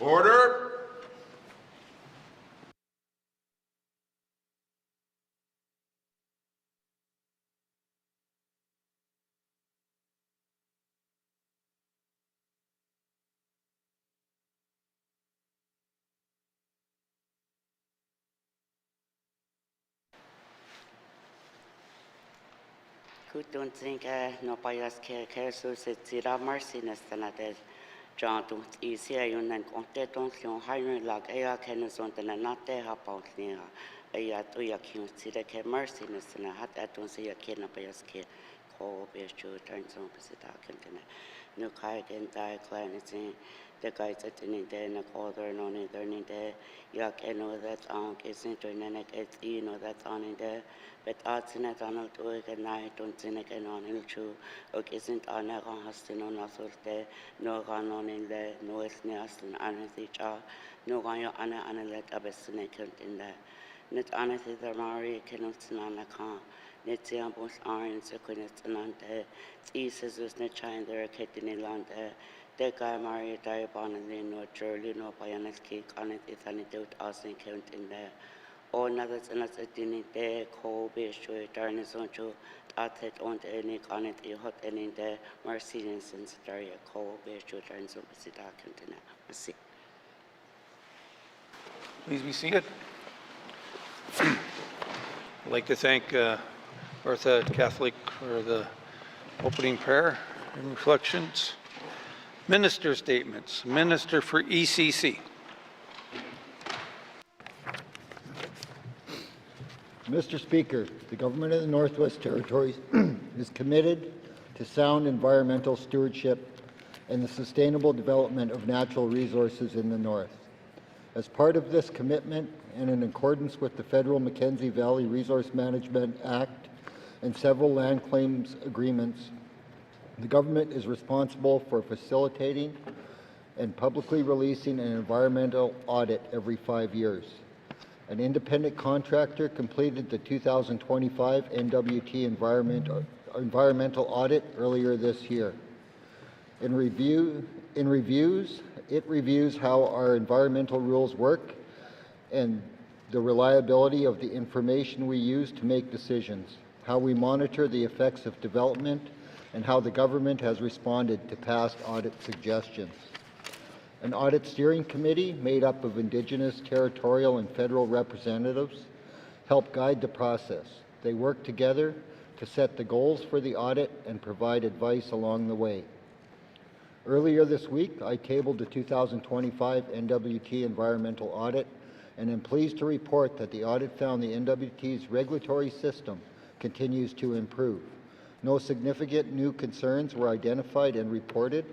Order. Kutunzinga no payas ke susitira marsinestanade John tunt isia yunan konte tonsion hayrun lag ea kenesondana nate hapautnia ea tuya kiuntira ke marsinestana hat atunsia kena payas ke ko beshu tanzon pesita kentene no kai gentai klanitin the guys at in the na color no neither in the yak eno that on isn't to nenek et eno that on in the but arts in it on to a night don't in it on il chu ok isn't on a hastin on a sorte no gun on in the no is neas and anathecha no gun your ana let a besnake in the net anathe the mari cannot on a car net siambos iron sequinets and ante Jesus was net chine there a kit in land the guy Maria Diabon and then no Charlie no Payanas cake on it is an adult Austin count in there. All others and us at dinner there, cold beer show, darners on to at on the any on it, a hot and in there, Mercedes since Daria, cold beer show, darners on the city container. Merci. Please be seated. I'd like to thank Martha Catholic for the opening prayer and reflections. Minister statements. Minister for ECC. Mr. Speaker, the Government of the Northwest Territories is committed to sound environmental stewardship and the sustainable development of natural resources in the North. As part of this commitment and in accordance with the Federal Mackenzie Valley Resource Management Act and several land claims agreements, the government is responsible for facilitating and publicly releasing an environmental audit every 5 years. An independent contractor completed the 2025 NWT environmental audit earlier this year. It reviews how our environmental rules work and the reliability of the information we use to make decisions, how we monitor the effects of development, and how the government has responded to past audit suggestions. An audit steering committee made up of Indigenous, territorial, and federal representatives helped guide the process. They work together to set the goals for the audit and provide advice along the way. Earlier this week, I tabled the 2025 NWT environmental audit, and am pleased to report that the audit found the NWT's regulatory system continues to improve. No significant new concerns were identified and reported.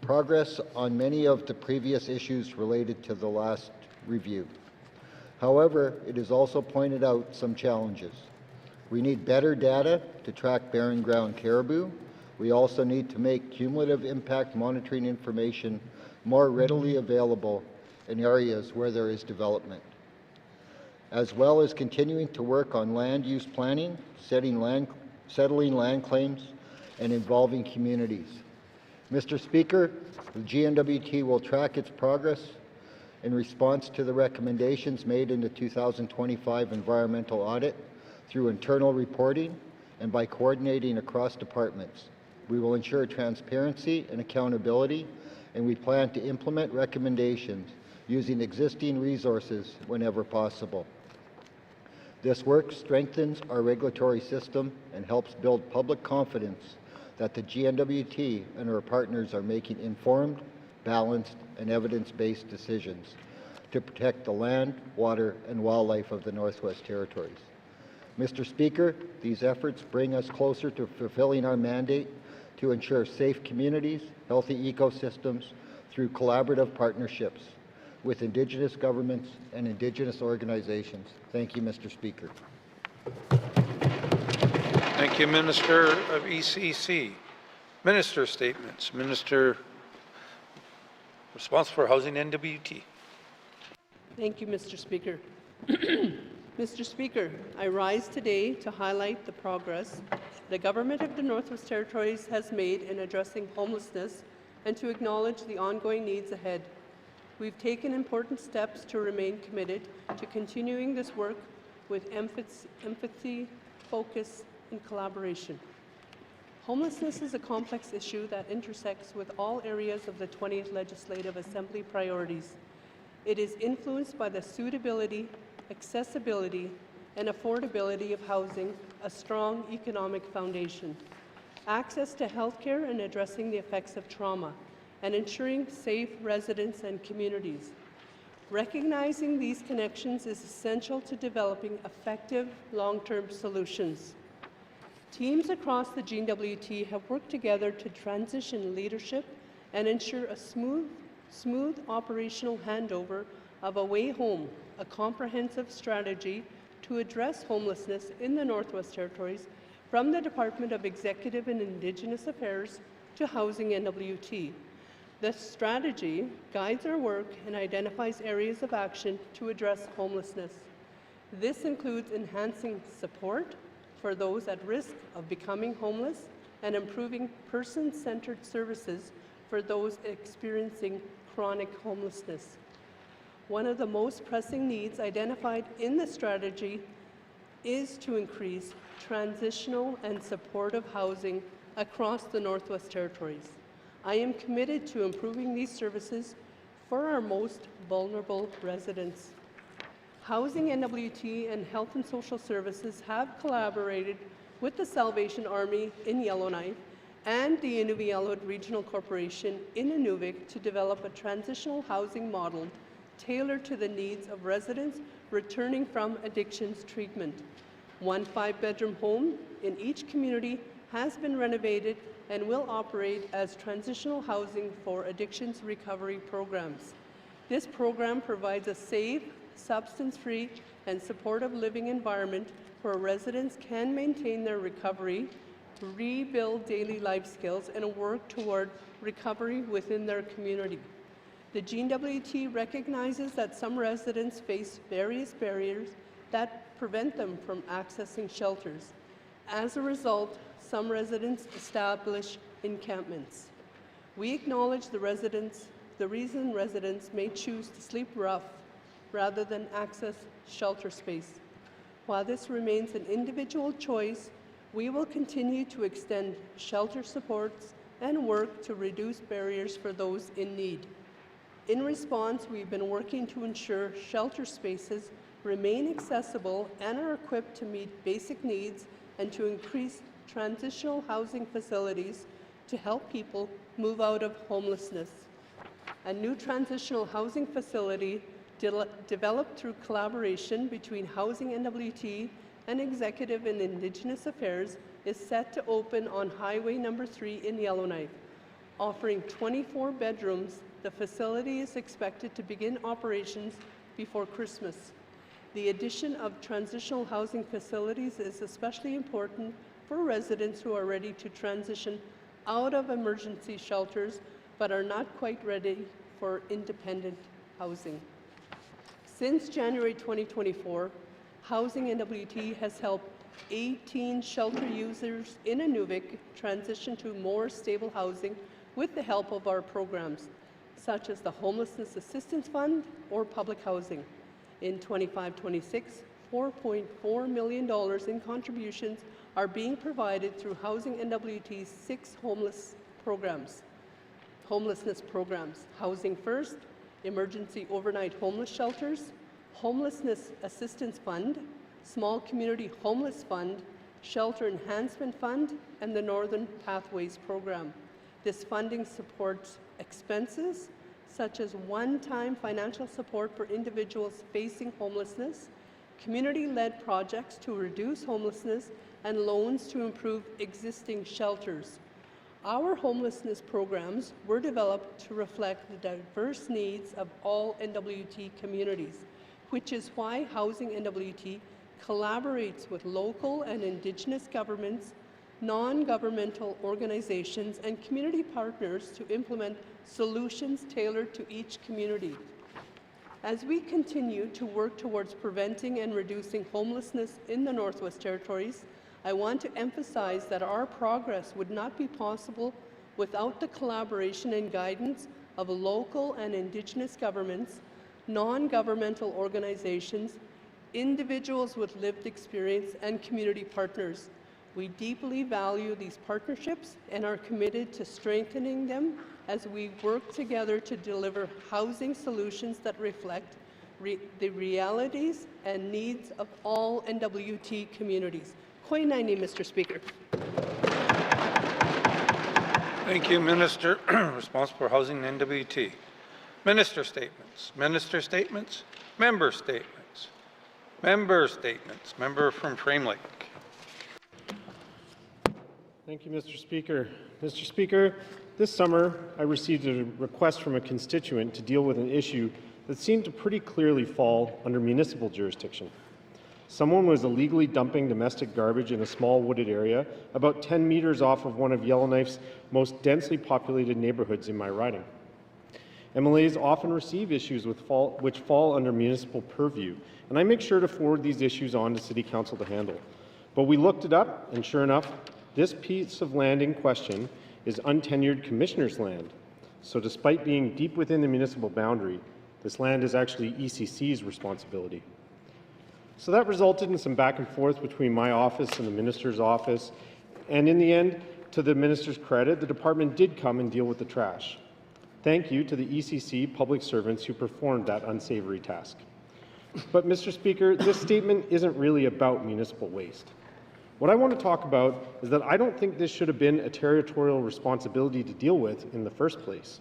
Progress on many of the previous issues related to the last review. However, it has also pointed out some challenges. We need better data to track barren ground caribou. We also need to make cumulative impact monitoring information more readily available in areas where there is development, as well as continuing to work on land use planning, settling land claims, and involving communities. Mr. Speaker, the GNWT will track its progress in response to the recommendations made in the 2025 environmental audit through internal reporting and by coordinating across departments. We will ensure transparency and accountability, and we plan to implement recommendations using existing resources whenever possible. This work strengthens our regulatory system and helps build public confidence that the GNWT and our partners are making informed, balanced, and evidence-based decisions to protect the land, water, and wildlife of the Northwest Territories. Mr. Speaker, these efforts bring us closer to fulfilling our mandate to ensure safe communities, healthy ecosystems through collaborative partnerships with Indigenous governments and Indigenous organizations. Thank you, Mr. Speaker. Thank you, Minister of ECC. Minister statements. Minister responsible for housing NWT. Thank you, Mr. Speaker. Mr. Speaker, I rise today to highlight the progress the Government of the Northwest Territories has made in addressing homelessness and to acknowledge the ongoing needs ahead. We've taken important steps to remain committed to continuing this work with empathy, focus, and collaboration. Homelessness is a complex issue that intersects with all areas of the 20th Legislative Assembly priorities. It is influenced by the suitability, accessibility, and affordability of housing, a strong economic foundation, access to healthcare and addressing the effects of trauma, and ensuring safe residents and communities. Recognizing these connections is essential to developing effective long-term solutions. Teams across the GWT have worked together to transition leadership and ensure a smooth operational handover of A Way Home, a comprehensive strategy to address homelessness in the Northwest Territories from the Department of Executive and Indigenous Affairs to Housing NWT. This strategy guides our work and identifies areas of action to address homelessness. This includes enhancing support for those at risk of becoming homeless and improving person-centered services for those experiencing chronic homelessness. One of the most pressing needs identified in the strategy is to increase transitional and supportive housing across the Northwest Territories. I am committed to improving these services for our most vulnerable residents. Housing NWT and Health and Social Services have collaborated with the Salvation Army in Yellowknife and the Inuvialuit Regional Corporation in Inuvik to develop a transitional housing model tailored to the needs of residents returning from addictions treatment. One 5-bedroom home in each community has been renovated and will operate as transitional housing for addictions recovery programs. This program provides a safe, substance-free, and supportive living environment where residents can maintain their recovery, rebuild daily life skills, and work toward recovery within their community. The GWT recognizes that some residents face various barriers that prevent them from accessing shelters. As a result, some residents establish encampments. We acknowledge the reason residents may choose to sleep rough rather than access shelter space. While this remains an individual choice, we will continue to extend shelter supports and work to reduce barriers for those in need. In response, we've been working to ensure shelter spaces remain accessible and are equipped to meet basic needs and to increase transitional housing facilities to help people move out of homelessness. A new transitional housing facility developed through collaboration between Housing NWT and Executive and Indigenous Affairs is set to open on Highway number 3 in Yellowknife. Offering 24 bedrooms, the facility is expected to begin operations before Christmas. The addition of transitional housing facilities is especially important for residents who are ready to transition out of emergency shelters but are not quite ready for independent housing. Since January 2024, Housing NWT has helped 18 shelter users in Inuvik transition to more stable housing with the help of our programs, such as the Homelessness Assistance Fund or public housing. In 25-26, $4.4 million in contributions are being provided through Housing NWT's 6 homelessness programs: Housing First, Emergency Overnight Homeless Shelters, Homelessness Assistance Fund, Small Community Homeless Fund, Shelter Enhancement Fund, and the Northern Pathways Program. This funding supports expenses such as one-time financial support for individuals facing homelessness, community-led projects to reduce homelessness, and loans to improve existing shelters. Our homelessness programs were developed to reflect the diverse needs of all NWT communities, which is why Housing NWT collaborates with local and Indigenous governments, non-governmental organizations, and community partners to implement solutions tailored to each community. As we continue to work towards preventing and reducing homelessness in the Northwest Territories, I want to emphasize that our progress would not be possible without the collaboration and guidance of local and Indigenous governments, non-governmental organizations, individuals with lived experience, and community partners. We deeply value these partnerships and are committed to strengthening them as we work together to deliver housing solutions that reflect the realities and needs of all NWT communities. Koinani, Mr. Speaker. Thank you, Minister responsible for housing and NWT. Minister statements. Minister statements. Member statements. Member statements. Member from Frame Lake. Thank you, Mr. Speaker. Mr. Speaker, this summer I received a request from a constituent to deal with an issue that seemed to pretty clearly fall under municipal jurisdiction. Someone was illegally dumping domestic garbage in a small wooded area about 10 meters off of one of Yellowknife's most densely populated neighborhoods in my riding. MLAs often receive issues which fall under municipal purview, and I make sure to forward these issues on to City Council to handle. But we looked it up, and sure enough, this piece of land in question is untenured commissioner's land. So despite being deep within the municipal boundary, this land is actually ECC's responsibility. So that resulted in some back and forth between my office and the minister's office, and in the end, to the minister's credit, the department did come and deal with the trash. Thank you to the ECC public servants who performed that unsavory task. But Mr. Speaker, this statement isn't really about municipal waste. What I want to talk about is that I don't think this should have been a territorial responsibility to deal with in the first place.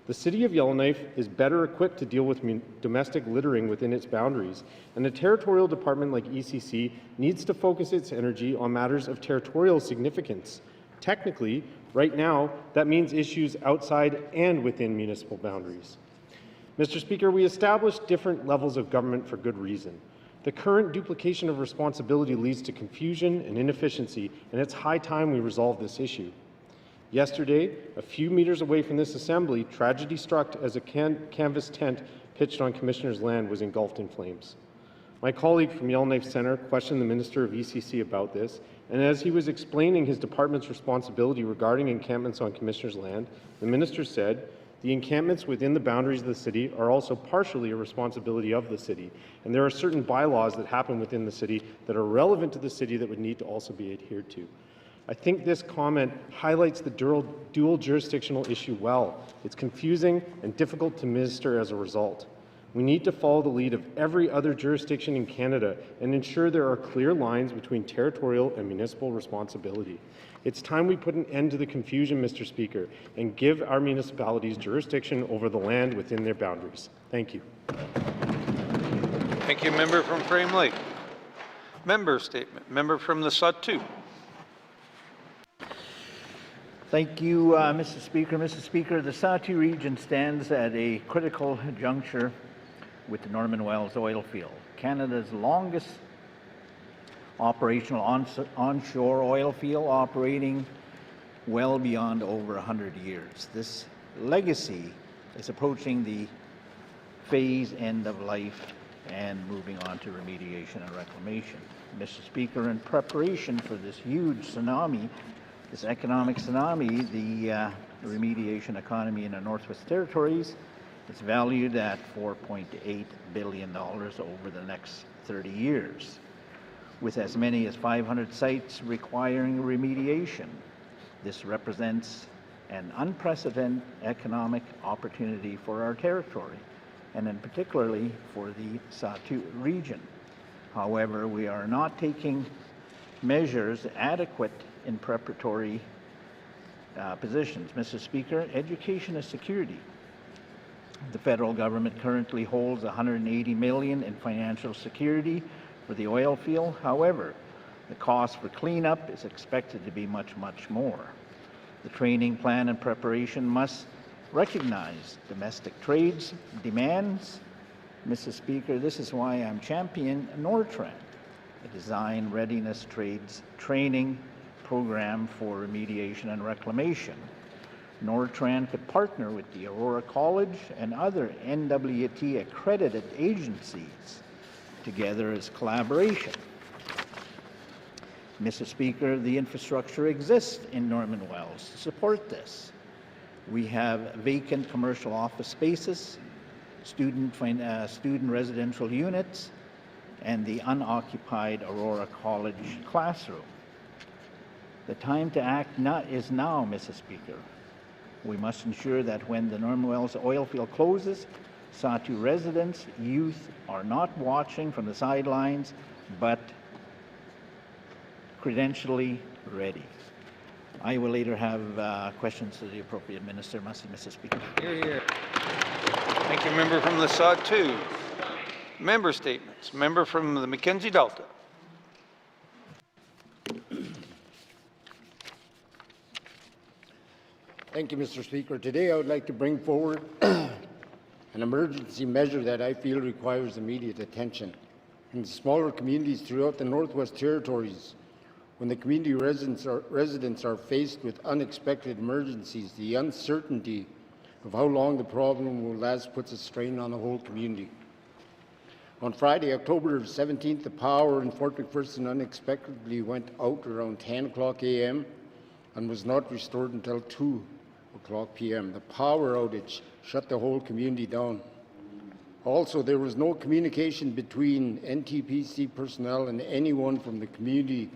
The City of Yellowknife is better equipped to deal with domestic littering within its boundaries, and a territorial department like ECC needs to focus its energy on matters of territorial significance. Technically, right now, that means issues outside and within municipal boundaries. Mr. Speaker, we established different levels of government for good reason. The current duplication of responsibility leads to confusion and inefficiency, and it's high time we resolve this issue. Yesterday, a few meters away from this assembly, tragedy struck as a canvas tent pitched on Commissioner's land was engulfed in flames. My colleague from Yellowknife Centre questioned the Minister of ECC about this, and as he was explaining his department's responsibility regarding encampments on Commissioner's land, the Minister said, "The encampments within the boundaries of the city are also partially a responsibility of the city, and there are certain bylaws that happen within the city that are relevant to the city that would need to also be adhered to." I think this comment highlights the dual jurisdictional issue well. It's confusing and difficult to minister as a result. We need to follow the lead of every other jurisdiction in Canada and ensure there are clear lines between territorial and municipal responsibility. It's time we put an end to the confusion, Mr. Speaker, and give our municipalities jurisdiction over the land within their boundaries. Thank you. Thank you, member from Frame Lake. Member statement. Member from the Sud-2. Thank you, Mr. Speaker. Mr. Speaker, the Sahtu region stands at a critical juncture with the Norman Wells oil field, Canada's longest operational onshore oil field, operating well beyond over 100 years. This legacy is approaching the phase end of life and moving on to remediation and reclamation. Mr. Speaker, in preparation for this huge tsunami, this economic tsunami, the remediation economy in the Northwest Territories is valued at $4.8 billion over the next 30 years, with as many as 500 sites requiring remediation. This represents an unprecedented economic opportunity for our territory, and in particularly for the Sahtu region. However, we are not taking measures adequate in preparatory positions. Mr. Speaker, education is security. The federal government currently holds $180 million in financial security for the oil field. However, the cost for cleanup is expected to be much, much more. The training plan and preparation must recognize domestic trades demands. Mr. Speaker, this is why I'm championing Nortran, a design readiness trades training program for remediation and reclamation. Nortran could partner with the Aurora College and other NWT accredited agencies together as collaboration. Mr. Speaker, the infrastructure exists in Norman Wells to support this. We have vacant commercial office spaces, student residential units, and the unoccupied Aurora College classroom. The time to act is now, Mrs. Speaker. We must ensure that when the Norman Wells oil field closes, Sahtu residents, youth are not watching from the sidelines, but credentially ready. I will later have questions to the appropriate minister, Mrs. Speaker. Hear, hear. Thank you, member from the Sahtu. Member statements. Member from the Mackenzie Delta. Thank you, Mr. Speaker. Today I would like to bring forward an emergency measure that I feel requires immediate attention. In smaller communities throughout the Northwest Territories, when the community residents are faced with unexpected emergencies, the uncertainty of how long the problem will last puts a strain on the whole community. On Friday, October 17th, the power in Fort McPherson unexpectedly went out around 10 o'clock a.m. and was not restored until 2 o'clock p.m. The power outage shut the whole community down. Also, there was no communication between NTPC personnel and anyone from the community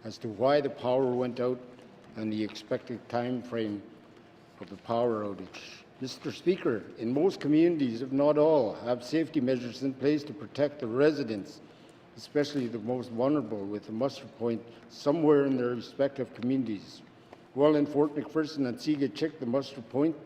as to why the power went out and the expected time frame of the power outage. Mr. Speaker, in most communities, if not all, have safety measures in place to protect the residents, especially the most vulnerable, with a muster point somewhere in their respective communities. Well, in Fort McPherson and Seagatchick, the muster point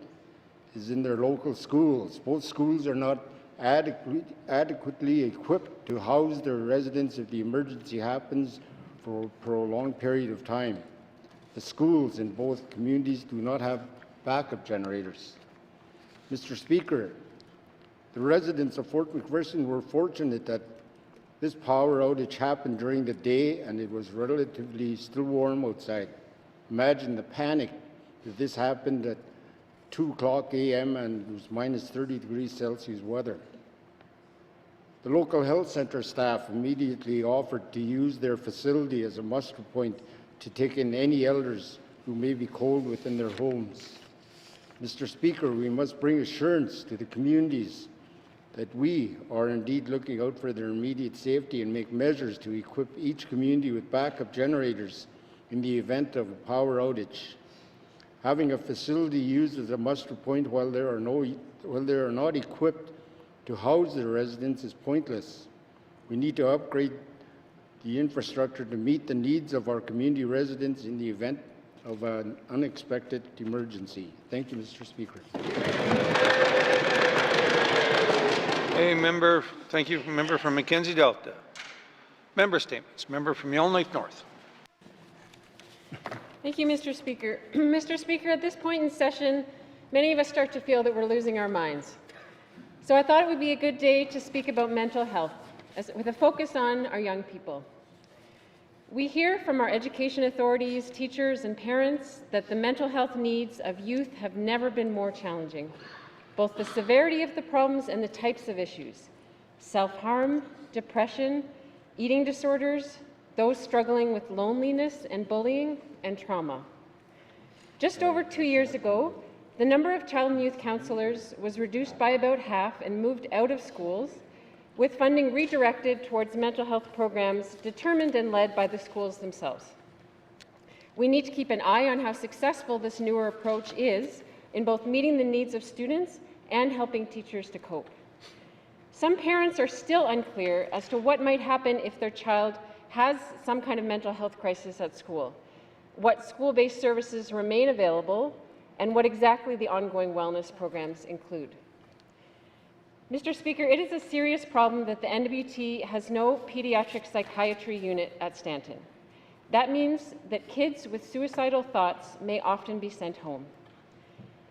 is in their local schools. Both schools are not adequately equipped to house their residents if the emergency happens for a prolonged period of time. The schools in both communities do not have backup generators. Mr. Speaker, the residents of Fort McPherson were fortunate that this power outage happened during the day and it was relatively still warm outside. Imagine the panic if this happened at 2 o'clock a.m. and it was minus 30 degrees Celsius weather. The local health center staff immediately offered to use their facility as a muster point to take in any elders who may be cold within their homes. Mr. Speaker, we must bring assurance to the communities that we are indeed looking out for their immediate safety and make measures to equip each community with backup generators in the event of a power outage. Having a facility used as a muster point while they are not equipped to house the residents is pointless. We need to upgrade the infrastructure to meet the needs of our community residents in the event of an unexpected emergency. Thank you, Mr. Speaker. Thank you, member from Mackenzie Delta. Member statements. Member from Yellowknife North. Thank you, Mr. Speaker. Mr. Speaker, at this point in session, many of us start to feel that we're losing our minds. So I thought it would be a good day to speak about mental health, with a focus on our young people. We hear from our education authorities, teachers, and parents that the mental health needs of youth have never been more challenging. Both the severity of the problems and the types of issues: self-harm, depression, eating disorders, those struggling with loneliness and bullying, and trauma. Just over 2 years ago, the number of child and youth counselors was reduced by about half and moved out of schools, with funding redirected towards mental health programs determined and led by the schools themselves. We need to keep an eye on how successful this newer approach is in both meeting the needs of students and helping teachers to cope. Some parents are still unclear as to what might happen if their child has some kind of mental health crisis at school, what school-based services remain available, and what exactly the ongoing wellness programs include. Mr. Speaker, it is a serious problem that the NWT has no pediatric psychiatry unit at Stanton. That means that kids with suicidal thoughts may often be sent home.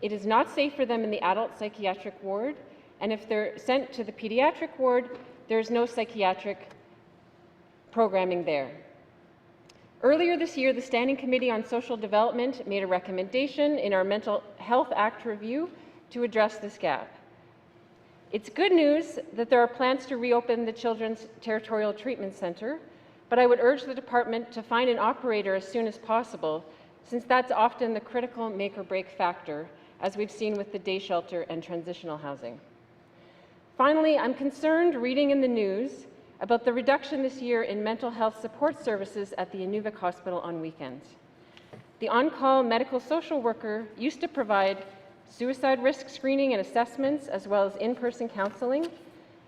It is not safe for them in the adult psychiatric ward, and if they're sent to the pediatric ward, there's no psychiatric programming there. Earlier this year, the Standing Committee on Social Development made a recommendation in our Mental Health Act review to address this gap. It's good news that there are plans to reopen the Children's Territorial Treatment Centre, but I would urge the department to find an operator as soon as possible, since that's often the critical make or break factor as we've seen with the day shelter and transitional housing. Finally, I'm concerned reading in the news about the reduction this year in mental health support services at the Inuvik Hospital on weekends. The on-call medical social worker used to provide suicide risk screening and assessments, as well as in-person counseling,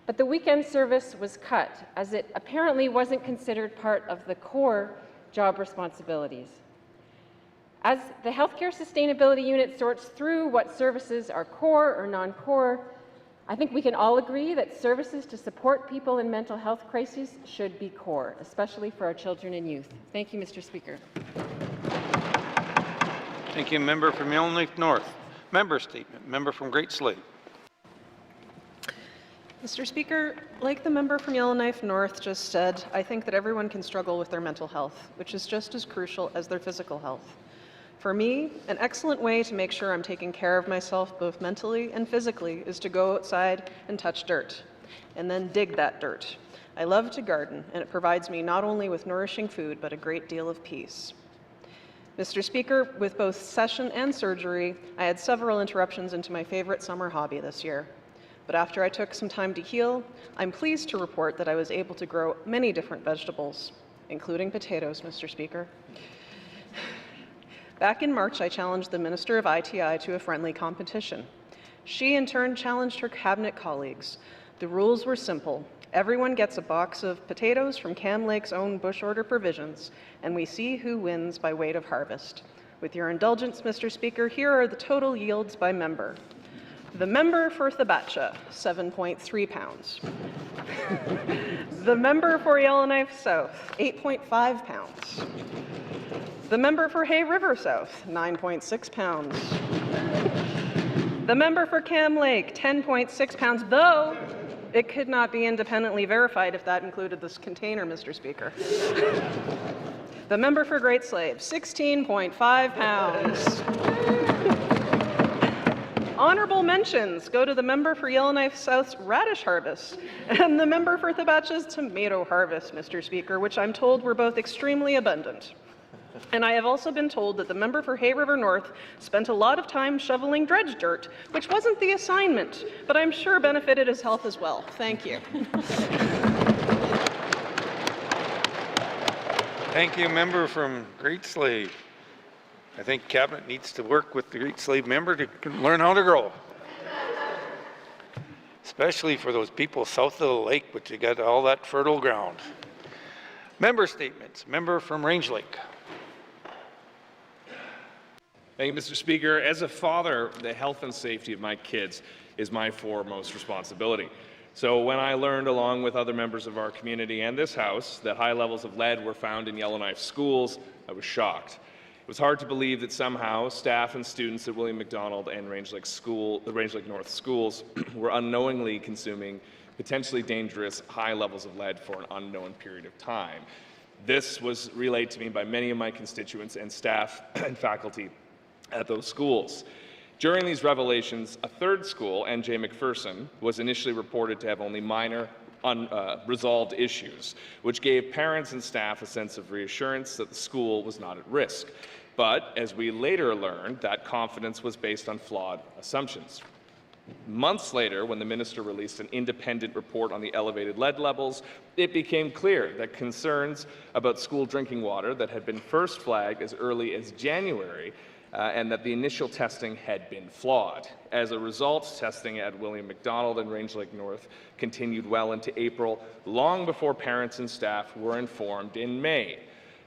but the weekend service was cut, as it apparently wasn't considered part of the core job responsibilities. As the Healthcare Sustainability Unit sorts through what services are core or non-core, I think we can all agree that services to support people in mental health crises should be core, especially for our children and youth. Thank you, Mr. Speaker. Thank you. Member from Yellowknife North. Member statement. Member from Great Slave. Mr. Speaker, like the member from Yellowknife North just said, I think that everyone can struggle with their mental health, which is just as crucial as their physical health. For me, an excellent way to make sure I'm taking care of myself both mentally and physically is to go outside and touch dirt, and then dig that dirt. I love to garden, and it provides me not only with nourishing food, but a great deal of peace. Mr. Speaker, with both session and surgery, I had several interruptions into my favorite summer hobby this year. But after I took some time to heal, I'm pleased to report that I was able to grow many different vegetables, including potatoes, Mr. Speaker. Back in March, I challenged the Minister of ITI to a friendly competition. She, in turn, challenged her cabinet colleagues. The rules were simple. Everyone gets a box of potatoes from Cam Lake's own bush order provisions, and we see who wins by weight of harvest. With your indulgence, Mr. Speaker, here are the total yields by member. The member for Thabatcha, 7.3 pounds. The member for Yellowknife South, 8.5 pounds. The member for Hay River South, 9.6 pounds. The member for Cam Lake, 10.6 pounds, though it could not be independently verified if that included this container, Mr. Speaker. The member for Great Slave, 16.5 pounds. Honorable mentions go to the member for Yellowknife South's radish harvest and the member for Thabatcha's tomato harvest, Mr. Speaker, which I'm told were both extremely abundant. And I have also been told that the member for Hay River North spent a lot of time shoveling dredge dirt, which wasn't the assignment, but I'm sure benefited his health as well. Thank you. Thank you, member from Great Slave. I think Cabinet needs to work with the Great Slave member to learn how to grow. Especially for those people south of the lake, but you got all that fertile ground. Member statements. Member from Range Lake. Thank you, Mr. Speaker. As a father, the health and safety of my kids is my foremost responsibility. So when I learned, along with other members of our community and this House, that high levels of lead were found in Yellowknife schools, I was shocked. It was hard to believe that somehow staff and students at William McDonald and Range Lake North schools were unknowingly consuming potentially dangerous high levels of lead for an unknown period of time. This was relayed to me by many of my constituents and staff and faculty at those schools. During these revelations, a third school, N.J. McPherson, was initially reported to have only minor unresolved issues, which gave parents and staff a sense of reassurance that the school was not at risk. But as we later learned, that confidence was based on flawed assumptions. Months later, when the minister released an independent report on the elevated lead levels, it became clear that concerns about school drinking water that had been first flagged as early as January and that the initial testing had been flawed. As a result, testing at William McDonald and Range Lake North continued well into April, long before parents and staff were informed in May.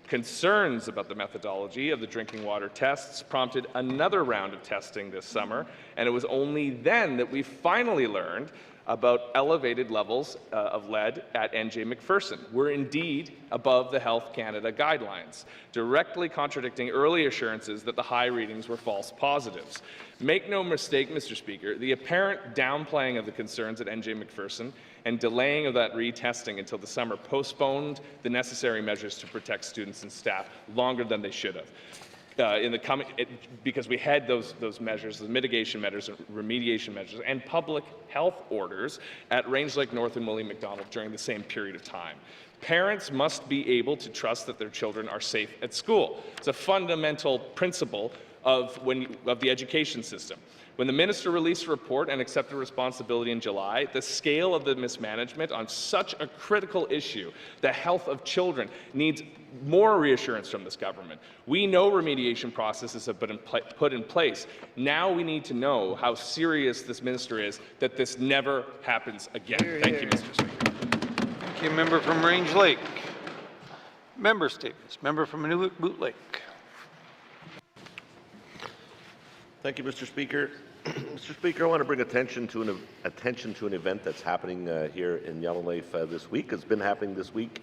Concerns about the methodology of the drinking water tests prompted another round of testing this summer, and it was only then that we finally learned about elevated levels of lead at N.J. McPherson. We're indeed above the Health Canada guidelines, directly contradicting early assurances that the high readings were false positives. Make no mistake, Mr. Speaker, the apparent downplaying of the concerns at N.J. McPherson and delaying of that retesting until the summer postponed the necessary measures to protect students and staff longer than they should have. Because we had those measures, the mitigation measures, remediation measures, and public health orders at Range Lake North and William McDonald during the same period of time. Parents must be able to trust that their children are safe at school. It's a fundamental principle of the education system. When the minister released a report and accepted responsibility in July, the scale of the mismanagement on such a critical issue, the health of children, needs more reassurance from this government. We know remediation processes have been put in place. Now we need to know how serious this minister is that this never happens again. Thank you, Mr. Speaker. Thank you. Member from Range Lake. Member statements. Member from Boot Lake. Thank you, Mr. Speaker. Mr. Speaker, I want to bring attention to an event that's happening here in Yellowknife this week. It's been happening this week.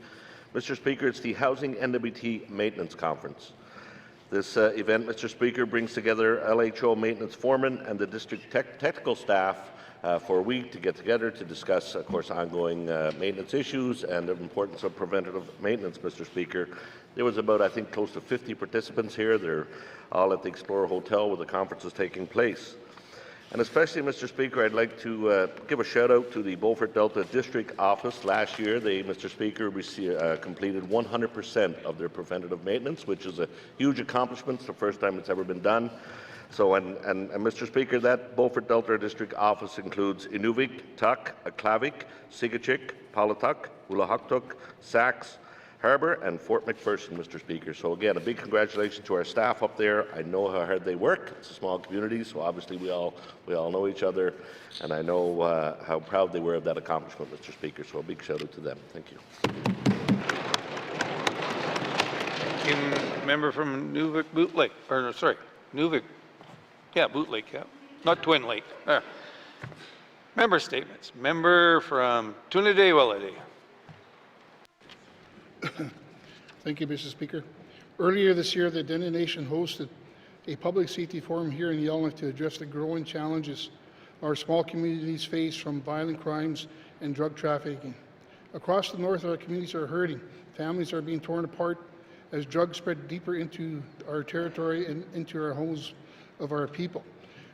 Mr. Speaker, it's the Housing NWT Maintenance Conference. This event, Mr. Speaker, brings together LHO maintenance foremen and the district technical staff for a week to get together to discuss, of course, ongoing maintenance issues and the importance of preventative maintenance, Mr. Speaker. There was about, I think, close to 50 participants here. They're all at the Explorer Hotel where the conference is taking place. And especially, Mr. Speaker, I'd like to give a shout out to the Beaufort Delta District Office. Last year, they, Mr. Speaker, completed 100% of their preventative maintenance, which is a huge accomplishment. It's the first time it's ever been done. So, and Mr. Speaker, that Beaufort Delta District Office includes Inuvik, Tuk, Aklavik, Sigachik, Palatuk, Ulahaktuk, Sax, Harbour and Fort McPherson, Mr. Speaker. So again, a big congratulations to our staff up there. I know how hard they work. It's a small community, so obviously we all know each other, and I know how proud they were of that accomplishment, Mr. Speaker. So a big shout out to them. Thank you. Thank you. Member from Nuvik, Boot Lake, or sorry, Nuvik. Yeah, Boot Lake. Yeah, not Twin Lake. There. Member statements. Member from Tunadee-Willity. Thank you, Mr. Speaker. Earlier this year, the Dene Nation hosted a public safety forum here in Yellowknife to address the growing challenges our small communities face from violent crimes and drug trafficking. Across the north, our communities are hurting. Families are being torn apart as drugs spread deeper into our territory and into our homes of our people.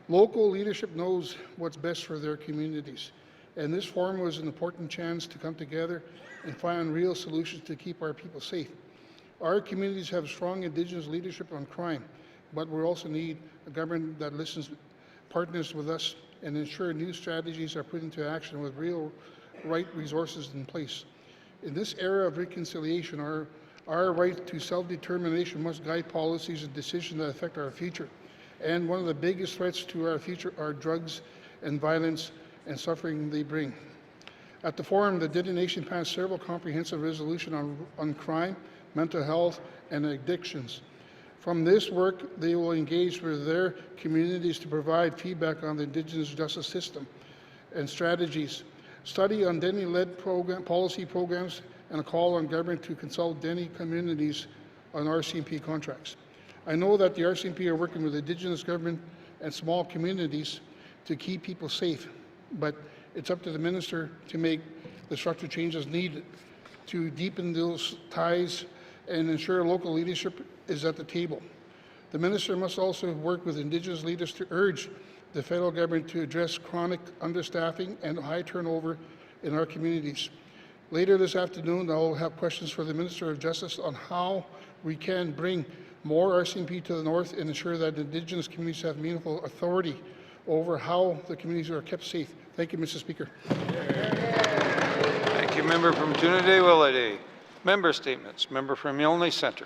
Local leadership knows what's best for their communities, and this forum was an important chance to come together and find real solutions to keep our people safe. Our communities have strong Indigenous leadership on crime, but we also need a government that listens, partners with us, and ensure new strategies are put into action with real right resources in place. In this era of reconciliation, our right to self-determination must guide policies and decisions that affect our future. And one of the biggest threats to our future are drugs and violence and suffering they bring. At the forum, the Dene Nation passed several comprehensive resolutions on crime, mental health, and addictions. From this work, they will engage with their communities to provide feedback on the Indigenous justice system and strategies, study on Dene-led policy programs, and a call on government to consult Dene communities on RCMP contracts. I know that the RCMP are working with Indigenous government and small communities to keep people safe, but it's up to the minister to make the structural changes needed to deepen those ties and ensure local leadership is at the table. The minister must also work with Indigenous leaders to urge the federal government to address chronic understaffing and high turnover in our communities. Later this afternoon, I'll have questions for the Minister of Justice on how we can bring more RCMP to the north and ensure that Indigenous communities have meaningful authority over how the communities are kept safe. Thank you, Mr. Speaker. Thank you, member from Tunadee-Willity. Member statements. Member from Yellowknife Centre.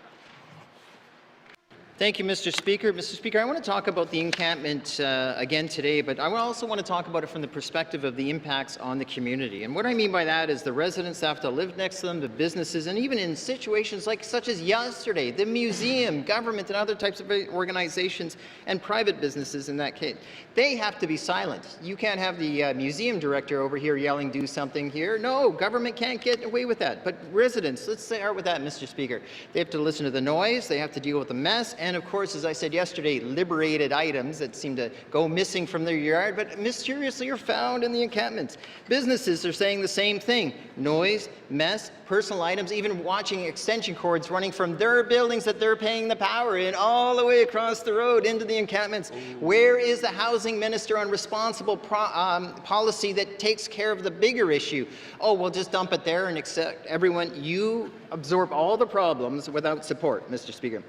Thank you, Mr. Speaker. Mr. Speaker, I want to talk about the encampment again today, but I also want to talk about it from the perspective of the impacts on the community. And what I mean by that is the residents have to live next to them, the businesses, and even in situations like such as yesterday, the museum, government, and other types of organizations and private businesses in that case, they have to be silent. You can't have the museum director over here yelling, do something here. No, government can't get away with that. But residents, let's start with that, Mr. Speaker. They have to listen to the noise, they have to deal with the mess, and of course, as I said yesterday, liberated items that seem to go missing from their yard, but mysteriously are found in the encampments. Businesses are saying the same thing. Noise, mess, personal items, even watching extension cords running from their buildings that they're paying the power in all the way across the road into the encampments. Where is the housing minister on responsible policy that takes care of the bigger issue? Oh, we'll just dump it there and accept everyone. You absorb all the problems without support, Mr. Speaker.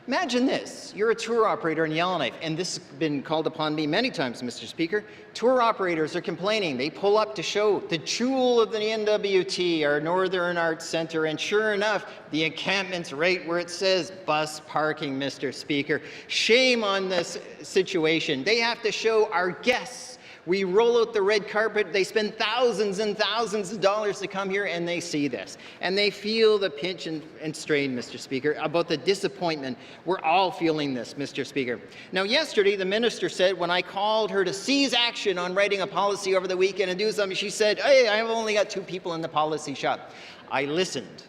Imagine this, you're a tour operator in Yellowknife, and this has been called upon me many times, Mr. Speaker. Tour operators are complaining. They pull up to show the jewel of the NWT, our Northern Arts Centre, and sure enough, the encampment's right where it says bus parking, Mr. Speaker. Shame on this situation. They have to show our guests. We roll out the red carpet, they spend thousands and thousands of dollars to come here, and they see this. And they feel the pinch and strain, Mr. Speaker, about the disappointment. We're all feeling this, Mr. Speaker. Now, yesterday, the minister said when I called her to seize action on writing a policy over the weekend and do something, she said, hey, I've only got 2 people in the policy shop. I listened.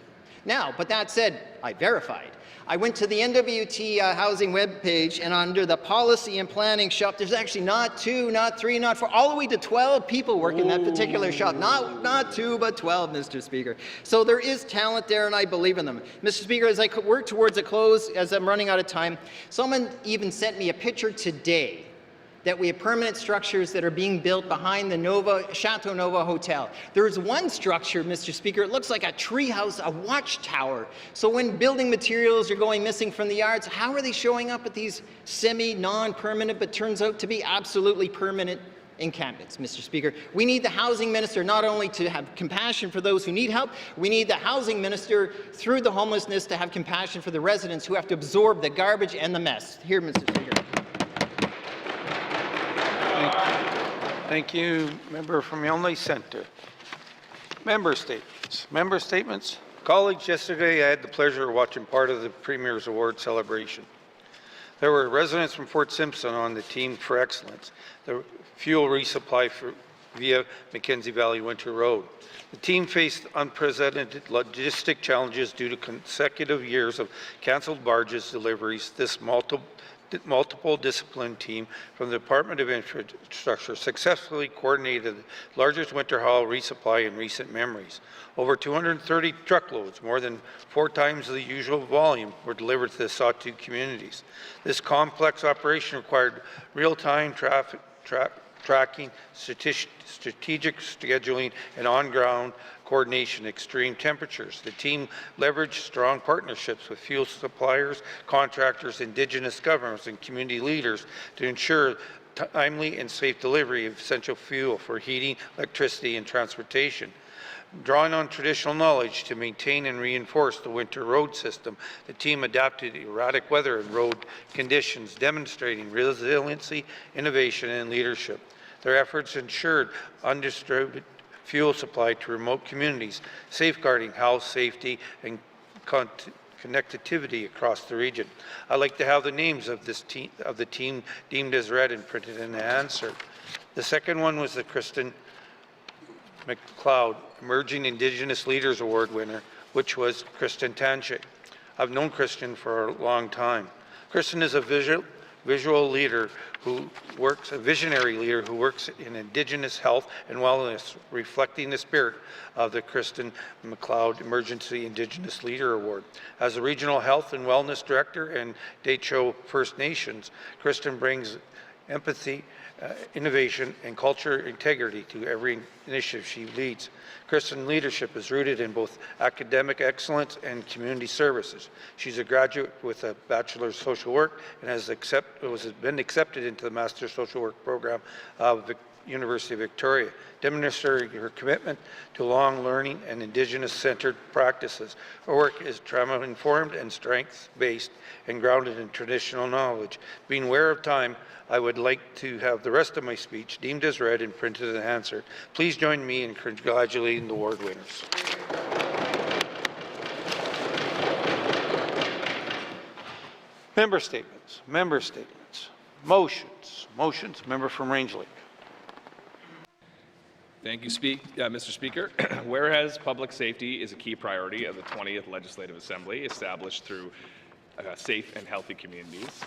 Now, but that said, I verified. I went to the NWT housing webpage, and under the policy and planning shop, there's actually not 2, not 3, not 4, all the way to 12 people work in that particular shop. Not 2, but 12, Mr. Speaker. So there is talent there, and I believe in them. Mr. Speaker, as I work towards a close, as I'm running out of time, someone even sent me a picture today that we have permanent structures that are being built behind the Chateau Nova Hotel. There's one structure, Mr. Speaker, it looks like a treehouse, a watchtower. So when building materials are going missing from the yards, how are they showing up at these semi-non-permanent, but turns out to be absolutely permanent encampments, Mr. Speaker? We need the housing minister not only to have compassion for those who need help, we need the housing minister through the homelessness to have compassion for the residents who have to absorb the garbage and the mess. Here, Mr. Speaker. Thank you, member from Yellowknife Centre. Member statements. Member statements. Colleagues, yesterday I had the pleasure of watching part of the Premier's Award celebration. There were residents from Fort Simpson on the team for excellence, the fuel resupply via Mackenzie Valley Winter Road. The team faced unprecedented logistic challenges due to consecutive years of cancelled barges deliveries. This multiple discipline team from the Department of Infrastructure successfully coordinated the largest winter haul resupply in recent memories. Over 230 truckloads, more than 4 times the usual volume, were delivered to the Sawtooth communities. This complex operation required real-time tracking, strategic scheduling, and on-ground coordination, extreme temperatures. The team leveraged strong partnerships with fuel suppliers, contractors, Indigenous governments, and community leaders to ensure timely and safe delivery of essential fuel for heating, electricity, and transportation. Drawing on traditional knowledge to maintain and reinforce the winter road system, the team adapted to erratic weather and road conditions, demonstrating resiliency, innovation, and leadership. Their efforts ensured undisturbed fuel supply to remote communities, safeguarding health, safety, and connectivity across the region. I'd like to have the names of the team deemed as read and printed in the answer. The second one was the Kristen McLeod Emerging Indigenous Leaders Award winner, which was Kristen Tanchik. I've known Kristen for a long time. Kristen is a visual leader who works, a visionary leader who works in Indigenous health and wellness, reflecting the spirit of the Kristen McLeod Emergency Indigenous Leader Award. As a regional health and wellness director in Decho First Nations, Kristen brings empathy, innovation, and culture integrity to every initiative she leads. Kristen's leadership is rooted in both academic excellence and community services. She's a graduate with a Bachelor of Social Work and has been accepted into the Master Social Work program of the University of Victoria, demonstrating her commitment to long learning and Indigenous-centered practices. Her work is trauma-informed and strengths-based and grounded in traditional knowledge. Being aware of time, I would like to have the rest of my speech deemed as read and printed and answered. Please join me in congratulating the award winners. Member statements. Member statements. Motions. Motions. Member from Rangeley. Thank you, Mr. Speaker. Whereas public safety is a key priority of the 20th Legislative Assembly established through safe and healthy communities,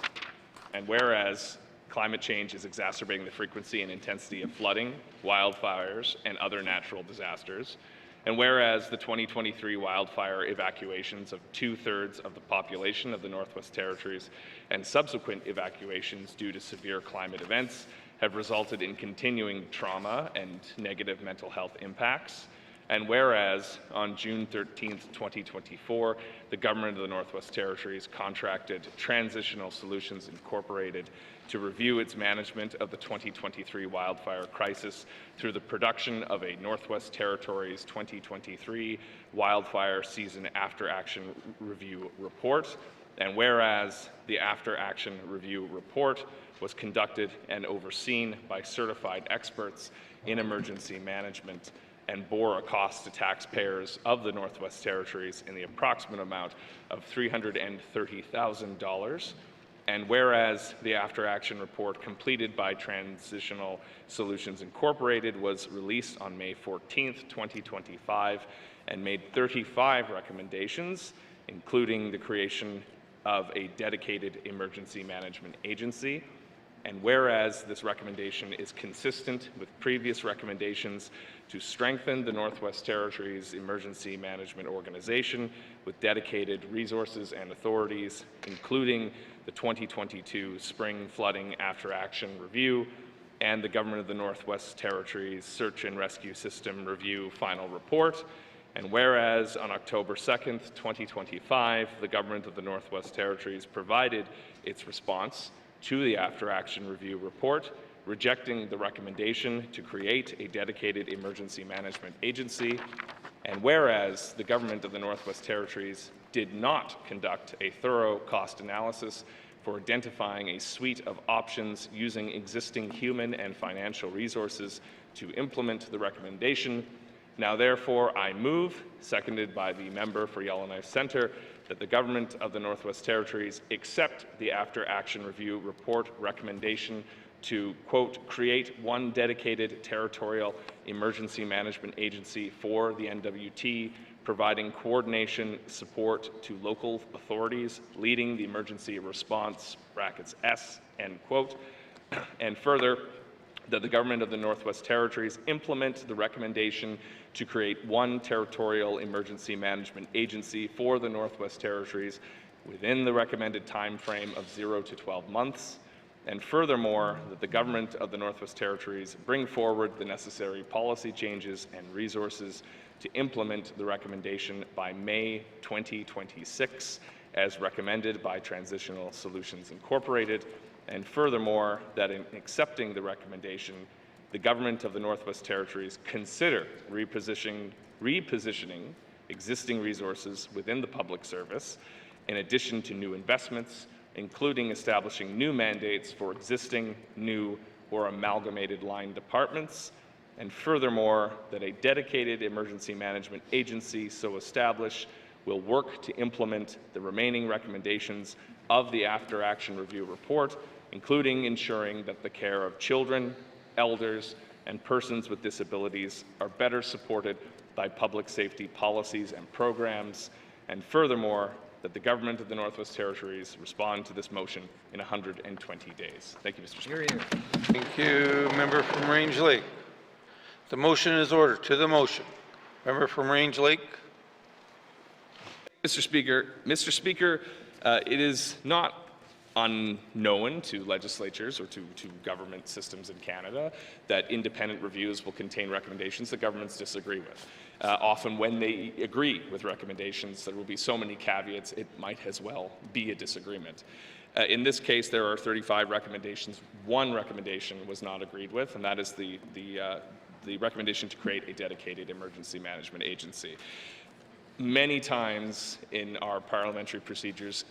and whereas climate change is exacerbating the frequency and intensity of flooding, wildfires, and other natural disasters, and whereas the 2023 wildfire evacuations of 2/3 of the population of the Northwest Territories and subsequent evacuations due to severe climate events have resulted in continuing trauma and negative mental health impacts. And whereas on June 13th, 2024, the government of the Northwest Territories contracted Transitional Solutions Incorporated to review its management of the 2023 wildfire crisis through the production of a Northwest Territories 2023 Wildfire Season After Action Review Report. And whereas the After Action Review Report was conducted and overseen by certified experts in emergency management and bore a cost to taxpayers of the Northwest Territories in the approximate amount of $330,000. And whereas the after-action report completed by Transitional Solutions Incorporated was released on May 14th, 2025, and made 35 recommendations, including the creation of a dedicated emergency management agency. And whereas this recommendation is consistent with previous recommendations to strengthen the Northwest Territories Emergency Management Organization with dedicated resources and authorities, including the 2022 Spring Flooding After Action Review and the Government of the Northwest Territories Search and Rescue System Review Final Report. And whereas on October 2nd, 2025, the Government of the Northwest Territories provided its response to the After Action Review Report, rejecting the recommendation to create a dedicated emergency management agency. And whereas the Government of the Northwest Territories did not conduct a thorough cost analysis for identifying a suite of options using existing human and financial resources to implement the recommendation, now therefore I move, seconded by the member for Yellowknife Centre, that the Government of the Northwest Territories accept the After Action Review Report recommendation to, quote, create one dedicated territorial emergency management agency for the NWT, providing coordination support to local authorities leading the emergency response, brackets S, end quote, and further, that the Government of the Northwest Territories implement the recommendation to create one territorial emergency management agency for the Northwest Territories within the recommended time frame of 0 to 12 months, and furthermore, that the Government of the Northwest Territories bring forward the necessary policy changes and resources to implement the recommendation by May 2026, as recommended by Transitional Solutions Incorporated, and furthermore, that in accepting the recommendation, the Government of the Northwest Territories consider repositioning existing resources within the public service, in addition to new investments, including establishing new mandates for existing, new, or amalgamated line departments, and furthermore, that a dedicated emergency management agency so established will work to implement the remaining recommendations of the After Action Review Report, including ensuring that the care of children, elders, and persons with disabilities are better supported by public safety policies and programs, and furthermore, that the Government of the Northwest Territories respond to this motion in 120 days. Thank you, Mr. Speaker. Thank you, member from Range Lake. The motion is ordered. To the motion. Member from Range Lake. Mr. Speaker, it is not unknown to legislatures or to government systems in Canada that independent reviews will contain recommendations that governments disagree with. Often when they agree with recommendations, there will be so many caveats, it might as well be a disagreement. In this case, there are 35 recommendations. One recommendation was not agreed with, and that is the recommendation to create a dedicated emergency management agency. Many times in our parliamentary procedures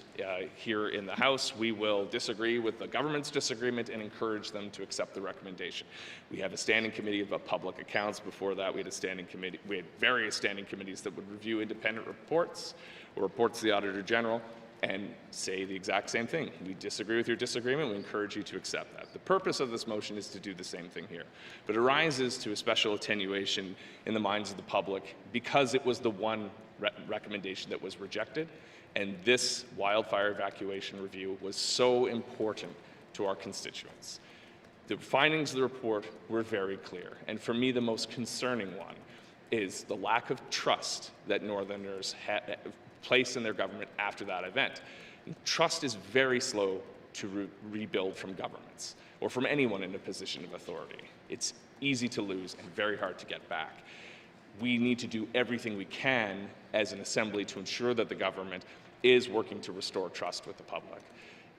here in the House, we will disagree with the government's disagreement and encourage them to accept the recommendation. We have a standing committee of public accounts. Before that, we had various standing committees that would review independent reports or reports to the Auditor General and say the exact same thing. We disagree with your disagreement, we encourage you to accept that. The purpose of this motion is to do the same thing here, but it rises to a special attenuation in the minds of the public because it was the one recommendation that was rejected, and this wildfire evacuation review was so important to our constituents. The findings of the report were very clear, and for me the most concerning one is the lack of trust that Northerners placed in their government after that event. And trust is very slow to rebuild from governments or from anyone in a position of authority. It's easy to lose and very hard to get back. we need to do everything we can as an assembly to ensure that the government is working to restore trust with the public.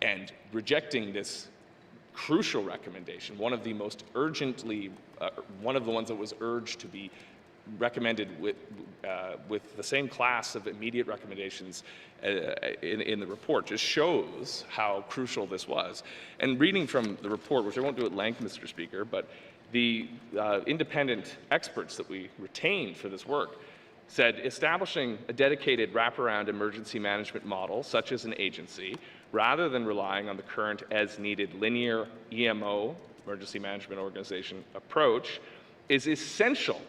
And rejecting this crucial recommendation, one of the most urgently, one of the ones that was urged to be recommended with the same class of immediate recommendations in the report, just shows how crucial this was. And reading from the report, which I won't do at length, Mr. Speaker, but the independent experts that we retained for this work said establishing a dedicated wraparound emergency management model, such as an agency, rather than relying on the current as-needed linear EMO, Emergency Management Organization, approach, is essential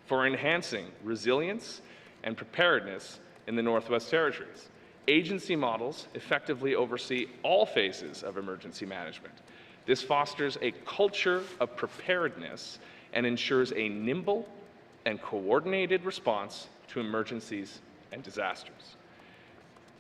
for enhancing resilience and preparedness in the Northwest Territories. Agency models effectively oversee all phases of emergency management. This fosters a culture of preparedness and ensures a nimble and coordinated response to emergencies and disasters.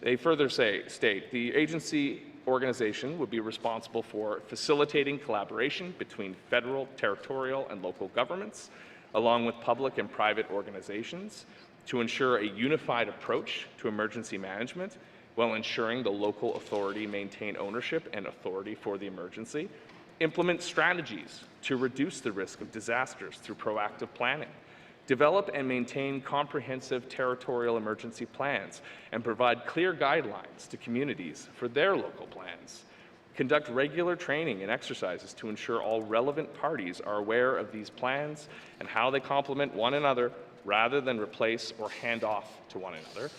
They further state the agency organization would be responsible for facilitating collaboration between federal, territorial, and local governments, along with public and private organizations, to ensure a unified approach to emergency management while ensuring the local authority maintain ownership and authority for the emergency, implement strategies to reduce the risk of disasters through proactive planning, develop and maintain comprehensive territorial emergency plans and provide clear guidelines to communities for their local plans, conduct regular training and exercises to ensure all relevant parties are aware of these plans and how they complement one another rather than replace or hand off to one another,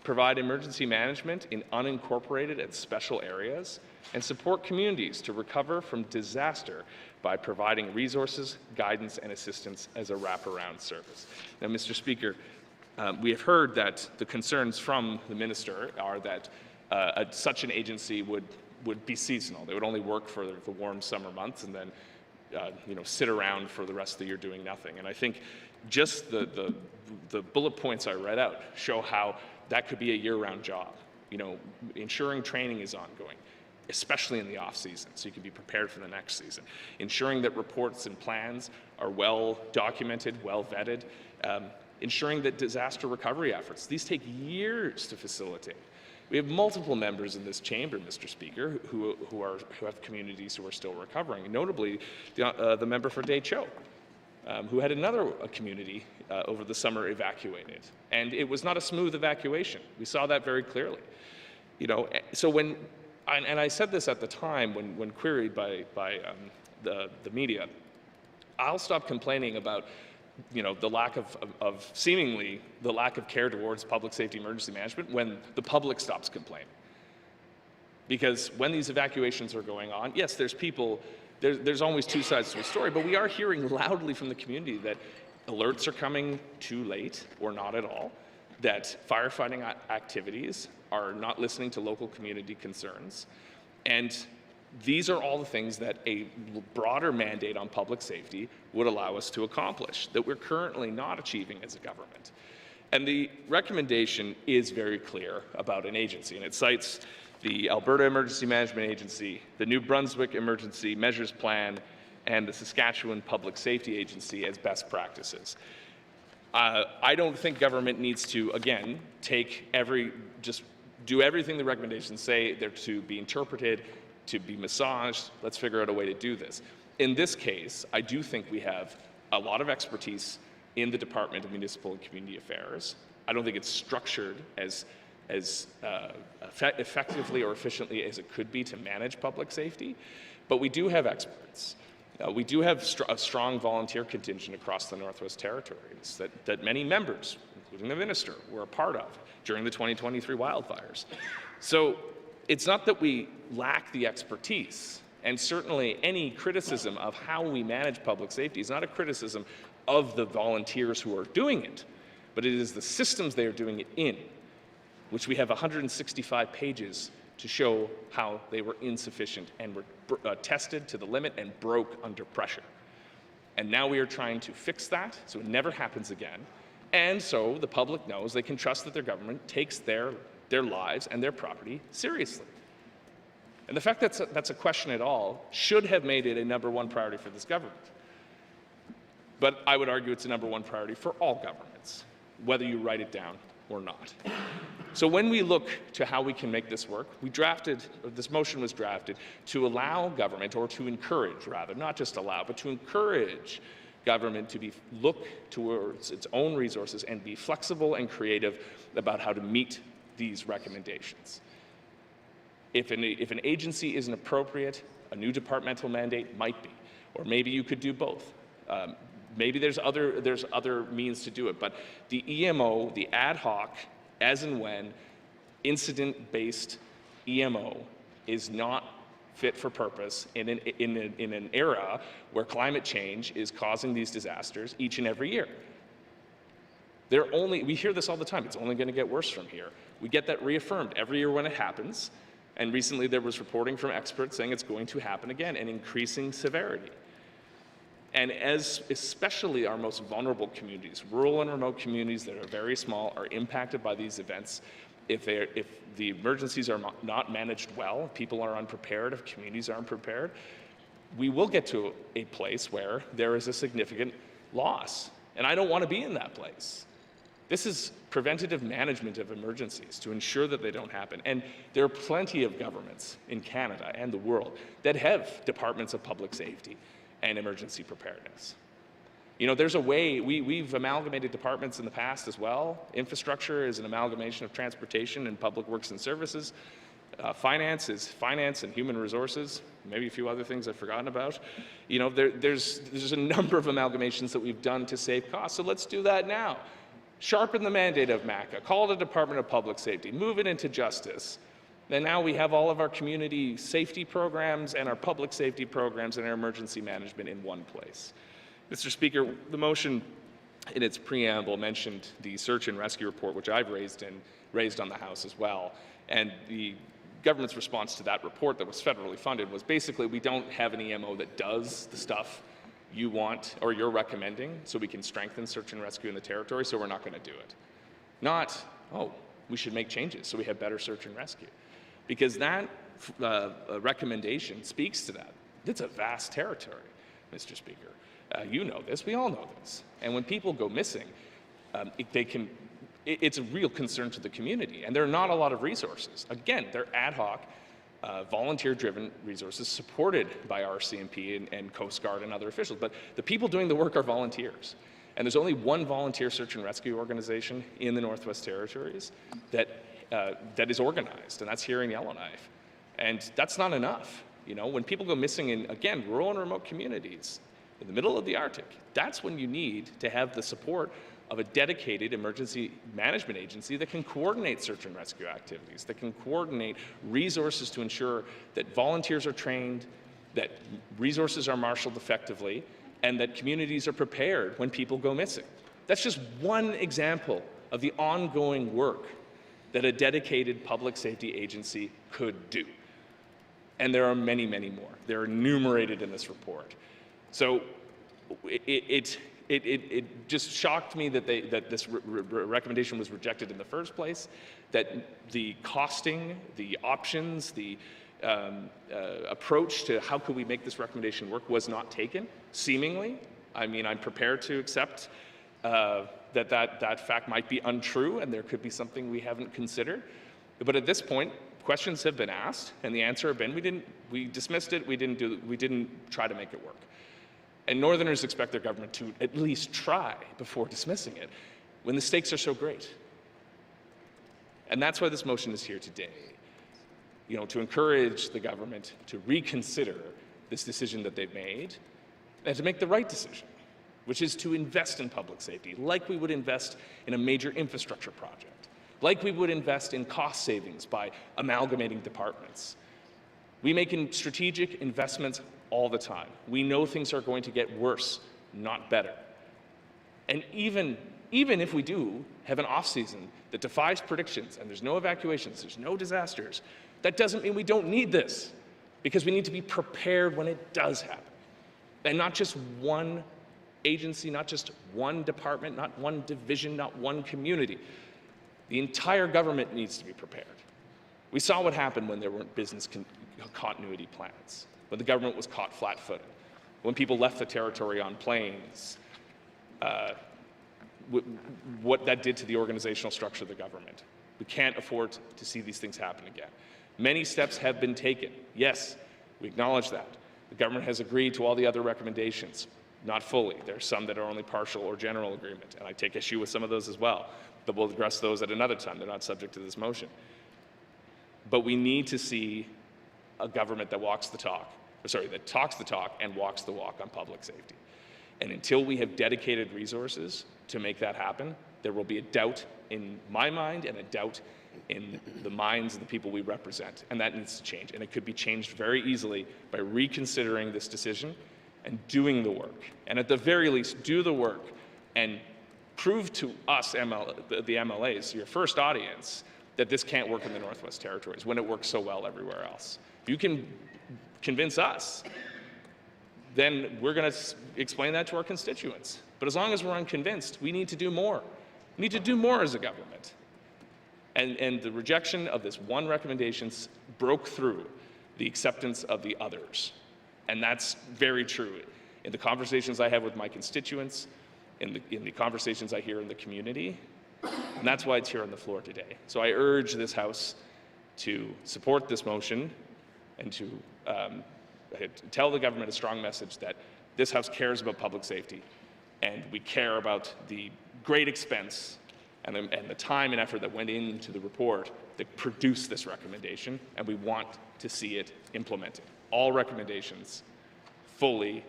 provide emergency management in unincorporated and special areas, and support communities to recover from disaster by providing resources, guidance, and assistance as a wraparound service. Now, Mr. Speaker, we have heard that the concerns from the minister are that such an agency would be seasonal. They would only work for the warm summer months and then sit around for the rest of the year doing nothing. And I think just the bullet points I read out show how that could be a year-round job. Ensuring training is ongoing, especially in the off-season, so you can be prepared for the next season. Ensuring that reports and plans are well documented, well vetted. Ensuring that disaster recovery efforts, these take years to facilitate. We have multiple members in this chamber, Mr. Speaker, who have communities who are still recovering, notably the member for Deschaux, who had another community over the summer evacuated. And it was not a smooth evacuation. We saw that very clearly. So when, and I said this at the time when queried by the media, I'll stop complaining about the lack of seemingly the lack of care towards public safety emergency management when the public stops complaining. Because when these evacuations are going on, yes, there's always two sides to a story, but we are hearing loudly from the community that alerts are coming too late or not at all, that firefighting activities are not listening to local community concerns, and these are all the things that a broader mandate on public safety would allow us to accomplish that we're currently not achieving as a government. And the recommendation is very clear about an agency, and it cites the Alberta Emergency Management Agency, the New Brunswick Emergency Measures Plan, and the Saskatchewan Public Safety Agency as best practices. I don't think government needs to, again, just do everything the recommendations say. They're to be interpreted, to be massaged. Let's figure out a way to do this. In this case, I do think we have a lot of expertise in the Department of Municipal and Community Affairs. I don't think it's structured as effectively or efficiently as it could be to manage public safety, but we do have experts. We do have a strong volunteer contingent across the Northwest Territories that many members, including the minister, were a part of during the 2023 wildfires. So it's not that we lack the expertise, and certainly any criticism of how we manage public safety is not a criticism of the volunteers who are doing it, but it is the systems they are doing it in, which we have 165 pages to show how they were insufficient and were tested to the limit and broke under pressure. And now we are trying to fix that so it never happens again. And so the public knows they can trust that their government takes their lives and their property seriously. And the fact that that's a question at all should have made it a #1 priority for this government. But I would argue it's the #1 priority for all governments, whether you write it down or not. So when we look to how we can make this work, this motion was drafted to allow government, or to encourage rather, not just allow, but to encourage government to look towards its own resources and be flexible and creative about how to meet these recommendations. If an agency isn't appropriate, a new departmental mandate might be, or maybe you could do both. Maybe there's other means to do it, but the EMO, the ad hoc, as and when, incident-based EMO is not fit for purpose in an era where climate change is causing these disasters each and every year. We hear this all the time, it's only going to get worse from here. We get that reaffirmed every year when it happens, and recently there was reporting from experts saying it's going to happen again, and increasing severity. And especially our most vulnerable communities, rural and remote communities that are very small, are impacted by these events. If the emergencies are not managed well, people are unprepared, if communities are unprepared, we will get to a place where there is a significant loss. And I don't want to be in that place. This is preventative management of emergencies to ensure that they don't happen. And there are plenty of governments in Canada and the world that have departments of public safety and emergency preparedness. You know, there's a way, we've amalgamated departments in the past as well. Infrastructure is an amalgamation of transportation and public works and services. Finance is finance and human resources, maybe a few other things I've forgotten about. You know, there's a number of amalgamations that we've done to save costs, so let's do that now. Sharpen the mandate of MACA, call it a Department of Public Safety, move it into justice. And now we have all of our community safety programs and our public safety programs and our emergency management in one place. Mr. Speaker, the motion in its preamble mentioned the search and rescue report, which I've raised on the House as well. And the government's response to that report that was federally funded was basically, we don't have an EMO that does the stuff you want or you're recommending, so we can strengthen search and rescue in the territory, so we're not going to do it. Not, oh, we should make changes so we have better search and rescue. Because that recommendation speaks to that. It's a vast territory, Mr. Speaker. You know this, we all know this. And when people go missing, it's a real concern to the community, and there are not a lot of resources. Again, they're ad hoc, volunteer-driven resources supported by RCMP and Coast Guard and other officials, but the people doing the work are volunteers. And there's only one volunteer search and rescue organization in the Northwest Territories that is organized, and that's here in Yellowknife. And that's not enough. You know, when people go missing in, again, rural and remote communities in the middle of the Arctic, that's when you need to have the support of a dedicated emergency management agency that can coordinate search and rescue activities, that can coordinate resources to ensure that volunteers are trained, that resources are marshaled effectively, and that communities are prepared when people go missing. That's just one example of the ongoing work that a dedicated public safety agency could do. And there are many, many more. They're enumerated in this report. So it just shocked me that this recommendation was rejected in the first place, that the costing, the options, the approach to how could we make this recommendation work was not taken, seemingly. I mean, I'm prepared to accept that fact might be untrue and there could be something we haven't considered. But at this point, questions have been asked and the answer have been, we dismissed it, we didn't try to make it work. And Northerners expect their government to at least try before dismissing it when the stakes are so great. And that's why this motion is here today. You know, to encourage the government to reconsider this decision that they've made and to make the right decision, which is to invest in public safety, like we would invest in a major infrastructure project, like we would invest in cost savings by amalgamating departments. We make strategic investments all the time. We know things are going to get worse, not better. And even if we do have an off-season that defies predictions and there's no evacuations, there's no disasters, that doesn't mean we don't need this, because we need to be prepared when it does happen. And not just one agency, not just one department, not one division, not one community. The entire government needs to be prepared. We saw what happened when there weren't business continuity plans, when the government was caught flat-footed, when people left the territory on planes, what that did to the organizational structure of the government. We can't afford to see these things happen again. Many steps have been taken. Yes, we acknowledge that. The government has agreed to all the other recommendations. Not fully. There are some that are only partial or general agreement, and I take issue with some of those as well. But we'll address those at another time. They're not subject to this motion. But we need to see a government that walks the talk, that talks the talk and walks the walk on public safety. And until we have dedicated resources to make that happen, there will be a doubt in my mind and a doubt in the minds of the people we represent. And that needs to change. And it could be changed very easily by reconsidering this decision and doing the work. And at the very least, do the work and prove to us, the MLAs, your first audience, that this can't work in the Northwest Territories when it works so well everywhere else. If you can convince us, then we're going to explain that to our constituents. But as long as we're unconvinced, we need to do more. We need to do more as a government. And the rejection of this one recommendation broke through the acceptance of the others. And that's very true in the conversations I have with my constituents, in the conversations I hear in the community, and that's why it's here on the floor today. So I urge this House to support this motion and to tell the government a strong message that this House cares about public safety, and we care about the great expense and the time and effort that went into the report that produced this recommendation, and we want to see it implemented. All recommendations fully,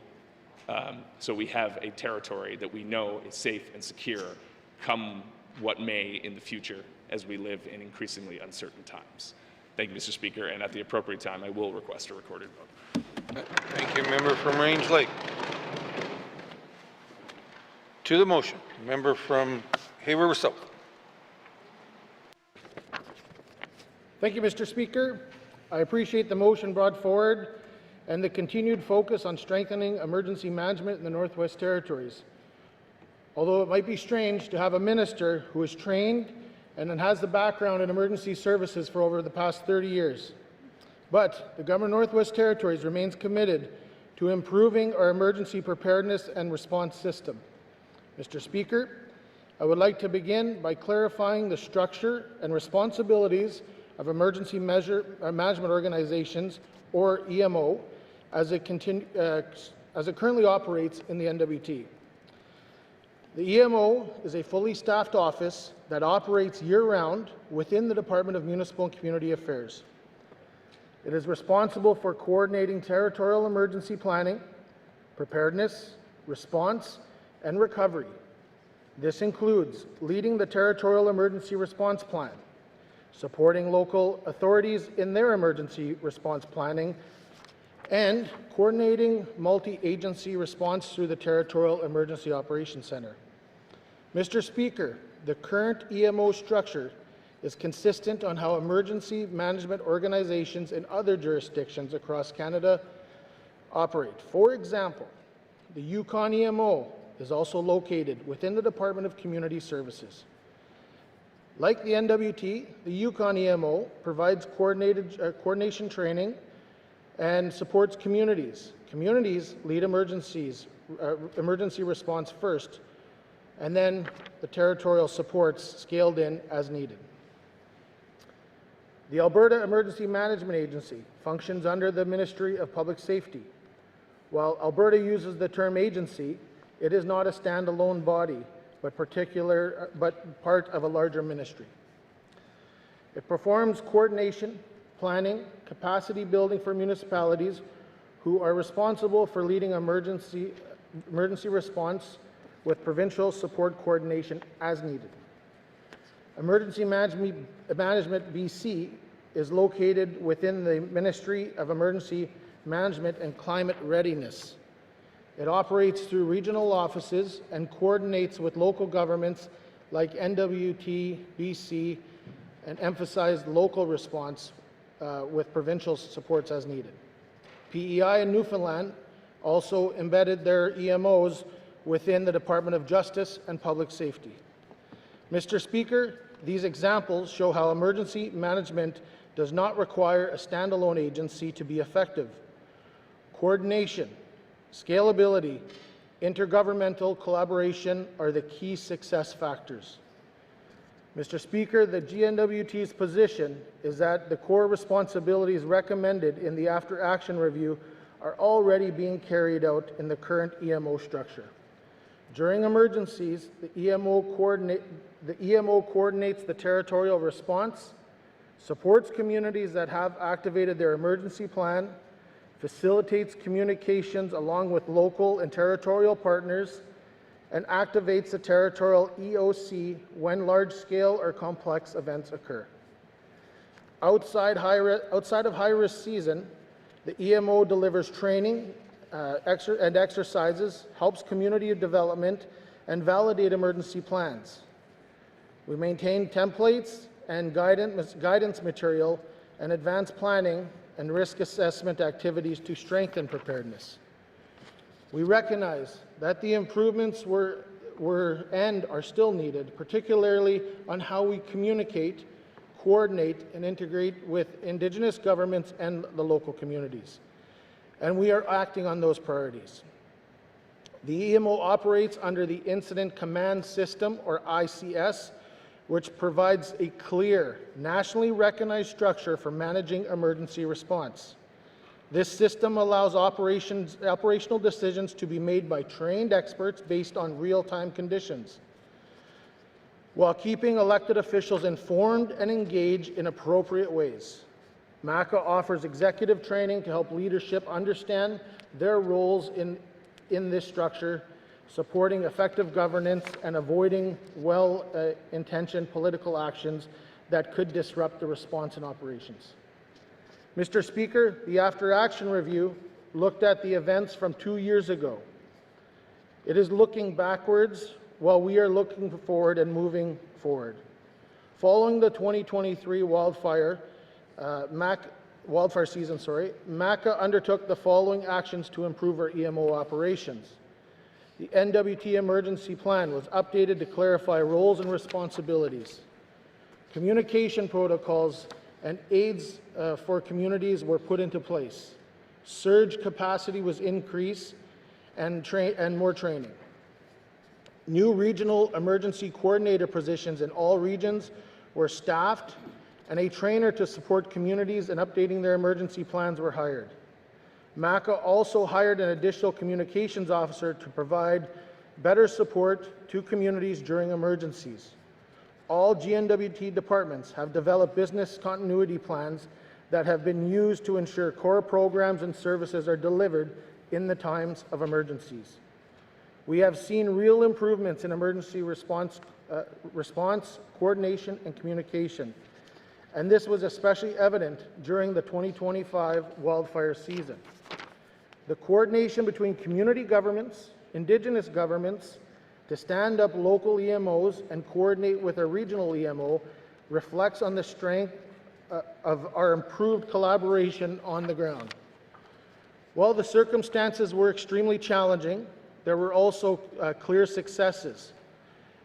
so we have a territory that we know is safe and secure come what may in the future as we live in increasingly uncertain times. Thank you, Mr. Speaker, and at the appropriate time, I will request a recorded vote. Thank you, member from Range Lake. To the motion, member from Hay River South. Thank you, Mr. Speaker. I appreciate the motion brought forward and the continued focus on strengthening emergency management in the Northwest Territories. Although it might be strange to have a minister who is trained and has the background in emergency services for over the past 30 years. But the Government of Northwest Territories remains committed to improving our emergency preparedness and response system. Mr. Speaker, I would like to begin by clarifying the structure and responsibilities of emergency management organizations, or EMO, as it currently operates in the NWT. The EMO is a fully staffed office that operates year-round within the Department of Municipal and Community Affairs. It is responsible for coordinating territorial emergency planning, preparedness, response, and recovery. This includes leading the Territorial Emergency Response Plan, supporting local authorities in their emergency response planning, and coordinating multi-agency response through the Territorial Emergency Operations Centre. Mr. Speaker, the current EMO structure is consistent on how emergency management organizations in other jurisdictions across Canada operate. For example, the Yukon EMO is also located within the Department of Community Services. Like the NWT, the Yukon EMO provides coordination training and supports communities. Communities lead emergency response first, and then the territorial supports scaled in as needed. The Alberta Emergency Management Agency functions under the Ministry of Public Safety. While Alberta uses the term agency, it is not a standalone body, but part of a larger ministry. It performs coordination, planning, capacity building for municipalities who are responsible for leading emergency response with provincial support coordination as needed. Emergency Management BC is located within the Ministry of Emergency Management and Climate Readiness. It operates through regional offices and coordinates with local governments like NWT, BC, and emphasized local response with provincial supports as needed. PEI in Newfoundland also embedded their EMOs within the Department of Justice and Public Safety. Mr. Speaker, these examples show how emergency management does not require a standalone agency to be effective. Coordination, scalability, intergovernmental collaboration are the key success factors. Mr. Speaker, the GNWT's position is that the core responsibilities recommended in the after action review are already being carried out in the current EMO structure. During emergencies, the EMO coordinates the territorial response, supports communities that have activated their emergency plan, facilitates communications along with local and territorial partners, and activates the territorial EOC when large-scale or complex events occur. Outside of high-risk season, the EMO delivers training and exercises, helps community development, and validate emergency plans. We maintain templates and guidance material and advanced planning and risk assessment activities to strengthen preparedness. We recognize that the improvements were and are still needed, particularly on how we communicate, coordinate, and integrate with Indigenous governments and the local communities. And we are acting on those priorities. The EMO operates under the Incident Command System, or ICS, which provides a clear, nationally recognized structure for managing emergency response. This system allows operational decisions to be made by trained experts based on real-time conditions, while keeping elected officials informed and engaged in appropriate ways. MACA offers executive training to help leadership understand their roles in this structure, supporting effective governance and avoiding well-intentioned political actions that could disrupt the response and operations. Mr. Speaker, the After Action Review looked at the events from 2 years ago. It is looking backwards while we are looking forward and moving forward. Following the 2023 wildfire season, MACA undertook the following actions to improve our EMO operations. The NWT emergency plan was updated to clarify roles and responsibilities. Communication protocols and aids for communities were put into place. Surge capacity was increased and more training. New regional emergency coordinator positions in all regions were staffed, and a trainer to support communities in updating their emergency plans were hired. MACA also hired an additional communications officer to provide better support to communities during emergencies. All GNWT departments have developed business continuity plans that have been used to ensure core programs and services are delivered in the times of emergencies. We have seen real improvements in emergency response, coordination, and communication, and this was especially evident during the 2025 wildfire season. The coordination between community governments, Indigenous governments, to stand up local EMOs and coordinate with a regional EMO reflects on the strength of our improved collaboration on the ground. While the circumstances were extremely challenging, there were also clear successes,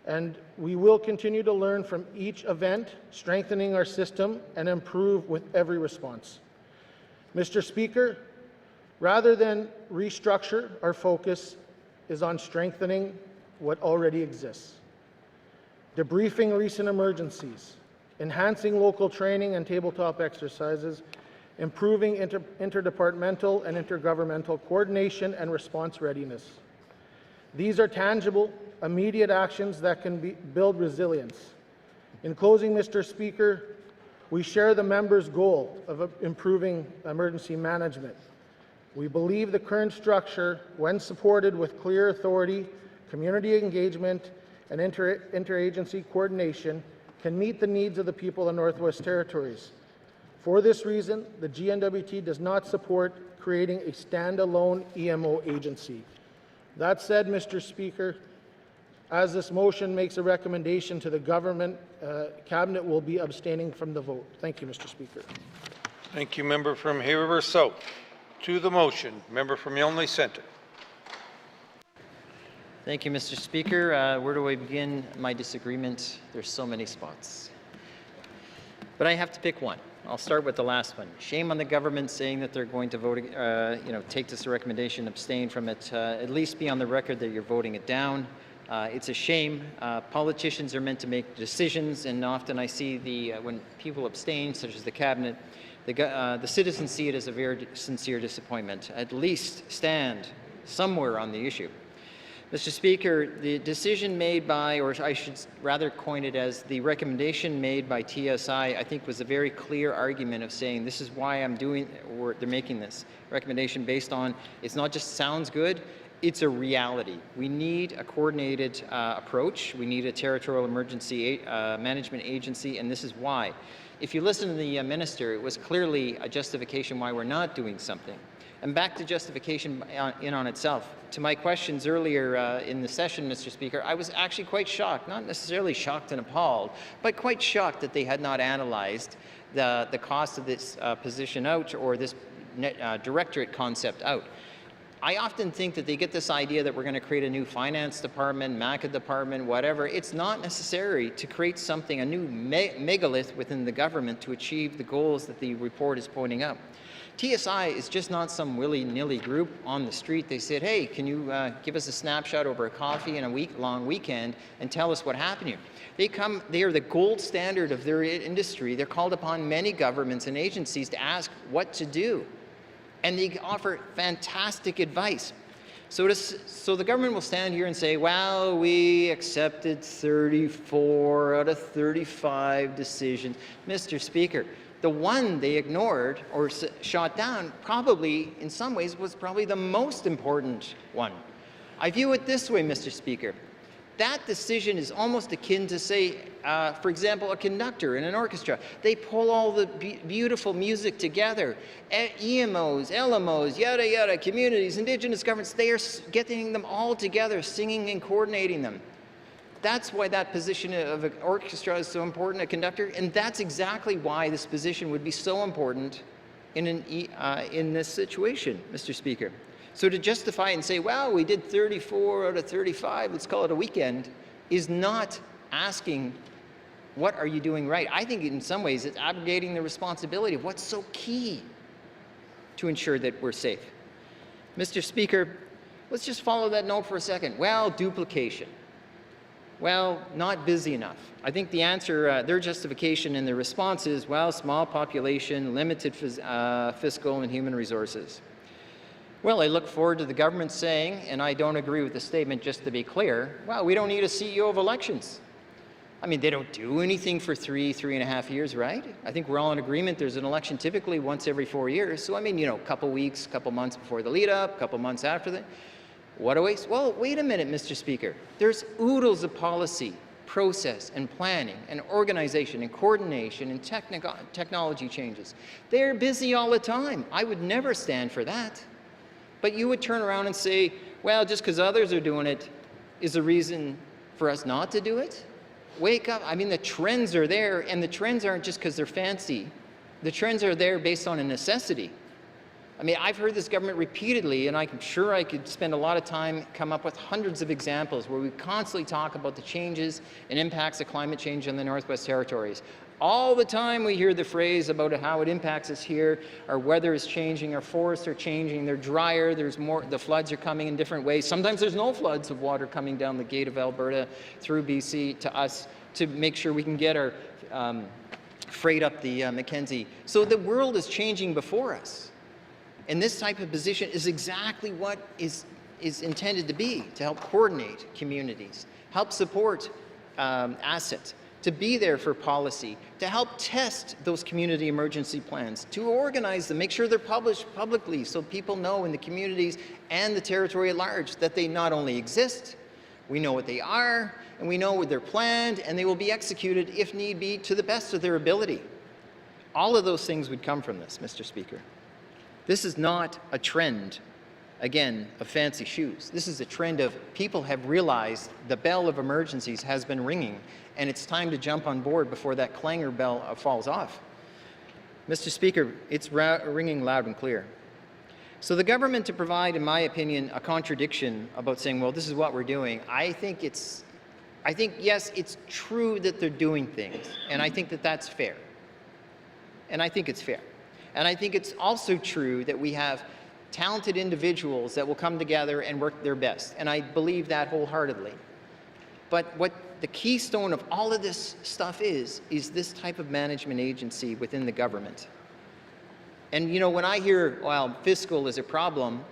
and we will continue to learn from each event, strengthening our system and improve with every response. Mr. Speaker, rather than restructure, our focus is on strengthening what already exists. Debriefing recent emergencies, enhancing local training and tabletop exercises, improving interdepartmental and intergovernmental coordination and response readiness. These are tangible, immediate actions that can build resilience. In closing, Mr. Speaker, we share the members' goal of improving emergency management. We believe the current structure, when supported with clear authority, community engagement, and interagency coordination, can meet the needs of the people of the Northwest Territories. For this reason, the GNWT does not support creating a standalone EMO agency. That said, Mr. Speaker, as this motion makes a recommendation to the government, Cabinet will be abstaining from the vote. Thank you, Mr. Speaker. Thank you, member from Hay River South. To the motion, member from Yonge Centre. Thank you, Mr. Speaker. Where do I begin my disagreement? There's so many spots. But I have to pick one. I'll start with the last one. Shame on the government saying that they're going to vote, take this recommendation, abstain from it. At least be on the record that you're voting it down. It's a shame. Politicians are meant to make decisions, and often I see when people abstain, such as the cabinet, the citizens see it as a very sincere disappointment. At least stand somewhere on the issue. Mr. Speaker, the decision made by, or I should rather coin it as the recommendation made by TSI, I think was a very clear argument of saying this is why I'm doing, or they're making this recommendation based on, it's not just sounds good, it's a reality. We need a coordinated approach. We need a territorial emergency management agency, and this is why. If you listen to the minister, it was clearly a justification why we're not doing something. And back to justification in on itself. To my questions earlier in the session, Mr. Speaker, I was actually quite shocked, not necessarily shocked and appalled, but quite shocked that they had not analyzed the cost of this position out, or this directorate concept out. I often think that they get this idea that we're going to create a new finance department, MACA department, whatever. It's not necessary to create something, a new megalith within the government to achieve the goals that the report is pointing out. TSI is just not some willy-nilly group on the street. They said, hey, can you give us a snapshot over a coffee and a week-long weekend and tell us what happened here? They are the gold standard of their industry. They're called upon many governments and agencies to ask what to do. And they offer fantastic advice. So the government will stand here and say, well, we accepted 34 out of 35 decisions. Mr. Speaker, the one they ignored or shot down probably, in some ways, was probably the most important one. I view it this way, Mr. Speaker. That decision is almost akin to, say, for example, a conductor in an orchestra. They pull all the beautiful music together. EMOs, LMOs, yada, yada, communities, Indigenous governments, they are getting them all together, singing and coordinating them. That's why that position of an orchestra is so important, a conductor, and that's exactly why this position would be so important in this situation, Mr. Speaker. So to justify and say, well, we did 34 out of 35, let's call it a weekend, is not asking, what are you doing right? I think in some ways it's abrogating the responsibility of what's so key to ensure that we're safe. Mr. Speaker, let's just follow that note for a second. Well, duplication. Well, not busy enough. I think the answer, their justification and their response is, well, small population, limited fiscal and human resources. Well, I look forward to the government saying, and I don't agree with the statement, just to be clear, well, we don't need a CEO of elections. I mean, they don't do anything for 3.5 years, right? I think we're all in agreement there's an election typically once every 4 years. So, I mean, a couple weeks, couple months before the lead up, couple months after that. What a waste. Well, wait a minute, Mr. Speaker. There's oodles of policy, process, and planning, and organization, and coordination, and technology changes. They're busy all the time. I would never stand for that. But you would turn around and say, well, just because others are doing it is a reason for us not to do it? Wake up. I mean, the trends are there, and the trends aren't just because they're fancy. The trends are there based on a necessity. I mean, I've heard this government repeatedly, and I'm sure I could spend a lot of time, come up with hundreds of examples where we constantly talk about the changes and impacts of climate change in the Northwest Territories. All the time we hear the phrase about how it impacts us here. Our weather is changing, our forests are changing, they're drier, there's more, the floods are coming in different ways. Sometimes there's no floods of water coming down the gate of Alberta through BC to us to make sure we can get our freight up the Mackenzie. So the world is changing before us. And this type of position is exactly what is intended to be, to help coordinate communities, help support assets, to be there for policy, to help test those community emergency plans, to organize them, make sure they're published publicly so people know in the communities and the territory at large that they not only exist, we know what they are, and we know what they're planned, and they will be executed, if need be, to the best of their ability. All of those things would come from this, Mr. Speaker. This is not a trend, again, of fancy shoes. This is a trend of people have realized the bell of emergencies has been ringing, and it's time to jump on board before that clangor bell falls off. Mr. Speaker, it's ringing loud and clear. So the government to provide, in my opinion, a contradiction about saying, well, this is what we're doing, I think, yes, it's true that they're doing things, and I think that that's fair. and I think it's fair. And I think it's also true that we have talented individuals that will come together and work their best, and I believe that wholeheartedly. But what the keystone of all of this stuff is this type of management agency within the government. And you know, when I hear, well, fiscal is a problem,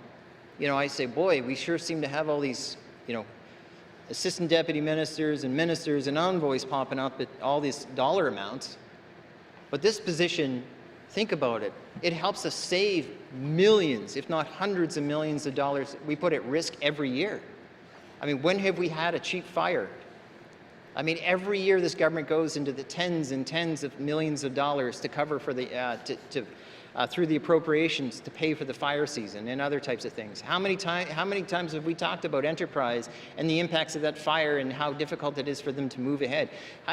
you know, I say, boy, we sure seem to have all these, you know, assistant deputy ministers and envoys popping up at all these dollar amounts. But this position, think about it, it helps us save millions, if not hundreds of millions of dollars we put at risk every year. I mean, when have we had a cheap fire? I mean, every year this government goes into the tens and tens of millions of dollars to cover for the, through the appropriations to pay for the fire season and other types of things. How many times have we talked about enterprise and the impacts of that fire and how difficult it is for them to move ahead?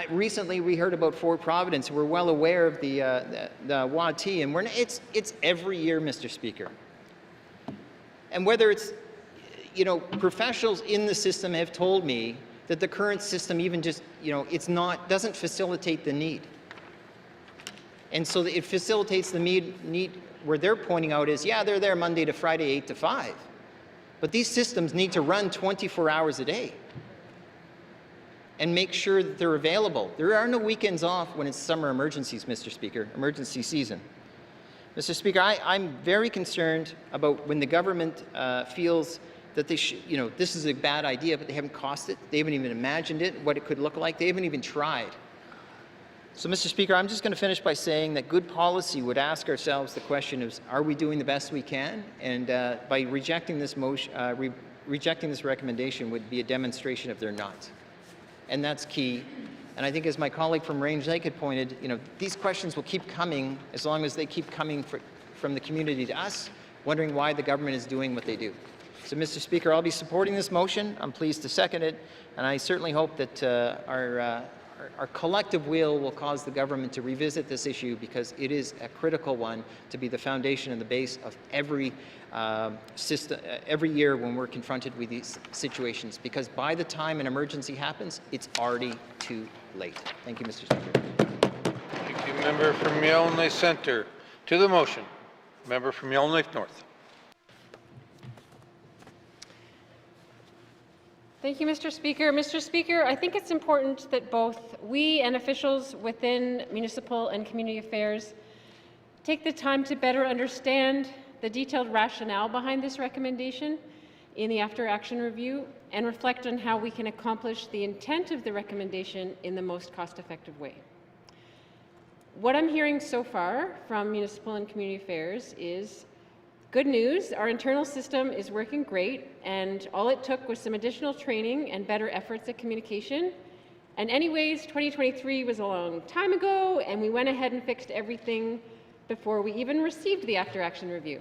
Recently, we heard about Fort Providence. We're well aware of the WAT, and it's every year, Mr. Speaker. And whether it's, you know, professionals in the system have told me that the current system even just, you know, doesn't facilitate the need. And so it facilitates the need where they're pointing out is, yeah, they're there Monday to Friday, 8 to 5. But these systems need to run 24 hours a day and make sure that they're available. There are no weekends off when it's summer emergencies, Mr. Speaker, emergency season. Mr. Speaker, I'm very concerned about when the government feels that they should, you know, this is a bad idea, but they haven't cost it. They haven't even imagined it, what it could look like. They haven't even tried. So, Mr. Speaker, I'm just going to finish by saying that good policy would ask ourselves the question of, are we doing the best we can? And by rejecting this motion, rejecting this recommendation would be a demonstration of they're not. And that's key. And I think, as my colleague from Range Lake had pointed, you know, these questions will keep coming as long as they keep coming from the community to us, wondering why the government is doing what they do. So, Mr. Speaker, I'll be supporting this motion. I'm pleased to second it, and I certainly hope that our collective will cause the government to revisit this issue, because it is a critical one to be the foundation and the base of every system, every year when we're confronted with these situations, because by the time an emergency happens, it's already too late. Thank you, Mr. Speaker. Thank you, member from Yellowknife Centre. To the motion, member from Yellowknife North. Thank you, Mr. Speaker. Mr. Speaker, I think it's important that both we and officials within municipal and community affairs take the time to better understand the detailed rationale behind this recommendation in the after-action review and reflect on how we can accomplish the intent of the recommendation in the most cost-effective way. What I'm hearing so far from municipal and community affairs is good news. Our internal system is working great, and all it took was some additional training and better efforts at communication. And anyways, 2023 was a long time ago, and we went ahead and fixed everything before we even received the after-action review.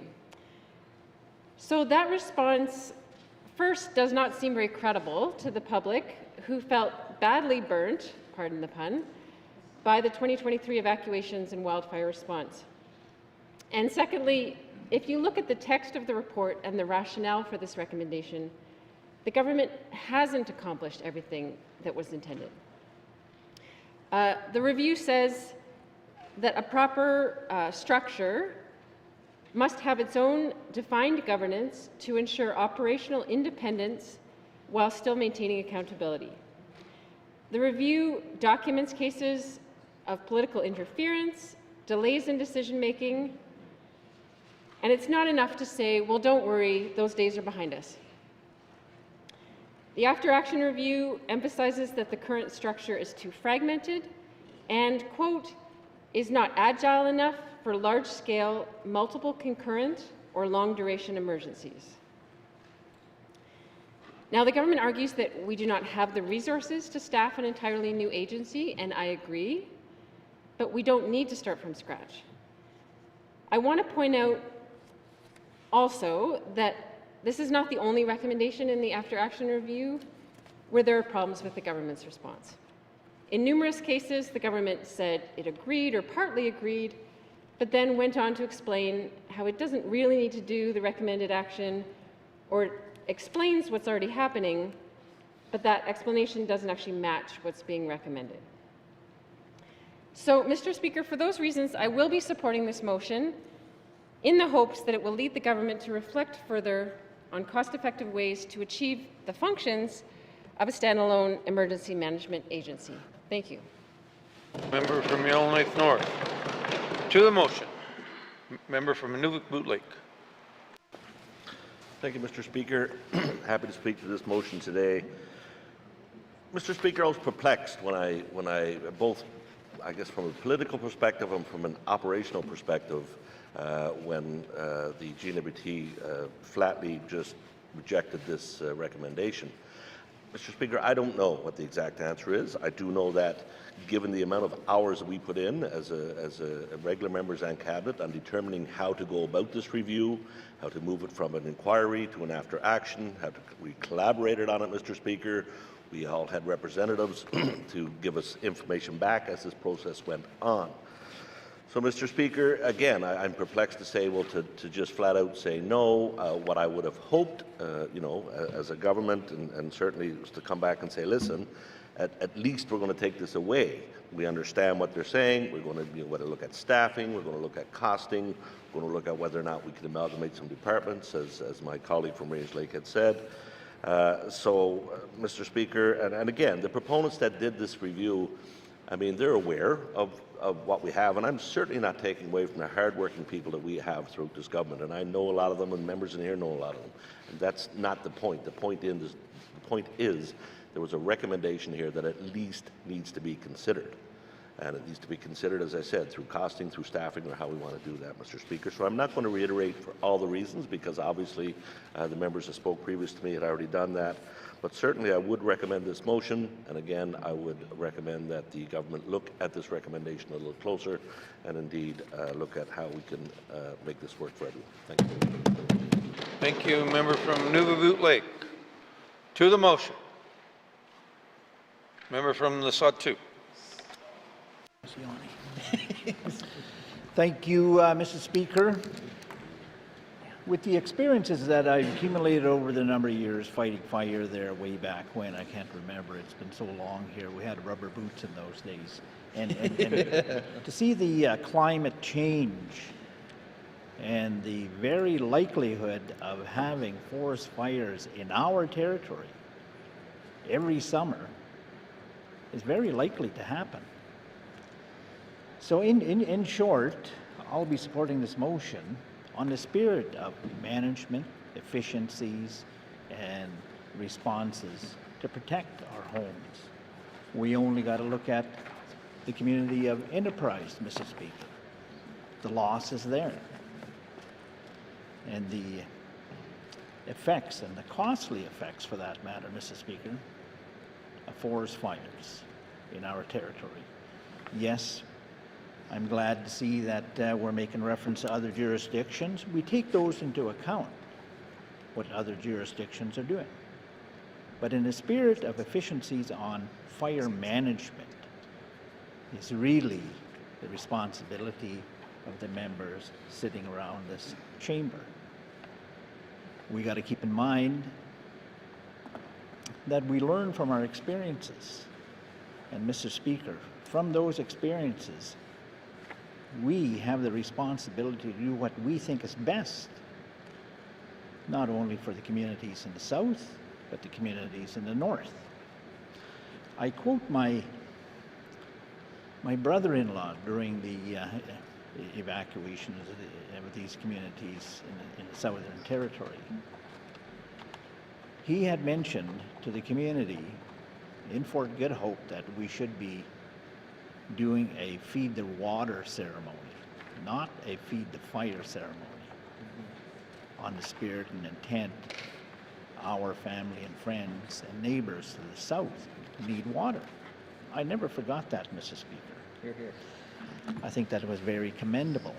So that response, first, does not seem very credible to the public, who felt badly burnt, pardon the pun, by the 2023 evacuations and wildfire response. And secondly, if you look at the text of the report and the rationale for this recommendation, the government hasn't accomplished everything that was intended. The review says that a proper structure must have its own defined governance to ensure operational independence while still maintaining accountability. The review documents cases of political interference, delays in decision-making, and it's not enough to say, well, don't worry, those days are behind us. The after-action review emphasizes that the current structure is too fragmented and, quote, is not agile enough for large-scale, multiple concurrent or long-duration emergencies. Now, the government argues that we do not have the resources to staff an entirely new agency, and I agree, but we don't need to start from scratch. I want to point out also that this is not the only recommendation in the after-action review where there are problems with the government's response. In numerous cases, the government said it agreed or partly agreed, but then went on to explain how it doesn't really need to do the recommended action, or explains what's already happening, but that explanation doesn't actually match what's being recommended. So, Mr. Speaker, for those reasons, I will be supporting this motion in the hopes that it will lead the government to reflect further on cost-effective ways to achieve the functions of a standalone emergency management agency. Thank you. Member from Yellowknife North. To the motion. Member from Nunavut Boot Lake. Thank you, Mr. Speaker. Happy to speak to this motion today. Mr. Speaker, I was perplexed when I both, I guess, from a political perspective and from an operational perspective, when the GNWT flatly just rejected this recommendation. Mr. Speaker, I don't know what the exact answer is. I do know that given the amount of hours that we put in as a regular members and cabinet on determining how to go about this review, how to move it from an inquiry to an after action, we collaborated on it, Mr. Speaker. We all had representatives to give us information back as this process went on. So, Mr. Speaker, again, I'm perplexed to say, well, to just flat out say no. What I would have hoped, as a government, and certainly was to come back and say, listen, at least we're going to take this away. We understand what they're saying. We're going to look at staffing. We're going to look at costing. We're going to look at whether or not we can amalgamate some departments, as my colleague from Range Lake had said. Mr. Speaker, and again, the proponents that did this review, I mean, they're aware of what we have, and I'm certainly not taking away from the hard-working people that we have throughout this government, and I know a lot of them, and members in here know a lot of them. And that's not the point. The point is there was a recommendation here that at least needs to be considered. And it needs to be considered, as I said, through costing, through staffing, or how we want to do that, Mr. Speaker. So I'm not going to reiterate for all the reasons, because obviously the members that spoke previous to me had already done that. But certainly I would recommend this motion, and again, I would recommend that the government look at this recommendation a little closer, and indeed look at how we can make this work for everyone. Thank you. Thank you. Member from Nunavut Lake. To the motion. Member from the Sawtooth. Thank you, Mr. Speaker. With the experiences that I've accumulated over the number of years fighting fire there way back when, I can't remember, it's been so long here, we had rubber boots in those days. And to see the climate change and the very likelihood of having forest fires in our territory every summer is very likely to happen. So in short, I'll be supporting this motion on the spirit of management, efficiencies, and responses to protect our homes. We only got to look at the community of Enterprise, Mr. Speaker. The loss is there. And the effects, and the costly effects for that matter, Mr. Speaker, of forest fires in our territory. Yes, I'm glad to see that we're making reference to other jurisdictions. We take those into account, what other jurisdictions are doing. But in the spirit of efficiencies on fire management is really the responsibility of the members sitting around this chamber. We got to keep in mind that we learn from our experiences. And Mr. Speaker, from those experiences, we have the responsibility to do what we think is best, not only for the communities in the south, but the communities in the north. I quote my brother-in-law during the evacuation of these communities in the Southern Territory. He had mentioned to the community in Fort Good Hope that we should be doing a feed the water ceremony, not a feed the fire ceremony, on the spirit and intent our family and friends and neighbors to the south need water. I never forgot that, Mr. Speaker. Hear, hear. I think that was very commendable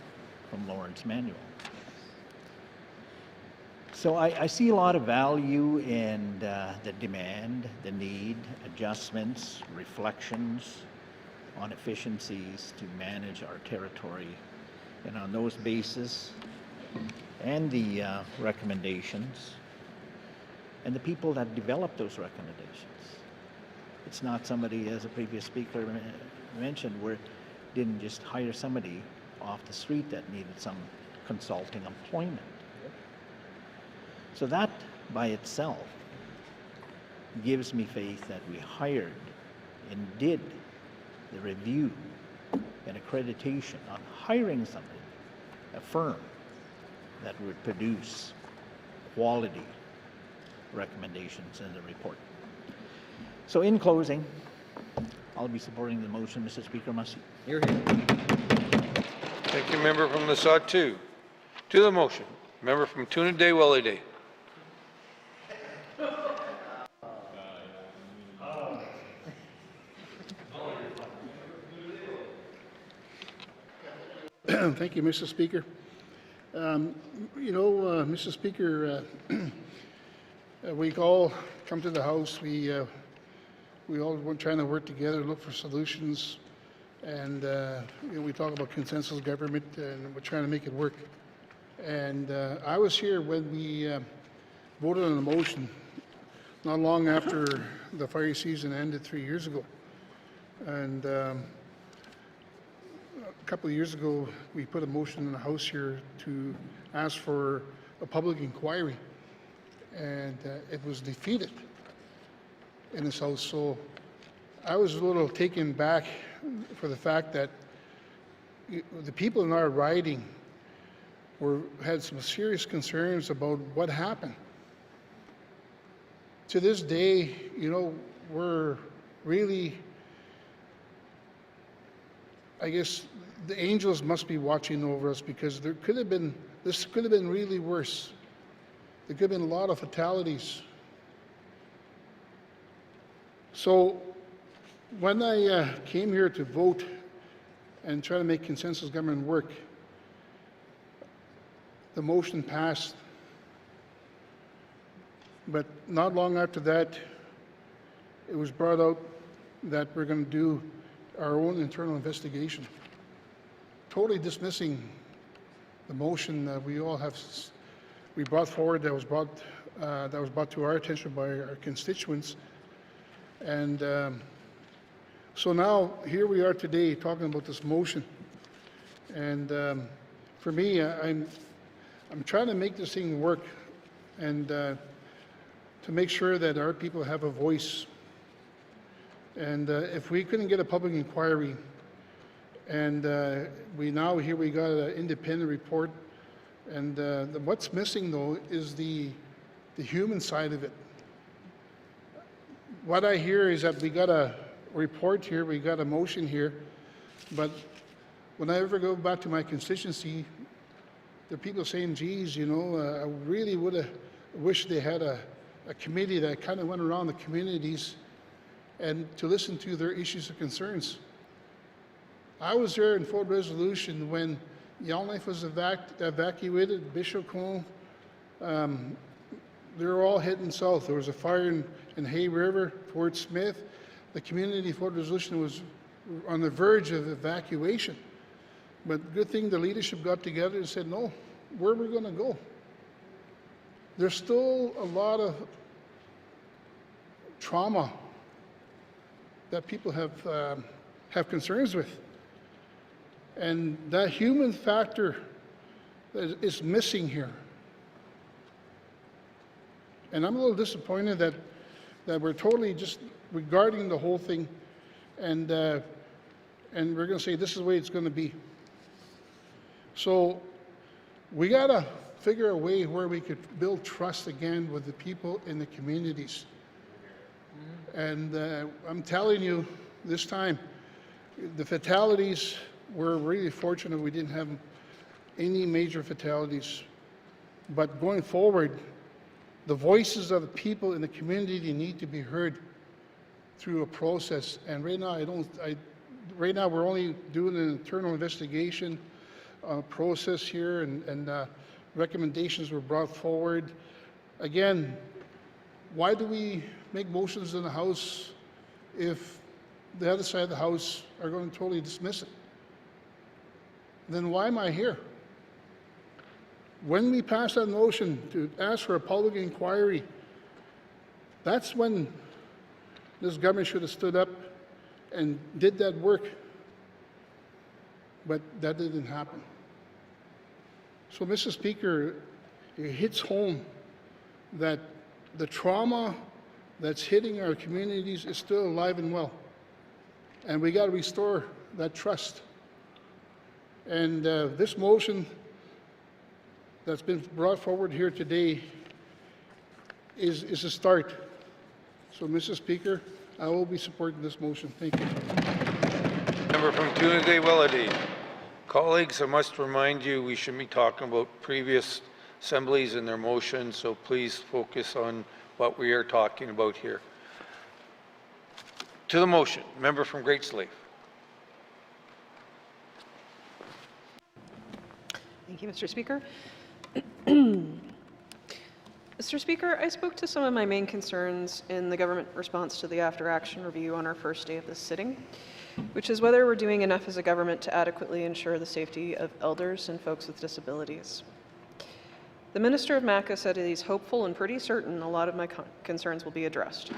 from Lawrence Manuel. So I see a lot of value in the demand, the need, adjustments, reflections on efficiencies to manage our territory. And on those bases and the recommendations and the people that develop those recommendations. It's not somebody, as a previous speaker mentioned, didn't just hire somebody off the street that needed some consulting employment. So that by itself gives me faith that we hired and did the review and accreditation on hiring somebody, a firm that would produce quality recommendations in the report. So in closing, I'll be supporting the motion, Mr. Speaker. Must You're here. Thank you, member from the Sawtoo. To the motion, member from Tuna Day, Welly Day. Thank you, Mr. Speaker. Mr. Speaker, we all come to the House. We all want trying to work together, look for solutions, and we talk about consensus government, and we're trying to make it work. And I was here when we voted on a motion not long after the fire season ended 3 years ago, and a couple of years ago, we put a motion in the House here to ask for a public inquiry, and it was defeated in this House. So I was a little taken back for the fact that the people in our riding had some serious concerns about what happened. To this day, we're really, I guess, the angels must be watching over us, because this could have been really worse. There could have been a lot of fatalities. So when I came here to vote and try to make consensus government work, the motion passed. But not long after that, it was brought out that we're going to do our own internal investigation, totally dismissing the motion that we brought forward, that was brought to our attention by our constituents. And so now here we are today talking about this motion. And for me, I'm trying to make this thing work, and to make sure that our people have a voice. And if we couldn't get a public inquiry, and we got an independent report, and what's missing though is the human side of it. What I hear is that we got a report here, we got a motion here, but when I ever go back to my constituency, there are people saying, geez, I really would have wished they had a committee that kind of went around the communities and to listen to their issues and concerns. I was there in Fort Resolution when Yellowknife was evacuated, Bishop Cone, they were all heading south. There was a fire in Hay River, Fort Smith. The community of Fort Resolution was on the verge of evacuation. But good thing the leadership got together and said, no, where are we going to go? There's still a lot of trauma that people have concerns with. And that human factor is missing here. And I'm a little disappointed that we're totally just regarding the whole thing, and we're going to say this is the way it's going to be. So we got to figure a way where we could build trust again with the people in the communities. And I'm telling you, this time, the fatalities, we're really fortunate we didn't have any major fatalities. But going forward, the voices of the people in the community need to be heard through a process. And right now, right now we're only doing an internal investigation process here, and recommendations were brought forward. Again, why do we make motions in the House if the other side of the House are going to totally dismiss it? Then why am I here? When we passed that motion to ask for a public inquiry, that's when this government should have stood up and did that work. but that didn't happen. So, Mr. Speaker, it hits home that the trauma that's hitting our communities is still alive and well. And we got to restore that trust. And this motion that's been brought forward here today is a start. So, Mr. Speaker, I will be supporting this motion. Thank you. Member from Tunagay-Willowdene. Colleagues, I must remind you we should be talking about previous assemblies and their motions, so please focus on what we are talking about here. To the motion, member from Great Slave. Thank you, Mr. Speaker. Mr. Speaker, I spoke to some of my main concerns in the government response to the after-action review on our first day of this sitting, which is whether we're doing enough as a government to adequately ensure the safety of elders and folks with disabilities. The Minister of MACA said that he's hopeful and pretty certain a lot of my concerns will be addressed.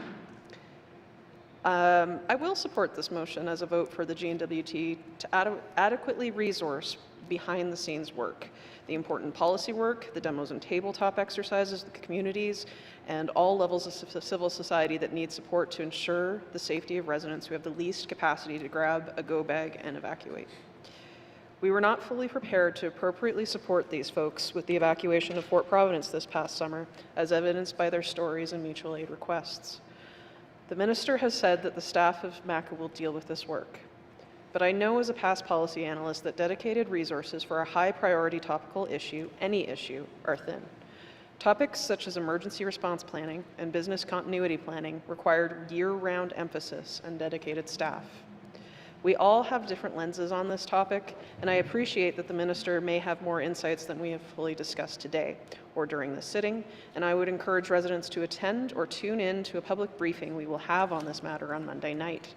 I will support this motion as a vote for the GNWT to adequately resource behind-the-scenes work, the important policy work, the demos and tabletop exercises, the communities, and all levels of civil society that need support to ensure the safety of residents who have the least capacity to grab a go bag and evacuate. We were not fully prepared to appropriately support these folks with the evacuation of Fort Providence this past summer, as evidenced by their stories and mutual aid requests. The Minister has said that the staff of MACA will deal with this work. But I know as a past policy analyst that dedicated resources for a high priority topical issue, any issue, are thin. Topics such as emergency response planning and business continuity planning required year-round emphasis and dedicated staff. We all have different lenses on this topic, and I appreciate that the Minister may have more insights than we have fully discussed today or during this sitting, and I would encourage residents to attend or tune in to a public briefing we will have on this matter on Monday night.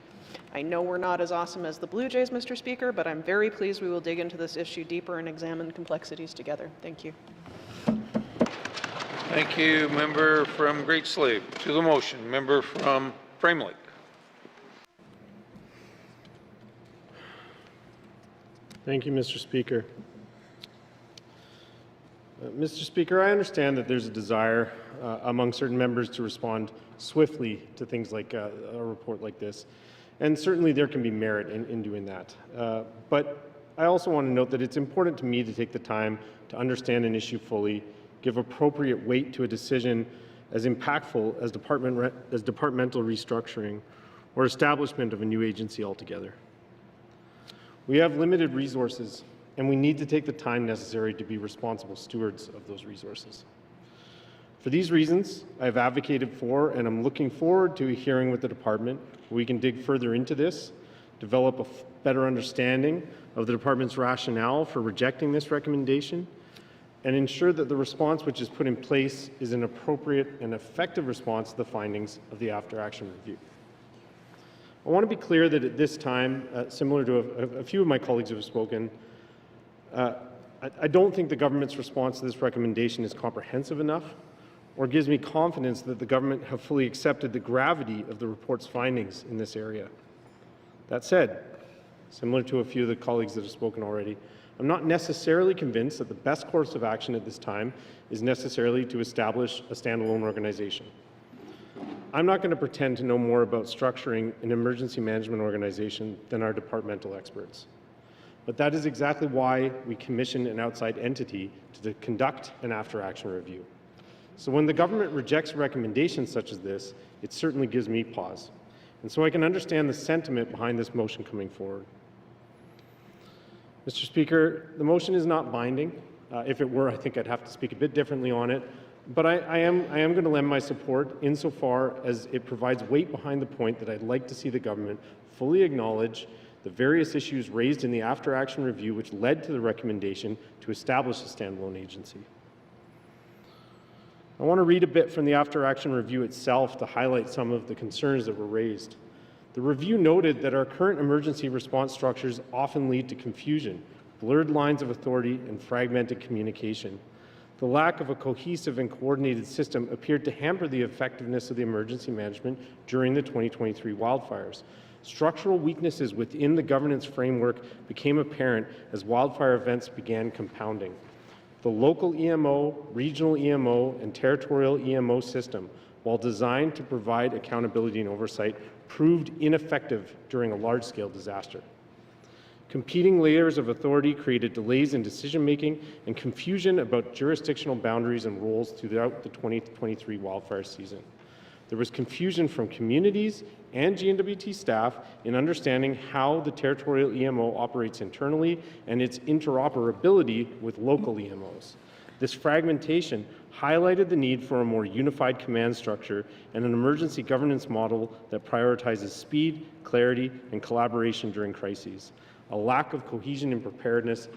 I know we're not as awesome as the Blue Jays, Mr. Speaker, but I'm very pleased we will dig into this issue deeper and examine complexities together. Thank you. Thank you, member from Great Slave. To the motion, member from Frame Lake. Thank you, Mr. Speaker. Mr. Speaker, I understand that there's a desire among certain members to respond swiftly to things like a report like this. And certainly there can be merit in doing that. But I also want to note that it's important to me to take the time to understand an issue fully, give appropriate weight to a decision as impactful as departmental restructuring or establishment of a new agency altogether. We have limited resources, and we need to take the time necessary to be responsible stewards of those resources. For these reasons, I have advocated for, and I'm looking forward to a hearing with the department where we can dig further into this, develop a better understanding of the department's rationale for rejecting this recommendation, and ensure that the response which is put in place is an appropriate and effective response to the findings of the after-action review. I want to be clear that at this time, similar to a few of my colleagues who have spoken, I don't think the government's response to this recommendation is comprehensive enough or gives me confidence that the government have fully accepted the gravity of the report's findings in this area. That said, similar to a few of the colleagues that have spoken already, I'm not necessarily convinced that the best course of action at this time is necessarily to establish a standalone organization. I'm not going to pretend to know more about structuring an emergency management organization than our departmental experts. But that is exactly why we commissioned an outside entity to conduct an after-action review. So when the government rejects recommendations such as this, it certainly gives me pause. And so I can understand the sentiment behind this motion coming forward. Mr. Speaker, the motion is not binding. If it were, I think I'd have to speak a bit differently on it. But I am going to lend my support insofar as it provides weight behind the point that I'd like to see the government fully acknowledge the various issues raised in the after-action review which led to the recommendation to establish a standalone agency. I want to read a bit from the after-action review itself to highlight some of the concerns that were raised. The review noted that our current emergency response structures often lead to confusion, blurred lines of authority, and fragmented communication. The lack of a cohesive and coordinated system appeared to hamper the effectiveness of the emergency management during the 2023 wildfires. Structural weaknesses within the governance framework became apparent as wildfire events began compounding. The local EMO, regional EMO, and territorial EMO system, while designed to provide accountability and oversight, proved ineffective during a large-scale disaster. Competing layers of authority created delays in decision-making and confusion about jurisdictional boundaries and roles throughout the 2023 wildfire season. There was confusion from communities and GNWT staff in understanding how the territorial EMO operates internally and its interoperability with local EMOs. This fragmentation highlighted the need for a more unified command structure and an emergency governance model that prioritizes speed, clarity, and collaboration during crises. A lack of cohesion and preparedness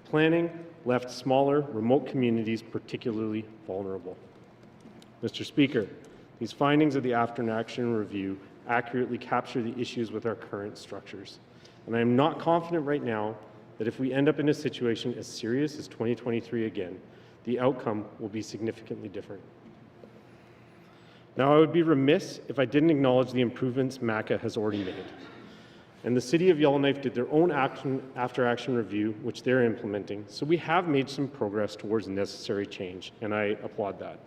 planning left smaller, remote communities particularly vulnerable. Mr. Speaker, these findings of the after-action review accurately capture the issues with our current structures. And I am not confident right now that if we end up in a situation as serious as 2023 again, the outcome will be significantly different. Now, I would be remiss if I didn't acknowledge the improvements MACA has already made. And the City of Yellowknife did their own after-action review, which they're implementing, so we have made some progress towards necessary change, and I applaud that.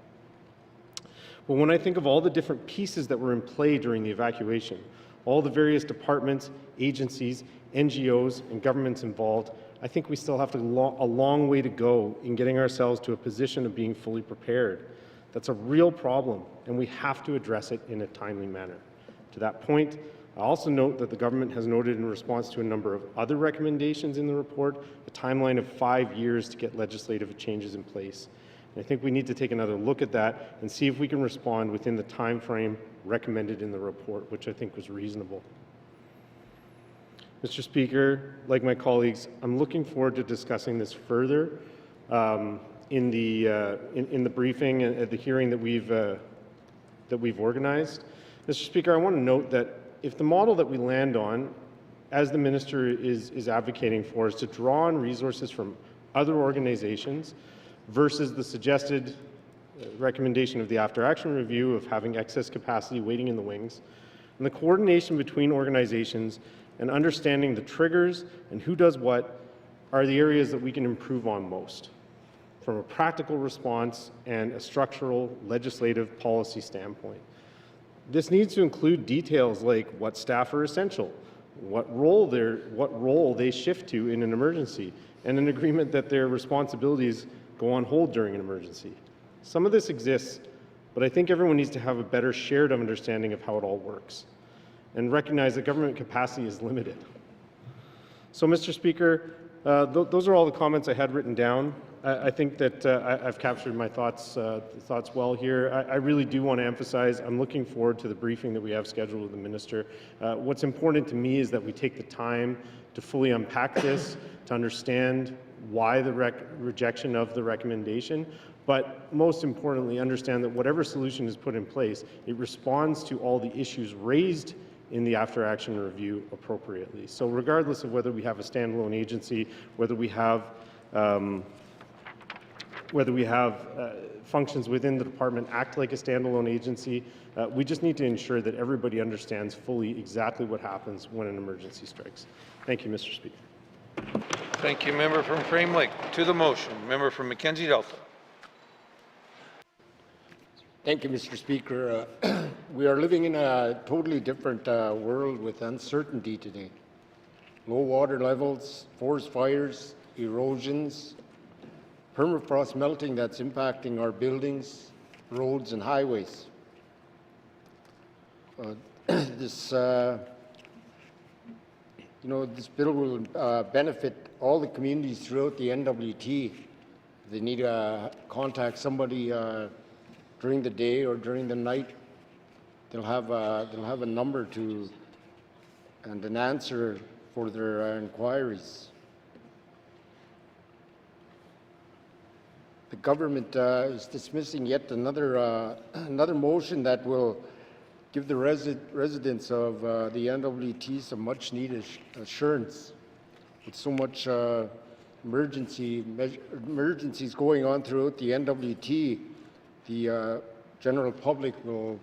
But when I think of all the different pieces that were in play during the evacuation, all the various departments, agencies, NGOs, and governments involved, I think we still have a long way to go in getting ourselves to a position of being fully prepared. That's a real problem, and we have to address it in a timely manner. To that point, I also note that the government has noted in response to a number of other recommendations in the report a timeline of 5 years to get legislative changes in place. And I think we need to take another look at that and see if we can respond within the time frame recommended in the report, which I think was reasonable. Mr. Speaker, like my colleagues, I'm looking forward to discussing this further in the briefing and at the hearing that we've organized. Mr. Speaker, I want to note that if the model that we land on, as the Minister is advocating for, is to draw on resources from other organizations versus the suggested recommendation of the after-action review of having excess capacity waiting in the wings, and the coordination between organizations and understanding the triggers and who does what are the areas that we can improve on most from a practical response and a structural legislative policy standpoint. This needs to include details like what staff are essential, what role they shift to in an emergency, and an agreement that their responsibilities go on hold during an emergency. Some of this exists, but I think everyone needs to have a better shared understanding of how it all works and recognize that government capacity is limited. So, Mr. Speaker, those are all the comments I had written down. I think that I've captured my thoughts well here. I really do want to emphasize I'm looking forward to the briefing that we have scheduled with the Minister. What's important to me is that we take the time to fully unpack this, to understand why the rejection of the recommendation, but most importantly, understand that whatever solution is put in place, it responds to all the issues raised in the after-action review appropriately. So regardless of whether we have a standalone agency, whether we have functions within the department act like a standalone agency, we just need to ensure that everybody understands fully exactly what happens when an emergency strikes. Thank you, Mr. Speaker. Thank you, member from Frame Lake. To the motion, member from Mackenzie Delta. Thank you, Mr. Speaker. We are living in a totally different world with uncertainty today. Low water levels, forest fires, erosions, permafrost melting that's impacting our buildings, roads, and highways. This bill will benefit all the communities throughout the NWT. They need to contact somebody during the day or during the night. They'll have a number to and an answer for their inquiries. The government is dismissing yet another motion that will give the residents of the NWT some much-needed assurance. With so much emergencies going on throughout the NWT, the general public will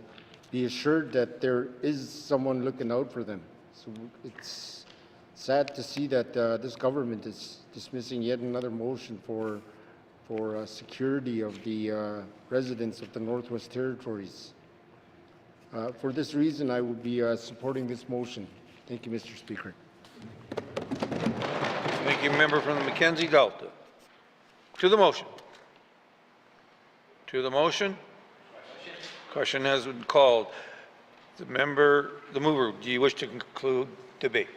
be assured that there is someone looking out for them. So it's sad to see that this government is dismissing yet another motion for security of the residents of the Northwest Territories. For this reason, I will be supporting this motion. Thank you, Mr. Speaker. Thank you, member from the Mackenzie Delta. To the motion. To the motion. Question has been called. The mover, do you wish to conclude debate?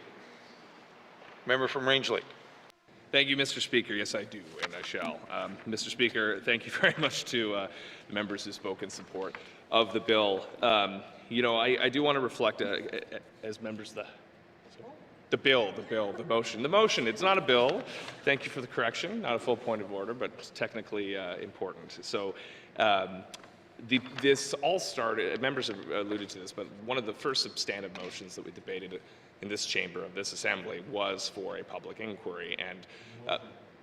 Member from Range Lake. Thank you, Mr. Speaker. Yes, I do, and I shall. Mr. Speaker, thank you very much to the members who spoke in support of the bill. You know, I do want to reflect as members of the motion. The motion, it's not a bill. Thank you for the correction. Not a full point of order, but technically important. So this all started, members have alluded to this, but one of the first substantive motions that we debated in this chamber of this assembly was for a public inquiry. And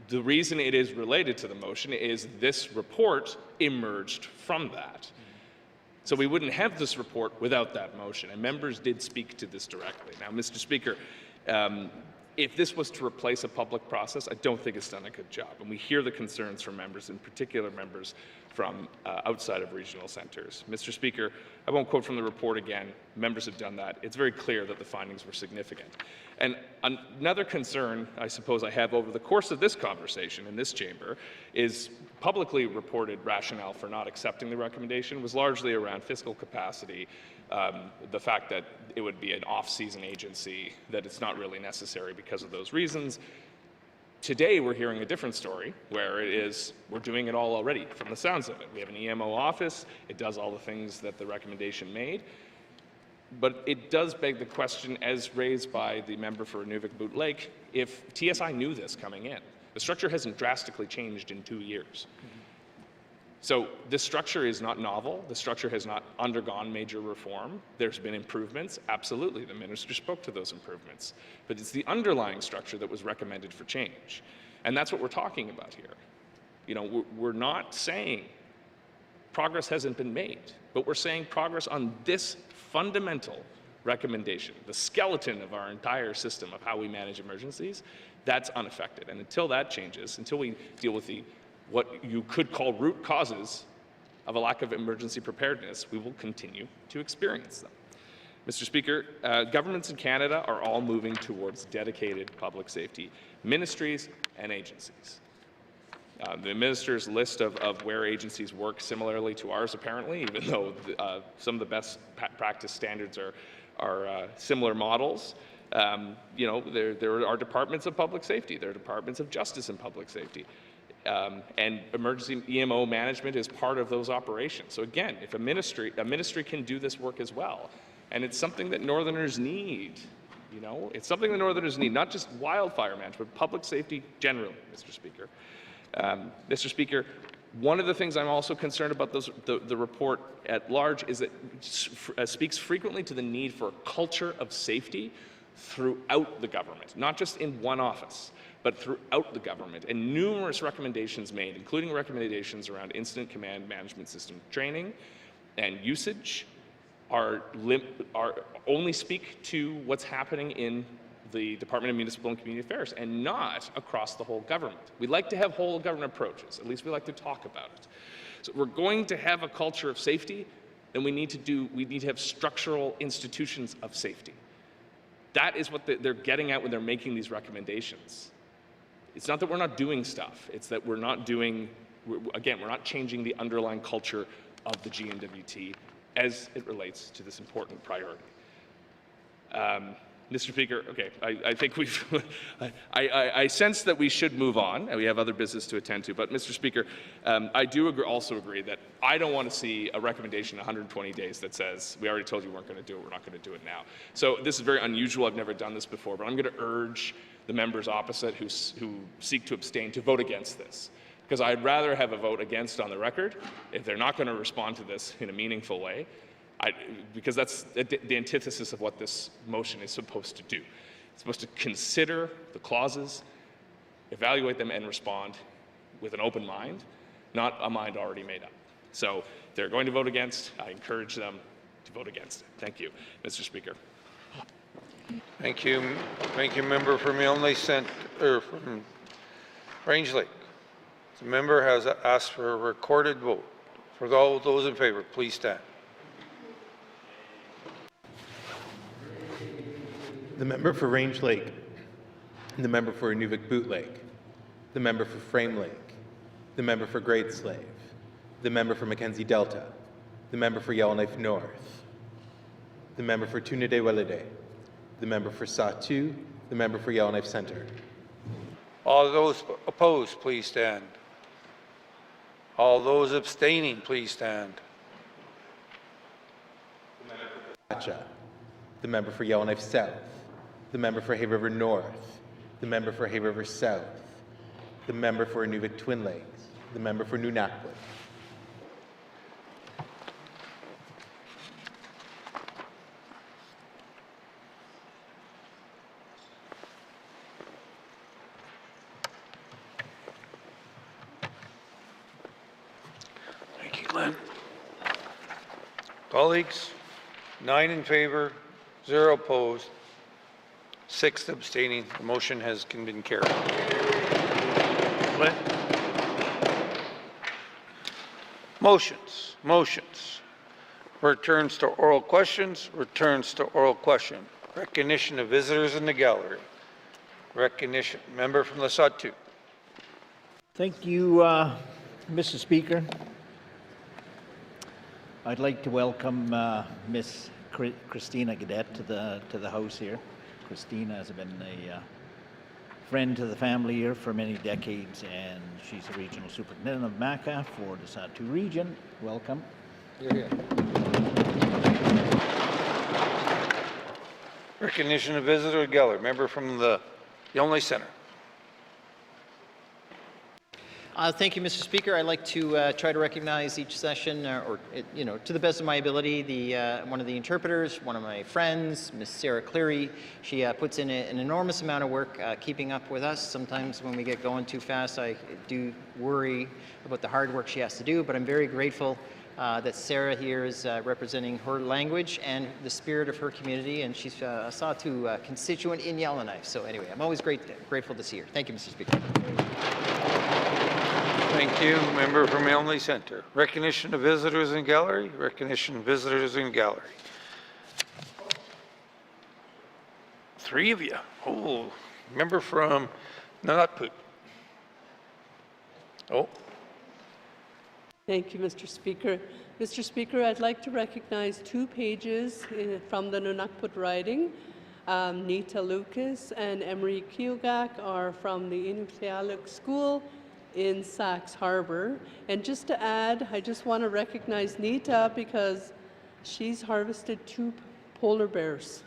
the reason it is related to the motion is this report emerged from that. So we wouldn't have this report without that motion, and members did speak to this directly. Now, Mr. Speaker, if this was to replace a public process, I don't think it's done a good job. And we hear the concerns from members, in particular members from outside of regional centres. Mr. Speaker, I won't quote from the report again. Members have done that. It's very clear that the findings were significant. And another concern, I suppose, I have over the course of this conversation in this chamber is publicly reported rationale for not accepting the recommendation was largely around fiscal capacity, the fact that it would be an off-season agency, that it's not really necessary because of those reasons. Today, we're hearing a different story where it is, we're doing it all already from the sounds of it. We have an EMO office, it does all the things that the recommendation made, but it does beg the question, as raised by the member for Nunavik-Boot Lake, if TSI knew this coming in. The structure hasn't drastically changed in 2 years. So this structure is not novel. The structure has not undergone major reform. There's been improvements, absolutely. The minister spoke to those improvements. But it's the underlying structure that was recommended for change. And that's what we're talking about here. You know, we're not saying progress hasn't been made, but we're saying progress on this fundamental recommendation, the skeleton of our entire system of how we manage emergencies, that's unaffected. And until that changes, until we deal with what you could call root causes of a lack of emergency preparedness, we will continue to experience them. Mr. Speaker, governments in Canada are all moving towards dedicated public safety ministries and agencies. The minister's list of where agencies work similarly to ours, apparently, even though some of the best practice standards are similar models. You know, there are departments of public safety. There are departments of justice and public safety. And emergency EMO management is part of those operations. So again, if a ministry can do this work as well, and it's something that Northerners need, you know, it's something that Northerners need, not just wildfire management, public safety generally, Mr. Speaker. Mr. Speaker, one of the things I'm also concerned about the report at large is that it speaks frequently to the need for a culture of safety throughout the government, not just in one office, but throughout the government, and numerous recommendations made, including recommendations around incident command management system training and usage, are only speak to what's happening in the Department of Municipal and Community Affairs and not across the whole government. We like to have whole government approaches, at least we like to talk about it. So if we're going to have a culture of safety, then we need to have structural institutions of safety. That is what they're getting at when they're making these recommendations. It's not that we're not doing stuff, it's that we're not changing the underlying culture of the GNWT as it relates to this important priority. Mr. Speaker, okay, I think I sense that we should move on, and we have other business to attend to, but Mr. Speaker, I do also agree that I don't want to see a recommendation 120 days that says, we already told you we weren't going to do it, we're not going to do it now. So this is very unusual, I've never done this before, but I'm going to urge the members opposite who seek to abstain to vote against this. Because I'd rather have a vote against on the record if they're not going to respond to this in a meaningful way, because that's the antithesis of what this motion is supposed to do. It's supposed to consider the clauses, evaluate them, and respond with an open mind, not a mind already made up. So if they're going to vote against, I encourage them to vote against it. Thank you, Mr. Speaker. Thank you. Thank you, member from Yellowknife Centre, from Range Lake. The member has asked for a recorded vote. For all those in favor, please stand. The member for Range Lake, the member for Inuvik Boot Lake, the member for Frame Lake, the member for Great Slave, the member for Mackenzie Delta, the member for Yellowknife North, the member for Tunadé-Welidé, the member for Sahtu, the member for Yellowknife Centre. All those opposed, please stand. All those abstaining, please stand. The member for Yellowknife South, the member for Hay River North, the member for Hay River South, the member for Inuvik Twin Lakes, the member for Nunakwood. Thank you, Glenn. Colleagues, 9 in favor, 0 opposed, 6 abstaining. The motion has been carried. Glenn? Motions. Returns to oral questions. Recognition of visitors in the gallery. Recognition. Member from the Sahtu. Thank you, Mr. Speaker. I'd like to welcome Miss Christina Gadet to the House here. Christina has been a friend to the family here for many decades, and she's the regional superintendent of MACA for the Sahtu region. Welcome. You're here. Recognition of visitor gallery. Member from the Yellowknife Centre. Thank you, Mr. Speaker. I'd like to try to recognize each session, to the best of my ability, one of the interpreters, one of my friends, Miss Sarah Cleary. She puts in an enormous amount of work keeping up with us. Sometimes when we get going too fast, I do worry about the hard work she has to do, but I'm very grateful that Sarah here is representing her language and the spirit of her community, and she's a Sahtu constituent in Yellowknife. So anyway, I'm always grateful to see her. Thank you, Mr. Speaker. Thank you. Member from Yellowknife Centre. Recognition of visitors in gallery. 3 of you. Oh, member from Nunakwood. Oh. Thank you, Mr. Speaker. Mr. Speaker, I'd like to recognize 2 pages from the Nunakwood riding. Nita Lucas and Emery Kiogak are from the Inuktitut School in Sax Harbor. And just to add, I just want to recognize Nita because she's harvested 2 polar bears.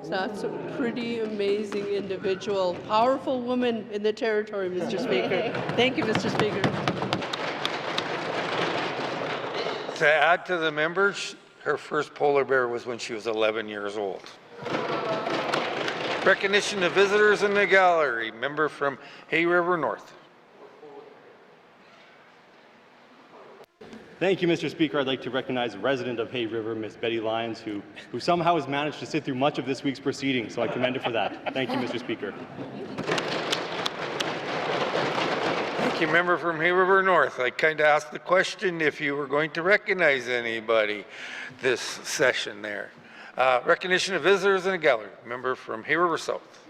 So that's a pretty amazing individual, powerful woman in the territory, Mr. Speaker. Thank you, Mr. Speaker. To add to the members, her first polar bear was when she was 11 years old. Recognition of visitors in the gallery. Member from Hay River North. Thank you, Mr. Speaker. I'd like to recognize a resident of Hay River, Miss Betty Lyons, who somehow has managed to sit through much of this week's proceedings, so I commend her for that. Thank you, Mr. Speaker. Thank you, member from Hay River North. I kind of asked the question if you were going to recognize anybody this session there. Recognition of visitors in the gallery. Member from Hay River South.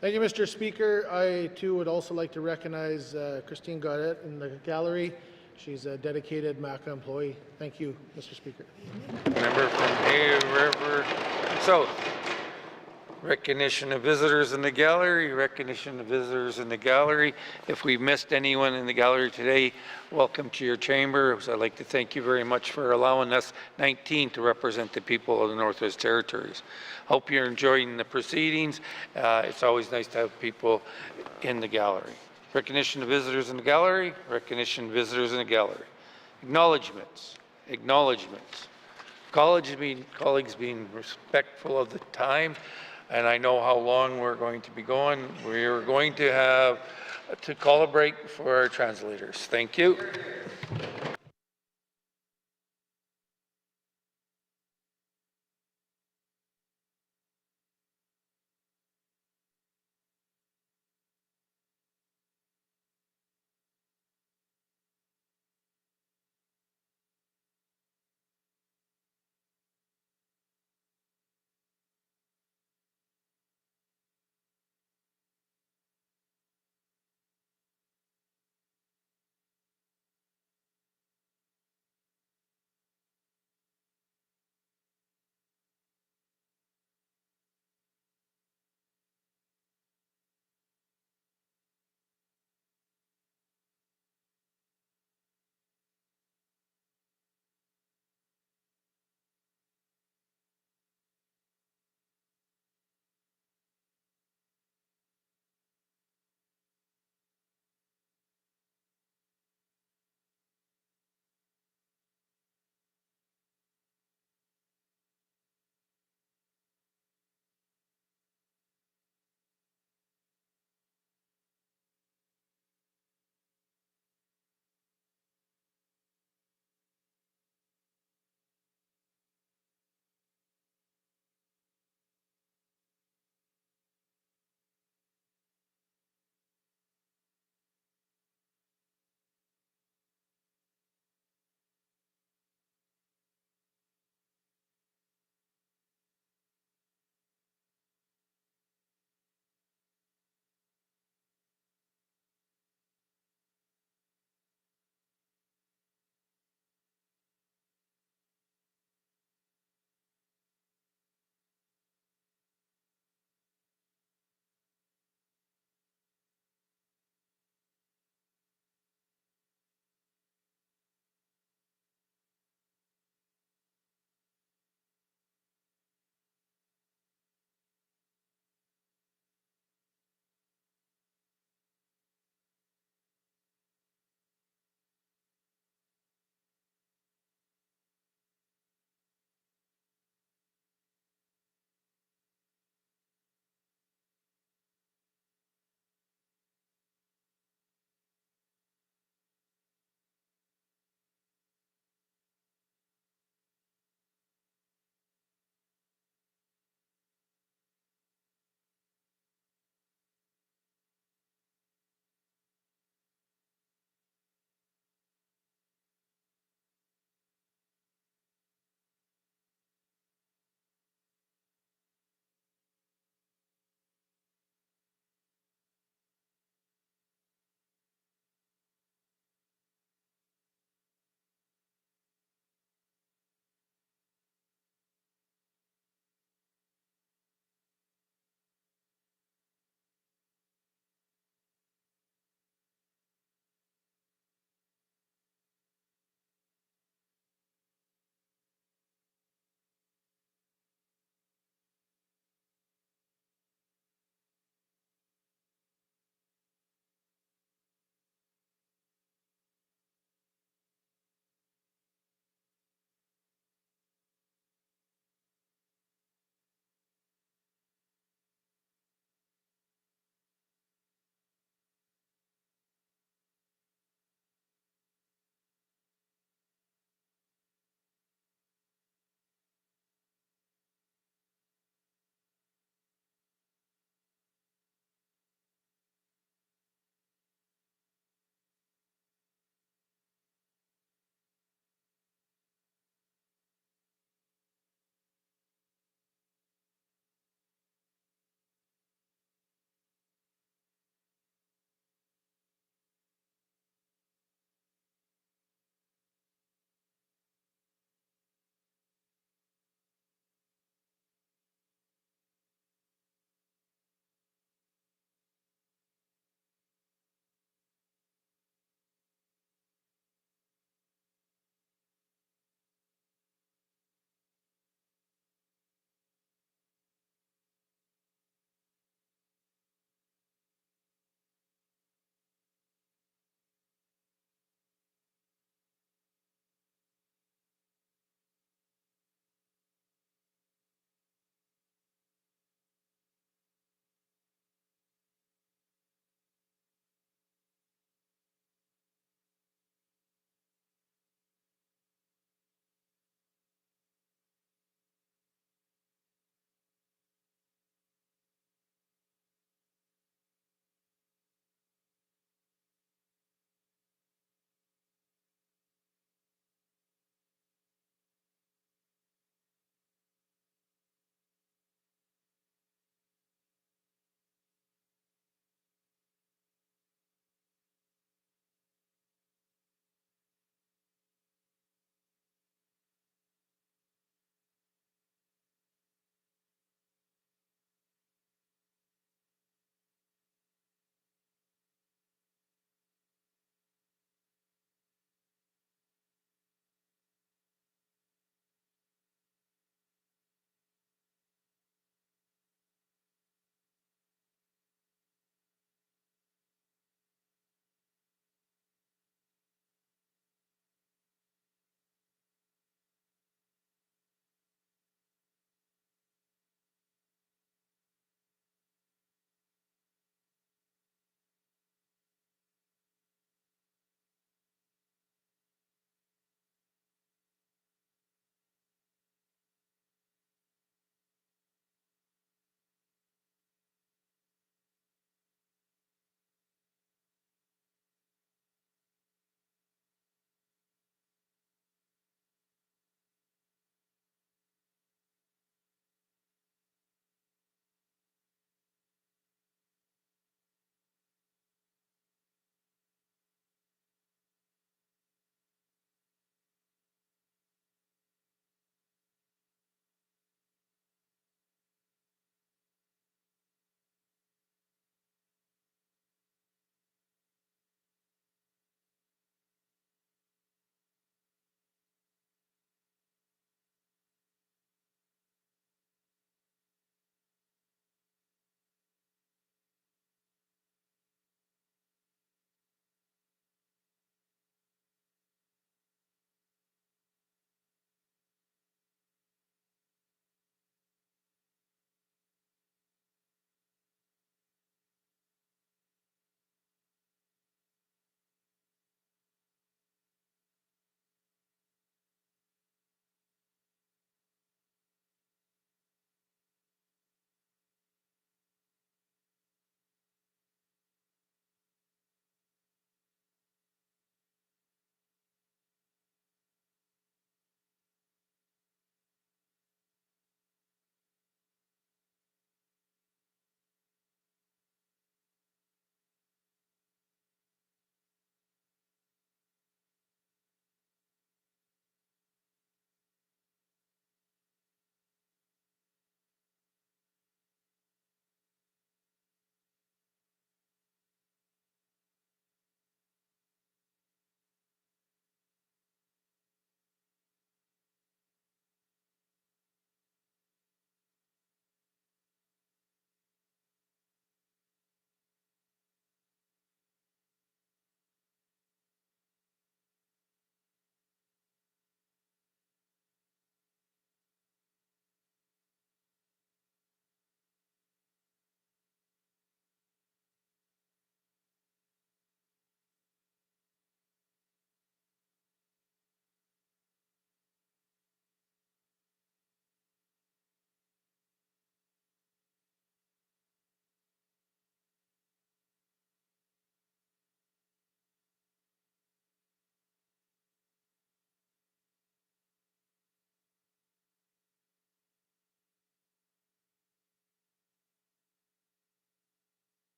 Thank you, Mr. Speaker. I, too, would also like to recognize Christine Gaudet in the gallery. She's a dedicated MACA employee. Thank you, Mr. Speaker. Member from Hay River South. Recognition of visitors in the gallery. Recognition of visitors in the gallery. If we've missed anyone in the gallery today, welcome to your chamber. I'd like to thank you very much for allowing us 19 to represent the people of the Northwest Territories. Hope you're enjoying the proceedings. It's always nice to have people in the gallery. Recognition of visitors in the gallery. Recognition of visitors in the gallery. Acknowledgements. Colleagues being respectful of the time, and I know how long we're going to be going. We're going to have to call a break for our translators. Thank you.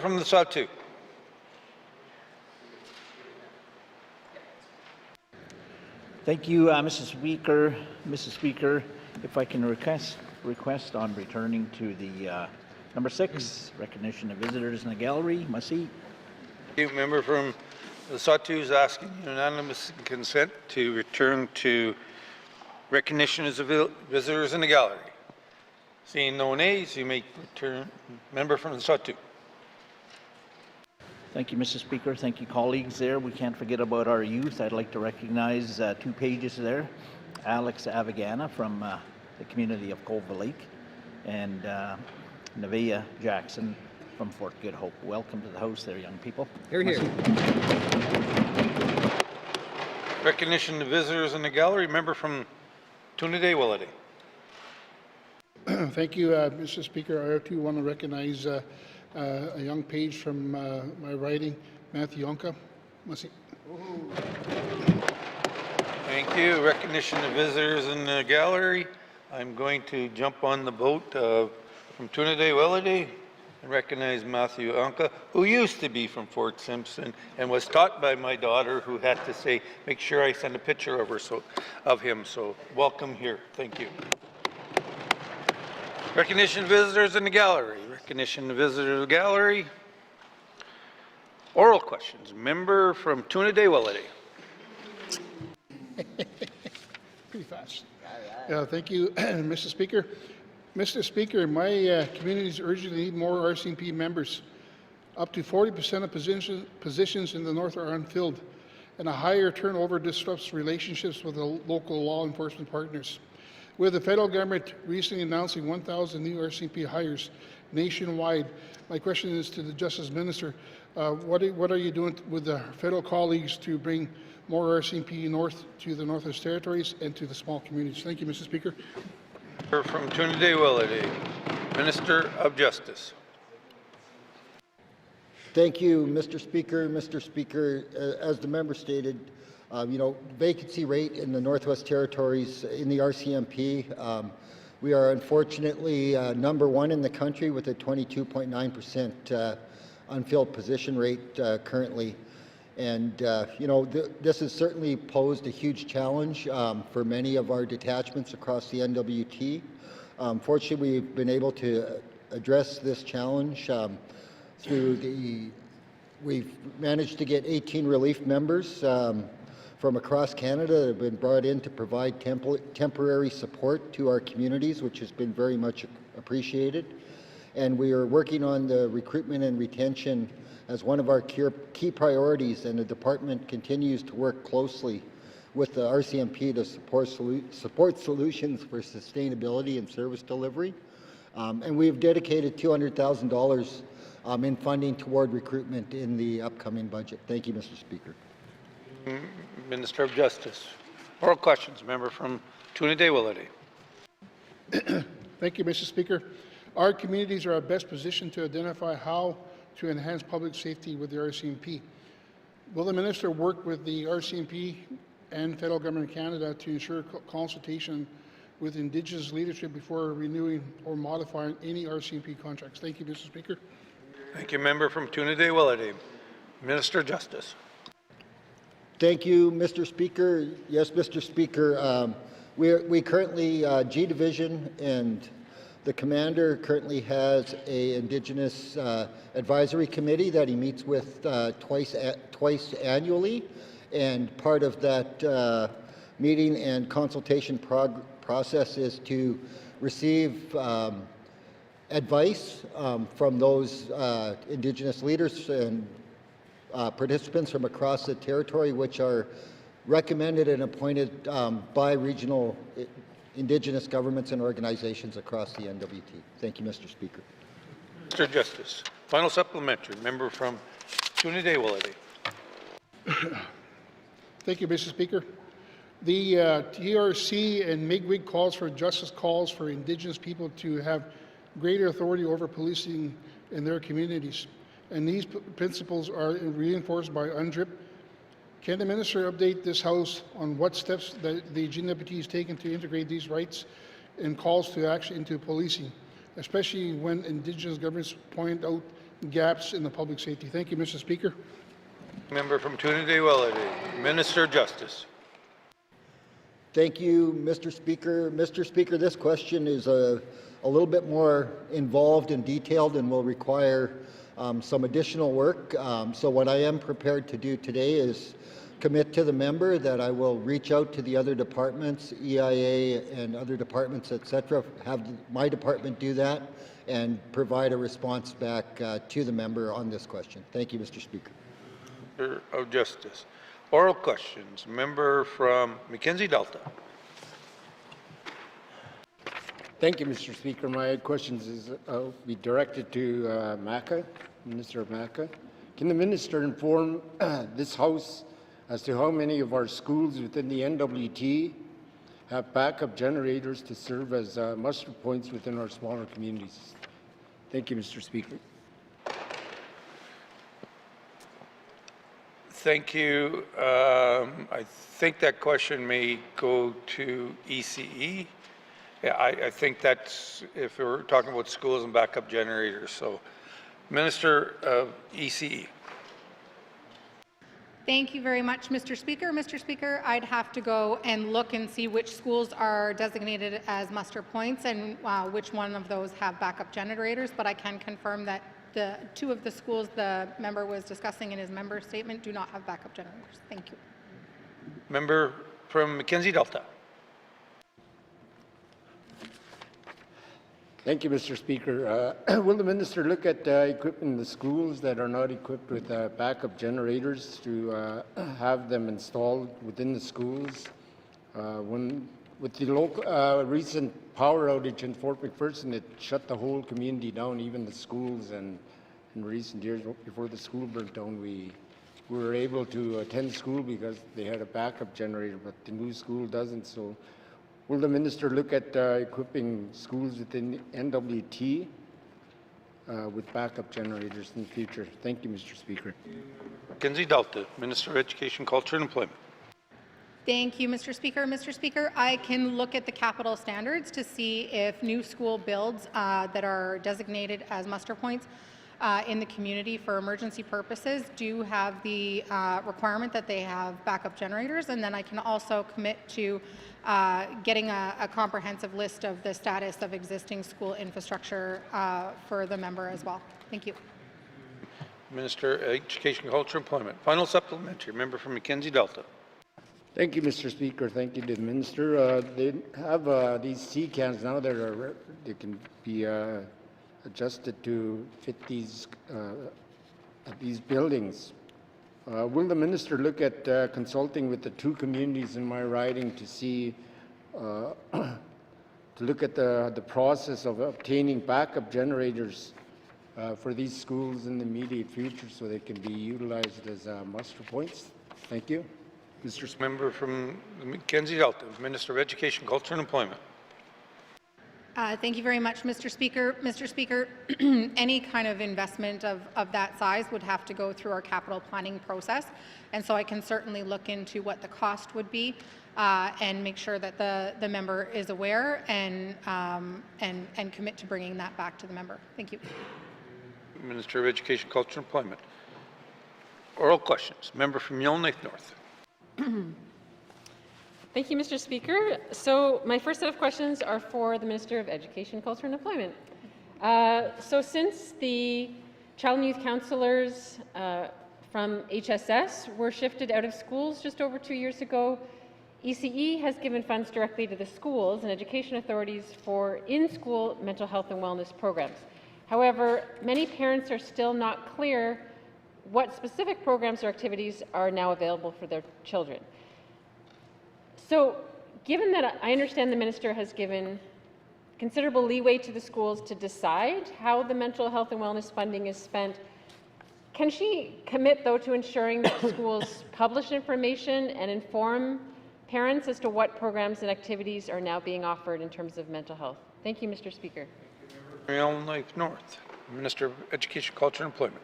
from the Sawtoo. Thank you, Mr. Speaker. Mr. Speaker, if I can request on returning to the number 6, recognition of visitors in the gallery. Massey. Thank you. Member from the Sawtoo is asking unanimous consent to return to recognition of visitors in the gallery. Seeing no nays, you may return. Member from the Sawtoo. Thank you, Mr. Speaker. Thank you, colleagues there. We can't forget about our youth. I'd like to recognize 2 pages there. Alex Avagana from the community of Colville Lake and Nevaeh Jackson from Fort Good Hope. Welcome to the House there, young people. Here, here. Recognition of visitors in the gallery. Member from Toonaday-Willity. Thank you, Mr. Speaker. I too want to recognize a young page from my riding, Matthew Yonka. Thank you. Recognition of visitors in the gallery. I'm going to jump on the boat from Toonaday-Willity and recognize Matthew Anka, who used to be from Fort Simpson and was taught by my daughter, who had to say, make sure I send a picture of him. So welcome here. Thank you. Recognition of visitors in the gallery. Recognition of visitors in the gallery. Oral questions. Member from Toonaday-Willity. Pretty fast. Thank you, Mr. Speaker. Mr. Speaker, my communities urgently need more RCMP members. Up to 40% of positions in the north are unfilled, and a higher turnover disrupts relationships with the local law enforcement partners. With the federal government recently announcing 1,000 new RCMP hires nationwide, my question is to the Justice Minister, what are you doing with the federal colleagues to bring more RCMP north to the Northwest Territories and to the small communities? Thank you, Mr. Speaker. From Toonaday-Willity, Minister of Justice. Thank you, Mr. Speaker. Mr. Speaker, as the member stated, vacancy rate in the Northwest Territories in the RCMP, we are unfortunately number 1 in the country with a 22.9% unfilled position rate currently. And, this has certainly posed a huge challenge for many of our detachments across the NWT. Fortunately, we've been able to address this challenge we've managed to get 18 relief members from across Canada that have been brought in to provide temporary support to our communities, which has been very much appreciated. And we are working on the recruitment and retention as one of our key priorities, and the department continues to work closely with the RCMP to support solutions for sustainability and service delivery. And we've dedicated $200,000 in funding toward recruitment in the upcoming budget. Thank you, Mr. Speaker. Minister of Justice. Oral questions. Member from Toonaday-Willity. Thank you, Mr. Speaker. Our communities are best positioned to identify how to enhance public safety with the RCMP. Will the minister work with the RCMP and federal government of Canada to ensure consultation with Indigenous leadership before renewing or modifying any RCMP contracts? Thank you, Mr. Speaker. Thank you, member from Toonaday-Willity. Minister of Justice. Thank you, Mr. Speaker. Yes, Mr. Speaker. We currently, G Division and the commander currently has a Indigenous advisory committee that he meets with twice annually, and part of that meeting and consultation process is to receive advice from those Indigenous leaders and participants from across the territory, which are recommended and appointed by regional Indigenous governments and organizations across the NWT. Thank you, Mr. Speaker. Mr. Justice. Final supplementary. Member from Toonaday-Willity. Thank you, Mr. Speaker. The TRC and MIGWIG calls for Indigenous people to have greater authority over policing in their communities, and these principles are reinforced by UNDRIP. Can the minister update this House on what steps that the GNWT has taken to integrate these rights and calls to action into policing, especially when Indigenous governments point out gaps in the public safety. Thank you, Mr. Speaker. Member from Trinity-Willity, Minister of Justice. Thank you, Mr. Speaker. Mr. Speaker, this question is a little bit more involved and detailed and will require some additional work. So what I am prepared to do today is commit to the member that I will reach out to the other departments, EIA and other departments, etc., have my department do that and provide a response back to the member on this question. Thank you, Mr. Speaker. Minister of Justice. Oral questions. Member from Mackenzie Delta. Thank you, Mr. Speaker. My questions will be directed to Maca, Minister of Maca. Can the minister inform this House as to how many of our schools within the NWT have backup generators to serve as muster points within our smaller communities? Thank you, Mr. Speaker. Thank you. I think that question may go to ECE. Yeah, I think that's if we're talking about schools and backup generators. So, Minister of ECE. Thank you very much, Mr. Speaker. Mr. Speaker, I'd have to go and look and see which schools are designated as muster points and which one of those have backup generators, but I can confirm that the two of the schools the member was discussing in his member statement do not have backup generators. Thank you. Member from Mackenzie Delta. Thank you, Mr. Speaker. Will the minister look at equipping the schools that are not equipped with backup generators to have them installed within the schools? With the local, recent power outage in Fort McPherson, it shut the whole community down, even the schools, and in recent years, before the school burnt down, we were able to attend school because they had a backup generator, but the new school doesn't. So will the minister look at equipping schools within NWT with backup generators in the future? Thank you, Mr. Speaker. Mackenzie Delta, Minister of Education, Culture and Employment. Thank you, Mr. Speaker. Mr. Speaker, I can look at the capital standards to see if new school builds that are designated as muster points in the community for emergency purposes do have the requirement that they have backup generators, and then I can also commit to getting a comprehensive list of the status of existing school infrastructure for the member as well. Thank you. Minister of Education, Culture and Employment. Final supplementary. Member from Mackenzie Delta. Thank you, Mr. Speaker. Thank you to the minister. They have these C cans now that are they can be adjusted to fit these buildings. Will the minister look at consulting with the two communities in my riding to see to look at the process of obtaining backup generators for these schools in the immediate future so they can be utilized as muster points? Thank you. Mr. Member from Mackenzie Delta, Minister of Education, Culture and Employment. Thank you very much, Mr. Speaker. Mr. Speaker, any kind of investment of that size would have to go through our capital planning process, and so I can certainly look into what the cost would be and make sure that the member is aware and commit to bringing that back to the member. Thank you. Minister of Education, Culture and Employment. Oral questions. Member from Yellowknife North. Thank you, Mr. Speaker. So my first set of questions are for the Minister of Education, Culture and Employment. So since the child and youth counselors from HSS were shifted out of schools just over 2 years ago, ECE has given funds directly to the schools and education authorities for in-school mental health and wellness programs. However, many parents are still not clear what specific programs or activities are now available for their children. So, given that I understand the minister has given considerable leeway to the schools to decide how the mental health and wellness funding is spent, can she commit, though, to ensuring that schools publish information and inform parents as to what programs and activities are now being offered in terms of mental health? Thank you, Mr. Speaker. Yellowknife North, Minister of Education, Culture and Employment.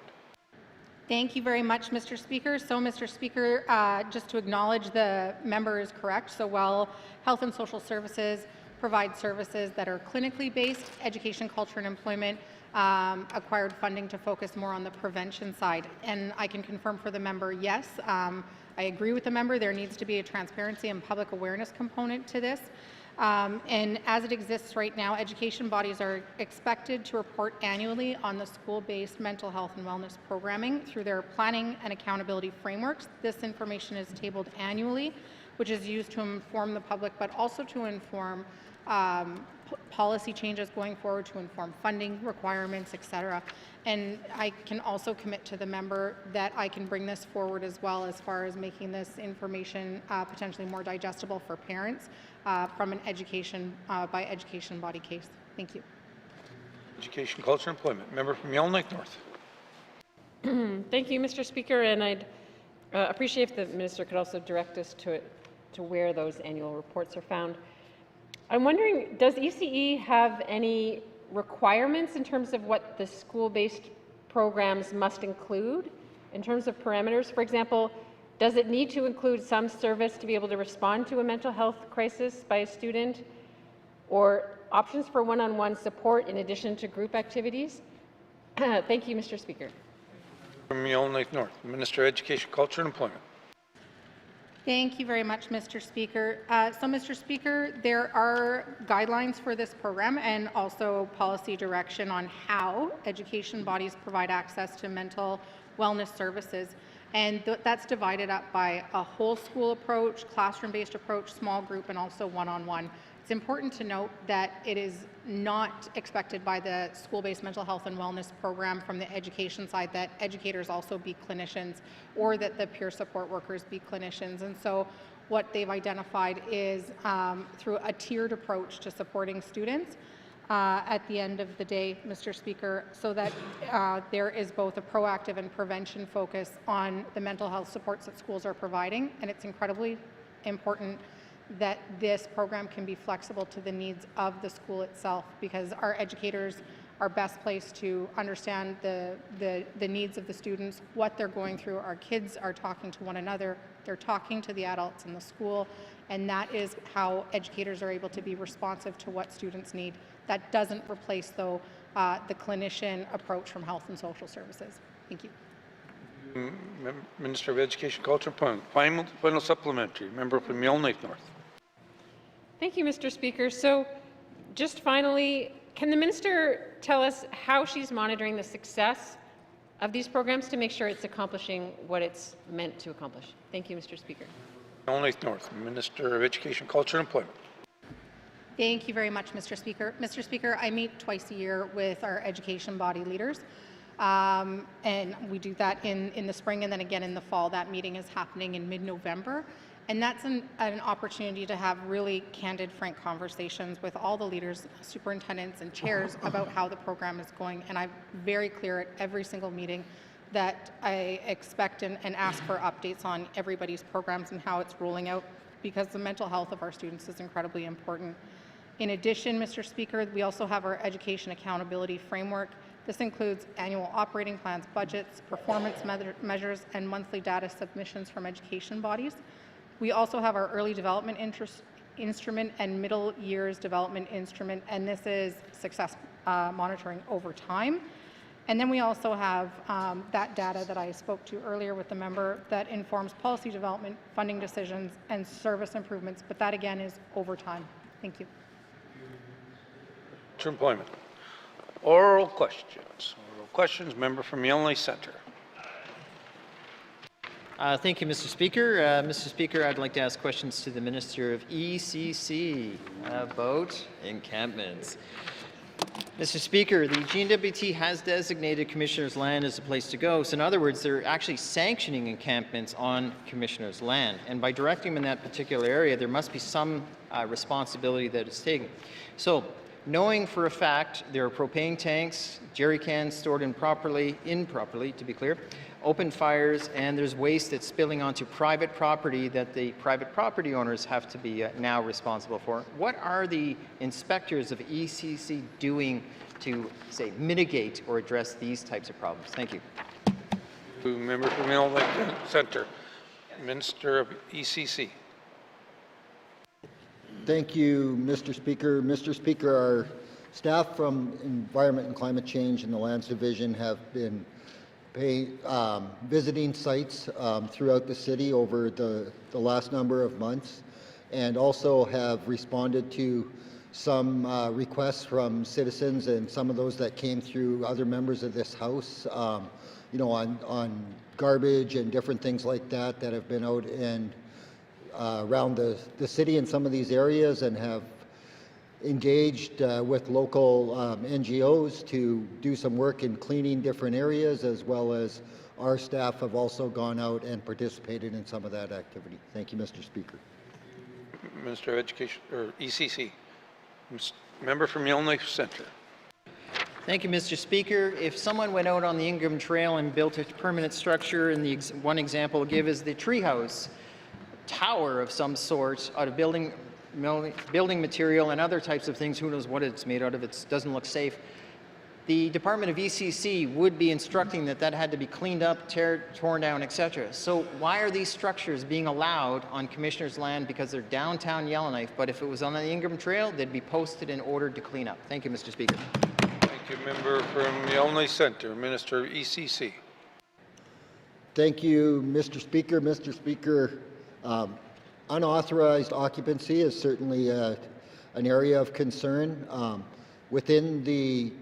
Thank you very much, Mr. Speaker. So, Mr. Speaker, just to acknowledge the member is correct. So while Health and Social Services provide services that are clinically based, education, culture, and employment, acquired funding to focus more on the prevention side. And I can confirm for the member, yes, I agree with the member, there needs to be a transparency and public awareness component to this. And as it exists right now, education bodies are expected to report annually on the school-based mental health and wellness programming through their planning and accountability frameworks. This information is tabled annually, which is used to inform the public, but also to inform policy changes going forward, to inform funding requirements, etc. And I can also commit to the member that I can bring this forward as well, as far as making this information potentially more digestible for parents from an education by education body case. Thank you. Education, Culture, Employment. Member from Yellowknife North. Thank you, Mr. Speaker, and I'd appreciate if the minister could also direct us to where those annual reports are found. I'm wondering, does ECE have any requirements in terms of what the school-based programs must include in terms of parameters? For example, does it need to include some service to be able to respond to a mental health crisis by a student, or options for one-on-one support in addition to group activities? Thank you, Mr. Speaker. From Yellowknife North, Minister of Education, Culture, and Employment. Thank you very much, Mr. Speaker. So, Mr. Speaker, there are guidelines for this program and also policy direction on how education bodies provide access to mental wellness services. And that's divided up by a whole school approach, classroom-based approach, small group, and also one-on-one. It's important to note that it is not expected by the school-based mental health and wellness program from the education side that educators also be clinicians, or that the peer support workers be clinicians. And so what they've identified is through a tiered approach to supporting students at the end of the day, Mr. Speaker, so that there is both a proactive and prevention focus on the mental health supports that schools are providing. And it's incredibly important that this program can be flexible to the needs of the school itself, because our educators are best placed to understand the needs of the students, what they're going through. Our kids are talking to one another, they're talking to the adults in the school, and that is how educators are able to be responsive to what students need. That doesn't replace, though, the clinician approach from Health and Social Services. Thank you. Minister of Education, Culture, and Employment. Final supplementary. Member from Yellowknife North. Thank you, Mr. Speaker. So, just finally, can the minister tell us how she's monitoring the success of these programs to make sure it's accomplishing what it's meant to accomplish? Thank you, Mr. Speaker. Yellowknife North, Minister of Education, Culture, and Employment. Thank you very much, Mr. Speaker. Mr. Speaker, I meet twice a year with our education body leaders, and we do that in the spring and then again in the fall. That meeting is happening in mid-November. And that's an opportunity to have really candid, frank conversations with all the leaders, superintendents, and chairs about how the program is going. And I'm very clear at every single meeting that I expect and ask for updates on everybody's programs and how it's rolling out, because the mental health of our students is incredibly important. In addition, Mr. Speaker, we also have our education accountability framework. This includes annual operating plans, budgets, performance measures, and monthly data submissions from education bodies. We also have our early development instrument and middle years development instrument, and this is success monitoring over time. And then we also have that data that I spoke to earlier with the member that informs policy development, funding decisions, and service improvements, but that again is over time. Thank you. To Employment. Oral questions. Oral questions. Member from Yellowknife Centre. Thank you, Mr. Speaker. Mr. Speaker, I'd like to ask questions to the Minister of ECC about encampments. Mr. Speaker, the GNWT has designated Commissioner's Land as a place to go. So in other words, they're actually sanctioning encampments on Commissioner's land. And by directing them in that particular area, there must be some responsibility that is taken. So knowing for a fact there are propane tanks, jerry cans stored improperly, to be clear, open fires, and there's waste that's spilling onto private property that the private property owners have to be now responsible for. What are the inspectors of ECC doing to, say, mitigate or address these types of problems? Thank you. Member from Yellowknife Centre, Minister of ECC. Thank you, Mr. Speaker. Mr. Speaker, our staff from Environment and Climate Change and the Lands Division have been visiting sites throughout the city over the last number of months, and also have responded to some requests from citizens and some of those that came through other members of this House, you know, on garbage and different things like that that have been out and around the city in some of these areas, and have engaged with local NGOs to do some work in cleaning different areas, as well as our staff have also gone out and participated in some of that activity. Thank you, Mr. Speaker. Minister of Education, or ECC. Member from Yellowknife Centre. Thank you, Mr. Speaker. If someone went out on the Ingram Trail and built a permanent structure, and the one example I'll give is the treehouse tower of some sort out of building material and other types of things, who knows what it's made out of, it doesn't look safe. The Department of ECC would be instructing that that had to be cleaned up, torn down, etc. So why are these structures being allowed on Commissioner's land? Because they're downtown Yellowknife, but if it was on the Ingram Trail, they'd be posted and ordered to clean up. Thank you, Mr. Speaker. Thank you, member from Yellowknife Centre. Minister of ECC. Thank you, Mr. Speaker. Mr. Speaker, unauthorized occupancy is certainly an area of concern. Within the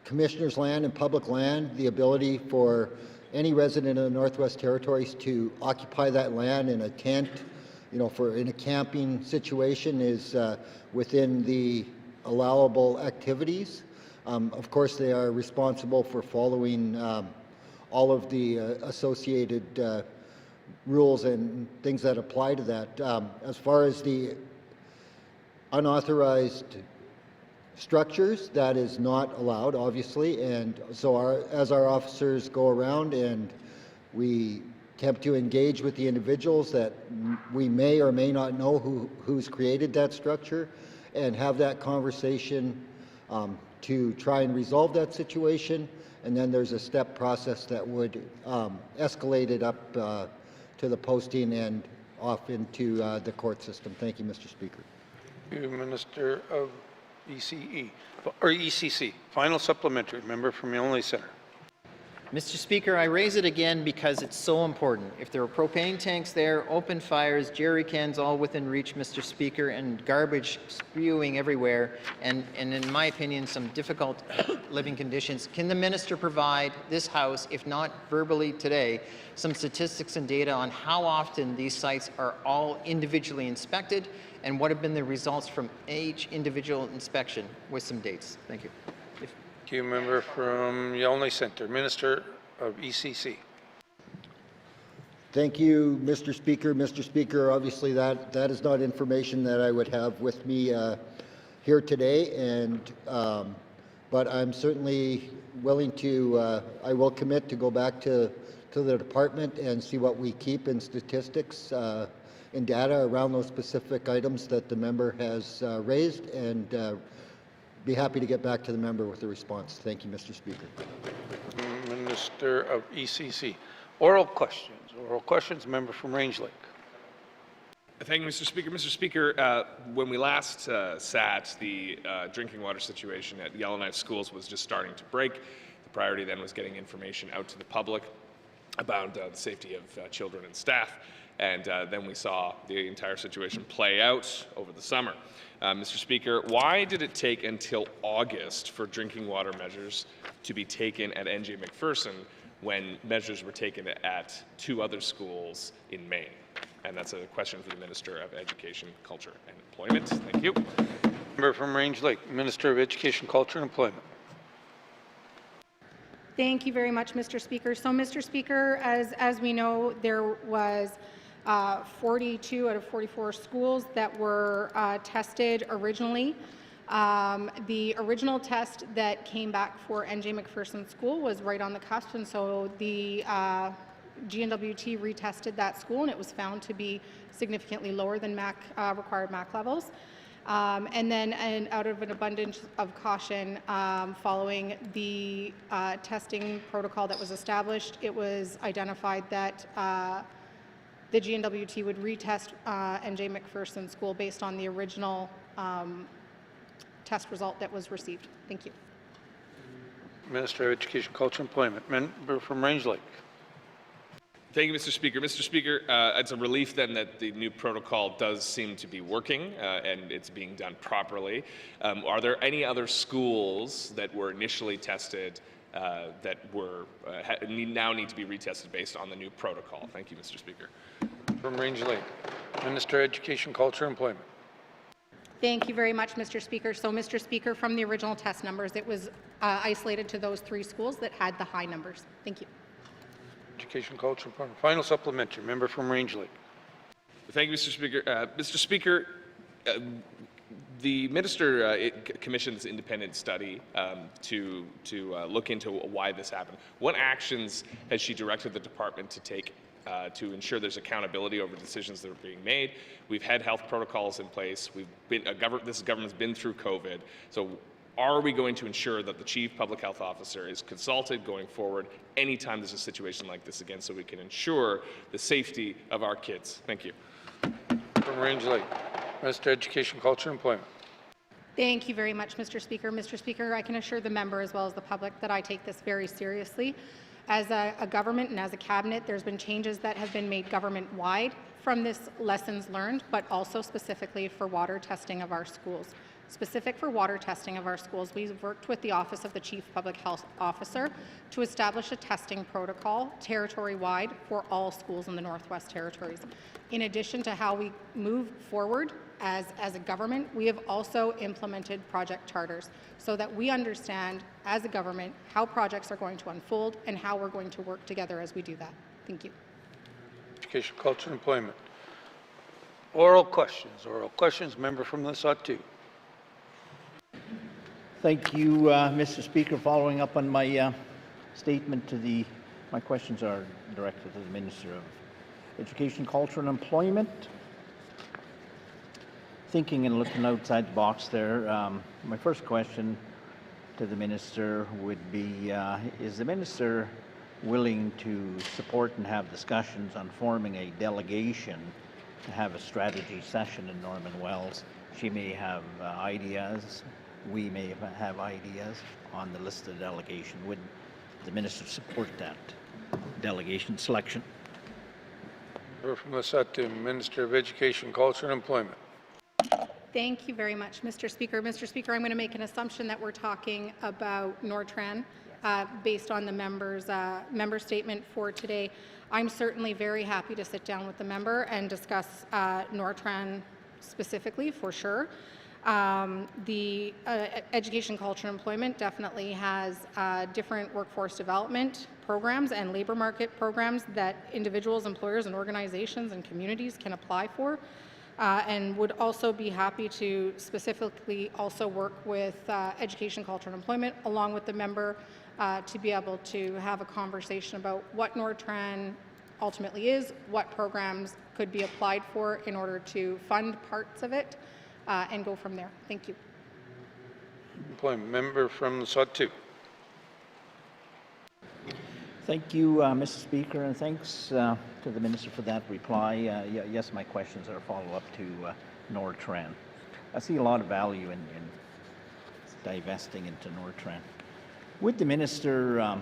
Commissioner's land and public land, the ability for any resident of the Northwest Territories to occupy that land in a tent, you know, in a camping situation is within the allowable activities. Of course, they are responsible for following all of the associated rules and things that apply to that. As far as the unauthorized structures, that is not allowed, obviously, and so as our officers go around and we attempt to engage with the individuals that we may or may not know who's created that structure, and have that conversation to try and resolve that situation, and then there's a step process that would escalate it up to the posting and off into the court system. Thank you, Mr. Speaker. Thank you, Minister of ECC. Final supplementary. Member from Yellowknife Centre. Mr. Speaker, I raise it again because it's so important. If there are propane tanks there, open fires, jerry cans all within reach, Mr. Speaker, and garbage spewing everywhere, and in my opinion, some difficult living conditions, can the minister provide this House, if not verbally today, some statistics and data on how often these sites are all individually inspected, and what have been the results from each individual inspection, with some dates? Thank you. Thank you, member from Yellowknife Centre. Minister of ECC. Thank you, Mr. Speaker. Mr. Speaker, obviously that is not information that I would have with me here today, and but I'm certainly willing to, I will commit to go back to the department and see what we keep in statistics and data around those specific items that the member has raised, and be happy to get back to the member with a response. Thank you, Mr. Speaker. Minister of ECC. Oral questions. Oral questions. Member from Range Lake. Thank you, Mr. Speaker. Mr. Speaker, when we last sat, the drinking water situation at Yellowknife schools was just starting to break. The priority then was getting information out to the public about the safety of children and staff. And then we saw the entire situation play out over the summer. Mr. Speaker, why did it take until August for drinking water measures to be taken at NJ McPherson when measures were taken at 2 other schools in Maine? And that's a question for the Minister of Education, Culture and Employment. Thank you. Member from Range Lake, Minister of Education, Culture and Employment. Thank you very much, Mr. Speaker. So, Mr. Speaker, as we know, there was 42 out of 44 schools that were tested originally. The original test that came back for NJ McPherson School was right on the cusp, and so the GNWT retested that school, and it was found to be significantly lower than required MAC levels. And then, out of an abundance of caution, following the testing protocol that was established, it was identified that the GNWT would retest MJ McPherson School based on the original test result that was received. Thank you. Minister of Education, Culture, and Employment. Member from Range Lake. Thank you, Mr. Speaker. Mr. Speaker, it's a relief then that the new protocol does seem to be working and it's being done properly. Are there any other schools that were initially tested that were now need to be retested based on the new protocol? Thank you, Mr. Speaker. From Range Lake. Minister of Education, Culture, and Employment. Thank you very much, Mr. Speaker. So, Mr. Speaker, from the original test numbers, it was isolated to those 3 schools that had the high numbers. Thank you. Education, Culture, and Employment. Final supplementary. Member from Range Lake. Thank you, Mr. Speaker. Mr. Speaker, the minister commissioned this independent study to look into why this happened. What actions has she directed the department to take to ensure there's accountability over decisions that are being made? We've had health protocols in place. This government's been through COVID. So are we going to ensure that the Chief Public Health Officer is consulted going forward anytime there's a situation like this again so we can ensure the safety of our kids? Thank you. From Range Lake. Minister of Education, Culture, and Employment. Thank you very much, Mr. Speaker. Mr. Speaker, I can assure the member as well as the public that I take this very seriously. As a government and as a cabinet, there's been changes that have been made government-wide from this lessons learned, but also specifically for water testing of our schools. Specific for water testing of our schools, we've worked with the Office of the Chief Public Health Officer to establish a testing protocol territory-wide for all schools in the Northwest Territories. In addition to how we move forward as a government, we have also implemented project charters so that we understand as a government how projects are going to unfold and how we're going to work together as we do that. Thank you. Education, Culture, and Employment. Oral questions. Oral questions. Member from the Sawtooth. Thank you, Mr. Speaker. Following up on my statement my questions are directed to the Minister of Education, Culture, and Employment. Thinking and looking outside the box there, my first question to the Minister would be, is the Minister willing to support and have discussions on forming a delegation to have a strategy session in Norman Wells? She may have ideas. We may have ideas on the list of delegation. Would the Minister support that delegation selection? From the Sawtooth, Minister of Education, Culture, and Employment. Thank you very much, Mr. Speaker. Mr. Speaker, I'm going to make an assumption that we're talking about Nortran based on the member statement for today. I'm certainly very happy to sit down with the member and discuss Nortran specifically, for sure. The Education, Culture, and Employment definitely has different workforce development programs and labor market programs that individuals, employers, and organizations and communities can apply for, and would also be happy to specifically also work with Education, Culture, and Employment along with the member to be able to have a conversation about what Nortran ultimately is, what programs could be applied for in order to fund parts of it, and go from there. Thank you. Employment. Member from the Sawtooth. Thank you, Mr. Speaker, and thanks to the Minister for that reply. Yes, my questions are a follow-up to Nortran. I see a lot of value in divesting into Nortran. Would the Minister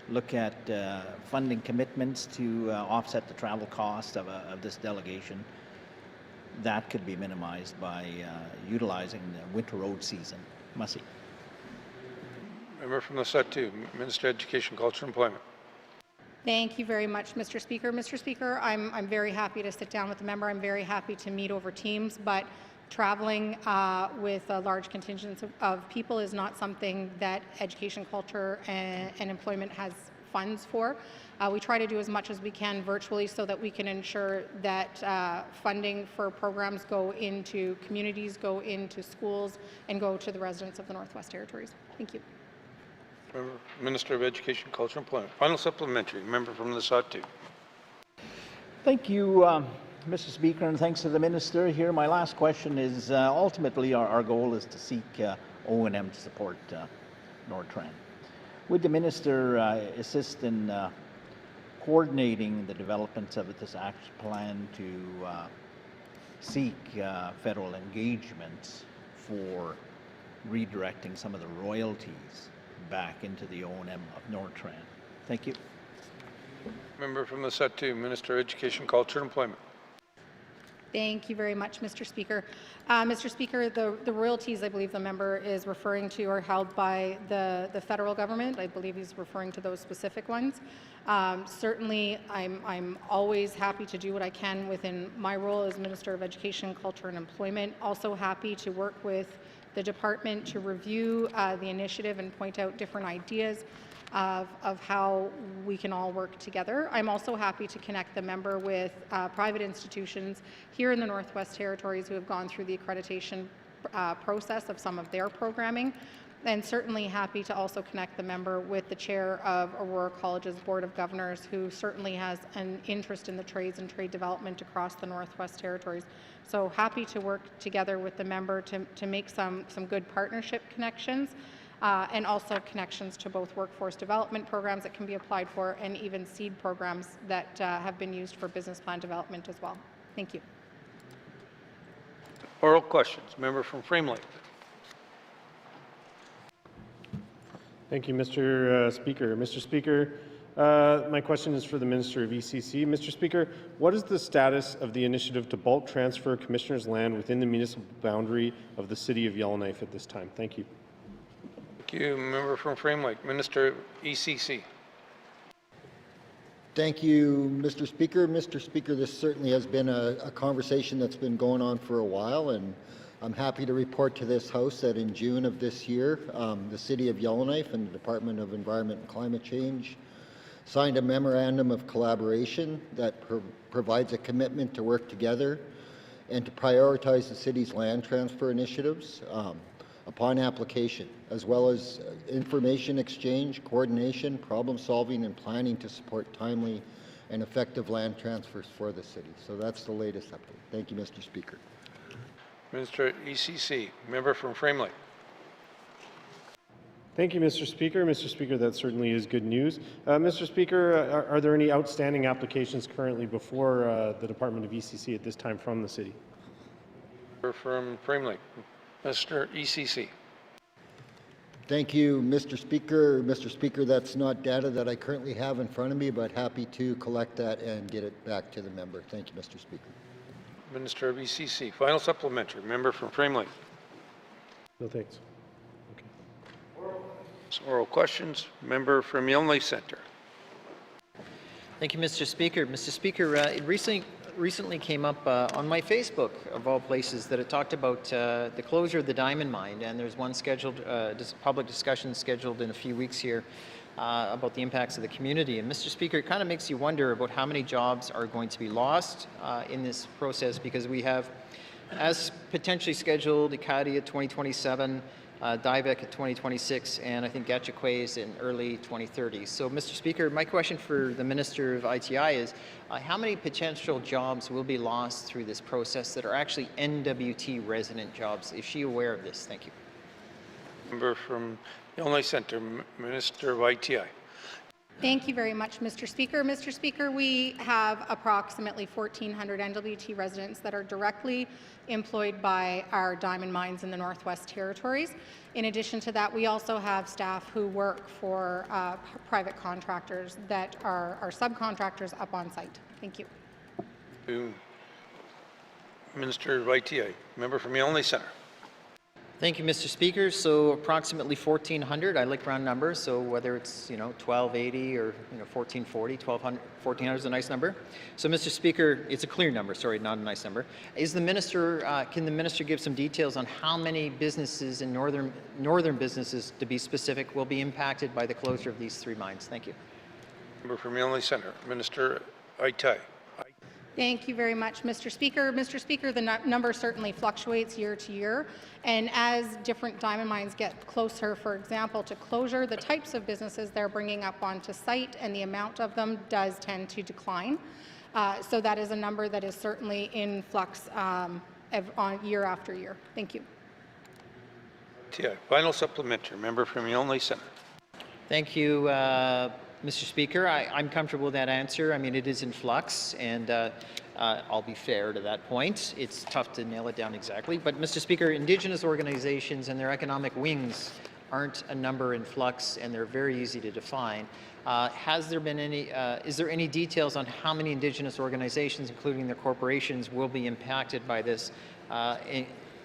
look at funding commitments to offset the travel cost of this delegation? That could be minimized by utilizing the winter road season. Mussy. Member from the Sawtooth, Minister of Education, Culture, and Employment. Thank you very much, Mr. Speaker. Mr. Speaker, I'm very happy to sit down with the member. I'm very happy to meet over Teams, but traveling with a large contingent of people is not something that Education, Culture, and Employment has funds for. We try to do as much as we can virtually so that we can ensure that funding for programs go into communities, go into schools, and go to the residents of the Northwest Territories. Thank you. Minister of Education, Culture, and Employment. Final supplementary. Member from the Sawtooth. Thank you, Mr. Speaker, and thanks to the Minister here. My last question is, ultimately our goal is to seek O&M to support Nortran. Would the Minister assist in coordinating the development of this action plan to seek federal engagement for redirecting some of the royalties back into the O&M of Nortran. Thank you. Member from the Satu, Minister of Education, Culture and Employment. Thank you very much, Mr. Speaker. Mr. Speaker, the royalties I believe the member is referring to are held by the federal government. I believe he's referring to those specific ones. Certainly, I'm always happy to do what I can within my role as Minister of Education, Culture and Employment. Also happy to work with the department to review the initiative and point out different ideas of how we can all work together. I'm also happy to connect the member with private institutions here in the Northwest Territories who have gone through the accreditation process of some of their programming, and certainly happy to also connect the member with the chair of Aurora College's Board of Governors, who certainly has an interest in the trades and trade development across the Northwest Territories. So happy to work together with the member to make some good partnership connections. And also connections to both workforce development programs that can be applied for and even seed programs that have been used for business plan development as well. Thank you. Oral questions. Member from Frame Lake. Thank you, Mr. Speaker. Mr. Speaker, my question is for the Minister of ECC. Mr. Speaker, what is the status of the initiative to bulk transfer commissioners' land within the municipal boundary of the City of Yellowknife at this time? Thank you. Thank you. Member from Frame Lake, Minister of ECC. Thank you, Mr. Speaker. Mr. Speaker, this certainly has been a conversation that's been going on for a while, and I'm happy to report to this House that in June of this year, the City of Yellowknife and the Department of Environment and Climate Change signed a memorandum of collaboration that provides a commitment to work together and to prioritize the city's land transfer initiatives upon application, as well as information exchange, coordination, problem solving, and planning to support timely and effective land transfers for the city. So that's the latest update. Thank you, Mr. Speaker. Minister of ECC, member from Frame Lake. Thank you, Mr. Speaker. Mr. Speaker, that certainly is good news. Mr. Speaker, are there any outstanding applications currently before the Department of ECC at this time from the city? Member from Frame Lake, Mr. ECC. Thank you, Mr. Speaker. Mr. Speaker, that's not data that I currently have in front of me, but happy to collect that and get it back to the member. Thank you, Mr. Speaker. Minister of ECC. Final supplementary. Member from Frame Lake. No thanks. Oral questions. Member from Yellowknife Centre. Thank you, Mr. Speaker. Mr. Speaker, it recently came up on my Facebook, of all places, that it talked about the closure of the diamond mine, and there's one scheduled, public discussion scheduled in a few weeks here about the impacts of the community. And Mr. Speaker, it kind of makes you wonder about how many jobs are going to be lost in this process, because we have, as potentially scheduled, Ekati at 2027, Diavik at 2026, and I think Gatchaqui is in early 2030. So, Mr. Speaker, my question for the Minister of ITI is, how many potential jobs will be lost through this process that are actually NWT resident jobs? Is she aware of this? Thank you. Member from Yellowknife Centre, Minister of ITI. Thank you very much, Mr. Speaker. Mr. Speaker, we have approximately 1,400 NWT residents that are directly employed by our diamond mines in the Northwest Territories. In addition to that, we also have staff who work for private contractors that are subcontractors up on site. Thank you. Minister of ITI. Member from Yellowknife Centre. Thank you, Mr. Speaker. So approximately 1,400. I like round numbers. So whether it's 1,280 or 1,440, 1,400 is a nice number. So, Mr. Speaker, it's a clear number. Sorry, not a nice number. Is the minister? Can the minister give some details on how many businesses in northern businesses, to be specific, will be impacted by the closure of these three mines? Thank you. Member from Yellowknife Centre. Minister ITI. Thank you very much, Mr. Speaker. Mr. Speaker, the number certainly fluctuates year to year, and as different diamond mines get closer, for example, to closure, the types of businesses they're bringing up onto site and the amount of them does tend to decline. So that is a number that is certainly in flux on year after year. Thank you. Final supplementary. Member from Yellowknife Centre. Thank you. Mr. Speaker, I'm comfortable with that answer. I mean, it is in flux, and I'll be fair to that point. It's tough to nail it down exactly. But, Mr. Speaker, Indigenous organizations and their economic wings aren't a number in flux, and they're very easy to define. Has there been any, is there any details on how many Indigenous organizations, including their corporations, will be impacted by this?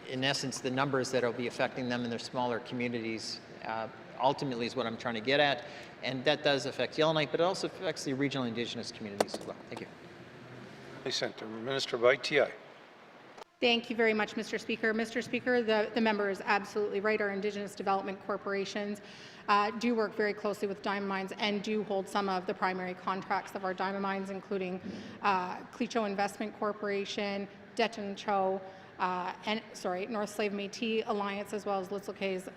In essence, the numbers that will be affecting them in their smaller communities ultimately is what I'm trying to get at. And that does affect Yellowknife, but it also affects the regional Indigenous communities as well. Thank you. Center, Minister of ITI. Thank you very much, Mr. Speaker. Mr. Speaker, the member is absolutely right. Our Indigenous development corporations do work very closely with diamond mines and do hold some of the primary contracts of our diamond mines, including Clecho Investment Corporation, Deton Cho, North Slave Métis Alliance, as well as Litzelkay's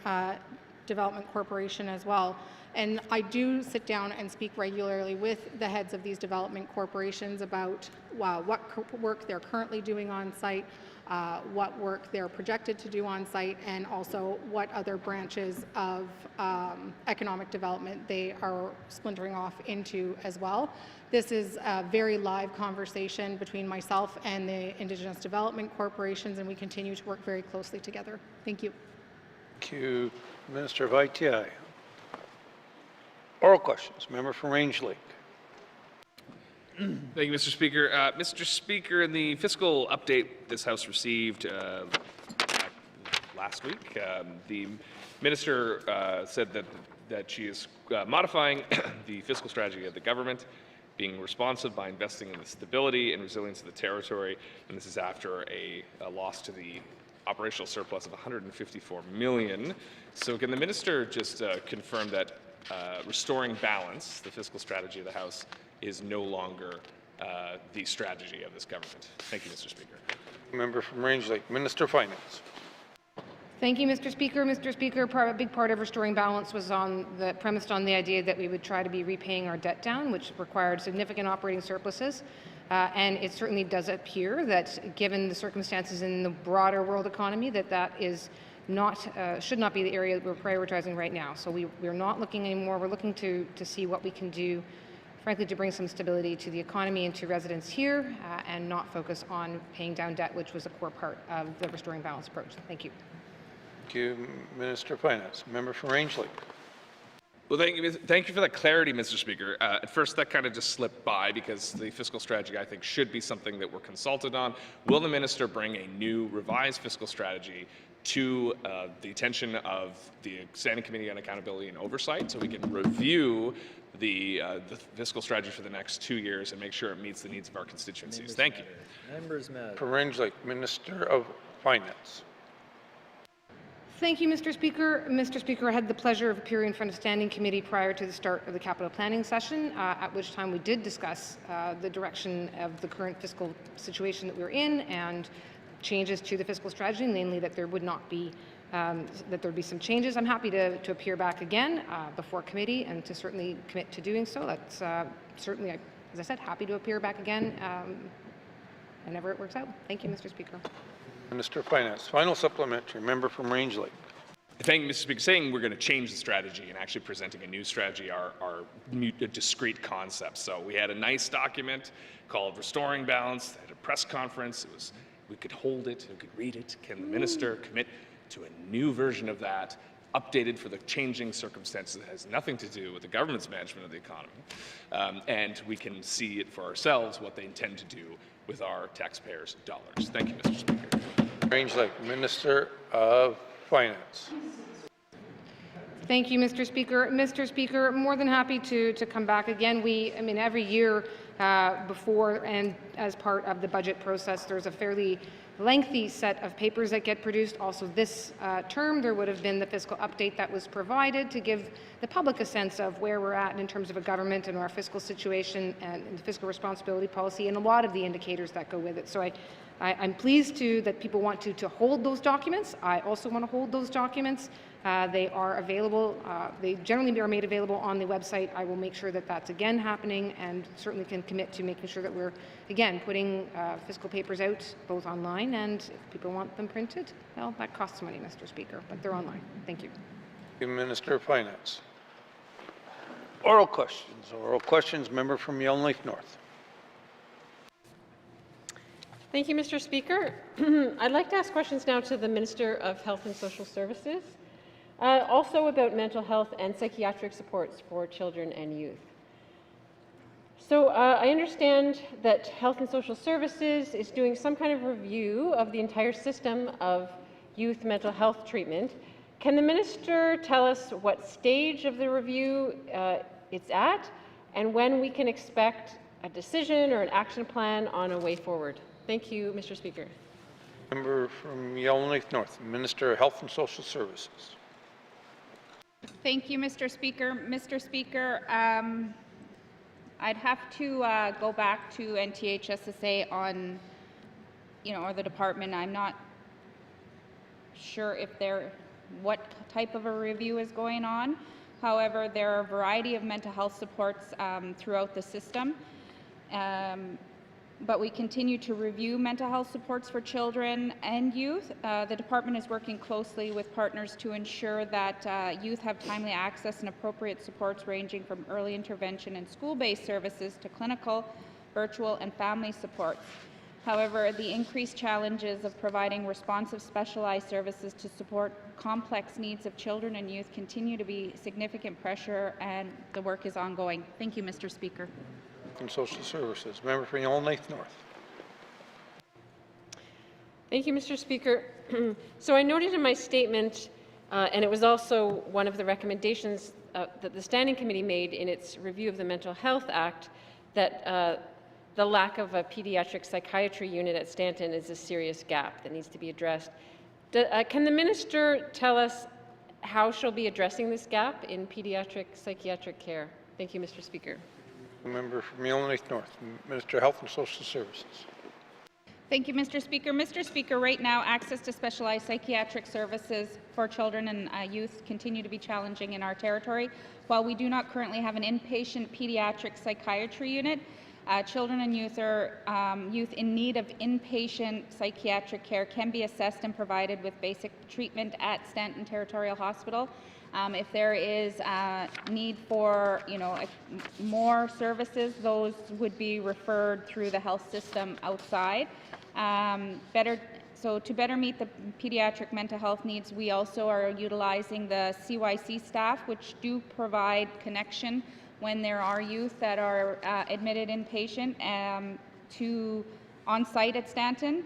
Development Corporation as well. And I do sit down and speak regularly with the heads of these development corporations about what work they're currently doing on site, what work they're projected to do on site, and also what other branches of economic development they are splintering off into as well. This is a very live conversation between myself and the Indigenous development corporations, and we continue to work very closely together. Thank you. Thank you, Minister of ITI. Oral questions. Member from Range Lake. Thank you, Mr. Speaker. Mr. Speaker, in the fiscal update this House received last week, the minister said that she is modifying the fiscal strategy of the government, being responsive by investing in the stability and resilience of the territory, and this is after a loss to the operational surplus of $154 million. So can the minister just confirm that restoring balance, the fiscal strategy of the House, is no longer the strategy of this government? Thank you, Mr. Speaker. Member from Range Lake, Minister of Finance. Thank you, Mr. Speaker. Mr. Speaker, a big part of restoring balance was premised on the idea that we would try to be repaying our debt down, which required significant operating surpluses. And it certainly does appear that, given the circumstances in the broader world economy, that is not should not be the area that we're prioritizing right now. So we're not looking anymore. We're looking to see what we can do, frankly, to bring some stability to the economy and to residents here, and not focus on paying down debt, which was a core part of the restoring balance approach. Thank you. Thank you, Minister of Finance. Member from Range Lake. Well, thank you for that clarity, Mr. Speaker. At first, that kind of just slipped by because the fiscal strategy, I think, should be something that we're consulted on. Will the minister bring a new revised fiscal strategy to the attention of the Standing Committee on Accountability and Oversight so we can review the fiscal strategy for the next 2 years and make sure it meets the needs of our constituencies? Thank you. Members matter. For Range Lake, Minister of Finance. Thank you, Mr. Speaker. Mr. Speaker, I had the pleasure of appearing in front of Standing Committee prior to the start of the capital planning session, at which time we did discuss the direction of the current fiscal situation that we're in and changes to the fiscal strategy, namely that there would not be that there would be some changes. I'm happy to appear back again before committee and to certainly commit to doing so. That's certainly, as I said, happy to appear back again whenever it works out. Thank you, Mr. Speaker. Minister of Finance. Final supplementary. Member from Range Lake. Thank you, Mr. Speaker. Saying we're going to change the strategy and actually presenting a new strategy are discrete concepts. So we had a nice document called Restoring Balance at a press conference. We could hold it, we could read it. Can the minister commit to a new version of that, updated for the changing circumstances that has nothing to do with the government's management of the economy? And we can see it for ourselves what they intend to do with our taxpayers' dollars. Thank you, Mr. Speaker. Range Lake, Minister of Finance. Thank you, Mr. Speaker. Mr. Speaker, more than happy to come back again. Every year before and as part of the budget process, there's a fairly lengthy set of papers that get produced. Also this term, there would have been the fiscal update that was provided to give the public a sense of where we're at in terms of a government and our fiscal situation and the fiscal responsibility policy and a lot of the indicators that go with it. So I'm pleased that people want to hold those documents. I also want to hold those documents. They are available. They generally are made available on the website. I will make sure that that's again happening and certainly can commit to making sure that we're, again, putting fiscal papers out both online and if people want them printed, well, that costs money, Mr. Speaker, but they're online. Thank you. Minister of Finance. Oral questions. Oral questions. Member from Yellowknife North. Thank you, Mr. Speaker. I'd like to ask questions now to the Minister of Health and Social Services, also about mental health and psychiatric supports for children and youth. So I understand that Health and Social Services is doing some kind of review of the entire system of youth mental health treatment. Can the Minister tell us what stage of the review it's at and when we can expect a decision or an action plan on a way forward? Thank you, Mr. Speaker. Member from Yellowknife North, Minister of Health and Social Services. Thank you, Mr. Speaker. Mr. Speaker, I'd have to go back to NTHSSA on, or the department. I'm not sure if what type of a review is going on. However, there are a variety of mental health supports throughout the system. But we continue to review mental health supports for children and youth. The department is working closely with partners to ensure that youth have timely access and appropriate supports ranging from early intervention and school-based services to clinical, virtual, and family supports. However, the increased challenges of providing responsive specialized services to support complex needs of children and youth continue to be significant pressure, and the work is ongoing. Thank you, Mr. Speaker. And Social Services. Member from Yellowknife North. Thank you, Mr. Speaker. So I noted in my statement, and it was also one of the recommendations that the Standing Committee made in its review of the Mental Health Act, that the lack of a pediatric psychiatry unit at Stanton is a serious gap that needs to be addressed. Can the Minister tell us how she'll be addressing this gap in pediatric psychiatric care? Thank you, Mr. Speaker. Member from Yellowknife North, Minister of Health and Social Services. Thank you, Mr. Speaker. Mr. Speaker, right now, access to specialized psychiatric services for children and youth continue to be challenging in our territory. While we do not currently have an inpatient pediatric psychiatry unit, children and youth in need of inpatient psychiatric care can be assessed and provided with basic treatment at Stanton Territorial Hospital. If there is need for, more services, those would be referred through the health system outside. So to better meet the pediatric mental health needs, we also are utilizing the CYC staff, which do provide connection when there are youth that are admitted inpatient to on-site at Stanton.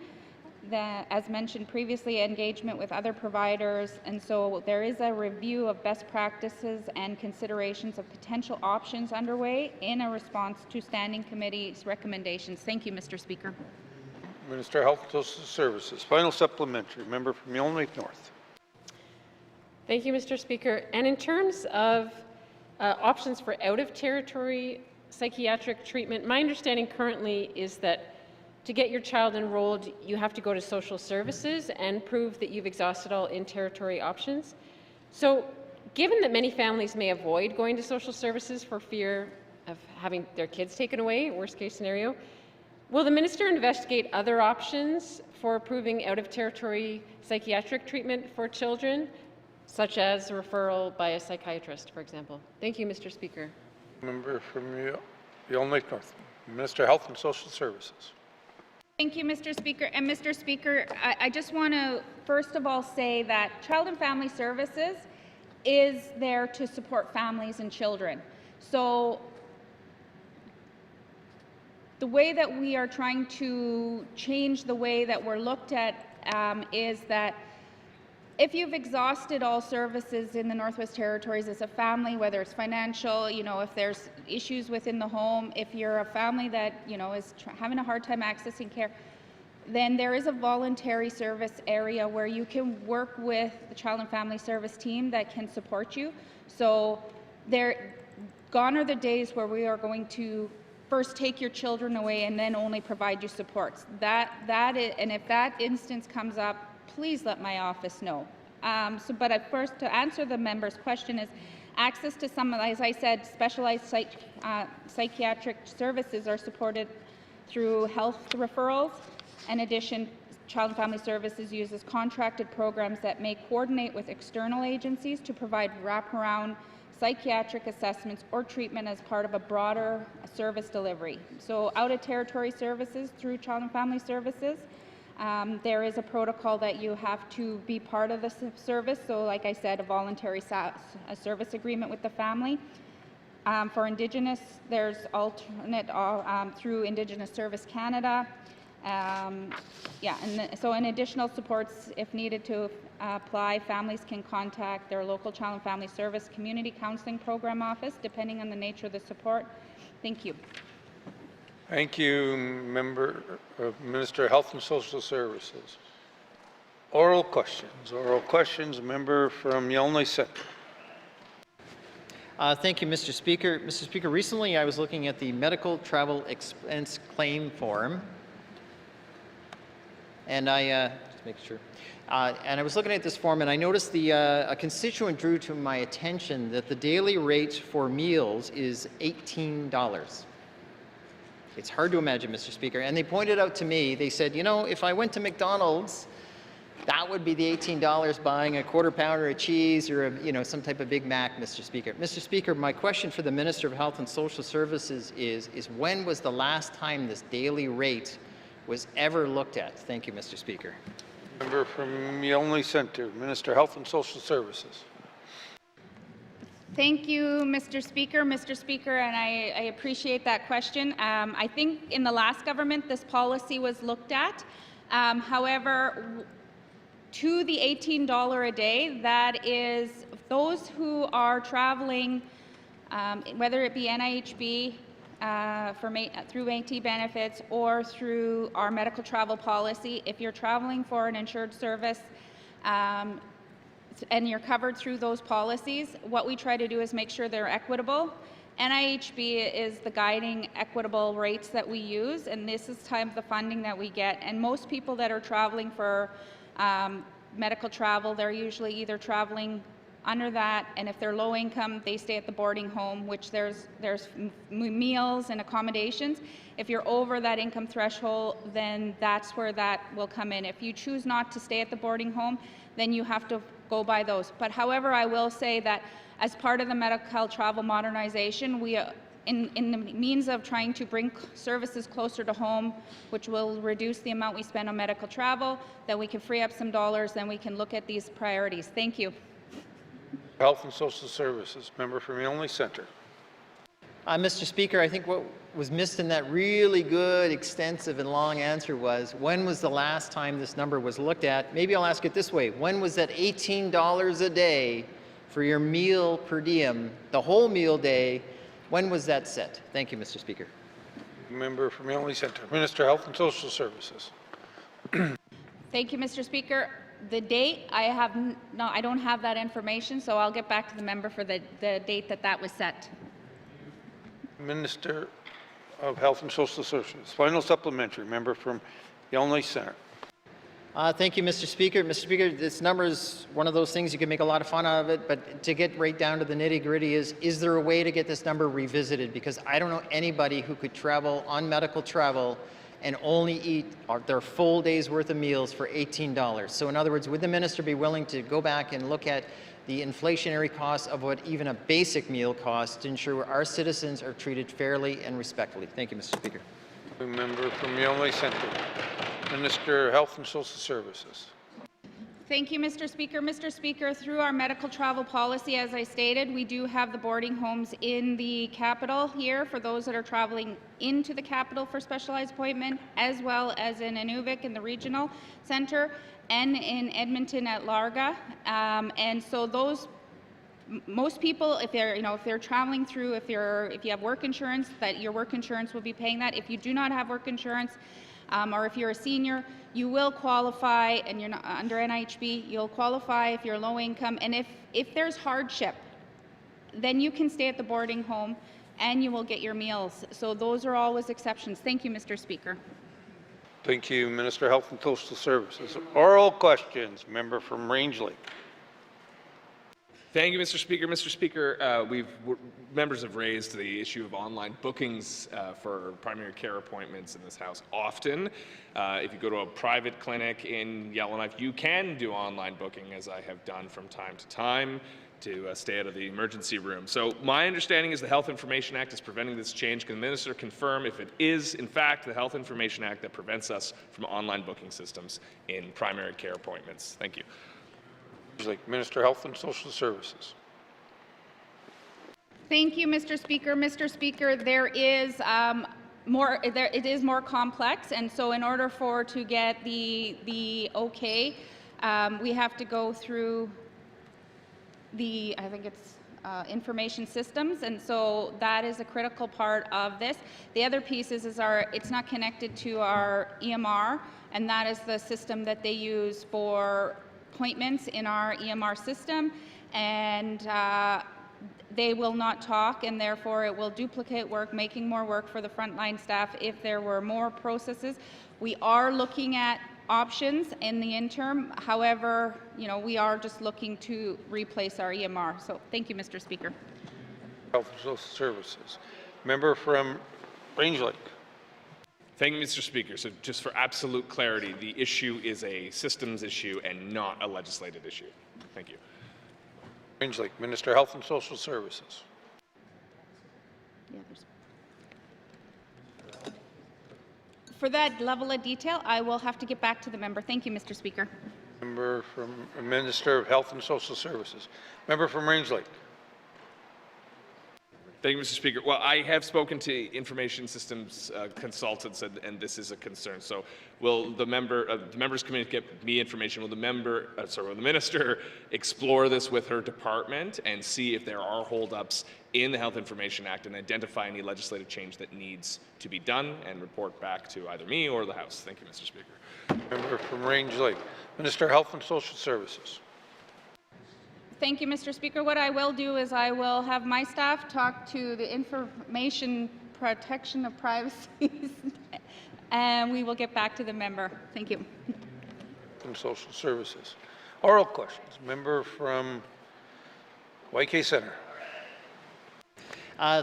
As mentioned previously, engagement with other providers, and so there is a review of best practices and considerations of potential options underway in a response to Standing Committee's recommendations. Thank you, Mr. Speaker. Minister of Health and Social Services. Final supplementary. Member from Yellowknife North. Thank you, Mr. Speaker. And in terms of options for out-of-territory psychiatric treatment, my understanding currently is that to get your child enrolled, you have to go to social services and prove that you've exhausted all in-territory options. So given that many families may avoid going to social services for fear of having their kids taken away, worst case scenario, will the Minister investigate other options for approving out-of-territory psychiatric treatment for children, such as referral by a psychiatrist, for example? Thank you, Mr. Speaker. Member from Yellowknife North, Minister of Health and Social Services. Thank you, Mr. Speaker. And Mr. Speaker, I just want to first of all say that Child and Family Services is there to support families and children. So the way that we are trying to change the way that we're looked at is that if you've exhausted all services in the Northwest Territories as a family, whether it's financial, if there's issues within the home, if you're a family that, is having a hard time accessing care, then there is a voluntary service area where you can work with the Child and Family Service team that can support you. So gone are the days where we are going to first take your children away and then only provide you supports. And if that instance comes up, please let my office know. But at first, to answer the member's question, is access to some, as I said, specialized psychiatric services are supported through health referrals. In addition, Child and Family Services uses contracted programs that may coordinate with external agencies to provide wraparound psychiatric assessments, or treatment as part of a broader service delivery. So out-of-territory services through Child and Family Services, there is a protocol that you have to be part of the service. So like I said, a voluntary service agreement with the family. For Indigenous, there's alternate through Indigenous Service Canada. So in additional supports, if needed to apply, families can contact their local Child and Family Service Community Counseling Program office, depending on the nature of the support. Thank you. Thank you, Minister of Health and Social Services. Oral questions, member from Yellowknife Centre. Thank you, Mr. Speaker. Mr. Speaker, recently I was looking at the medical travel expense claim form, and just make sure. And I was looking at this form, and I noticed a constituent drew to my attention that the daily rate for meals is $18. It's hard to imagine, Mr. Speaker. And they pointed out to me, they said, you know, if I went to McDonald's, that would be the $18 buying a quarter pounder of cheese or some type of Big Mac, Mr. Speaker. Mr. Speaker, my question for the Minister of Health and Social Services is when was the last time this daily rate was ever looked at? Thank you, Mr. Speaker. Member from Yellowknife Centre, Minister of Health and Social Services. Thank you, Mr. Speaker. Mr. Speaker, and I appreciate that question. I think in the last government, this policy was looked at. However, to the $18 a day, that is those who are traveling, whether it be NIHB, through Métis benefits or through our medical travel policy. If you're traveling for an insured service and you're covered through those policies, what we try to do is make sure they're equitable. NIHB is the guiding equitable rates that we use, and this is the funding that we get. And most people that are traveling for medical travel, they're usually either traveling under that, and if they're low income, they stay at the boarding home, which there's meals and accommodations. If you're over that income threshold, then that's where that will come in. If you choose not to stay at the boarding home, then you have to go by those. But however, I will say that as part of the medical travel modernization, we in the means of trying to bring services closer to home, which will reduce the amount we spend on medical travel, that we can free up some dollars, then we can look at these priorities. Thank you. Health and Social Services, member from Yellowknife Centre. Mr. Speaker, I think what was missed in that really good, extensive, and long answer was, when was the last time this number was looked at? Maybe I'll ask it this way. When was that $18 a day for your meal per diem, the whole meal day, when was that set? Thank you, Mr. Speaker. Member from Yellowknife Centre, Minister of Health and Social Services. Thank you, Mr. Speaker. The date, I don't have that information, so I'll get back to the member for the date that was set. Minister of Health and Social Services. Final supplementary, member from Yellowknife Centre. Thank you, Mr. Speaker. Mr. Speaker, this number is one of those things you can make a lot of fun out of it, but to get right down to the nitty-gritty is there a way to get this number revisited? Because I don't know anybody who could travel on medical travel and only eat their full day's worth of meals for $18. So in other words, would the minister be willing to go back and look at the inflationary costs of what even a basic meal costs to ensure our citizens are treated fairly and respectfully? Thank you, Mr. Speaker. Member from Yellowknife Centre, Minister of Health and Social Services. Thank you, Mr. Speaker. Mr. Speaker, through our medical travel policy, as I stated, we do have the boarding homes in the capital here for those that are traveling into the capital for specialized appointment, as well as in Inuvik in the regional centre and in Edmonton at Larga. And so those most people, if they're traveling through, if you have work insurance, that your work insurance will be paying that. If you do not have work insurance, or if you're a senior, you will qualify, and you're not under NIHB, you'll qualify if you're low income. And if there's hardship, then you can stay at the boarding home and you will get your meals. So those are always exceptions. Thank you, Mr. Speaker. Thank you, Minister of Health and Social Services. Oral questions, member from Range Lake. Thank you, Mr. Speaker. Mr. Speaker, members have raised the issue of online bookings for primary care appointments in this House often. If you go to a private clinic in Yellowknife, you can do online booking, as I have done from time to time. stay out of the emergency room. So my understanding is the Health Information Act is preventing this change. Can the minister confirm if it is, in fact, the Health Information Act that prevents us from online booking systems in primary care appointments? Thank you. Minister of Health and Social Services. Thank you, Mr. Speaker. Mr. Speaker, there is it is more complex, and so in order to get the okay, we have to go through I think it's information systems, and so that is a critical part of this. The other piece is it's not connected to our EMR, and that is the system that they use for appointments in our EMR system, and they will not talk, and therefore it will duplicate work, making more work for the frontline staff if there were more processes. We are looking at options in the interim. However, we are just looking to replace our EMR. So thank you, Mr. Speaker. Health and Social Services. Member from Range Lake. Thank you, Mr. Speaker. So just for absolute clarity, the issue is a systems issue and not a legislative issue. Thank you. Range Lake. Minister of Health and Social Services. For that level of detail, I will have to get back to the member. Thank you, Mr. Speaker. Member from Minister of Health and Social Services. Member from Range Lake. Thank you, Mr. Speaker. Well, I have spoken to information systems consultants, and this is a concern. So, will the members committee get me information? Will the minister explore this with her department and see if there are holdups in the Health Information Act and identify any legislative change that needs to be done and report back to either me or the House? Thank you, Mr. Speaker. Member from Range Lake. Minister of Health and Social Services. Thank you, Mr. Speaker. What I will do is I will have my staff talk to the Information Protection of Privacy, and we will get back to the member. Thank you. And Social Services. Oral questions. Member from YK Centre.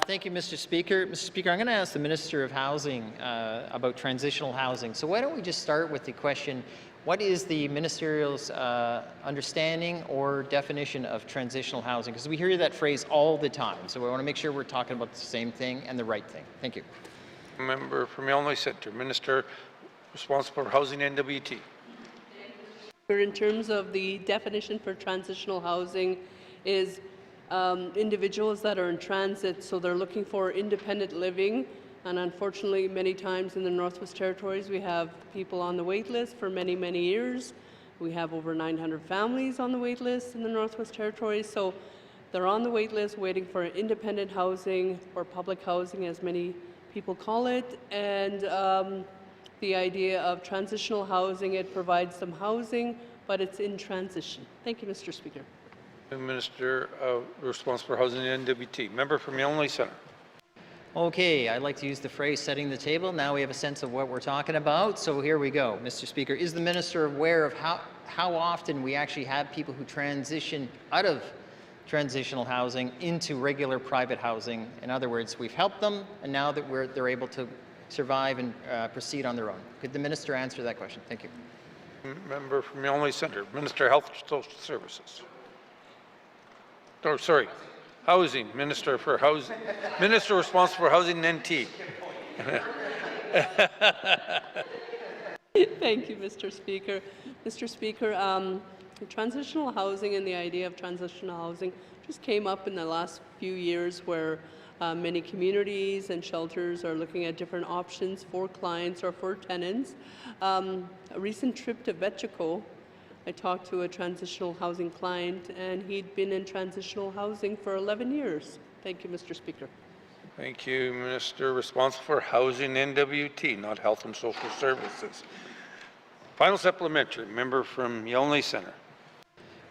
Thank you, Mr. Speaker. Mr. Speaker, I'm going to ask the Minister of Housing about transitional housing. So why don't we just start with the question, what is the ministerial's understanding or definition of transitional housing? Because we hear that phrase all the time. So we want to make sure we're talking about the same thing and the right thing. Thank you. Member from Illinois Centre. Minister responsible for housing NWT. In terms of the definition for transitional housing is individuals that are in transit, so they're looking for independent living. And unfortunately, many times in the Northwest Territories, we have people on the wait list for many, many years. We have over 900 families on the wait list in the Northwest Territories. So they're on the wait list waiting for independent housing or public housing, as many people call it. And the idea of transitional housing, it provides them housing, but it's in transition. Thank you, Mr. Speaker. Minister responsible for housing NWT. Member from Illinois Centre. Okay, I like to use the phrase setting the table. Now we have a sense of what we're talking about. So here we go, Mr. Speaker. Is the minister aware of how often we actually have people who transition out of transitional housing into regular private housing? In other words, we've helped them, and now that they're able to survive and proceed on their own. Could the minister answer that question? Thank you. Member from Illinois Centre. Minister of Health and Social Services. Oh, sorry. Housing, Minister for Housing, Minister responsible for Housing NT. Thank you, Mr. Speaker. Mr. Speaker, transitional housing and the idea of transitional housing just came up in the last few years where many communities and shelters are looking at different options for clients or for tenants. A recent trip to Vetchico, I talked to a transitional housing client, and he'd been in transitional housing for 11 years. Thank you, Mr. Speaker. Thank you, Minister responsible for Housing NWT, not Health and Social Services. Final supplementary, member from Yellowknife Centre.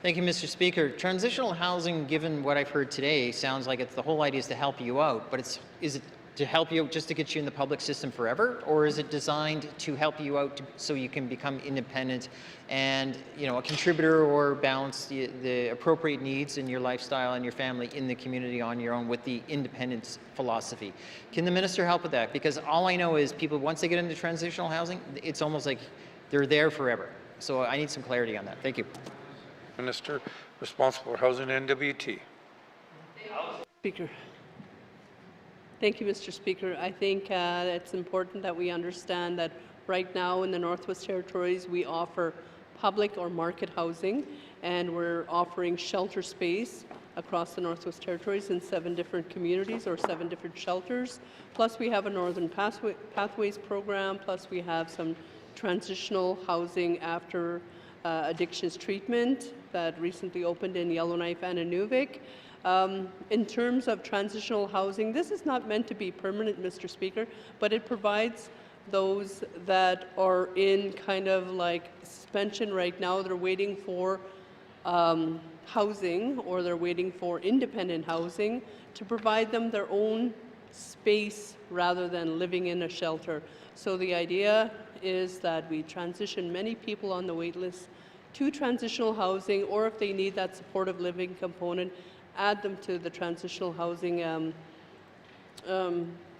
Thank you, Mr. Speaker. Transitional housing, given what I've heard today, sounds like the whole idea is to help you out, but is it to help you out just to get you in the public system forever, or is it designed to help you out so you can become independent and a contributor or balance the appropriate needs in your lifestyle and your family in the community on your own with the independence philosophy? Can the minister help with that? Because all I know is people, once they get into transitional housing, it's almost like they're there forever. So I need some clarity on that. Thank you. Minister responsible for housing and NWT. Speaker. Thank you, Mr. Speaker. I think it's important that we understand that right now in the Northwest Territories we offer public or market housing, and we're offering shelter space across the Northwest Territories in 7 different communities or 7 different shelters. Plus we have a Northern Pathways program, plus we have some transitional housing after addictions treatment that recently opened in Yellowknife and Inuvik. In terms of transitional housing, this is not meant to be permanent, Mr. Speaker, but it provides those that are in kind of like suspension right now. They're waiting for housing, or they're waiting for independent housing, to provide them their own space rather than living in a shelter. So the idea is that we transition many people on the wait list to transitional housing, or if they need that supportive living component, add them to the transitional housing,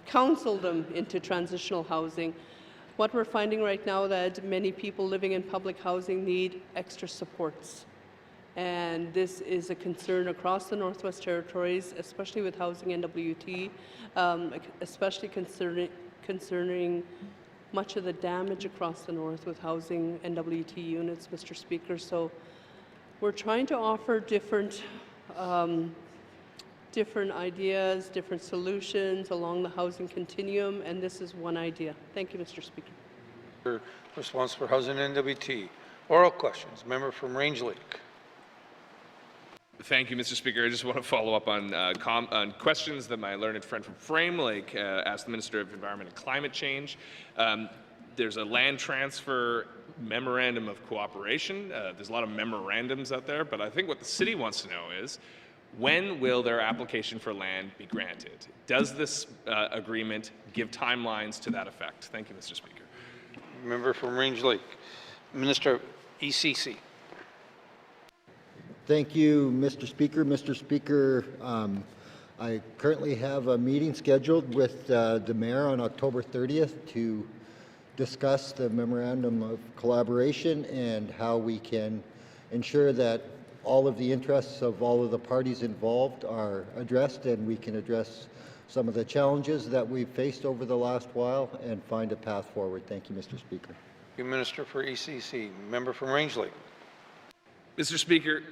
counsel them into transitional housing. What we're finding right now that many people living in public housing need extra supports. And this is a concern across the Northwest Territories, especially with housing NWT, especially concerning much of the damage across the north with housing NWT units, Mr. Speaker. So we're trying to offer different ideas, different solutions along the housing continuum, and this is one idea. Thank you, Mr. Speaker. Responsible for housing NWT. Oral questions. Member from Range Lake. Thank you, Mr. Speaker. I just want to follow up on questions that my learned friend from Frame Lake asked the Minister of Environment and Climate Change. There's a land transfer memorandum of cooperation. There's a lot of memorandums out there, but I think what the city wants to know is, when will their application for land be granted? Does this agreement give timelines to that effect? Thank you, Mr. Speaker. Member from Range Lake. Minister of ECC. Thank you, Mr. Speaker. Mr. Speaker, I currently have a meeting scheduled with the mayor on October 30th to discuss the memorandum of collaboration and how we can ensure that all of the interests of all of the parties involved are addressed, and we can address some of the challenges that we've faced over the last while and find a path forward. Thank you, Mr. Speaker. Thank you, Minister for ECC. Member from Range Lake. Mr. Speaker,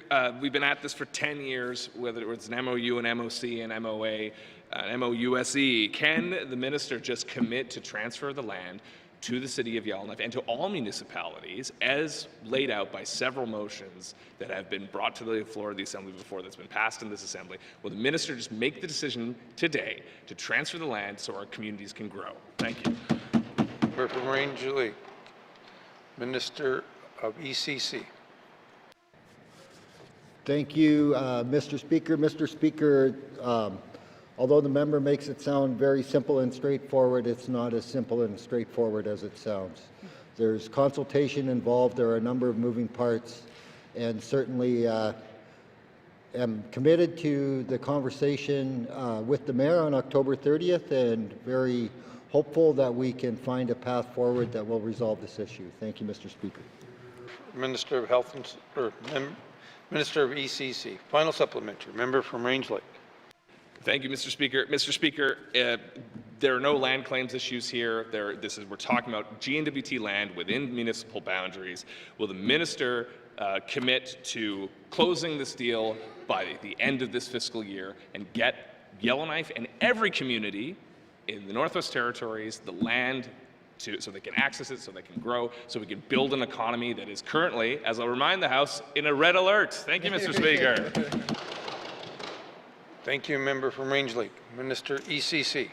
we've been at this for 10 years, whether it's an MOU, an MOC, an MOA, an MOUSE. Can the minister just commit to transfer the land to the City of Yellowknife and to all municipalities as laid out by several motions that have been brought to the floor of the Assembly before, that's been passed in this Assembly? Will the minister just make the decision today to transfer the land so our communities can grow? Thank you. Member from Range Lake. Minister of ECC. Thank you, Mr. Speaker. Mr. Speaker, although the member makes it sound very simple and straightforward, it's not as simple and straightforward as it sounds. There's consultation involved. There are a number of moving parts, and certainly am committed to the conversation with the mayor on October 30th, and very hopeful that we can find a path forward that will resolve this issue. Thank you, Mr. Speaker. Minister of Health and Minister of ECC. Final supplementary. Member from Range Lake. Thank you, Mr. Speaker. Mr. Speaker, there are no land claims issues here. We're talking about GNWT land within municipal boundaries. Will the minister commit to closing this deal by the end of this fiscal year and get Yellowknife and every community in the Northwest Territories the land so they can access it, so they can grow, so we can build an economy that is currently, as I'll remind the House, in a red alert? Thank you, Mr. Speaker. Thank you, member from Range Lake. Minister ECC.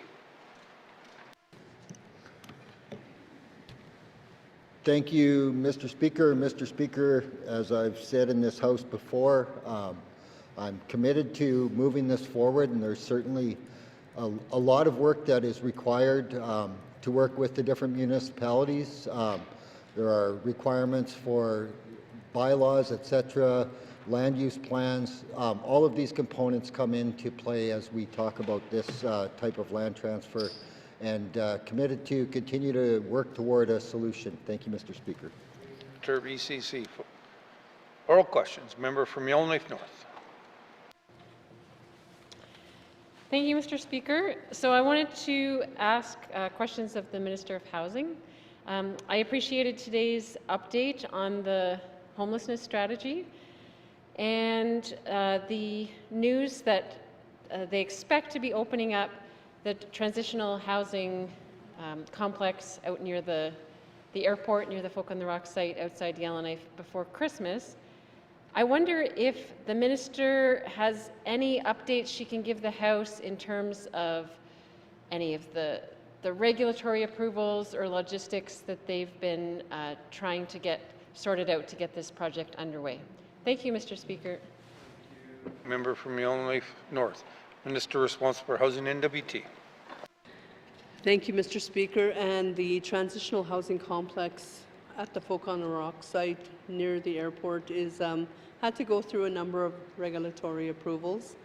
Thank you, Mr. Speaker. Mr. Speaker, as I've said in this House before, I'm committed to moving this forward, and there's certainly a lot of work that is required to work with the different municipalities. There are requirements for bylaws, etc., land use plans. All of these components come into play as we talk about this type of land transfer, and committed to continue to work toward a solution. Thank you, Mr. Speaker. Minister of ECC. Oral questions. Member from Yellowknife North. Thank you, Mr. Speaker. So I wanted to ask questions of the Minister of Housing. I appreciated today's update on the homelessness strategy and the news that they expect to be opening up the transitional housing complex out near the airport, near the Folk on the Rock site outside Yellowknife before Christmas. I wonder if the minister has any updates she can give the House in terms of any of the regulatory approvals or logistics that they've been trying to get sorted out to get this project underway. Thank you, Mr. Speaker. Member from Yellowknife North. Minister responsible for Housing NWT. Thank you, Mr. Speaker. And the transitional housing complex at the Folk on the Rock site near the airport is had to go through a number of regulatory approvals,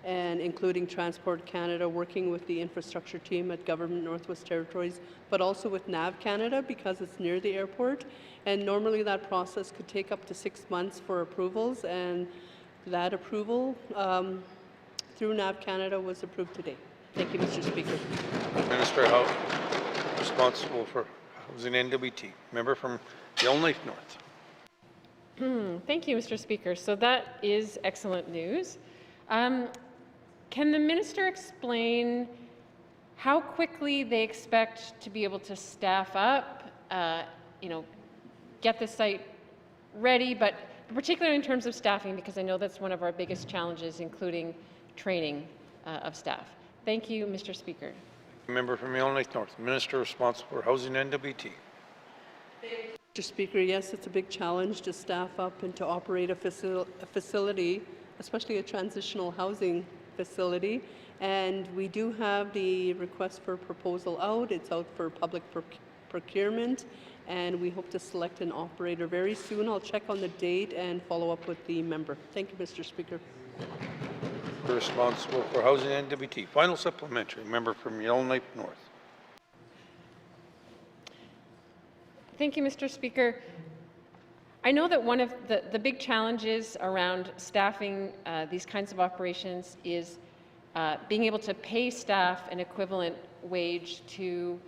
and including Transport Canada, working with the infrastructure team at Government Northwest Territories, but also with NAV Canada because it's near the airport. And normally that process could take up to 6 months for approvals, and that approval through NAV Canada was approved today. Thank you, Mr. Speaker. Minister responsible for Housing NWT. Member from Yellowknife North. Thank you, Mr. Speaker. So that is excellent news. Can the minister explain how quickly they expect to be able to staff up, get the site ready, but particularly in terms of staffing, because I know that's one of our biggest challenges, including training of staff. Thank you, Mr. Speaker. Member from Yellowknife North. Minister responsible for Housing NWT. Mr. Speaker, yes, it's a big challenge to staff up and to operate a facility, especially a transitional housing facility. And we do have the request for proposal out. It's out for public procurement, and we hope to select an operator very soon. I'll check on the date and follow up with the member. Thank you, Mr. Speaker. Responsible for Housing NWT. Final supplementary. Member from Yellowknife North. Thank you, Mr. Speaker. I know that one of the big challenges around staffing these kinds of operations is being able to pay staff an equivalent wage to,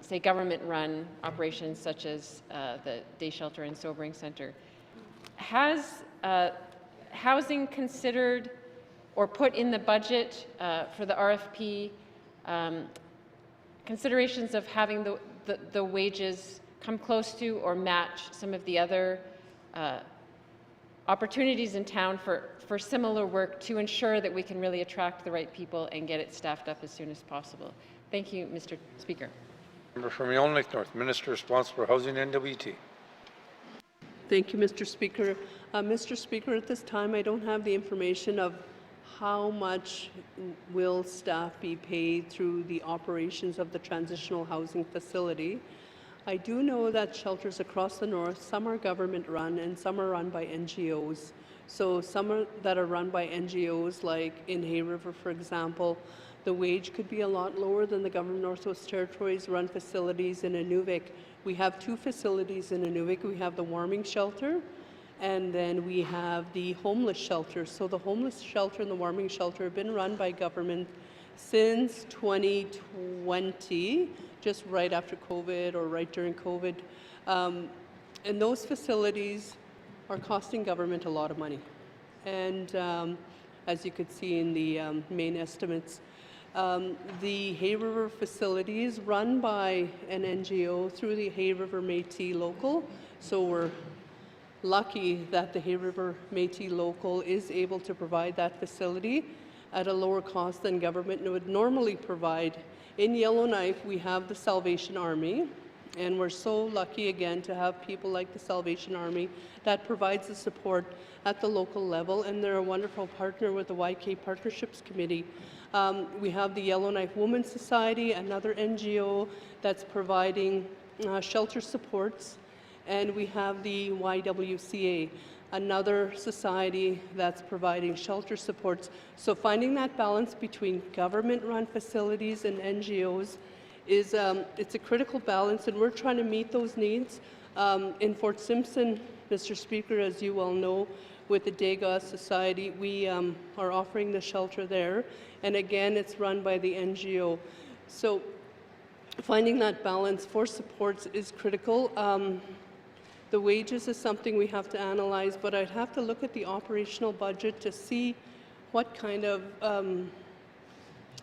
say, government-run operations such as the Day Shelter and Sobering Center. Has housing considered or put in the budget for the RFP considerations of having the wages come close to or match some of the other opportunities in town for similar work to ensure that we can really attract the right people and get it staffed up as soon as possible? Thank you, Mr. Speaker. Member from Yellowknife North. Minister responsible for Housing NWT. Thank you, Mr. Speaker. Mr. Speaker, at this time I don't have the information of how much will staff be paid through the operations of the transitional housing facility. I do know that shelters across the north, some are government run and some are run by NGOs. So some that are run by NGOs, like in Hay River, for example, the wage could be a lot lower than the Government Northwest Territories run facilities in Inuvik. We have 2 facilities in Inuvik. We have the warming shelter, and then we have the homeless shelter. So the homeless shelter and the warming shelter have been run by government since 2020, just right after COVID or right during COVID. And those facilities are costing government a lot of money. And as you could see in the main estimates, the Hay River facilities run by an NGO through the Hay River Métis Local. So we're lucky that the Hay River Métis Local is able to provide that facility at a lower cost than government would normally provide. In Yellowknife, we have the Salvation Army, and we're so lucky again to have people like the Salvation Army that provides the support at the local level, and they're a wonderful partner with the YK Partnerships Committee. We have the Yellowknife Women's Society, another NGO that's providing shelter supports, and we have the YWCA, another society that's providing shelter supports. So finding that balance between government-run facilities and NGOs it's a critical balance, and we're trying to meet those needs. In Fort Simpson, Mr. Speaker, as you well know, with the Degas Society, we are offering the shelter there, and again, it's run by the NGO. So finding that balance for supports is critical. The wages is something we have to analyze, but I'd have to look at the operational budget to see what kind of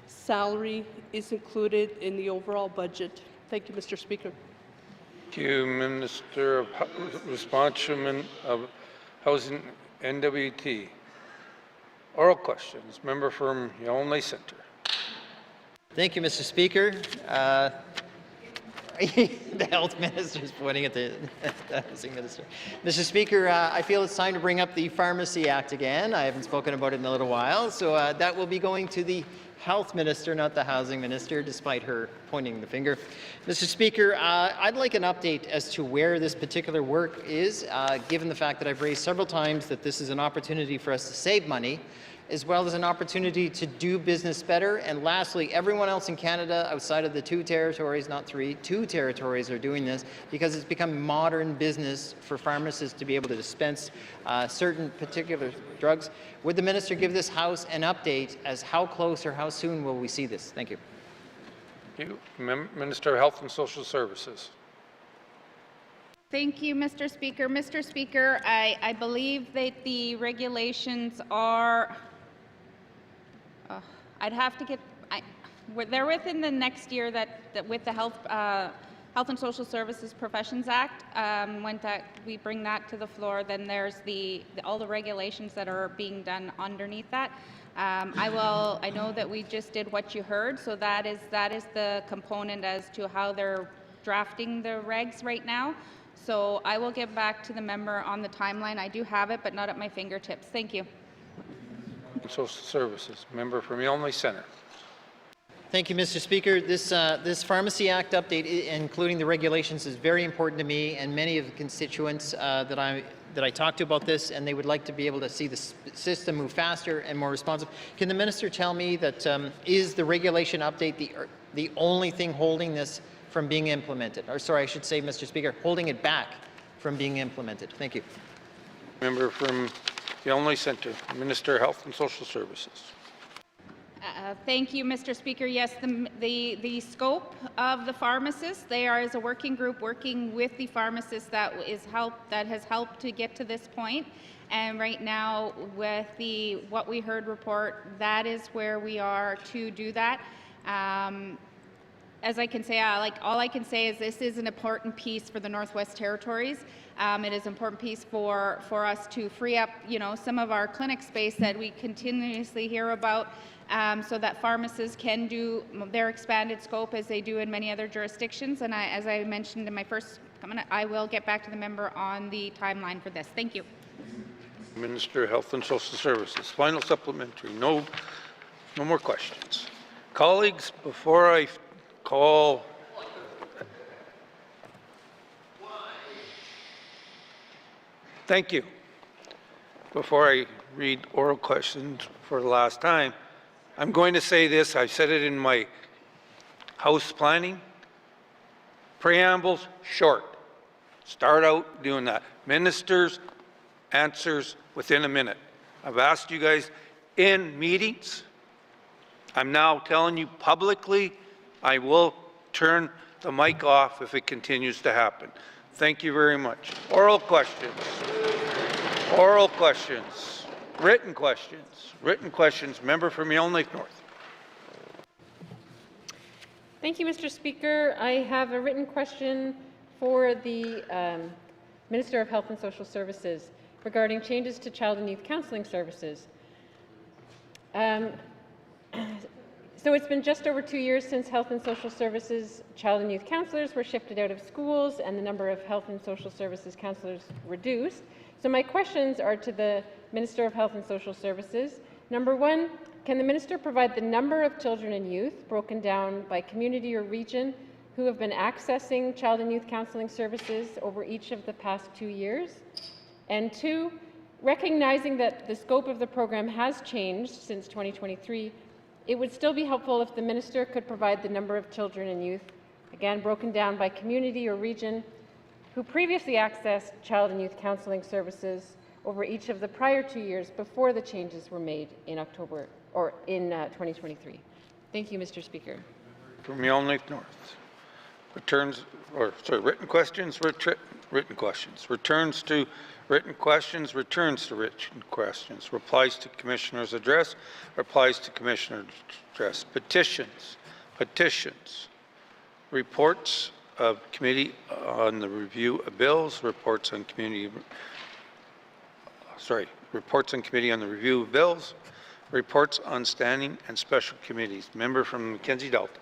salary is included in the overall budget. Thank you, Mr. Speaker. Thank you, Minister Responsible of Housing, NWT. Oral questions. Member from Yonge Centre. Thank you, Mr. Speaker. The health minister is pointing at the housing minister. Mr. Speaker, I feel it's time to bring up the Pharmacy Act again. I haven't spoken about it in a little while, so that will be going to the health minister, not the housing minister, despite her pointing the finger. Mr. Speaker, I'd like an update as to where this particular work is, given the fact that I've raised several times that this is an opportunity for us to save money, as well as an opportunity to do business better. And lastly, everyone else in Canada outside of the 2 territories, not 3, 2 territories are doing this because it's become modern business for pharmacists to be able to dispense certain particular drugs. Would the minister give this House an update as how close or how soon will we see this? Thank you. Thank you. Minister of Health and Social Services. Thank you, Mr. Speaker. Mr. Speaker, I believe that the regulations are, I'd have to get, they're within the next year that with the Health and Social Services Professions Act, when we bring that to the floor, then there's all the regulations that are being done underneath that. I know that we just did what you heard, so that is the component as to how they're drafting the regs right now. So I will get back to the member on the timeline. I do have it, but not at my fingertips. Thank you. Social Services. Member from Yonge Centre. Thank you, Mr. Speaker. This Pharmacy Act update, including the regulations, is very important to me and many of the constituents that I talked to about this, and they would like to be able to see the system move faster and more responsive. Can the minister tell me that is the regulation update the only thing holding this from being implemented? Or sorry, I should say, Mr. Speaker, holding it back from being implemented. Thank you. Member from Yonge Centre, Minister of Health and Social Services. Thank you, Mr. Speaker. Yes, the scope of the pharmacists, they are as a working group working with the pharmacists that has helped to get to this point. And right now, with the What We Heard report, that is where we are to do that. As I can say, all I can say is this is an important piece for the Northwest Territories. It is an important piece for us to free up, some of our clinic space that we continuously hear about, so that pharmacists can do their expanded scope as they do in many other jurisdictions. And as I mentioned in my first comment, I will get back to the member on the timeline for this. Thank you. Minister of Health and Social Services. Final supplementary. No more questions. Colleagues, before I call Thank you. Before I read oral questions for the last time, I'm going to say this. I said it in my House planning. Preambles, short. Start out doing that. Ministers, answers within a minute. I've asked you guys in meetings. I'm now telling you publicly, I will turn the mic off if it continues to happen. Thank you very much. Oral questions. Oral questions. Written questions. Written questions. Member from Yonge Lake North. Thank you, Mr. Speaker. I have a written question for the Minister of Health and Social Services regarding changes to child and youth counselling services. So it's been just over 2 years since Health and Social Services child and youth counselors were shifted out of schools and the number of Health and Social Services counselors reduced. So my questions are to the Minister of Health and Social Services. Number one, can the minister provide the number of children and youth broken down by community or region who have been accessing child and youth counselling services over each of the past 2 years? And two, recognizing that the scope of the program has changed since 2023, it would still be helpful if the minister could provide the number of children and youth, again broken down by community or region, who previously accessed child and youth counseling services over each of the prior 2 years before the changes were made in October or in 2023. Thank you, Mr. Speaker. From Yellowknife North. Written questions, written questions. Returns to written questions, returns to written questions. Replies to Commissioner's address, replies to Commissioner's address. Petitions, petitions. Reports of committee on the review of bills, reports on committee on the review of bills, reports on standing and special committees. Member from Mackenzie Delta.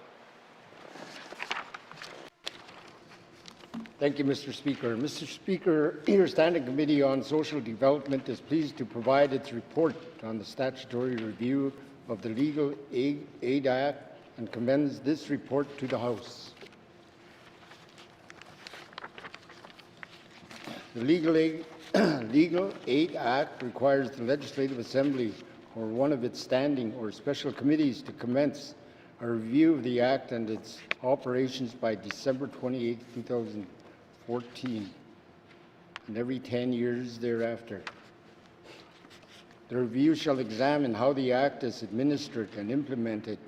Thank you, Mr. Speaker. Mr. Speaker, your Standing Committee on Social Development is pleased to provide its report on the statutory review of the Legal Aid Act and commends this report to the House. The Legal Aid Act requires the Legislative Assembly or one of its standing or special committees to commence a review of the Act and its operations by December 28, 2014, and every 10 years thereafter. The review shall examine how the Act is administered and implemented,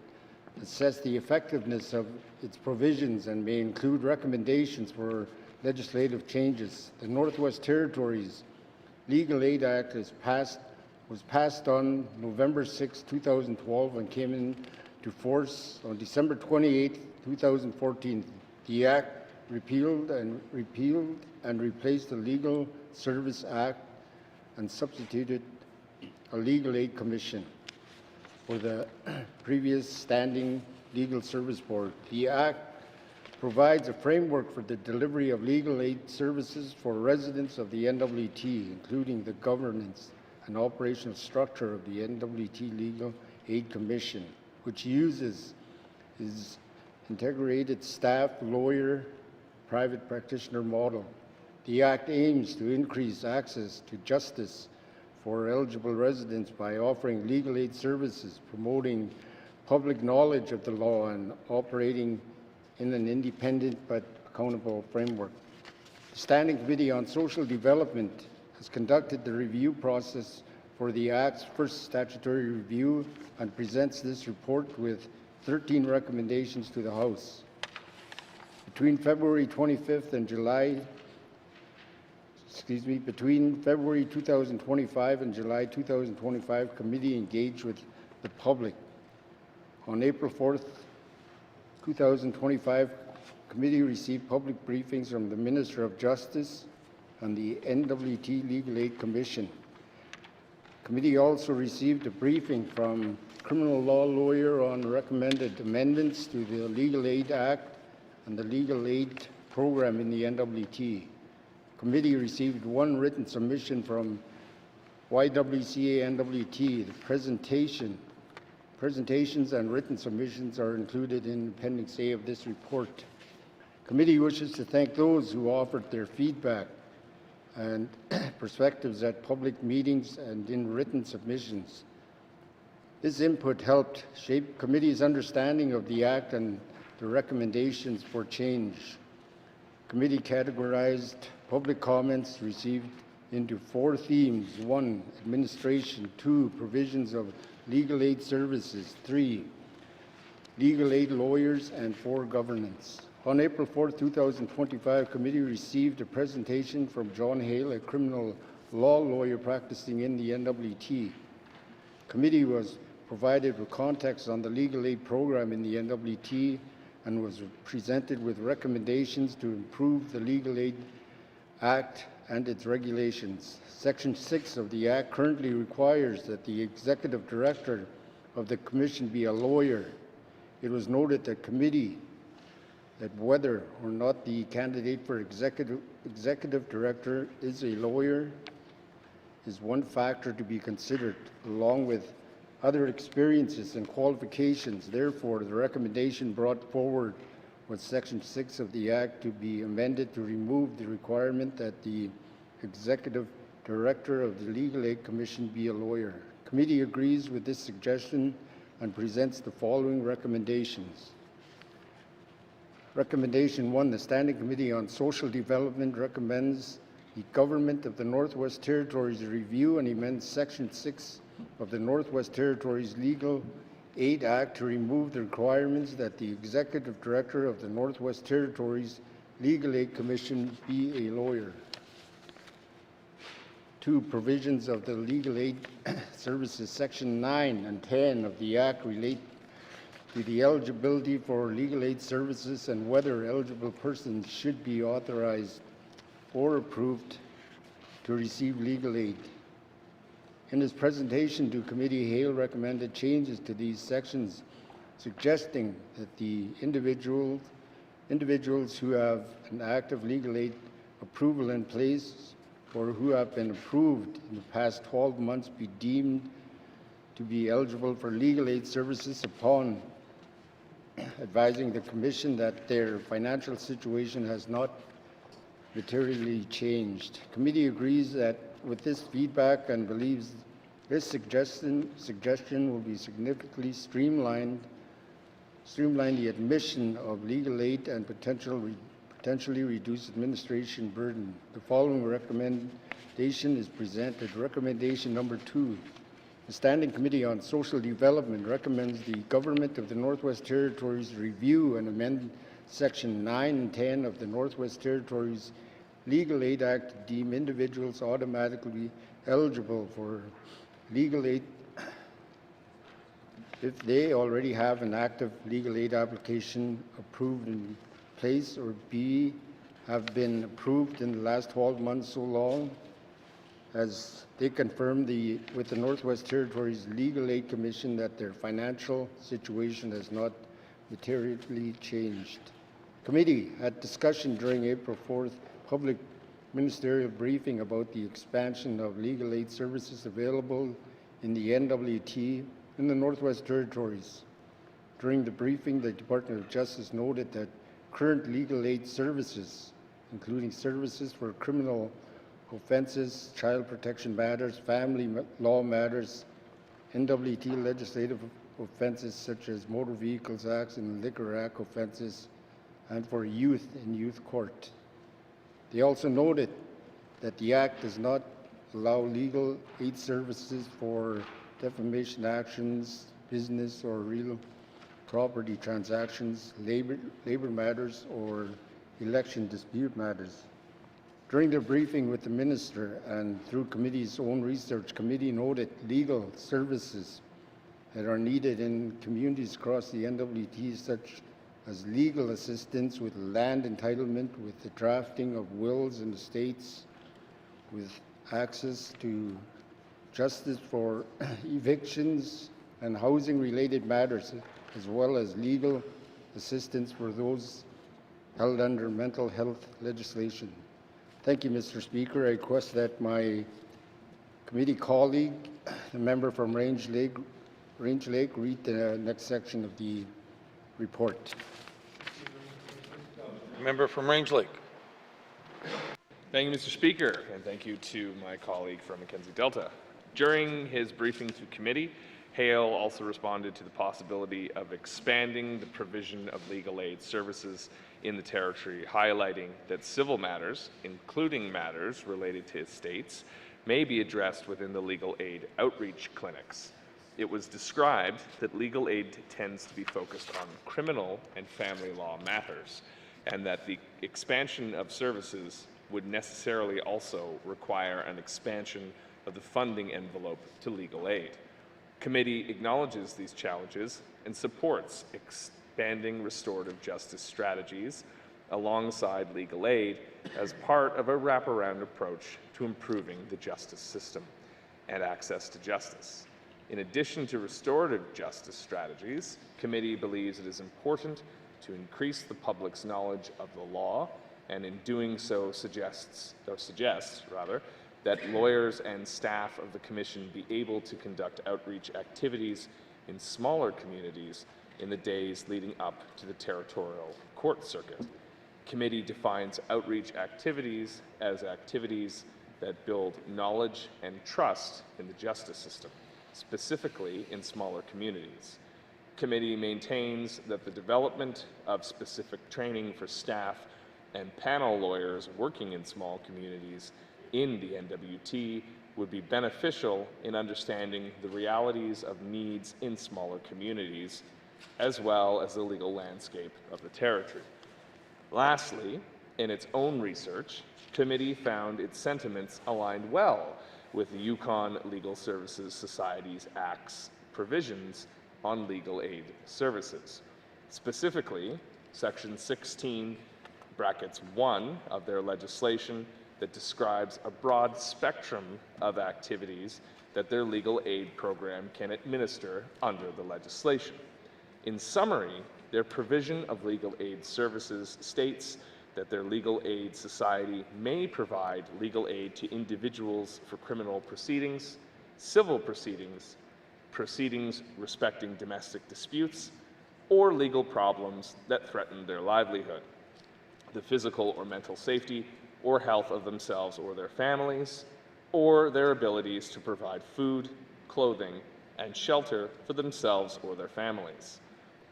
assess the effectiveness of its provisions, and may include recommendations for legislative changes. The Northwest Territories Legal Aid Act was passed on November 6, 2012 and came into force on December 28, 2014. The Act repealed and replaced the Legal Service Act and substituted a Legal Aid Commission for the previous Standing Legal Service Board. The Act provides a framework for the delivery of legal aid services for residents of the NWT, including the governance and operational structure of the NWT Legal Aid Commission, which uses its integrated staff, lawyer, private practitioner model. The Act aims to increase access to justice for eligible residents by offering legal aid services, promoting public knowledge of the law, and operating in an independent but accountable framework. The Standing Committee on Social Development has conducted the review process for the Act's first statutory review and presents this report with 13 recommendations to the House. Between February 2025 and July 2025, committee engaged with the public. On April 4th, 2025, committee received public briefings from the Minister of Justice and the NWT Legal Aid Commission. Committee also received a briefing from criminal law lawyer on recommended amendments to the Legal Aid Act and the Legal Aid Program in the NWT. Committee received one written submission from YWCA NWT. The presentations and written submissions are included in Appendix A of this report. Committee wishes to thank those who offered their feedback and perspectives at public meetings and in written submissions. This input helped shape committee's understanding of the Act and the recommendations for change. Committee categorized public comments received into 4 themes: 1, administration; 2, provisions of legal aid services; 3, legal aid lawyers; and 4, governance. On April 4, 2025, committee received a presentation from John Hale, a criminal law lawyer practicing in the NWT. Committee was provided with context on the legal aid program in the NWT and was presented with recommendations to improve the Legal Aid Act and its regulations. Section 6 of the Act currently requires that the executive director of the commission be a lawyer. It was noted that committee that whether or not the candidate for executive director is a lawyer is one factor to be considered, along with other experiences and qualifications. Therefore, the recommendation brought forward was Section 6 of the Act to be amended to remove the requirement that the executive director of the Legal Aid Commission be a lawyer. Committee agrees with this suggestion and presents the following recommendations. Recommendation 1, the Standing Committee on Social Development recommends the Government of the Northwest Territories review and amend Section 6 of the Northwest Territories Legal Aid Act to remove the requirements that the Executive Director of the Northwest Territories Legal Aid Commission be a lawyer. 2, provisions of the Legal Aid Services Section 9 and 10 of the Act relate to the eligibility for legal aid services and whether eligible persons should be authorized or approved to receive legal aid. In his presentation to committee, Hale recommended changes to these sections, suggesting that the individuals who have an active legal aid approval in place or who have been approved in the past 12 months be deemed to be eligible for legal aid services upon advising the Commission that their financial situation has not materially changed. Committee agrees that with this feedback and believes this suggestion will be significantly streamline the admission of legal aid and potentially reduce administration burden. The following recommendation is presented. Recommendation number 2. The Standing Committee on Social Development recommends the Government of the Northwest Territories review and amend Section 9 and 10 of the Northwest Territories Legal Aid Act to deem individuals automatically eligible for legal aid if they already have an active legal aid application approved in place, or B, have been approved in the last 12 months so long as they confirm with the Northwest Territories Legal Aid Commission that their financial situation has not materially changed. Committee had discussion during April 4th public ministerial briefing about the expansion of legal aid services available in the NWT in the Northwest Territories. During the briefing, the Department of Justice noted that current legal aid services, including services for criminal offenses, child protection matters, family law matters, NWT legislative offenses such as Motor Vehicles Acts and Liquor Act offenses, and for youth in youth court. They also noted that the Act does not allow legal aid services for defamation actions, business or real property transactions, labor matters, or election dispute matters. During their briefing with the Minister and through committee's own research, committee noted legal services that are needed in communities across the NWT, such as legal assistance with land entitlement, with the drafting of wills and estates, with access to justice for evictions and housing-related matters, as well as legal assistance for those held under mental health legislation. Thank you, Mr. Speaker. I request that my committee colleague, the member from Range Lake, read the next section of the report. Member from Range Lake. Thank you, Mr. Speaker, and thank you to my colleague from Mackenzie Delta. During his briefing to committee, Hale also responded to the possibility of expanding the provision of legal aid services in the territory, highlighting that civil matters, including matters related to estates, may be addressed within the legal aid outreach clinics. It was described that legal aid tends to be focused on criminal and family law matters, and that the expansion of services would necessarily also require an expansion of the funding envelope to legal aid. Committee acknowledges these challenges and supports expanding restorative justice strategies alongside legal aid as part of a wraparound approach to improving the justice system and access to justice. In addition to restorative justice strategies, committee believes it is important to increase the public's knowledge of the law, and in doing so suggests that lawyers and staff of the Commission be able to conduct outreach activities in smaller communities in the days leading up to the territorial court circuit. Committee defines outreach activities as activities that build knowledge and trust in the justice system, specifically in smaller communities. committee maintains that the development of specific training for staff and panel lawyers working in small communities in the NWT would be beneficial in understanding the realities of needs in smaller communities, as well as the legal landscape of the territory. Lastly, in its own research, committee found its sentiments aligned well with the Yukon Legal Services Society's Act's provisions on legal aid services. Specifically, Section 16, brackets 1 of their legislation that describes a broad spectrum of activities that their legal aid program can administer under the legislation. In summary, their provision of legal aid services states that their legal aid society may provide legal aid to individuals for criminal proceedings, civil proceedings, proceedings respecting domestic disputes, or legal problems that threaten their livelihood, the physical or mental safety or health of themselves or their families, or their abilities to provide food, clothing, and shelter for themselves or their families.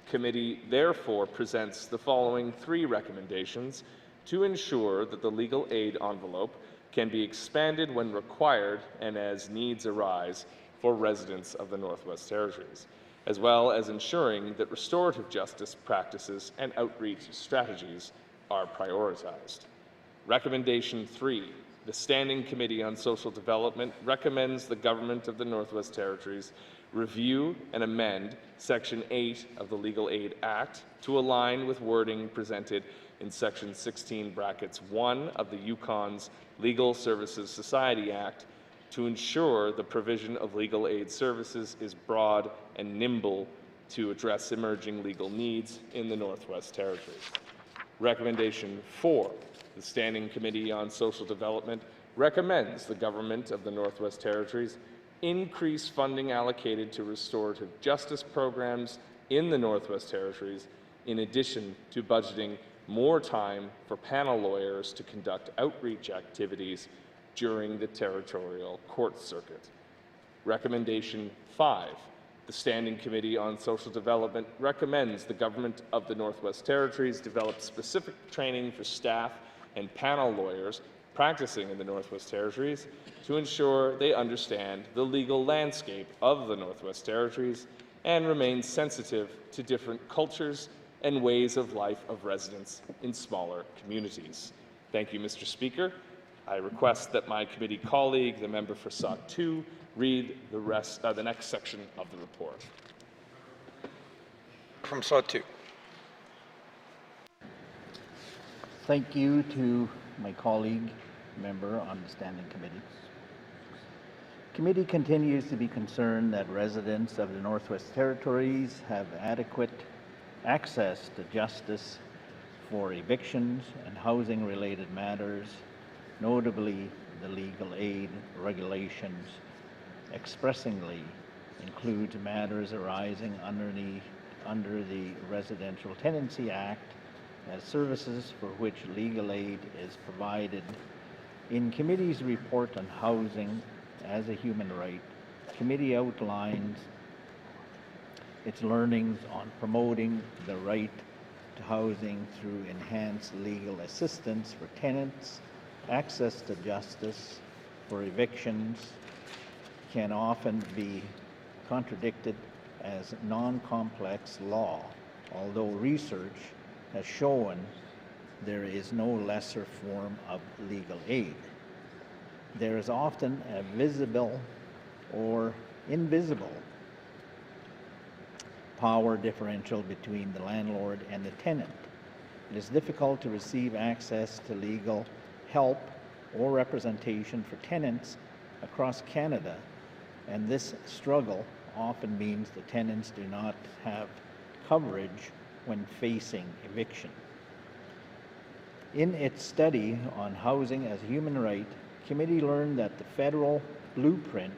Committee therefore presents the following 3 recommendations to ensure that the legal aid envelope can be expanded when required and as needs arise for residents of the Northwest Territories, as well as ensuring that restorative justice practices and outreach strategies are prioritized. Recommendation 3. The Standing Committee on Social Development recommends the Government of the Northwest Territories review and amend Section 8 of the Legal Aid Act to align with wording presented in Section 16, brackets 1 of the Yukon's Legal Services Society Act to ensure the provision of legal aid services is broad and nimble to address emerging legal needs in the Northwest Territories. Recommendation 4. The Standing Committee on Social Development recommends the Government of the Northwest Territories increase funding allocated to restorative justice programs in the Northwest Territories, in addition to budgeting more time for panel lawyers to conduct outreach activities during the territorial court circuit. Recommendation 5. The Standing Committee on Social Development recommends the Government of the Northwest Territories develop specific training for staff and panel lawyers practicing in the Northwest Territories to ensure they understand the legal landscape of the Northwest Territories and remain sensitive to different cultures and ways of life of residents in smaller communities. Thank you, Mr. Speaker. I request that my committee colleague, the member for Sauk 2, read the next section of the report. From Sauk 2. Thank you to my colleague, member on the Standing Committee. Committee continues to be concerned that residents of the Northwest Territories have adequate access to justice for evictions and housing-related matters, notably the legal aid regulations expressingly includes matters arising under the Residential Tenancy Act as services for which legal aid is provided. In committee's report on housing as a human right, committee outlines its learnings on promoting the right to housing through enhanced legal assistance for tenants, access to justice for evictions can often be contradicted as non-complex law, although research has shown there is no lesser form of legal aid. There is often a visible or invisible power differential between the landlord and the tenant. It is difficult to receive access to legal help or representation for tenants across Canada, and this struggle often means the tenants do not have coverage when facing eviction. In its study on housing as a human right, committee learned that the federal blueprint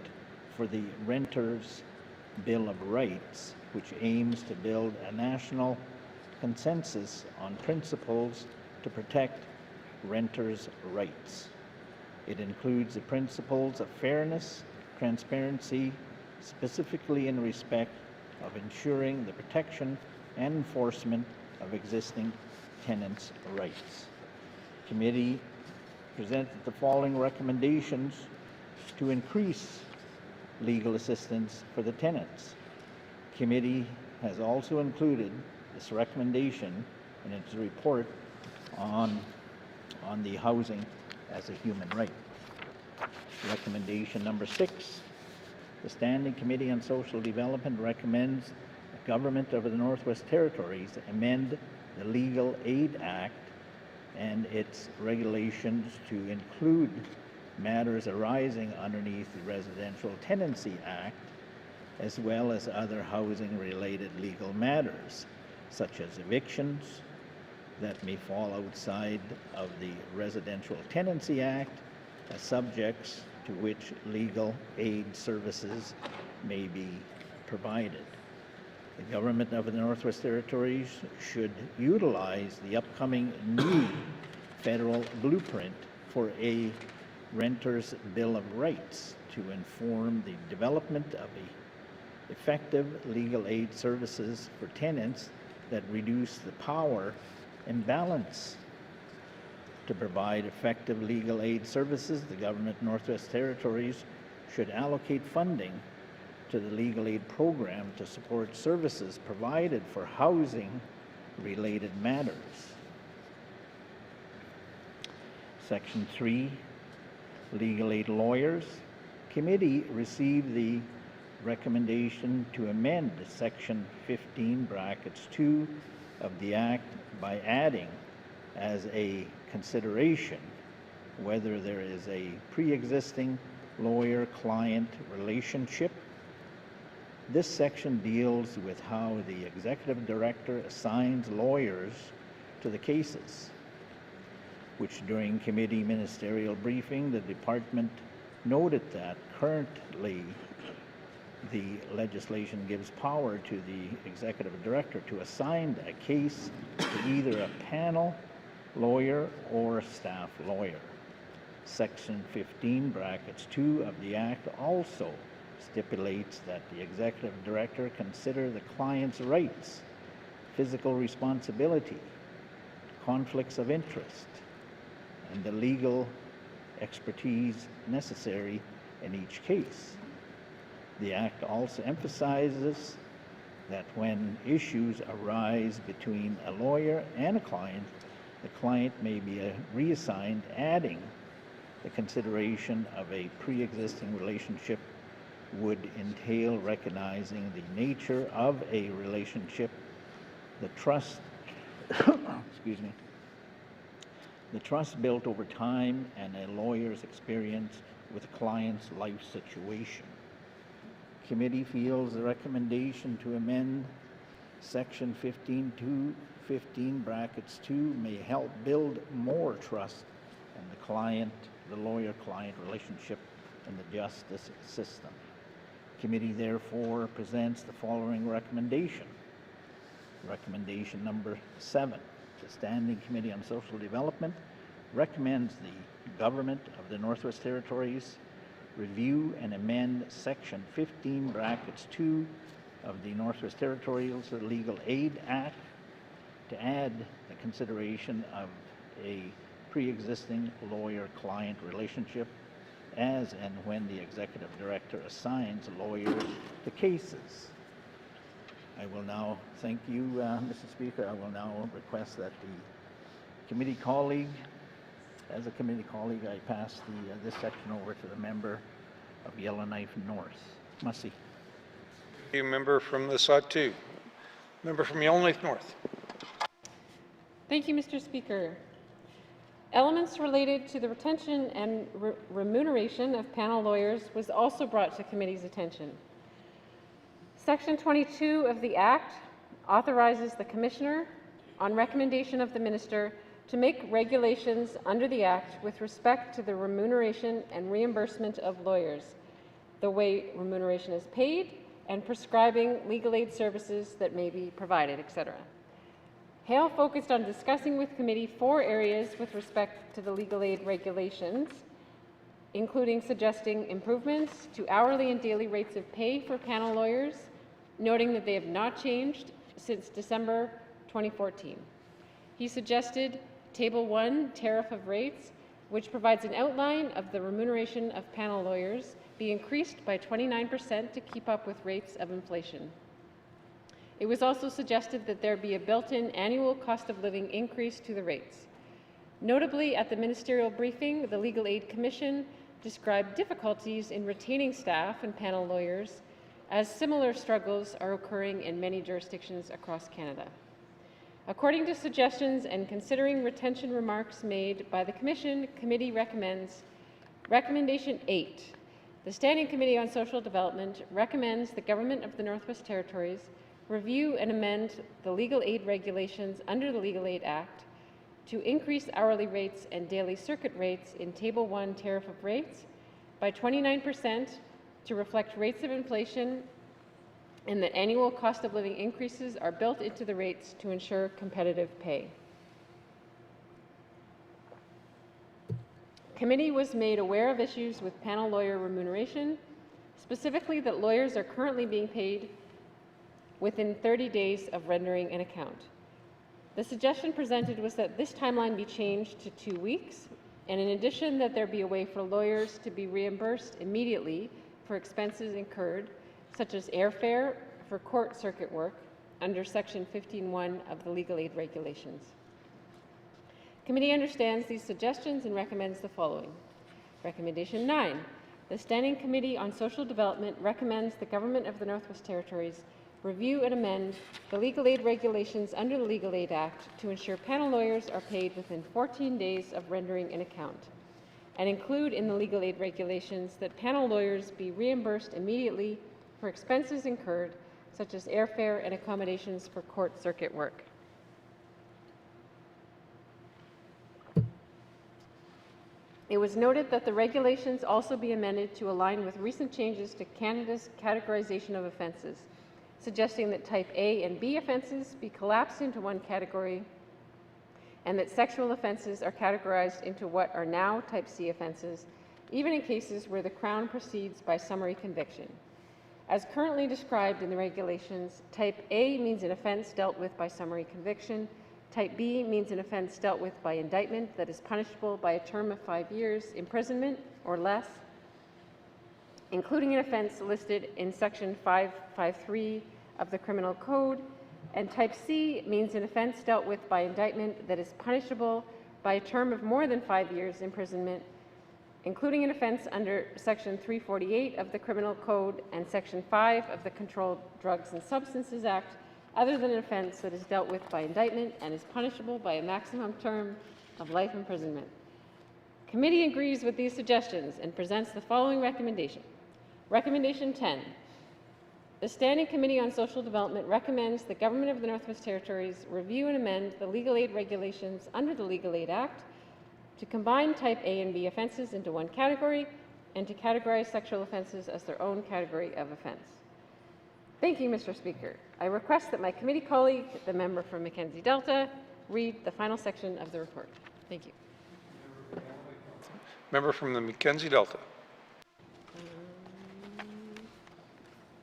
for the Renters' Bill of Rights, which aims to build a national consensus on principles to protect renters' rights. It includes the principles of fairness, transparency, specifically in respect of ensuring the protection and enforcement of existing tenants' rights. Committee presented the following recommendations to increase legal assistance for the tenants. Committee has also included this recommendation in its report on the housing as a human right. Recommendation number 6, the Standing Committee on Social Development recommends the Government of the Northwest Territories amend the Legal Aid Act and its regulations to include matters arising underneath the Residential Tenancy Act, as well as other housing-related legal matters, such as evictions that may fall outside of the Residential Tenancy Act, as subjects to which legal aid services may be provided. The Government of the Northwest Territories should utilize the upcoming new federal blueprint for a Renter's Bill of Rights to inform the development of effective legal aid services for tenants that reduce the power imbalance. To provide effective legal aid services, the Government of Northwest Territories should allocate funding to the legal aid program to support services provided for housing-related matters. Section 3, legal aid lawyers. Committee received the recommendation to amend Section 15(2) of the Act by adding as a consideration whether there is a pre-existing lawyer-client relationship. This section deals with how the executive director assigns lawyers to the cases, which during committee ministerial briefing, the department noted that currently the legislation gives power to the executive director to assign a case to either a panel lawyer or staff lawyer. Section 15(2) of the Act also stipulates that the executive director consider the client's rights, physical responsibility, conflicts of interest, and the legal expertise necessary in each case. The Act also emphasizes that when issues arise between a lawyer and a client, the client may be reassigned, adding the consideration of a pre-existing relationship would entail recognizing the nature of a relationship, the trust, excuse me, the trust built over time, and a lawyer's experience with a client's life situation. Committee feels the recommendation to amend Section 15(2) may help build more trust in the lawyer-client relationship in the justice system. Committee therefore presents the following recommendation. Recommendation number 7. The Standing Committee on Social Development recommends the Government of the Northwest Territories review and amend Section 15(2) of the Northwest Territories Legal Aid Act to add the consideration of a pre-existing lawyer-client relationship as and when the executive director assigns lawyers to cases. I will now, thank you, Mr. Speaker, I will now request that the committee colleague, as a committee colleague, I pass this section over to the member of Yellowknife North. Mussey. Thank you, member from the Sawtoo. Member from Yellowknife North. Thank you, Mr. Speaker. Elements related to the retention and remuneration of panel lawyers was also brought to committee's attention. Section 22 of the Act authorizes the Commissioner, on recommendation of the Minister, to make regulations under the Act with respect to the remuneration and reimbursement of lawyers, the way remuneration is paid, and prescribing legal aid services that may be provided, etc. Hale focused on discussing with committee 4 areas with respect to the legal aid regulations, including suggesting improvements to hourly and daily rates of pay for panel lawyers, noting that they have not changed since December 2014. He suggested Table 1, Tariff of Rates, which provides an outline of the remuneration of panel lawyers, be increased by 29% to keep up with rates of inflation. It was also suggested that there be a built-in annual cost of living increase to the rates. Notably, at the ministerial briefing, the Legal Aid Commission described difficulties in retaining staff and panel lawyers, as similar struggles are occurring in many jurisdictions across Canada. According to suggestions and considering retention remarks made by the Commission, committee recommends Recommendation 8. The Standing Committee on Social Development recommends the Government of the Northwest Territories review and amend the legal aid regulations under the Legal Aid Act to increase hourly rates and daily circuit rates in Table 1 Tariff of Rates by 29% to reflect rates of inflation, and that annual cost of living increases are built into the rates to ensure competitive pay. Committee was made aware of issues with panel lawyer remuneration, specifically that lawyers are currently being paid within 30 days of rendering an account. The suggestion presented was that this timeline be changed to 2 weeks, and in addition that there be a way for lawyers to be reimbursed immediately for expenses incurred, such as airfare for court circuit work under Section 15.1 of the Legal Aid Regulations. Committee understands these suggestions and recommends the following. Recommendation 9. The Standing Committee on Social Development recommends the Government of the Northwest Territories review and amend the legal aid regulations under the Legal Aid Act to ensure panel lawyers are paid within 14 days of rendering an account, and include in the legal aid regulations that panel lawyers be reimbursed immediately for expenses incurred, such as airfare and accommodations for court circuit work. It was noted that the regulations also be amended to align with recent changes to Canada's categorization of offences, suggesting that Type A and B offences be collapsed into one category, and that sexual offences are categorized into what are now Type C offences, even in cases where the Crown proceeds by summary conviction. As currently described in the regulations, Type A means an offence dealt with by summary conviction. Type B means an offence dealt with by indictment that is punishable by a term of 5 years imprisonment or less, including an offence listed in Section 553 of the Criminal Code. And Type C means an offence dealt with by indictment that is punishable by a term of more than 5 years imprisonment, including an offence under Section 348 of the Criminal Code and Section 5 of the Controlled Drugs and Substances Act, other than an offence that is dealt with by indictment and is punishable by a maximum term of life imprisonment. Committee agrees with these suggestions and presents the following recommendation. Recommendation 10. The Standing Committee on Social Development recommends the Government of the Northwest Territories review and amend the legal aid regulations under the Legal Aid Act to combine Type A and B offences into one category and to categorize sexual offences as their own category of offence. Thank you, Mr. Speaker. I request that my committee colleague, the member from Mackenzie Delta, read the final section of the report. Thank you. Member from the Mackenzie Delta.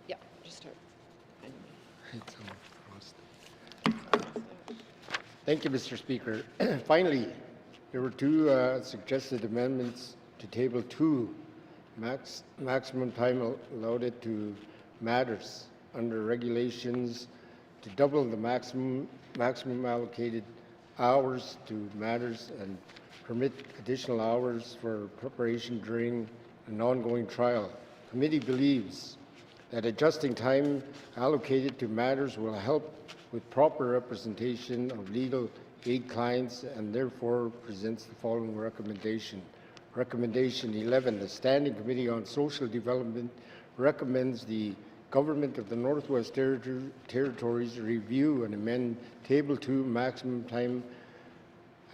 Yeah, just start. Thank you, Mr. Speaker. Finally, there were two suggested amendments to Table 2, maximum time allotted to matters under regulations to double the maximum allocated hours to matters and permit additional hours for preparation during an ongoing trial. Committee believes that adjusting time allocated to matters will help with proper representation of legal aid clients and therefore presents the following recommendation. Recommendation 11, the Standing Committee on Social Development recommends the Government of the Northwest Territories review and amend Table 2 maximum time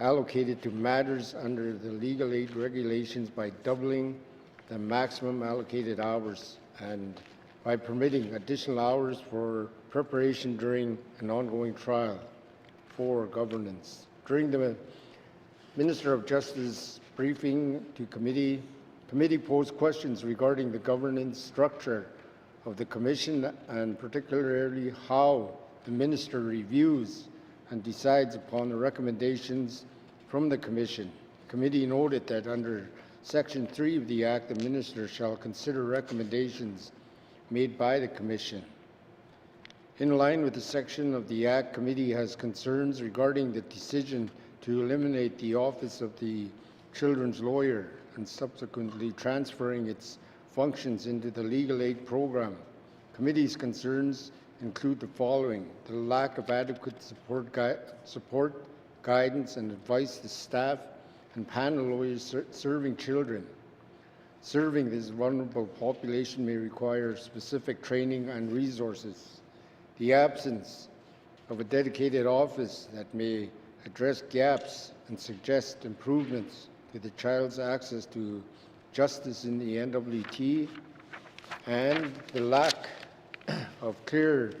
allocated to matters under the legal aid regulations by doubling the maximum allocated hours and by permitting additional hours for preparation during an ongoing trial. For governance. During the Minister of Justice briefing to committee posed questions regarding the governance structure of the Commission and particularly how the Minister reviews and decides upon the recommendations from the Commission. The committee noted that under Section 3 of the Act, the Minister shall consider recommendations made by the Commission. In line with the section of the Act, committee has concerns regarding the decision to eliminate the Office of the Children's Lawyer and subsequently transferring its functions into the legal aid program. Committee's concerns include the following: the lack of adequate support, guidance, and advice to staff and panel lawyers serving children. Serving this vulnerable population may require specific training and resources. The absence of a dedicated office that may address gaps and suggest improvements to the child's access to justice in the NWT, and the lack of clear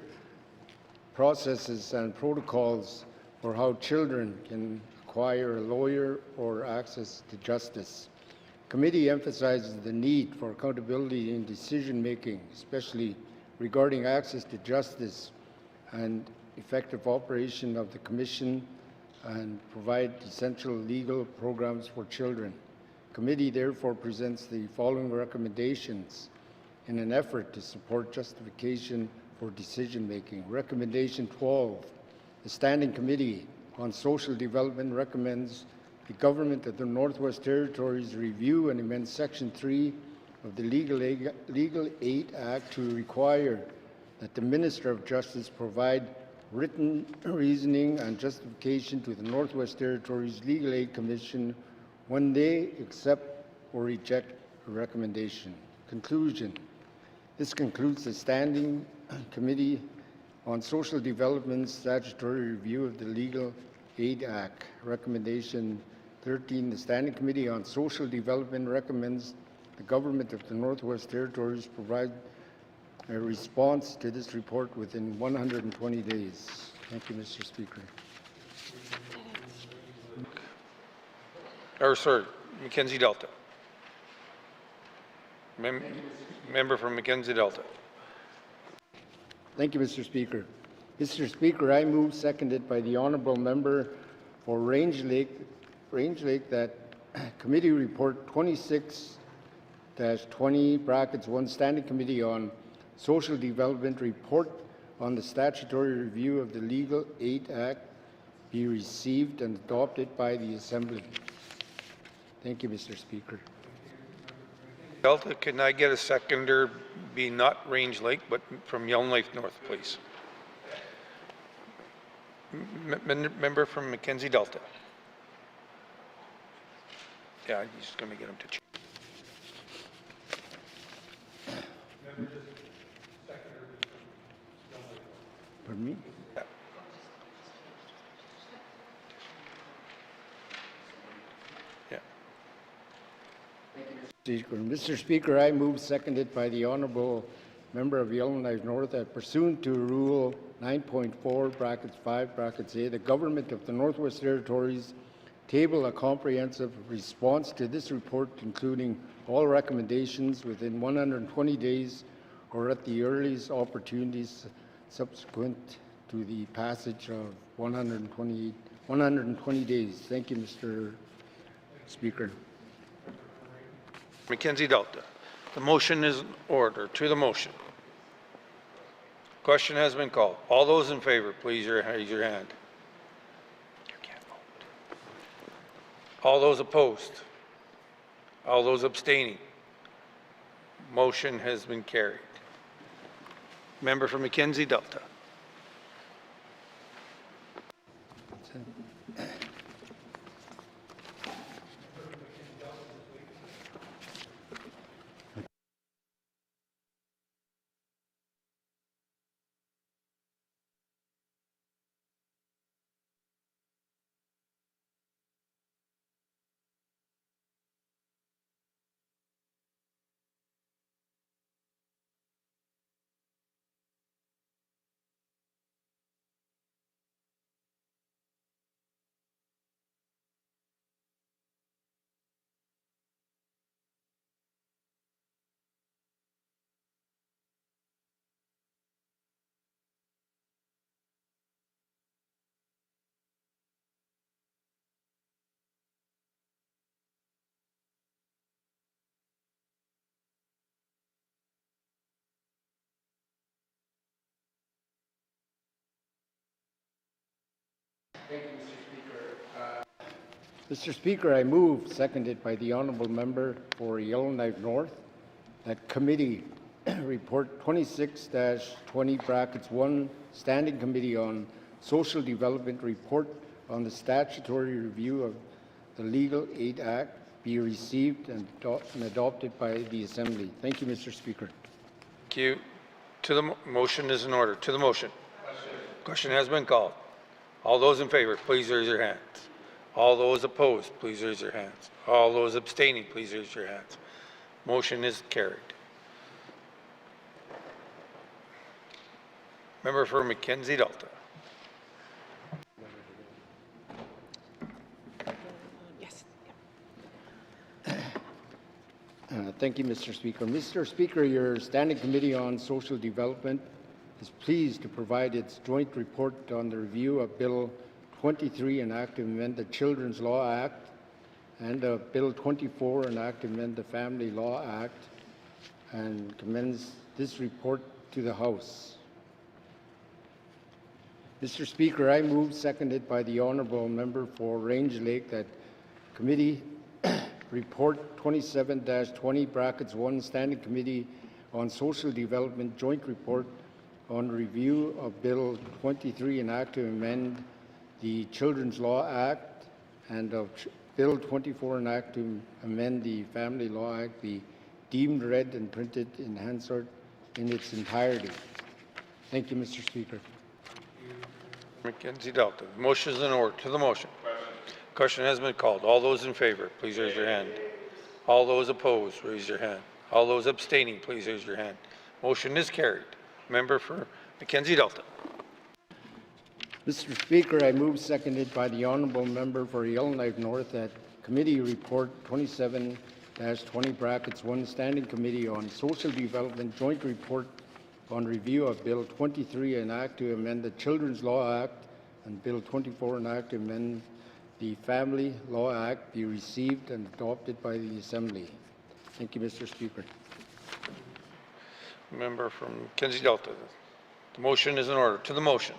processes and protocols for how children can acquire a lawyer or access to justice. Committee emphasizes the need for accountability in decision-making, especially regarding access to justice and effective operation of the Commission, and provide essential legal programs for children. Committee therefore presents the following recommendations in an effort to support justification for decision-making. Recommendation 12. The Standing Committee on Social Development recommends the Government of the Northwest Territories review and amend Section 3 of the Legal Aid Act to require that the Minister of Justice provide written reasoning and justification to the Northwest Territories Legal Aid Commission when they accept or reject a recommendation. Conclusion. This concludes the Standing Committee on Social Development statutory review of the Legal Aid Act. Recommendation 13. The Standing Committee on Social Development recommends the Government of the Northwest Territories provide a response to this report within 120 days. Thank you, Mr. Speaker. Mackenzie Delta. Member from Mackenzie Delta. Thank you, Mr. Speaker. Mr. Speaker, I move, seconded by the honourable member for Range Lake that Committee Report 26-20 Standing Committee on Social Development report on the statutory review of the Legal Aid Act be received and adopted by the Assembly. Thank you, Mr. Speaker. Delta, can I get a seconder, be not Range Lake, but from Yellowknife North, please? Member from Mackenzie Delta. Yeah, I'm just going to get him to. Pardon me? Yeah. Mr. Speaker, I move, seconded by the honourable member of Yellowknife North, that pursuant to Rule 9.4 (5) (a), the Government of the Northwest Territories table a comprehensive response to this report, including all recommendations within 120 days or at the earliest opportunities subsequent to the passage of 120 days. Thank you, Mr. Speaker. Mackenzie Delta. The motion is in order. To the motion. Question has been called. All those in favor, please raise your hand. You can't vote. All those opposed? All those abstaining? Motion has been carried. Member from Mackenzie Delta. Mr. Speaker, I move, seconded by the Honourable Member for Yellowknife North, that Committee Report 26-20(1) Standing Committee on Social Development Report on the statutory review of the Legal Aid Act be received and adopted by the Assembly. Thank you, Mr. Speaker. Thank you. To the motion is in order. To the motion. Question has been called. All those in favor, please raise your hands. All those opposed, please raise your hands. All those abstaining, please raise your hands. Motion is carried. Member for Mackenzie Delta. Thank you, Mr. Speaker. Mr. Speaker, your Standing Committee on Social Development is pleased to provide its joint report on the review of Bill 23, an act to amend the Children's Law Act, and Bill 24, an act to amend the Family Law Act, and commends this report to the House. Mr. Speaker, I move, seconded by the Honourable Member for Range Lake, that Committee Report 27-20(1) Standing Committee on Social Development Joint Report on Review of Bill 23, an act to amend the Children's Law Act, and of Bill 24, an act to amend the Family Law Act, be deemed read and printed in Hansard in its entirety. Thank you, Mr. Speaker. Mackenzie Delta. The motion is in order. To the motion. Question has been called. All those in favor, please raise your hand. All those opposed, raise your hand. All those abstaining, please raise your hand. Motion is carried. Member for Mackenzie Delta. Mr. Speaker, I move, seconded by the Honourable Member for Yellowknife North, that Committee Report 27-20(1) Standing Committee on Social Development Joint Report on Review of Bill 23, an act to amend the Children's Law Act, and Bill 24, an act to amend the Family Law Act, be received and adopted by the Assembly. Thank you, Mr. Speaker. Member from Mackenzie Delta. The motion is in order. To the motion.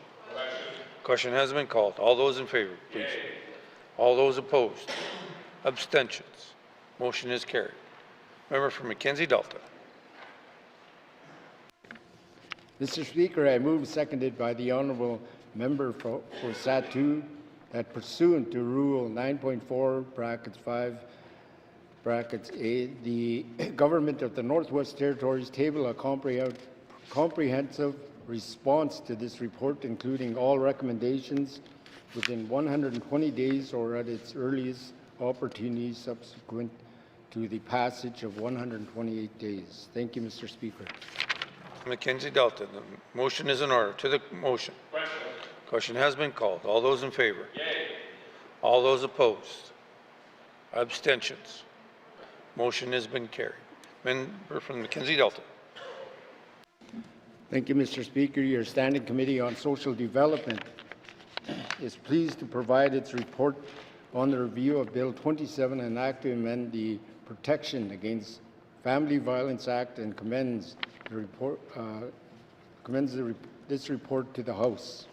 Question has been called. All those in favor, please. All those opposed. Abstentions. Motion is carried. Member from Mackenzie Delta. Mr. Speaker, I move, seconded by the Honourable Member for Satu, that pursuant to Rule 9.4(5) (a), the Government of the Northwest Territories table a comprehensive response to this report, including all recommendations within 120 days or at its earliest opportunity subsequent to the passage of 128 days. Thank you, Mr. Speaker. Mackenzie Delta. The motion is in order. To the motion. Question has been called. All those in favor? Yay. All those opposed? Abstentions? Motion has been carried. Member from Mackenzie Delta. Thank you, Mr. Speaker. Your Standing Committee on Social Development is pleased to provide its report on the review of Bill 27, an act to amend the Protection Against Family Violence Act, and commends the report, this report to the House.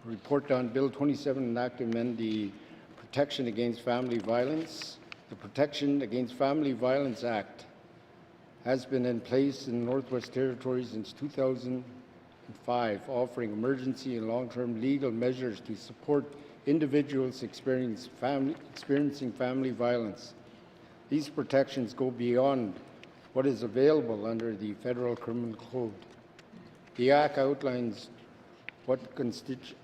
Report on Bill 27, an act to amend the Protection Against Family Violence. The Protection Against Family Violence Act has been in place in the Northwest Territories since 2005, offering emergency and long-term legal measures to support individuals experiencing family violence. These protections go beyond what is available under the Federal Criminal Code. The Act outlines what constitutes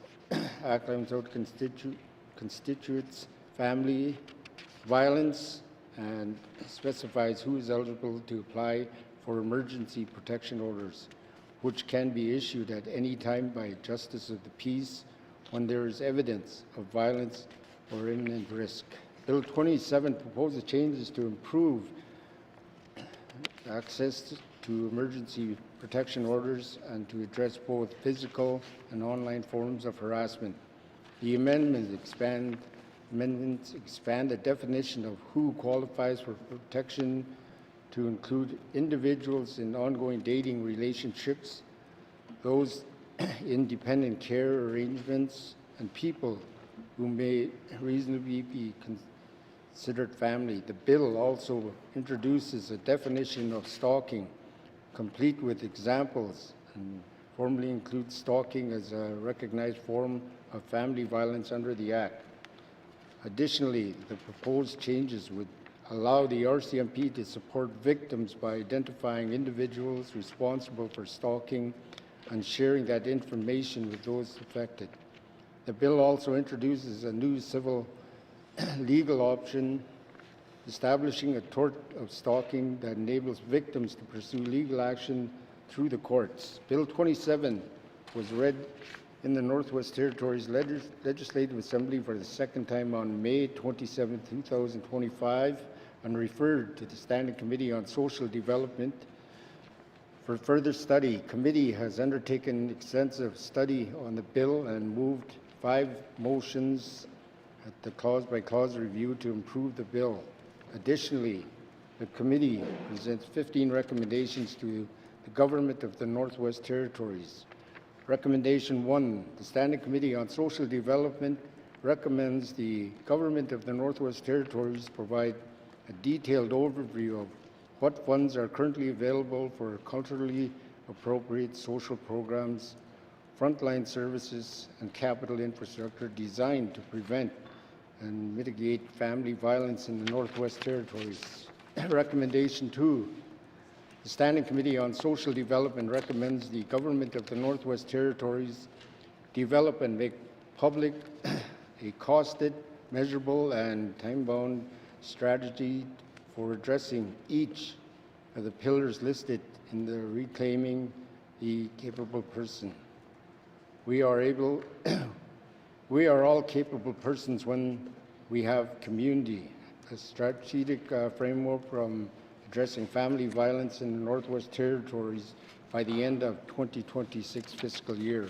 family violence and specifies who is eligible to apply for emergency protection orders, which can be issued at any time by a justice of the peace when there is evidence of violence or imminent risk. Bill 27 proposes changes to improve access to emergency protection orders and to address both physical and online forms of harassment. The amendments expand the definition of who qualifies for protection to include individuals in ongoing dating relationships, those in dependent care arrangements, and people who may reasonably be considered family. The bill also introduces a definition of stalking, complete with examples, and formally includes stalking as a recognized form of family violence under the Act. Additionally, the proposed changes would allow the RCMP to support victims by identifying individuals responsible for stalking and sharing that information with those affected. The bill also introduces a new civil legal option establishing a tort of stalking that enables victims to pursue legal action through the courts. Bill 27 was read in the Northwest Territories Legislative Assembly for the second time on May 27, 2025, and referred to the Standing Committee on Social Development for further study. Committee has undertaken extensive study on the bill and moved 5 motions at the clause-by-clause review to improve the bill. Additionally, the committee presents 15 recommendations to the Government of the Northwest Territories. Recommendation 1, the Standing Committee on Social Development recommends the Government of the Northwest Territories provide a detailed overview of what funds are currently available for culturally appropriate social programs, frontline services, and capital infrastructure designed to prevent and mitigate family violence in the Northwest Territories. Recommendation 2, the Standing Committee on Social Development recommends the Government of the Northwest Territories develop and make public a costed, measurable, and time-bound strategy for addressing each of the pillars listed in the Reclaiming the Capable Person. We are all capable persons when we have community, a strategic framework from addressing family violence in the Northwest Territories by the end of 2026 fiscal year.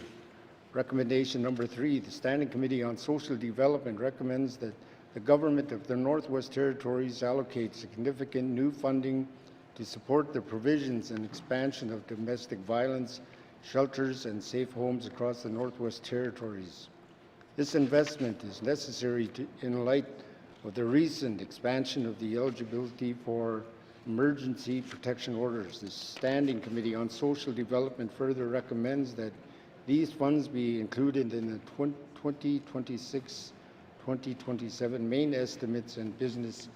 Recommendation number 3, the Standing Committee on Social Development recommends that the Government of the Northwest Territories allocate significant new funding to support the provisions and expansion of domestic violence shelters and safe homes across the Northwest Territories. This investment is necessary in light of the recent expansion of the eligibility for emergency protection orders. The Standing Committee on Social Development further recommends that these funds be included in the 2026-2027 main estimates and business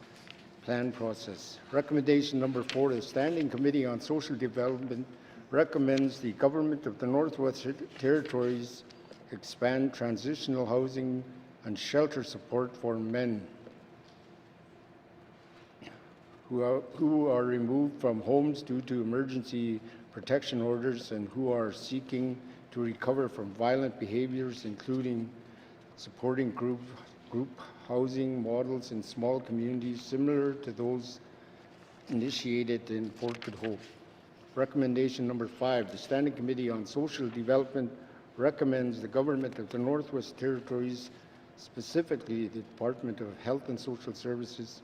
plan process. Recommendation number 4, the Standing Committee on Social Development recommends the Government of the Northwest Territories expand transitional housing and shelter support for men who are removed from homes due to emergency protection orders and who are seeking to recover from violent behaviors, including supporting group housing models in small communities similar to those initiated in Fort Good Hope. Recommendation number 5, the Standing Committee on Social Development recommends the Government of the Northwest Territories, specifically the Department of Health and Social Services,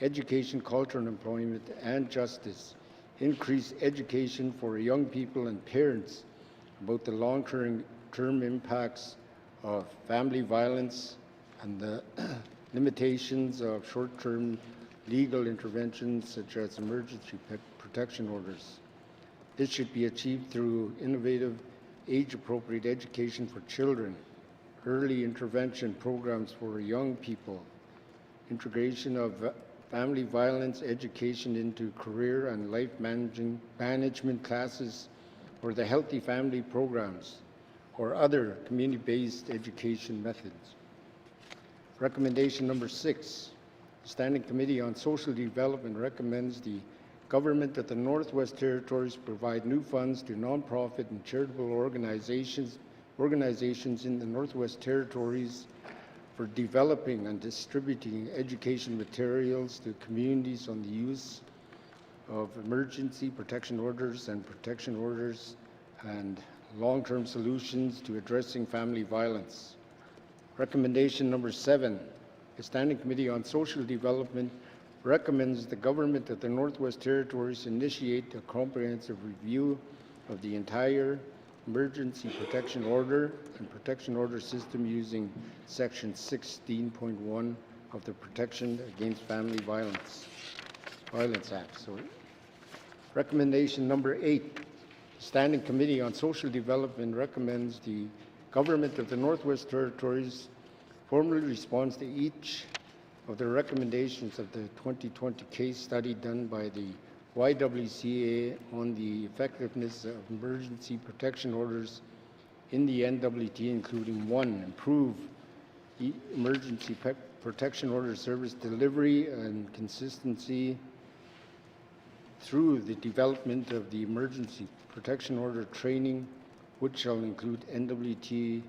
Education, Culture and Employment, and Justice, increase education for young people and parents about the long-term impacts of family violence and the limitations of short-term legal interventions such as emergency protection orders. This should be achieved through innovative, age-appropriate education for children, early intervention programs for young people, integration of family violence education into career and life management classes or the Healthy Family programs or other community-based education methods. Recommendation number 6, the Standing Committee on Social Development recommends the Government of the Northwest Territories provide new funds to nonprofit and charitable organizations in the Northwest Territories for developing and distributing education materials to communities on the use of emergency protection orders and long-term solutions to addressing family violence. Recommendation number 7, the Standing Committee on Social Development recommends the government of the Northwest Territories initiate a comprehensive review of the entire emergency protection order and protection order system using Section 16.1 of the Protection Against Family Violence Act. Recommendation number 8. The Standing Committee on Social Development recommends the government of the Northwest Territories formally responds to each of the recommendations of the 2020 case study done by the YWCA on the effectiveness of emergency protection orders in the NWT, including 1, improve emergency protection order service delivery and consistency through the development of the emergency protection order training, which shall include NWT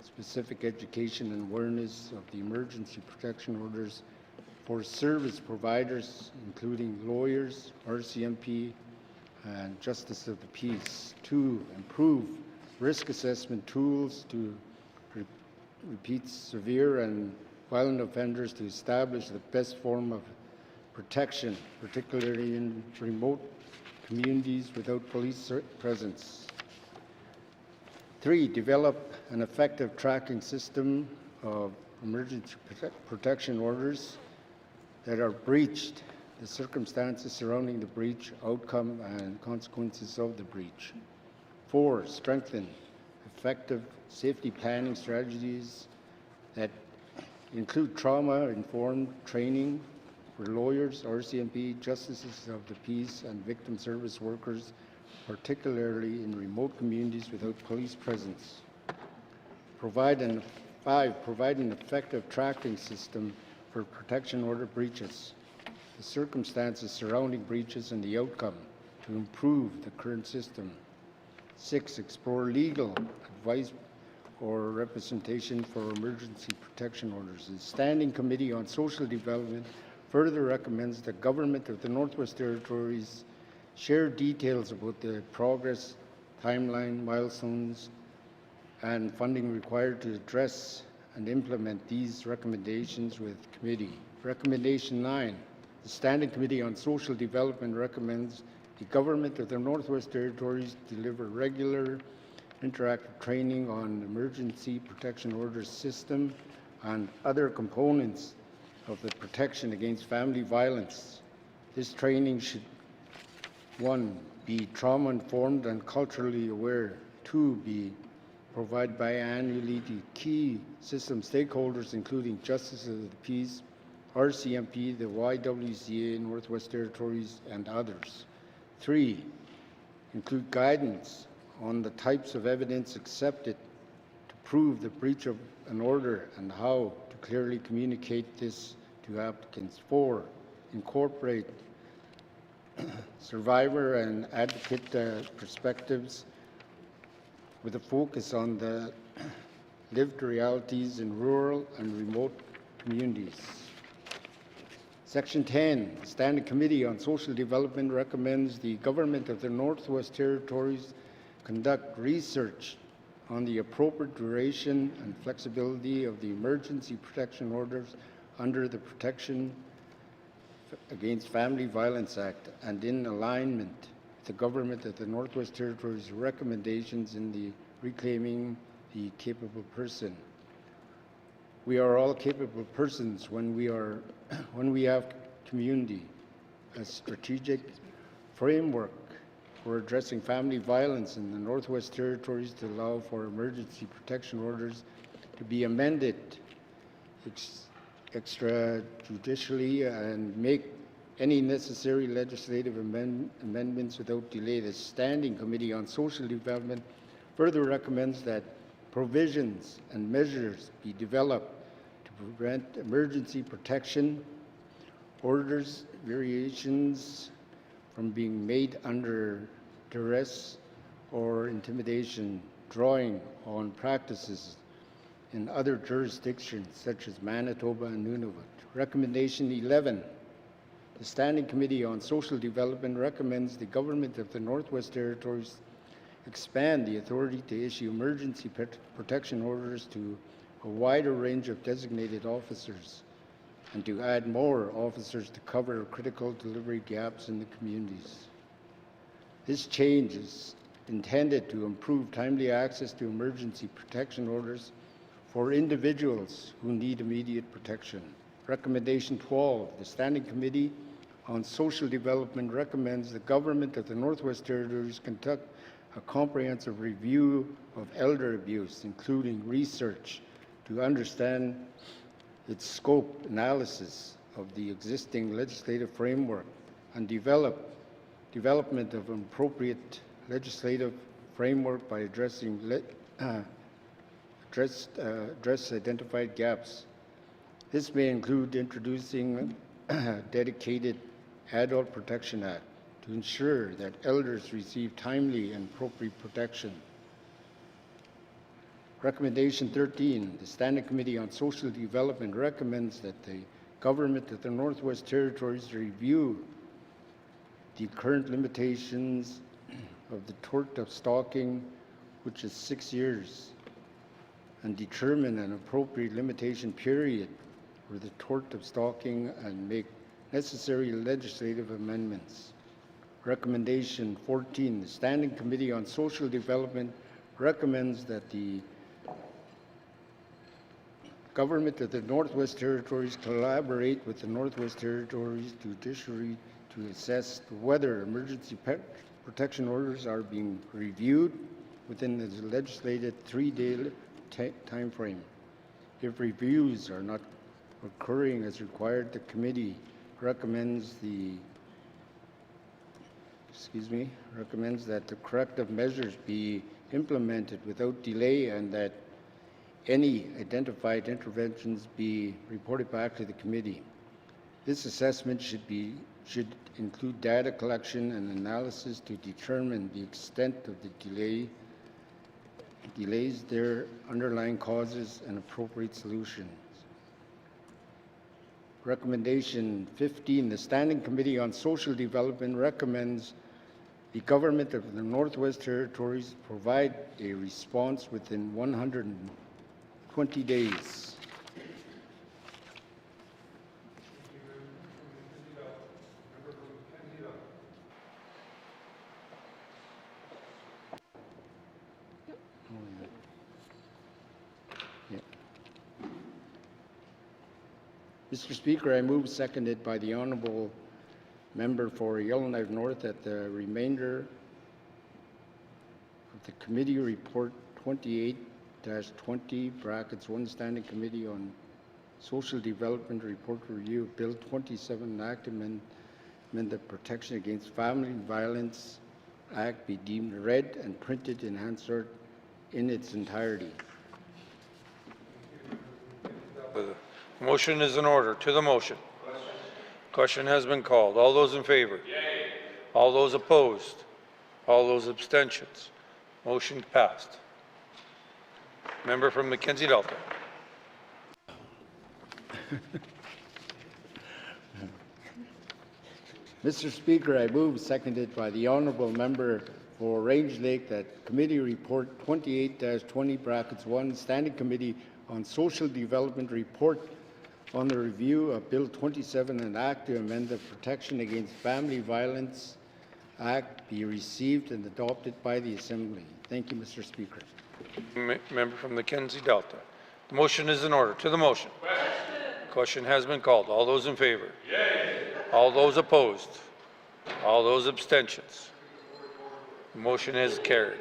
specific education and awareness of the emergency protection orders for service providers, including lawyers, RCMP, and Justice of the Peace. 2, improve risk assessment tools to repeat severe and violent offenders to establish the best form of protection, particularly in remote communities without police presence. 3, develop an effective tracking system of emergency protection orders that are breached, the circumstances surrounding the breach, outcome, and consequences of the breach. 4, strengthen effective safety planning strategies that include trauma-informed training for lawyers, RCMP, justices of the peace, and victim service workers, particularly in remote communities without police presence. 5, provide an effective tracking system for protection order breaches, the circumstances surrounding breaches and the outcome to improve the current system. 6, explore legal advice or representation for emergency protection orders. The Standing Committee on Social Development further recommends the government of the Northwest Territories share details about the progress, timeline, milestones, and funding required to address and implement these recommendations with committee. Recommendation 9. The Standing Committee on Social Development recommends the government of the Northwest Territories deliver regular interactive training on emergency protection order system and other components of the protection against family violence. This training should 1, be trauma-informed and culturally aware. 2, be provided biannually to key system stakeholders, including Justice of the Peace, RCMP, the YWCA, Northwest Territories, and others. 3, include guidance on the types of evidence accepted to prove the breach of an order and how to clearly communicate this to applicants. 4, incorporate survivor and advocate perspectives with a focus on the lived realities in rural and remote communities. Section 10, the Standing Committee on Social Development recommends the government of the Northwest Territories conduct research on the appropriate duration and flexibility of the emergency protection orders under the Protection Against Family Violence Act and in alignment with the government of the Northwest Territories recommendations in the Reclaiming the Capable Person. We are all capable persons when we have community, a strategic framework for addressing family violence in the Northwest Territories to allow for emergency protection orders to be amended extrajudicially and make any necessary legislative amendments without delay. The Standing Committee on Social Development further recommends that provisions and measures be developed to prevent emergency protection orders variations from being made under duress or intimidation, drawing on practices in other jurisdictions such as Manitoba and Nunavut. Recommendation 11. The Standing Committee on Social Development recommends the government of the Northwest Territories expand the authority to issue emergency protection orders to a wider range of designated officers and to add more officers to cover critical delivery gaps in the communities. This change is intended to improve timely access to emergency protection orders for individuals who need immediate protection. Recommendation 12, the Standing Committee on Social Development recommends the Government of the Northwest Territories conduct a comprehensive review of elder abuse, including research to understand its scope, analysis of the existing legislative framework, and development of an appropriate legislative framework by address identified gaps. This may include introducing a dedicated Adult Protection Act to ensure that elders receive timely and appropriate protection. Recommendation 13, the Standing Committee on Social Development recommends that the Government of the Northwest Territories review the current limitations of the tort of stalking, which is 6 years, and determine an appropriate limitation period for the tort of stalking and make necessary legislative amendments. Recommendation 14, the Standing Committee on Social Development recommends that the Government of the Northwest Territories collaborate with the Northwest Territories Judiciary to assess whether emergency protection orders are being reviewed within the legislated 3-day time frame. If reviews are not occurring as required, the committee recommends that the corrective measures be implemented without delay and that any identified interventions be reported back to the committee. This assessment should include data collection and analysis to determine the extent of the delays, their underlying causes, and appropriate solutions. Recommendation 15, the Standing Committee on Social Development recommends the Government of the Northwest Territories provide a response within 120 days. Mr. Speaker, I move, seconded by the Honourable Member for Yellowknife North, that the remainder of the committee report 28-20 brackets 1 Standing Committee on Social Development report review of Bill 27 Act amend the Protection Against Family Violence Act be deemed read and printed in Hansard in its entirety. The motion is in order. To the motion. Question has been called. All those in favor? Yay. All those opposed? All those abstentions? Motion passed. Member from Mackenzie Delta. Mr. Speaker, I move, seconded by the Honourable Member for Range Lake, that Committee Report 28-20 brackets 1 Standing Committee on Social Development report on the review of Bill 27 and Act to amend the Protection Against Family Violence Act be received and adopted by the Assembly. Thank you, Mr. Speaker. Member from Mackenzie Delta. The motion is in order. To the motion. Question has been called. All those in favor? Yay. All those opposed? All those abstentions? The motion is carried.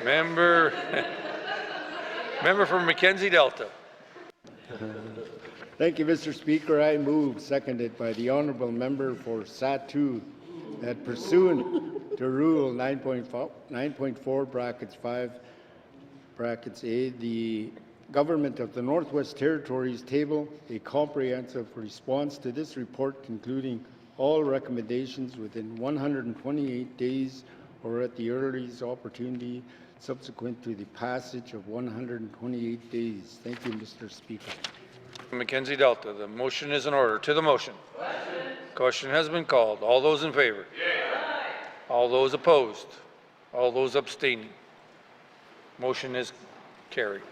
Member from Mackenzie Delta. Thank you, Mr. Speaker. I move, seconded by the Honourable Member for Satu, that pursuant to Rule 9.4 brackets 5 brackets A, the Government of the Northwest Territories table a comprehensive response to this report, including all recommendations within 128 days or at the earliest opportunity subsequent to the passage of 128 days. Thank you, Mr. Speaker. Mackenzie Delta. The motion is in order. To the motion. Question has been called. All those in favor? Yay. All those opposed? All those abstaining? Motion is carried.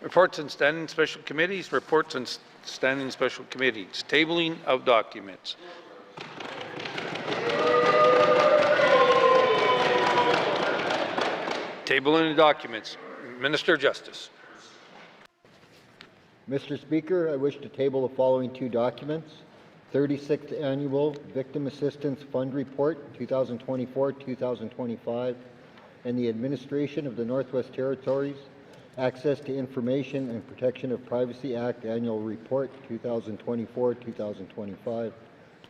Reports and standing special committees, reports and standing special committees, tabling of documents. Tabling of documents. Minister of Justice. Mr. Speaker, I wish to table the following two documents. 36th Annual Victim Assistance Fund Report, 2024-2025, and the Administration of the Northwest Territories Access to Information and Protection of Privacy Act Annual Report, 2024-2025.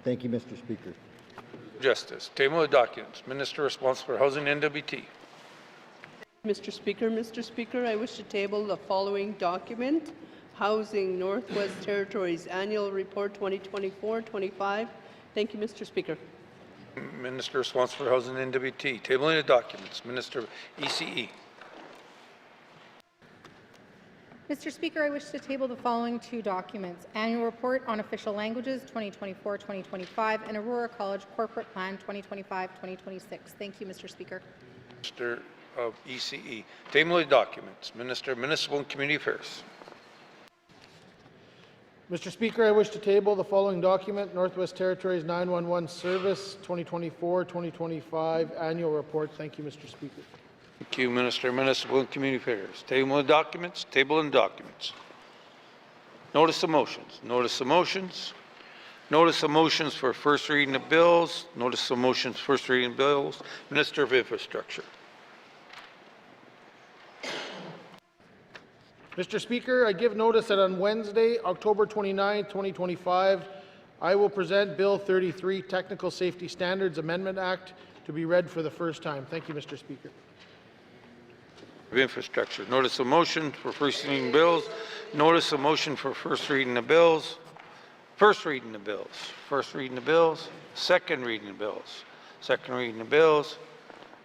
Thank you, Mr. Speaker. Justice. Table of documents. Minister responsible for Housing and NWT. Mr. Speaker, I wish to table the following document: Housing Northwest Territories Annual Report 2024-25. Thank you, Mr. Speaker. Minister responsible for Housing and NWT. Tabling of documents. Minister of ECE. Mr. Speaker, I wish to table the following two documents: Annual Report on Official Languages 2024-2025 and Aurora College Corporate Plan 2025-2026. Thank you, Mr. Speaker. Minister of ECE. Table of documents. Minister of Municipal and Community Affairs. Mr. Speaker, I wish to table the following document: Northwest Territories 911 Service 2024-2025 Annual Report. Thank you, Mr. Speaker. Thank you, Minister of Municipal and Community Affairs. Table of documents. Table and documents. Notice of motions. Notice of motions. Notice of motions for first reading of bills. Notice of motions first reading of bills. Minister of Infrastructure. Mr. Speaker, I give notice that on Wednesday, October 29, 2025, I will present Bill 33, Technical Safety Standards Amendment Act, to be read for the first time. Thank you, Mr. Speaker. Of Infrastructure. Notice of motion for first reading of bills. Notice of motion for first reading of bills. First reading of bills. First reading of bills. Second reading of bills. Second reading of bills.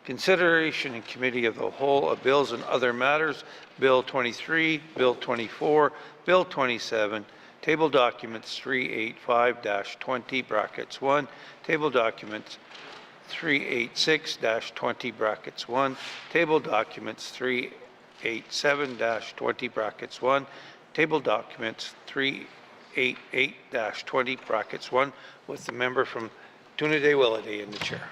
Consideration in Committee of the Whole of bills and other matters. Bill 23, Bill 24, Bill 27, Table Documents 385-20 brackets 1, Table Documents 386-20 brackets 1, Table Documents 387-20 brackets 1, Table Documents 388-20 brackets 1, with the member from Tuna-de-Willity in the chair.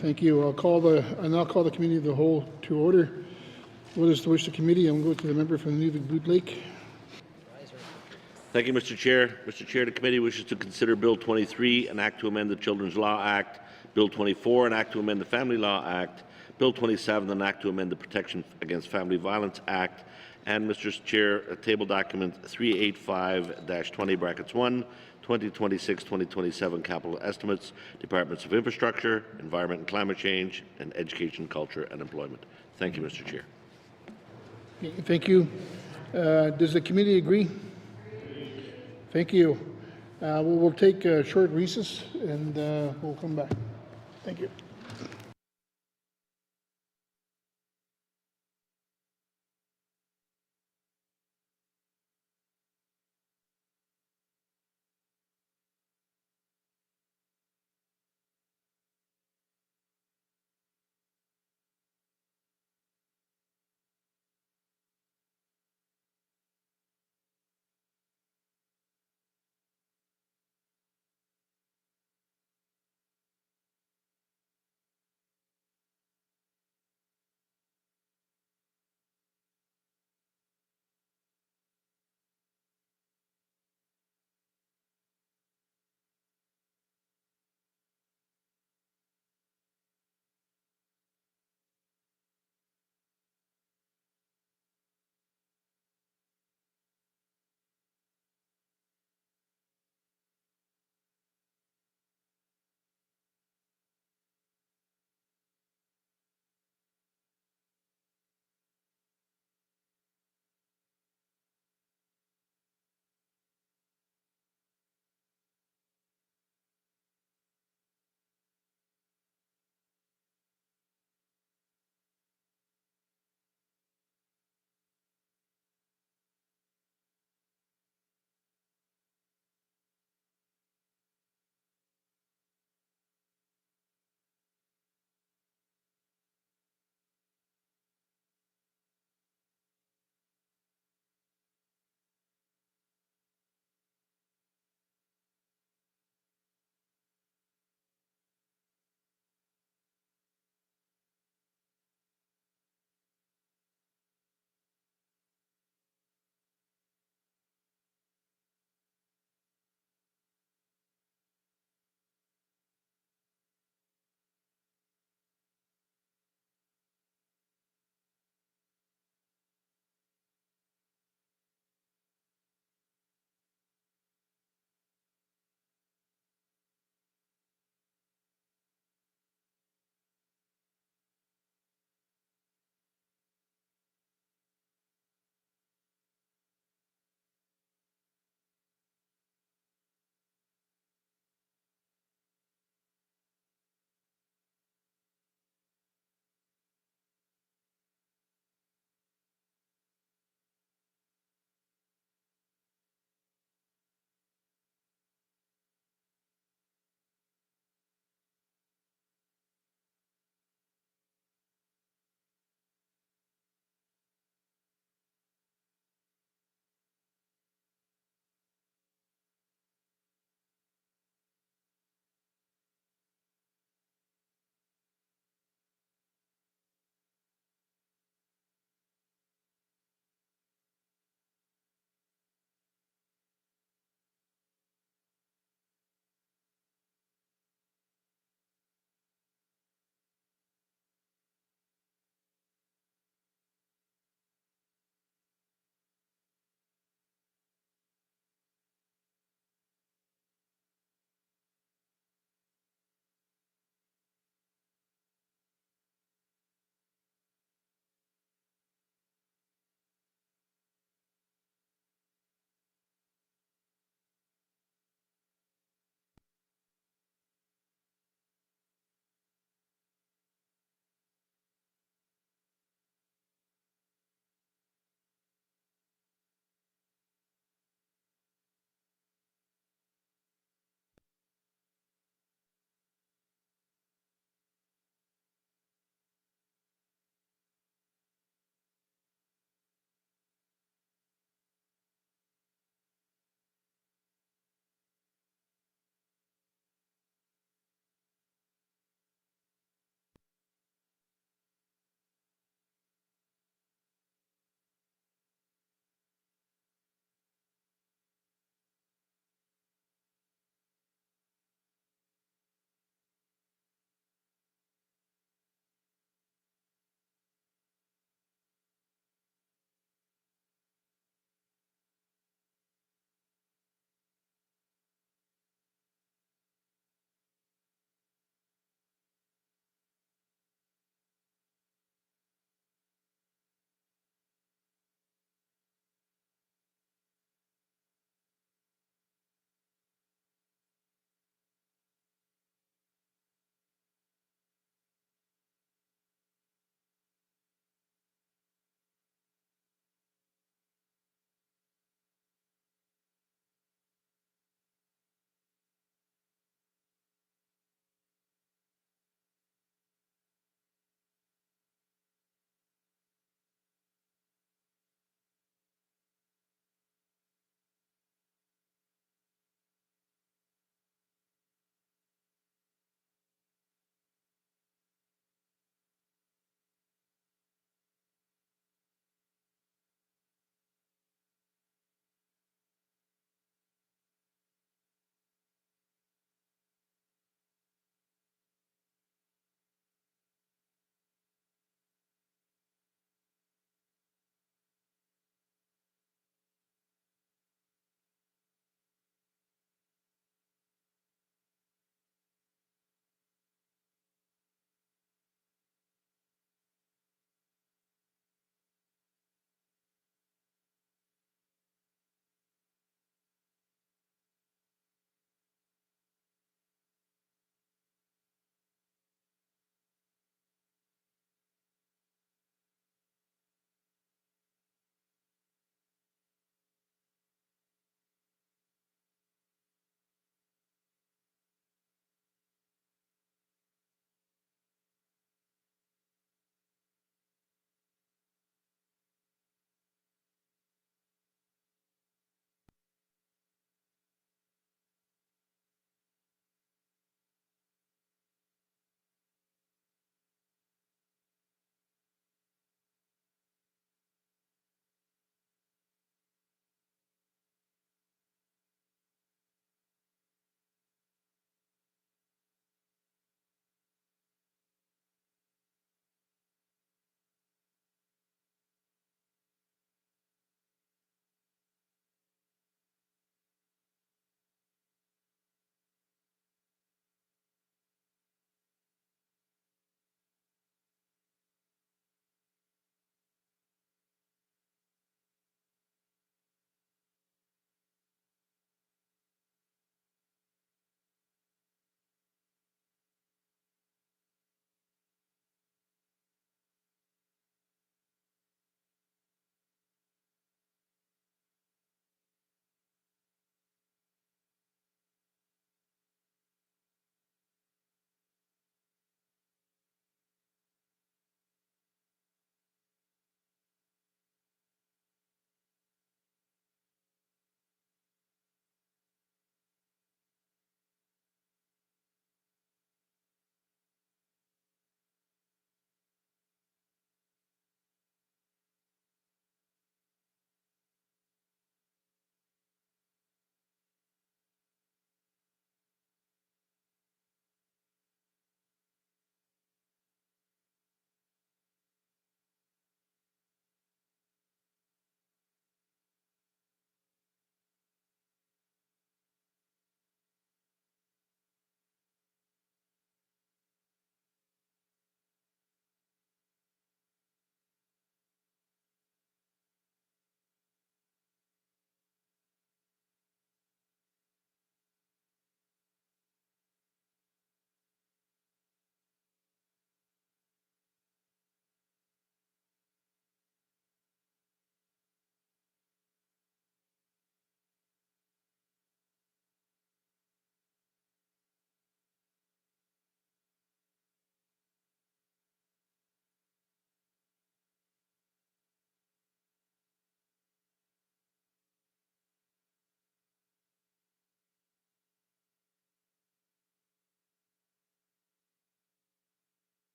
Thank you. I now call the Committee of the Whole to order. What is the wish of the committee? I'm going to the member from Nunavut-Boot Lake. Thank you, Mr. Chair. Mr. Chair, the committee wishes to consider Bill 23, an act to amend the Children's Law Act, Bill 24, an act to amend the Family Law Act, Bill 27, an act to amend the Protection Against Family Violence Act, and, Mr. Chair, table document 385-20 brackets 1, 2026-2027 capital estimates, Departments of Infrastructure, Environment and Climate Change, and Education, Culture and Employment. Thank you, Mr. Chair. Thank you. Does the committee agree? Thank you. We'll take a short recess and we'll come back. Thank you.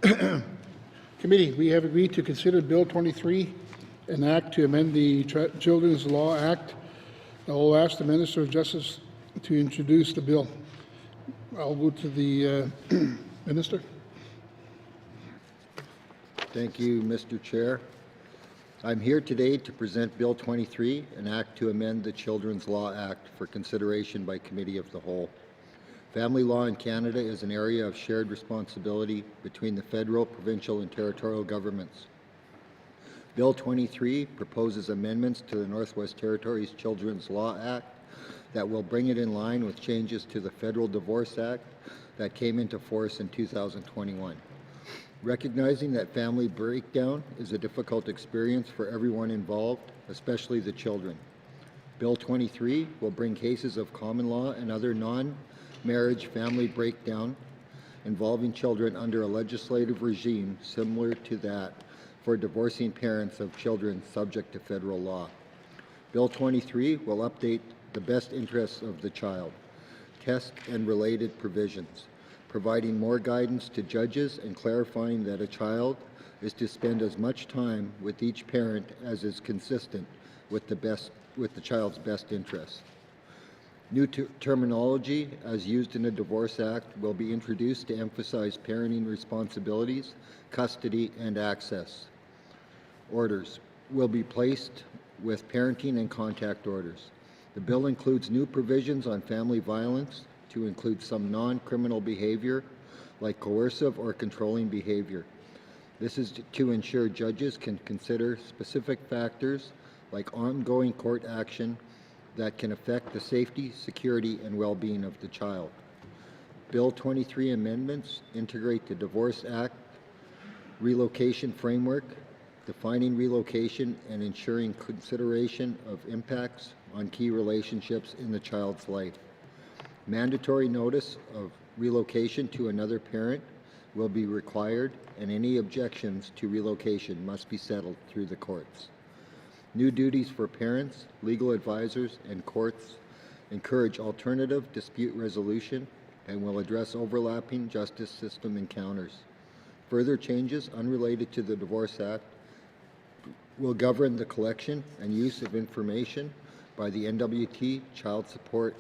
Committee, we have agreed to consider Bill 23, an act to amend the Children's Law Act. I will ask the Minister of Justice to introduce the bill. I'll go to the Minister. Thank you, Mr. Chair. I'm here today to present Bill 23, an act to amend the Children's Law Act for consideration by Committee of the Whole. Family law in Canada is an area of shared responsibility between the federal, provincial, and territorial governments. Bill 23 proposes amendments to the Northwest Territories Children's Law Act that will bring it in line with changes to the Federal Divorce Act that came into force in 2021. Recognizing that family breakdown is a difficult experience for everyone involved, especially the children. Bill 23 will bring cases of common law and other non-marriage family breakdown involving children under a legislative regime similar to that for divorcing parents of children subject to federal law. Bill 23 will update the best interests of the child, test and related provisions, providing more guidance to judges and clarifying that a child is to spend as much time with each parent as is consistent with the child's best interests. New terminology as used in the Divorce Act will be introduced to emphasize parenting responsibilities, custody, and access. Orders will be placed with parenting and contact orders. The bill includes new provisions on family violence to include some non-criminal behavior like coercive or controlling behavior. This is to ensure judges can consider specific factors like ongoing court action that can affect the safety, security, and well-being of the child. Bill 23 amendments integrate the Divorce Act relocation framework, defining relocation and ensuring consideration of impacts on key relationships in the child's life. Mandatory notice of relocation to another parent will be required, and any objections to relocation must be settled through the courts. New duties for parents, legal advisors, and courts encourage alternative dispute resolution and will address overlapping justice system encounters. Further changes unrelated to the Divorce Act will govern the collection and use of information by the NWT Child Support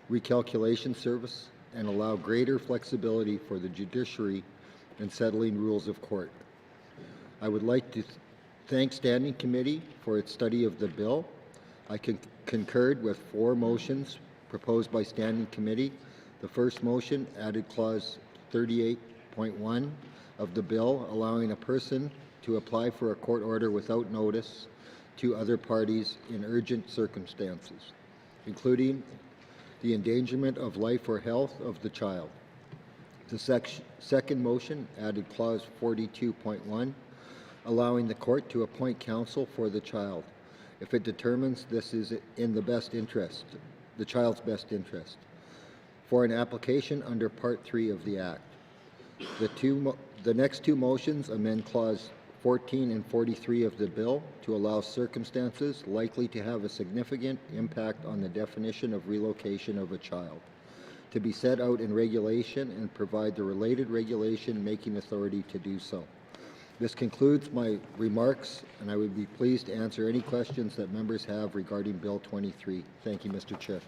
Recalculation Service and allow greater flexibility for the judiciary in settling rules of court. I would like to thank Standing Committee for its study of the bill. I concurred with 4 motions proposed by Standing Committee. The first motion added clause 38.1 of the bill, allowing a person to apply for a court order without notice to other parties in urgent circumstances, including the endangerment of life or health of the child. The second motion added clause 42.1, allowing the court to appoint counsel for the child if it determines this is in the best interest, the child's best interest, for an application under Part 3 of the Act. The next 2 motions amend clause 14 and 43 of the bill to allow circumstances likely to have a significant impact on the definition of relocation of a child to be set out in regulation and provide the related regulation making authority to do so. This concludes my remarks, and I would be pleased to answer any questions that members have regarding Bill 23. Thank you, Mr. Chair.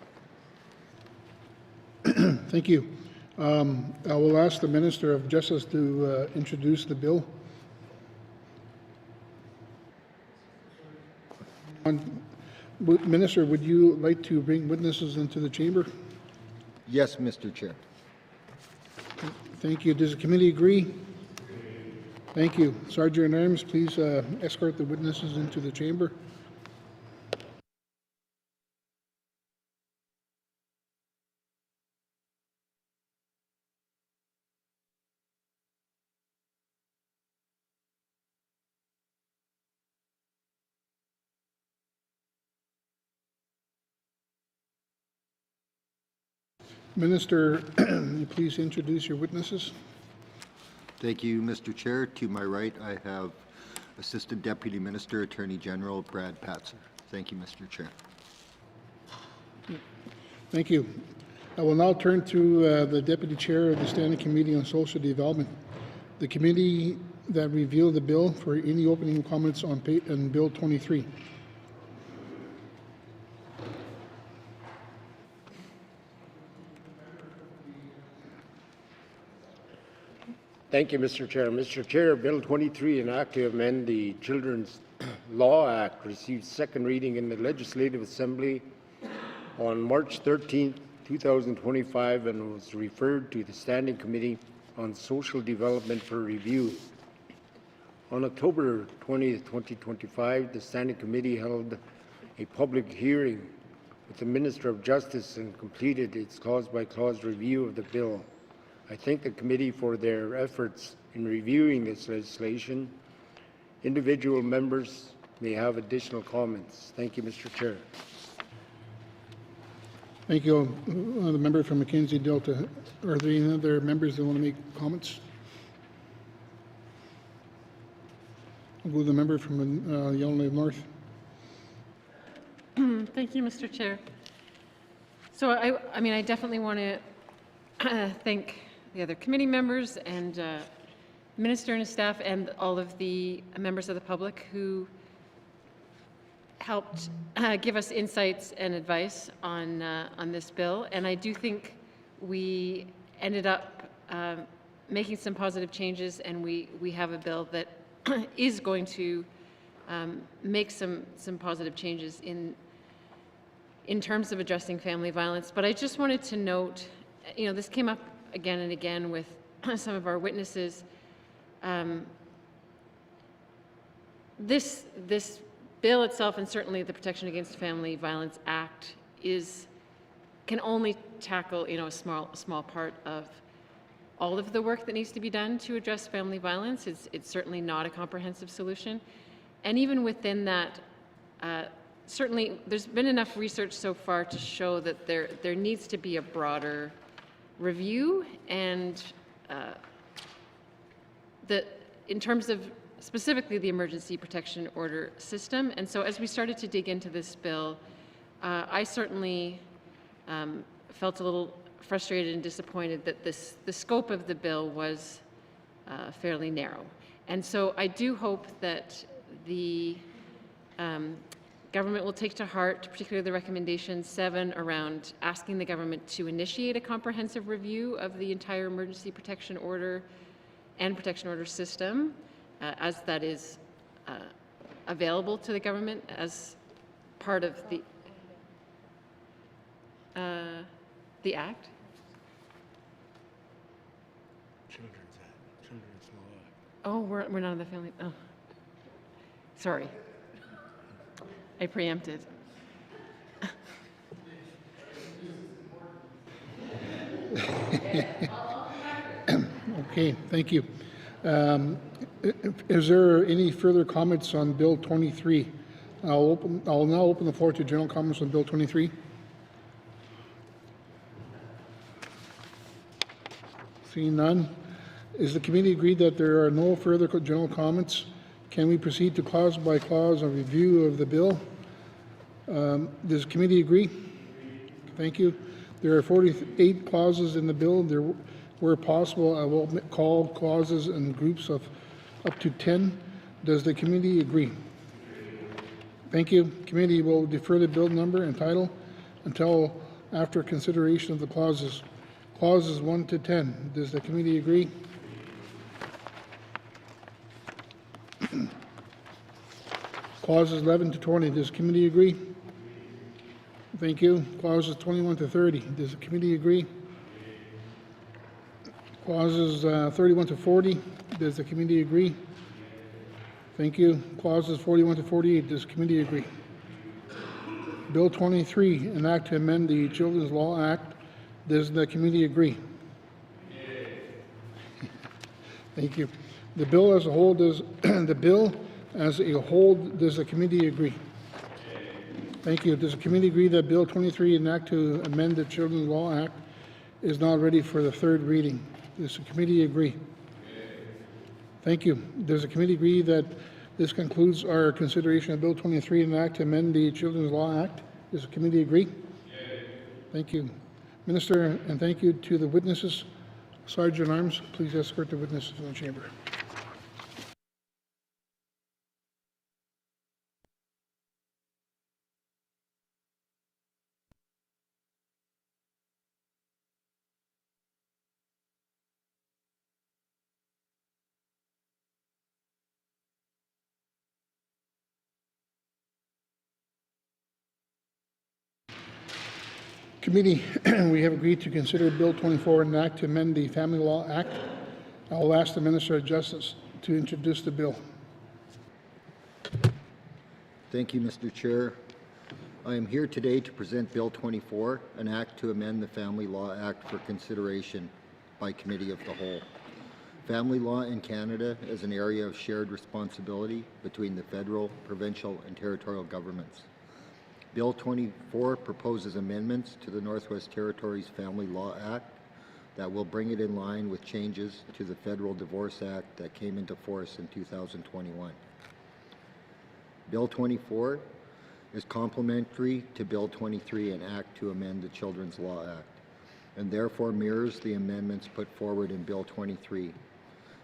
Thank you. I will ask the Minister of Justice to introduce the bill. Minister, would you like to bring witnesses into the chamber? Yes, Mr. Chair. Thank you. Does the committee agree? Thank you. Sergeant at Arms, please escort the witnesses into the chamber. Minister, will you please introduce your witnesses? Thank you, Mr. Chair. To my right, I have Assistant Deputy Minister, Attorney General Brad Patzer. Thank you, Mr. Chair. Thank you. I will now turn to the Deputy Chair of the Standing Committee on Social Development, The committee that reviewed the bill for any opening comments on Bill 23. Thank you, Mr. Chair. Mr. Chair, Bill 23, an act to amend the Children's Law Act, received second reading in the Legislative Assembly on March 13, 2025, and was referred to the Standing Committee on Social Development for review. On October 20, 2025, the Standing Committee held a public hearing with the Minister of Justice and completed its clause-by-clause review of the bill. I thank the committee for their efforts in reviewing this legislation. Individual members may have additional comments. Thank you, Mr. Chair. Thank you. The member from Mackenzie Delta. Are there any other members that want to make comments? I'll go to the member from Yellowknife North. Thank you, Mr. Chair. So I mean, I definitely want to thank the other committee members and Minister and his staff and all of the members of the public who helped give us insights and advice on this bill. And I do think we ended up making some positive changes, and we have a bill that is going to make some positive changes in terms of addressing family violence. But I just wanted to note, you know, this came up again and again with some of our witnesses. This bill itself, and certainly the Protection Against Family Violence Act, can only tackle, you know, a small part of all of the work that needs to be done to address family violence. It's certainly not a comprehensive solution, and even within that, certainly there's been enough research so far to show that there needs to be a broader review, and in terms of specifically the emergency protection order system. And so as we started to dig into this bill, I certainly felt a little frustrated and disappointed that the scope of the bill was fairly narrow. And so I do hope that the government will take to heart, particularly the recommendation 7 around asking the government to initiate a comprehensive review of the entire emergency protection order and protection order system, as that is available to the government as part of the Act. Children's Law Act. Oh, we're not on the family. Oh, sorry. I preempted. Okay, thank you. Is there any further comments on Bill 23? I'll now open the floor to general comments on Bill 23. Seeing none, is the committee agreed that there are no further general comments? Can we proceed to clause by clause a review of the bill? Does the committee agree? Thank you. There are 48 clauses in the bill. Where possible, I will call clauses in groups of up to 10. Does the committee agree? Thank you. Committee will defer the bill number and title until after consideration of the clauses. Clauses 1 to 10. Does the committee agree? Clauses 11 to 20. Does the committee agree? Thank you. Clauses 21 to 30. Does the committee agree? Clauses 31 to 40. Does the committee agree? Thank you. Clauses 41 to 48. Does the committee agree? Bill 23, an act to amend the Children's Law Act. Does the committee agree? Thank you. The bill as a whole, does the committee agree? Thank you. Does the committee agree that Bill 23, an act to amend the Children's Law Act, is now ready for the third reading? Does the committee agree? Thank you. Does the committee agree that this concludes our consideration of Bill 23, an act to amend the Children's Law Act? Does the committee agree? Thank you. Minister, and thank you to the witnesses. Sergeant Arms, please escort the witnesses in the chamber. Committee, we have agreed to consider Bill 24, an act to amend the Family Law Act. I will ask the Minister of Justice to introduce the bill. Thank you, Mr. Chair. I am here today to present Bill 24, an act to amend the Family Law Act for consideration by Committee of the Whole. Family law in Canada is an area of shared responsibility between the federal, provincial, and territorial governments. Bill 24 proposes amendments to the Northwest Territories Family Law Act that will bring it in line with changes to the Federal Divorce Act that came into force in 2021. Bill 24 is complementary to Bill 23, an act to amend the Children's Law Act, and therefore mirrors the amendments put forward in Bill 23,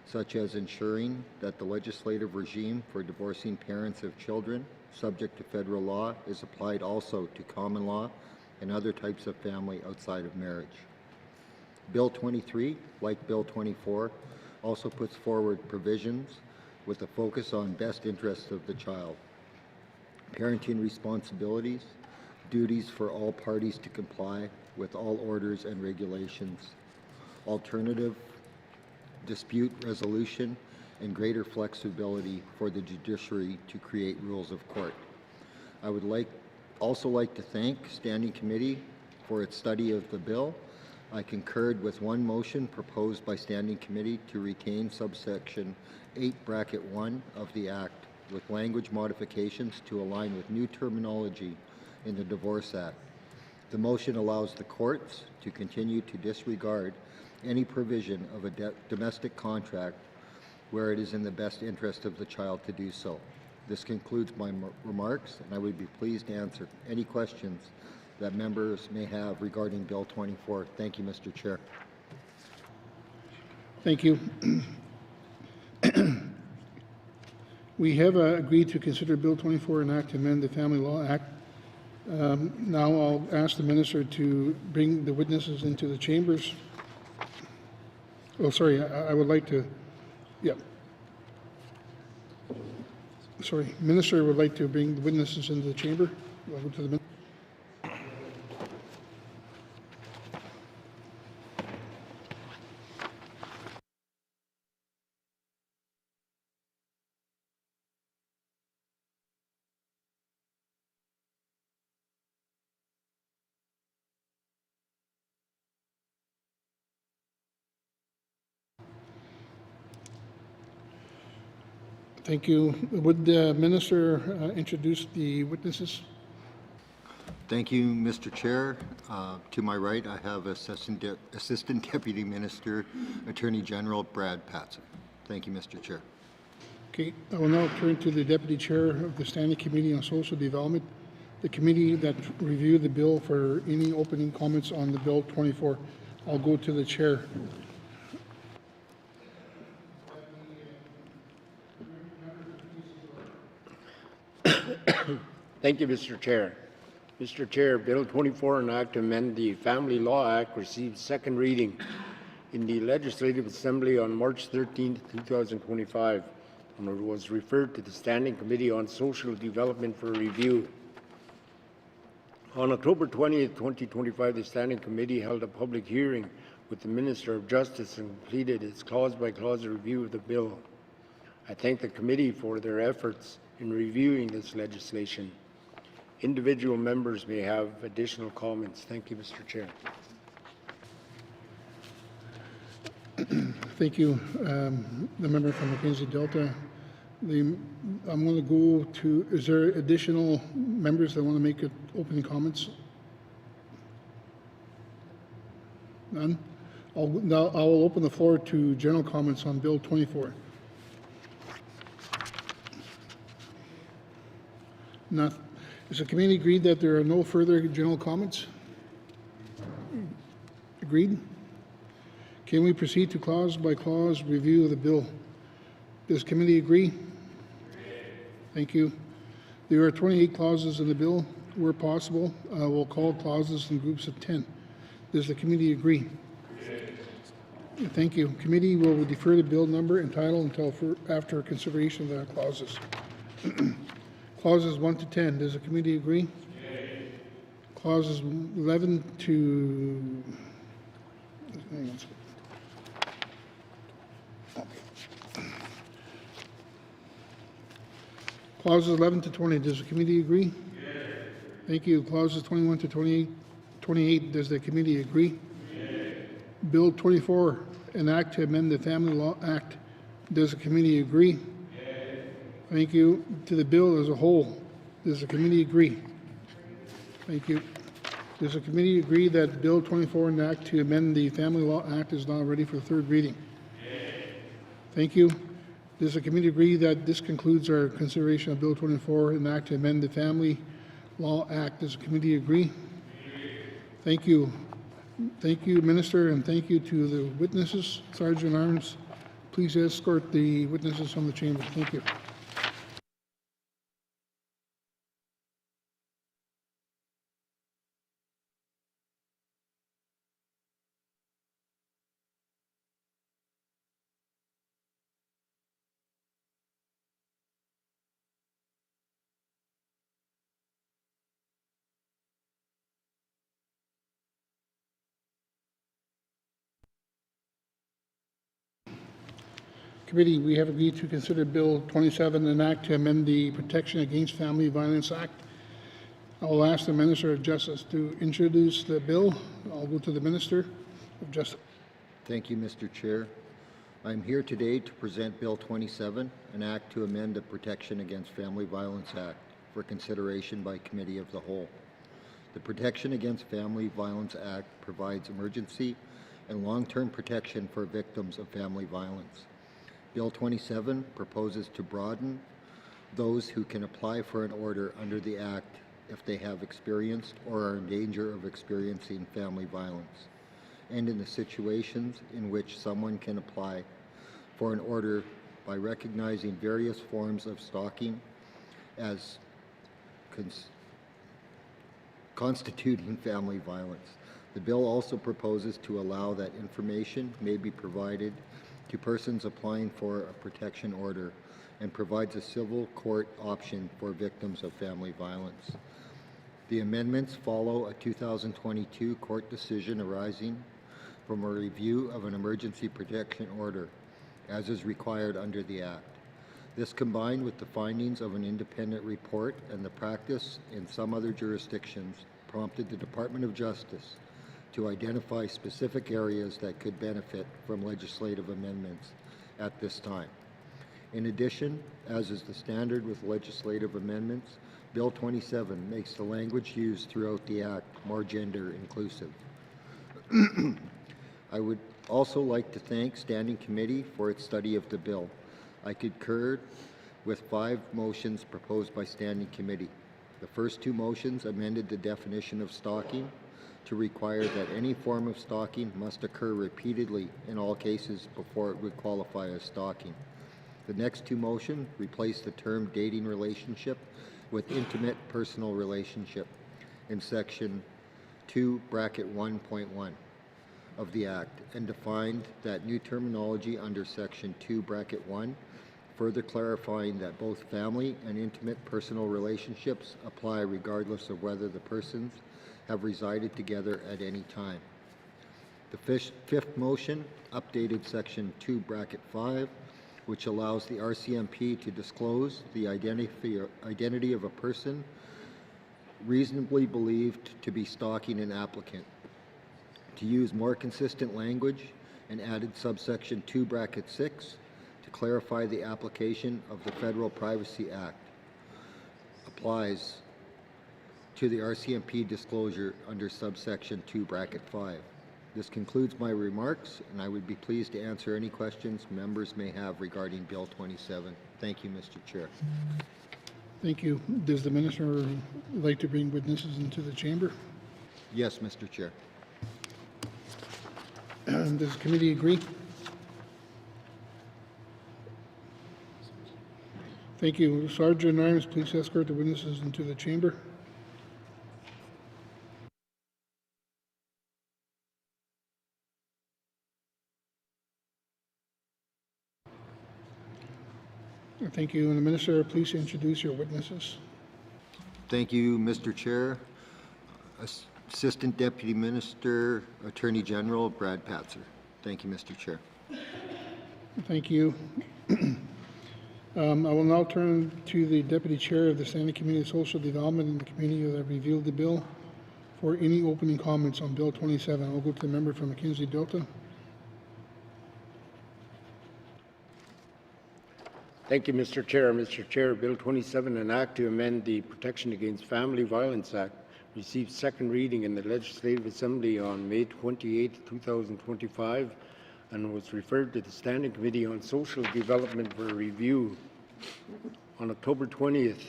such as ensuring that the legislative regime for divorcing parents of children subject to federal law is applied also to common law and other types of family outside of marriage. Bill 23, like Bill 24, also puts forward provisions with a focus on best interests of the child, parenting responsibilities, duties for all parties to comply with all orders and regulations, alternative dispute resolution, and greater flexibility for the judiciary to create rules of court. I would also like to thank Standing Committee for its study of the bill. I concurred with one motion proposed by Standing Committee to retain subsection 8(1) of the Act with language modifications to align with new terminology in the Divorce Act. The motion allows the courts to continue to disregard any provision of a domestic contract where it is in the best interest of the child to do so. This concludes my remarks, and I would be pleased to answer any questions that members may have regarding Bill 24. Thank you, Mr. Chair. Thank you. We have agreed to consider Bill 24, an act to amend the Family Law Act. Now I'll ask the Minister to bring the witnesses into the chambers. Oh, sorry, I would like to, yeah. Sorry, Minister would like to bring the witnesses into the chamber. I'll go to the Minister. Thank you. Would the Minister introduce the witnesses? Thank you, Mr. Chair. To my right, I have Assistant Deputy Minister, Attorney General Brad Patson. Thank you, Mr. Chair. Okay, I will now turn to the Deputy Chair of the Standing Committee on Social Development, the committee that reviewed the bill for any opening comments on the Bill 24. I'll go to the Chair. Thank you, Mr. Chair. Mr. Chair, Bill 24, an act to amend the Family Law Act, received second reading in the Legislative Assembly on March 13, 2025, and it was referred to the Standing Committee on Social Development for review. On October 20, 2025, the Standing Committee held a public hearing with the Minister of Justice and completed its clause-by-clause review of the bill. I thank the committee for their efforts in reviewing this legislation. Individual members may have additional comments. Thank you, Mr. Chair. Thank you, the member from Mackenzie Delta. I'm going to go to, is there additional members that want to make opening comments? None? Now I will open the floor to general comments on Bill 24. Is the committee agreed that there are no further general comments? Agreed? Can we proceed to clause-by-clause review of the bill? Does committee agree? Thank you. There are 28 clauses in the bill. Where possible, we'll call clauses in groups of 10. Does the committee agree? Thank you. Committee will defer the bill number and title until after consideration of the clauses. Clauses 1 to 10. Does the committee agree? Clauses 11 to... hang on a second. Clauses 11 to 20, does the committee agree? Yes. Thank you. Clauses 21 to 28, does the committee agree? Yes. Bill 24, an act to amend the Family Law Act, does the committee agree? Yes. Thank you. To the bill as a whole, does the committee agree? Thank you. Does the committee agree that Bill 24, an act to amend the Family Law Act, is now ready for third reading? Yes. Thank you. Does the committee agree that this concludes our consideration of Bill 24, an act to amend the Family Law Act? Does the committee agree? Yes. Thank you. Thank you, Minister, and thank you to the witnesses. Sergeant Arms, please escort the witnesses from the chamber. Thank you. Committee, we have agreed to consider Bill 27, an act to amend the Protection Against Family Violence Act. I will ask the Minister of Justice to introduce the bill. I'll go to the Minister of Justice. Thank you, Mr. Chair. I'm here today to present Bill 27, an act to amend the Protection Against Family Violence Act for consideration by Committee of the Whole. The Protection Against Family Violence Act provides emergency and long-term protection for victims of family violence. Bill 27 proposes to broaden those who can apply for an order under the Act if they have experienced or are in danger of experiencing family violence, and in the situations in which someone can apply for an order by recognizing various forms of stalking as constituting family violence. The bill also proposes to allow that information may be provided to persons applying for a protection order and provides a civil court option for victims of family violence. The amendments follow a 2022 court decision arising from a review of an emergency protection order, as is required under the Act. This, combined with the findings of an independent report and the practice in some other jurisdictions, prompted the Department of Justice to identify specific areas that could benefit from legislative amendments at this time. In addition, as is the standard with legislative amendments, Bill 27 makes the language used throughout the Act more gender inclusive. I would also like to thank Standing Committee for its study of the bill. I concurred with 5 motions proposed by Standing Committee. The first 2 motions amended the definition of stalking to require that any form of stalking must occur repeatedly in all cases before it would qualify as stalking. The next 2 motions replaced the term dating relationship with intimate personal relationship in section 2(1.1) of the Act, and defined that new terminology under section 2(1), further clarifying that both family and intimate personal relationships apply regardless of whether the persons have resided together at any time. The fifth motion updated section 2(5), which allows the RCMP to disclose the identity of a person reasonably believed to be stalking an applicant, to use more consistent language, and added subsection 2(6) to clarify the application of the Federal Privacy Act applies to the RCMP disclosure under subsection 2(5). This concludes my remarks, and I would be pleased to answer any questions members may have regarding Bill 27. Thank you, Mr. Chair. Thank you. Does the Minister like to bring witnesses into the chamber? Yes, Mr. Chair. Does the committee agree? Thank you. Sergeant Nymes, please escort the witnesses into the chamber. Thank you. And the Minister, please introduce your witnesses. Thank you, Mr. Chair. Assistant Deputy Minister, Attorney General Brad Patzer. Thank you, Mr. Chair. Thank you. I will now turn to the Deputy Chair of the Standing Committee of Social Development and the committee that reviewed the bill for any opening comments on Bill 27. I'll go to the member from Mackenzie Delta. Thank you, Mr. Chair. Mr. Chair, Bill 27, an act to amend the Protection Against Family Violence Act, received second reading in the Legislative Assembly on May 28, 2025, and was referred to the Standing Committee on Social Development for review. On October 20th,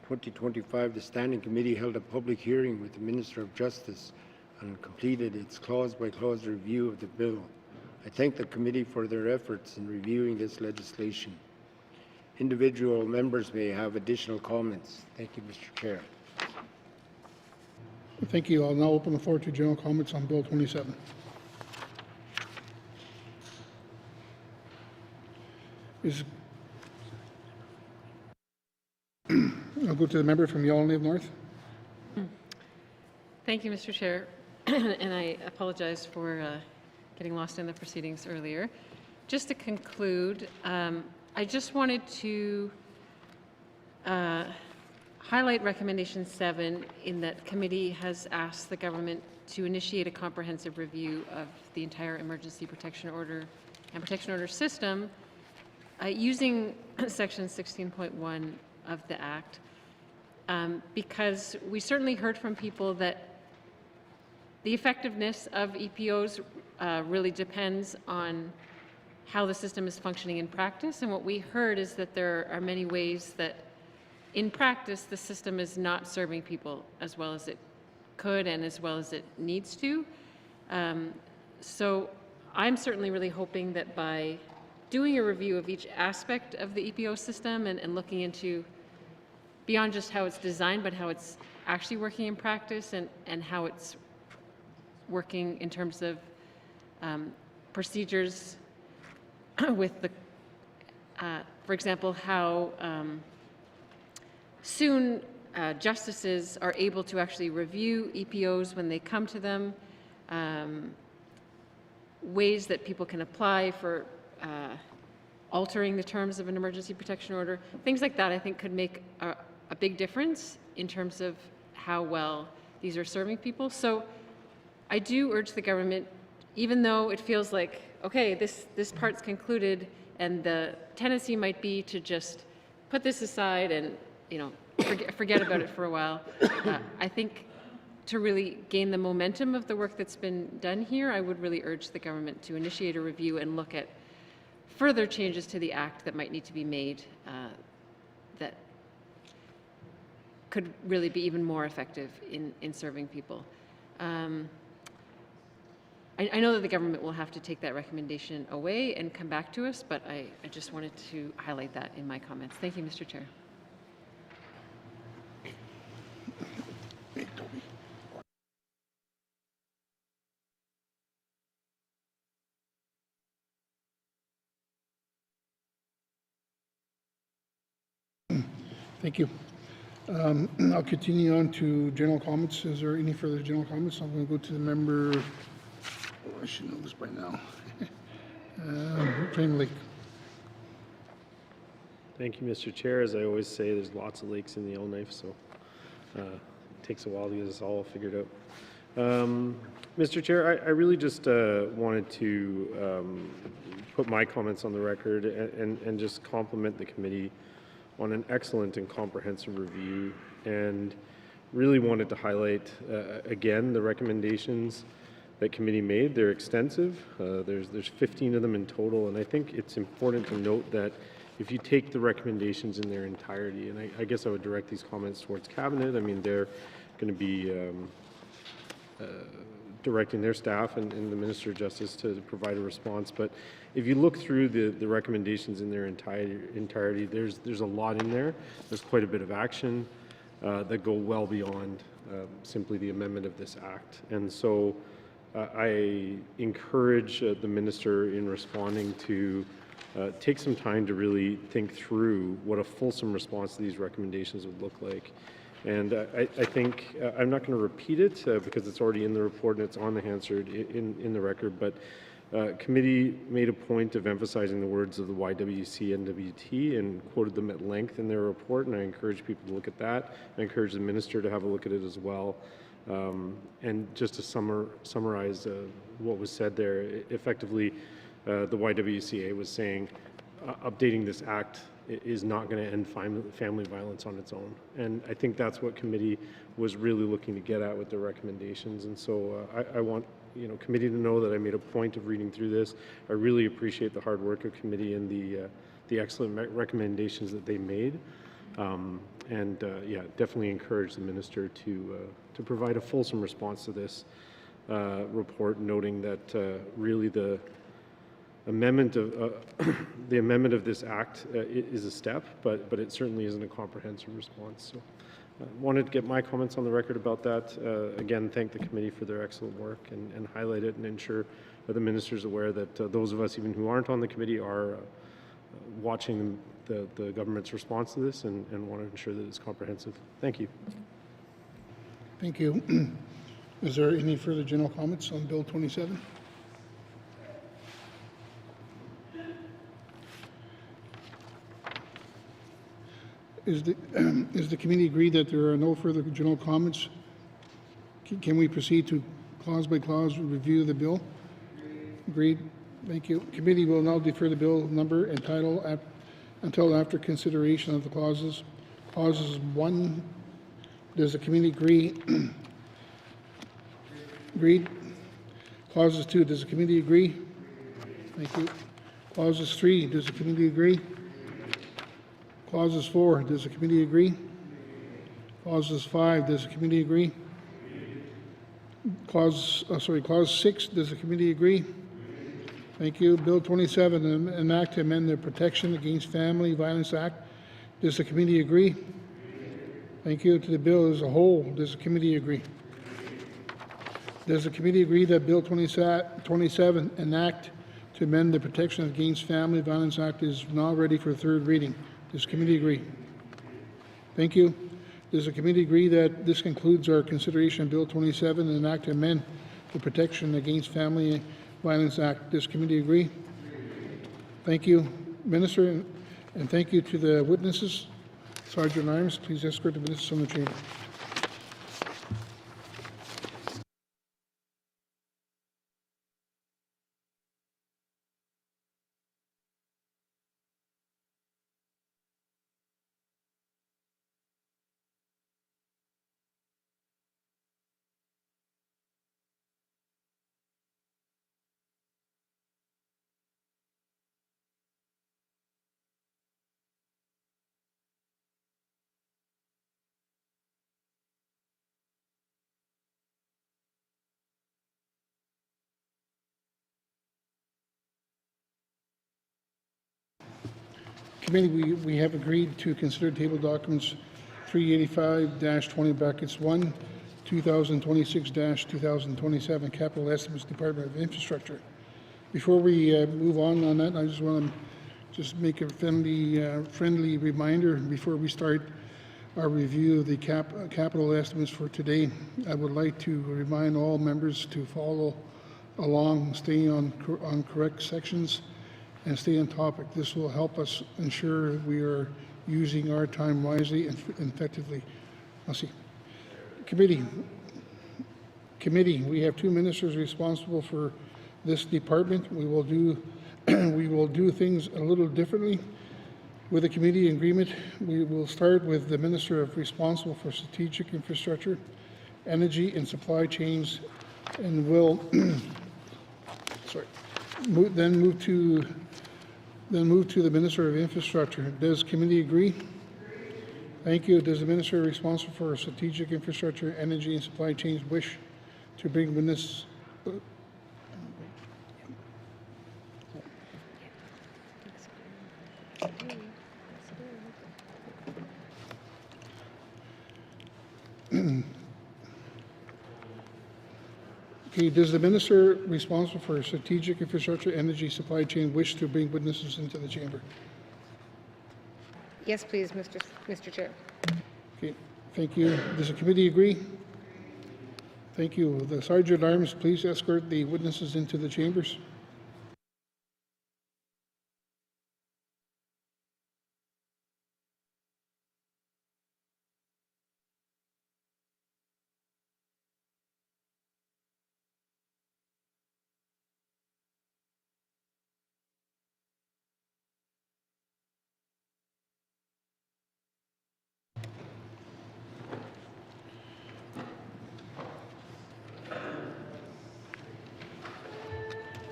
2025, the Standing Committee held a public hearing with the Minister of Justice and completed its clause-by-clause review of the bill. I thank the committee for their efforts in reviewing this legislation. Individual members may have additional comments. Thank you, Mr. Chair. Thank you. I'll now open the floor to general comments on Bill 27. I'll go to the member from Yellowknife North. Thank you, Mr. Chair, and I apologize for getting lost in the proceedings earlier. Just to conclude, I just wanted to highlight recommendation 7 in that committee has asked the government to initiate a comprehensive review of the entire emergency protection order and protection order system using section 16.1 of the Act, because we certainly heard from people that the effectiveness of EPOs really depends on how the system is functioning in practice. And what we heard is that there are many ways that in practice the system is not serving people as well as it could and as well as it needs to. So I'm certainly really hoping that by doing a review of each aspect of the EPO system and looking into beyond just how it's designed, but how it's actually working in practice and how it's working in terms of procedures with the, for example, how soon justices are able to actually review EPOs when they come to them, ways that people can apply for altering the terms of an emergency protection order. Things like that I think could make a big difference in terms of how well these are serving people. So I do urge the government, even though it feels like, okay, this part's concluded and the tendency might be to just put this aside and, forget about it for a while. I think to really gain the momentum of the work that's been done here, I would really urge the government to initiate a review and look at further changes to the Act that might need to be made that could really be even more effective in serving people. I know that the government will have to take that recommendation away and come back to us, but I just wanted to highlight that in my comments. Thank you, Mr. Chair. Thank you. I'll continue on to general comments. Is there any further general comments? I'm going to go to the member. I should know this by now. Frame Lake. Thank you, Mr. Chair. As I always say, there's lots of lakes in the Yellowknife, so it takes a while to get this all figured out. Mr. Chair, I really just wanted to put my comments on the record and just compliment the committee on an excellent and comprehensive review, and really wanted to highlight again the recommendations that committee made. They're extensive. There's 15 of them in total, and I think it's important to note that if you take the recommendations in their entirety, and I guess I would direct these comments towards Cabinet. I mean, they're going to be directing their staff and the Minister of Justice to provide a response. But if you look through the recommendations in their entirety, there's a lot in there. There's quite a bit of action that go well beyond simply the amendment of this act. And so I encourage the Minister in responding to take some time to really think through what a fulsome response to these recommendations would look like. And I think I'm not going to repeat it because it's already in the report and it's on the Hansard in the record, but committee made a point of emphasizing the words of the YWC NWT and quoted them at length in their report, and I encourage people to look at that. I encourage the Minister to have a look at it as well. And just to summarize what was said there, effectively the YWCA was saying updating this act is not going to end family violence on its own. And I think that's what committee was really looking to get at with their recommendations. And so I want committee to know that I made a point of reading through this. I really appreciate the hard work of committee and the excellent recommendations that they made. Yeah, definitely encourage the Minister to provide a fulsome response to this report, noting that really the amendment of this act is a step, but it certainly isn't a comprehensive response. So wanted to get my comments on the record about that. Again, thank the committee for their excellent work and highlight it and ensure that the Minister is aware that those of us even who aren't on the committee are watching the government's response to this and want to ensure that it's comprehensive. Thank you. Thank you. Is there any further general comments on Bill 27? Is the committee agreed that there are no further general comments? Can we proceed to clause by clause review of the bill? Agreed. Thank you. Committee will now defer the bill number and title until after consideration of the clauses. Clauses 1, does the committee agree? Agreed. Clauses 2, does the committee agree? Thank you. Clauses 3, does the committee agree? Clauses 4, does the committee agree? Clauses 5, does the committee agree? Clause 6, does the committee agree? Thank you. Bill 27, an act to amend the Protection Against Family Violence Act. Does the committee agree? Thank you. To the bill as a whole, does the committee agree? Does the committee agree that Bill 27, an act to amend the Protection Against Family Violence Act, is now ready for third reading? Does the committee agree? Thank you. Does the committee agree that this concludes our consideration of Bill 27, an act to amend the Protection Against Family Violence Act? Does the committee agree? Thank you, Minister, and thank you to the witnesses. Sergeant Arms, please escort the witnesses from the chamber. Committee, we have agreed to consider table documents 385-20 brackets 1, 2026-2027 capital estimates Department of Infrastructure. Before we move on that, I just want to make a friendly reminder before we start our review of the capital estimates for today. I would like to remind all members to follow along, stay on correct sections, and stay on topic. This will help us ensure we are using our time wisely and effectively. Let's see. Committee, we have two ministers responsible for this department. We will do things a little differently. With the committee agreement, we will start with the minister responsible for strategic infrastructure, energy and supply chains, and will then move to the Minister of Infrastructure. Does committee agree? Thank you. Does the Minister responsible for strategic infrastructure, energy and supply chains wish to bring Okay, does the minister responsible for strategic infrastructure, energy, supply chain wish to bring witnesses into the chamber? Yes, please, Mr. Chair. Okay, thank you. Does the committee agree? Thank you. The Sergeant at Arms, please escort the witnesses into the chambers.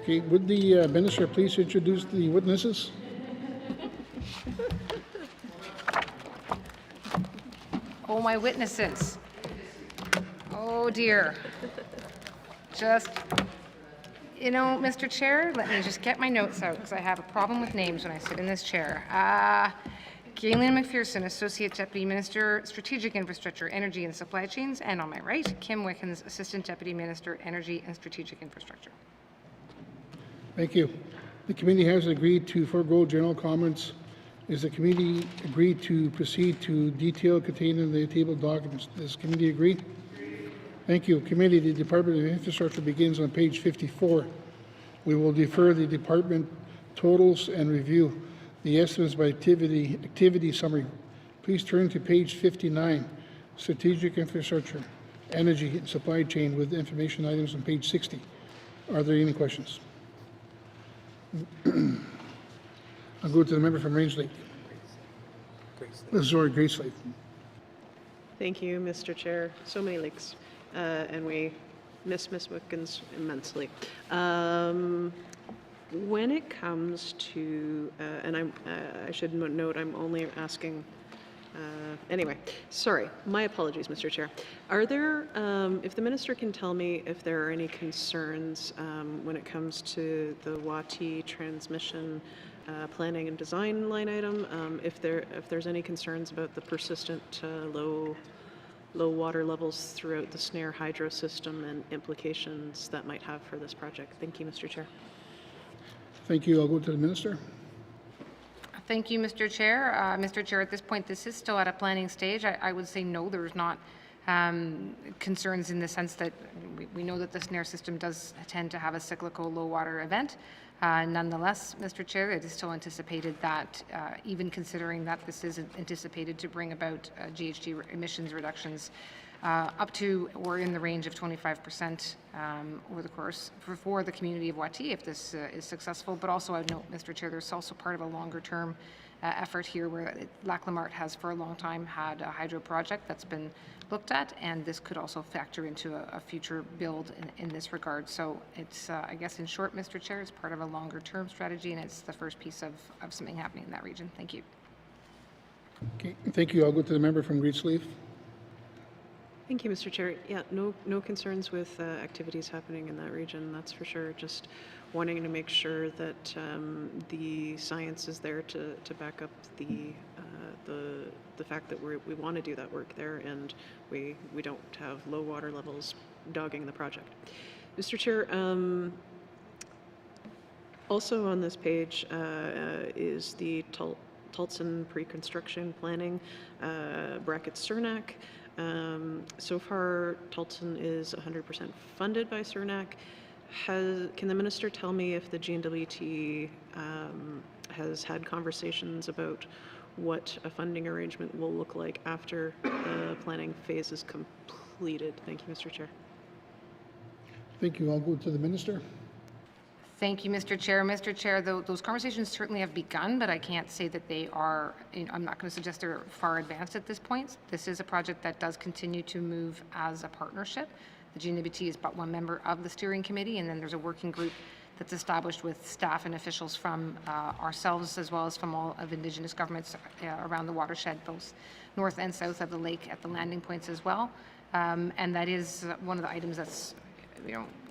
Okay, would the minister please introduce the witnesses? Oh, my witnesses. Oh, dear. Just, Mr. Chair, let me just get my notes out because I have a problem with names when I sit in this chair. Galen McPherson, Associate Deputy Minister, Strategic Infrastructure, Energy and Supply Chains, and on my right, Kim Wickens, Assistant Deputy Minister, Energy and Strategic Infrastructure. Thank you. The committee has agreed to forego general comments. Is the committee agreed to proceed to detail contained in the table documents? Does the committee agree? Thank you. Committee, the Department of Infrastructure begins on page 54. We will defer the department totals and review the estimates by activity summary. Please turn to page 59, Strategic Infrastructure, Energy and Supply Chain with information items on page 60. Are there any questions? I'll go to the member from Range Lake. Sorry, Grace Lake. Thank you, Mr. Chair. So many lakes, and we miss Ms. Wickens immensely. When it comes to, and I should note, I'm only asking. Anyway, sorry, my apologies, Mr. Chair. Are there, if the minister can tell me if there are any concerns when it comes to the Wati transmission planning and design line item, if there's any concerns about the persistent low water levels throughout the Snare hydro system and implications that might have for this project. Thank you, Mr. Chair. Thank you. I'll go to the minister. Thank you, Mr. Chair. Mr. Chair, at this point, this is still at a planning stage. I would say no, there's not concerns in the sense that we know that the Snare system does tend to have a cyclical low water event. Nonetheless, Mr. Chair, it is still anticipated that even considering that this is anticipated to bring about GHG emissions reductions up to or in the range of 25% over the course for the community of Wati if this is successful. But also I would note, Mr. Chair, there's also part of a longer term effort here where Lac-La-Martre has for a long time had a hydro project that's been looked at, and this could also factor into a future build in this regard. So it's, I guess in short, Mr. Chair, it's part of a longer term strategy, and it's the first piece of something happening in that region. Thank you. Okay, thank you. I'll go to the member from Greensleeve. Thank you, Mr. Chair. Yeah, no concerns with activities happening in that region, that's for sure. Just wanting to make sure that the science is there to back up the fact that we want to do that work there, and we don't have low water levels dogging the project. Mr. Chair, also on this page is the Tultson pre-construction planning, brackets CERNAC. So far, Tultson is 100% funded by CERNAC. Can the minister tell me if the GNWT has had conversations about what a funding arrangement will look like after the planning phase is completed? Thank you, Mr. Chair. Thank you. I'll go to the minister. Thank you, Mr. Chair. Mr. Chair, those conversations certainly have begun, but I can't say that they are, I'm not going to suggest they're far advanced at this point. This is a project that does continue to move as a partnership. The GNWT is but one member of the steering committee, and then there's a working group that's established with staff and officials from ourselves as well as from all of Indigenous governments around the watershed, both north and south of the lake at the landing points as well. And that is one of the items that's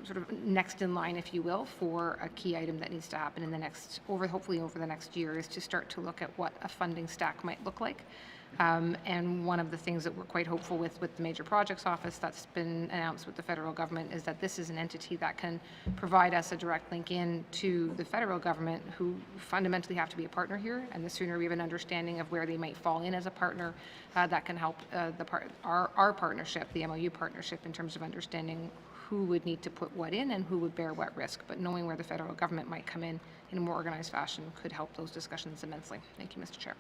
sort of next in line, if you will, for a key item that needs to happen in the next, hopefully over the next year, is to start to look at what a funding stack might look like. And one of the things that we're quite hopeful with the Major Projects Office that's been announced with the federal government is that this is an entity that can provide us a direct link in to the federal government, who fundamentally have to be a partner here. And the sooner we have an understanding of where they might fall in as a partner, that can help our partnership, the MOU partnership, in terms of understanding who would need to put what in and who would bear what risk. But knowing where the federal government might come in a more organized fashion could help those discussions immensely. Thank you, Mr. Chair.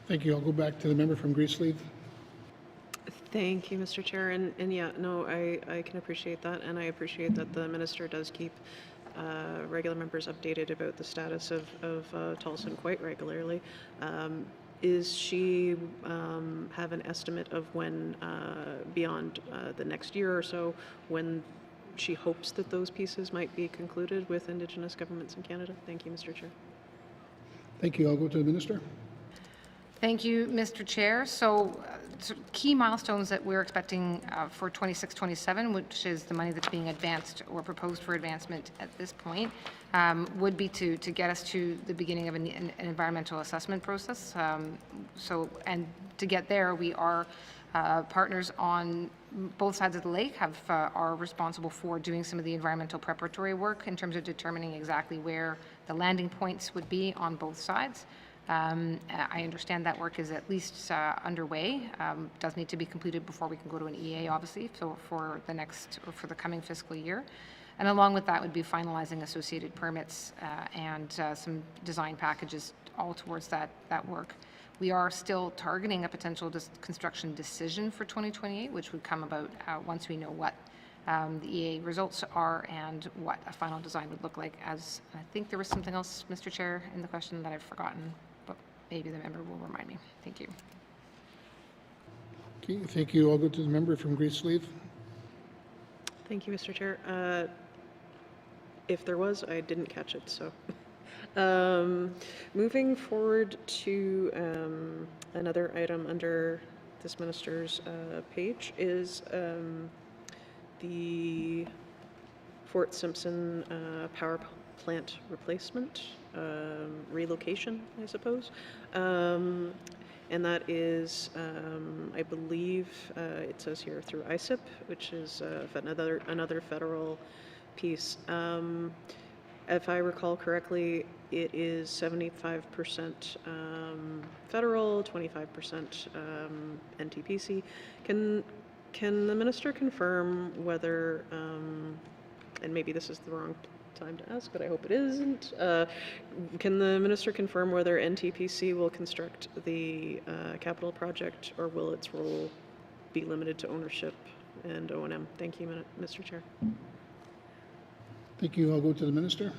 Thank you. I'll go back to the member from Greensleeve. Thank you, Mr. Chair. And yeah, no, I can appreciate that, and I appreciate that the minister does keep regular members updated about the status of Tolson quite regularly. Is she have an estimate of when, beyond the next year or so, when she hopes that those pieces might be concluded with Indigenous governments in Canada? Thank you, Mr. Chair. Thank you. I'll go to the minister. Thank you, Mr. Chair. So key milestones that we're expecting for 26-27, which is the money that's being advanced or proposed for advancement at this point, would be to get us to the beginning of an environmental assessment process. And to get there, we are partners on both sides of the lake are responsible for doing some of the environmental preparatory work in terms of determining exactly where the landing points would be on both sides. I understand that work is at least underway. Does need to be completed before we can go to an EA, obviously, so for the coming fiscal year. And along with that would be finalizing associated permits and some design packages all towards that work. We are still targeting a potential construction decision for 2028, which would come about once we know what the EA results are and what a final design would look like. As I think there was something else, Mr. Chair, in the question that I've forgotten, but maybe the member will remind me. Thank you. Okay, thank you. I'll go to the member from Greensleeve. Thank you, Mr. Chair. If there was, I didn't catch it, so. Moving forward to another item under this minister's page is the Fort Simpson power plant replacement, relocation, I suppose. And that is, I believe, it says here through ISIP, which is another federal piece. If I recall correctly, it is 75% federal, 25% NTPC. Can the minister confirm whether, and maybe this is the wrong time to ask, but I hope it isn't, can the minister confirm whether NTPC will construct the capital project, or will its role be limited to ownership and O&M? Thank you, Mr. Chair. Thank you. I'll go to the minister.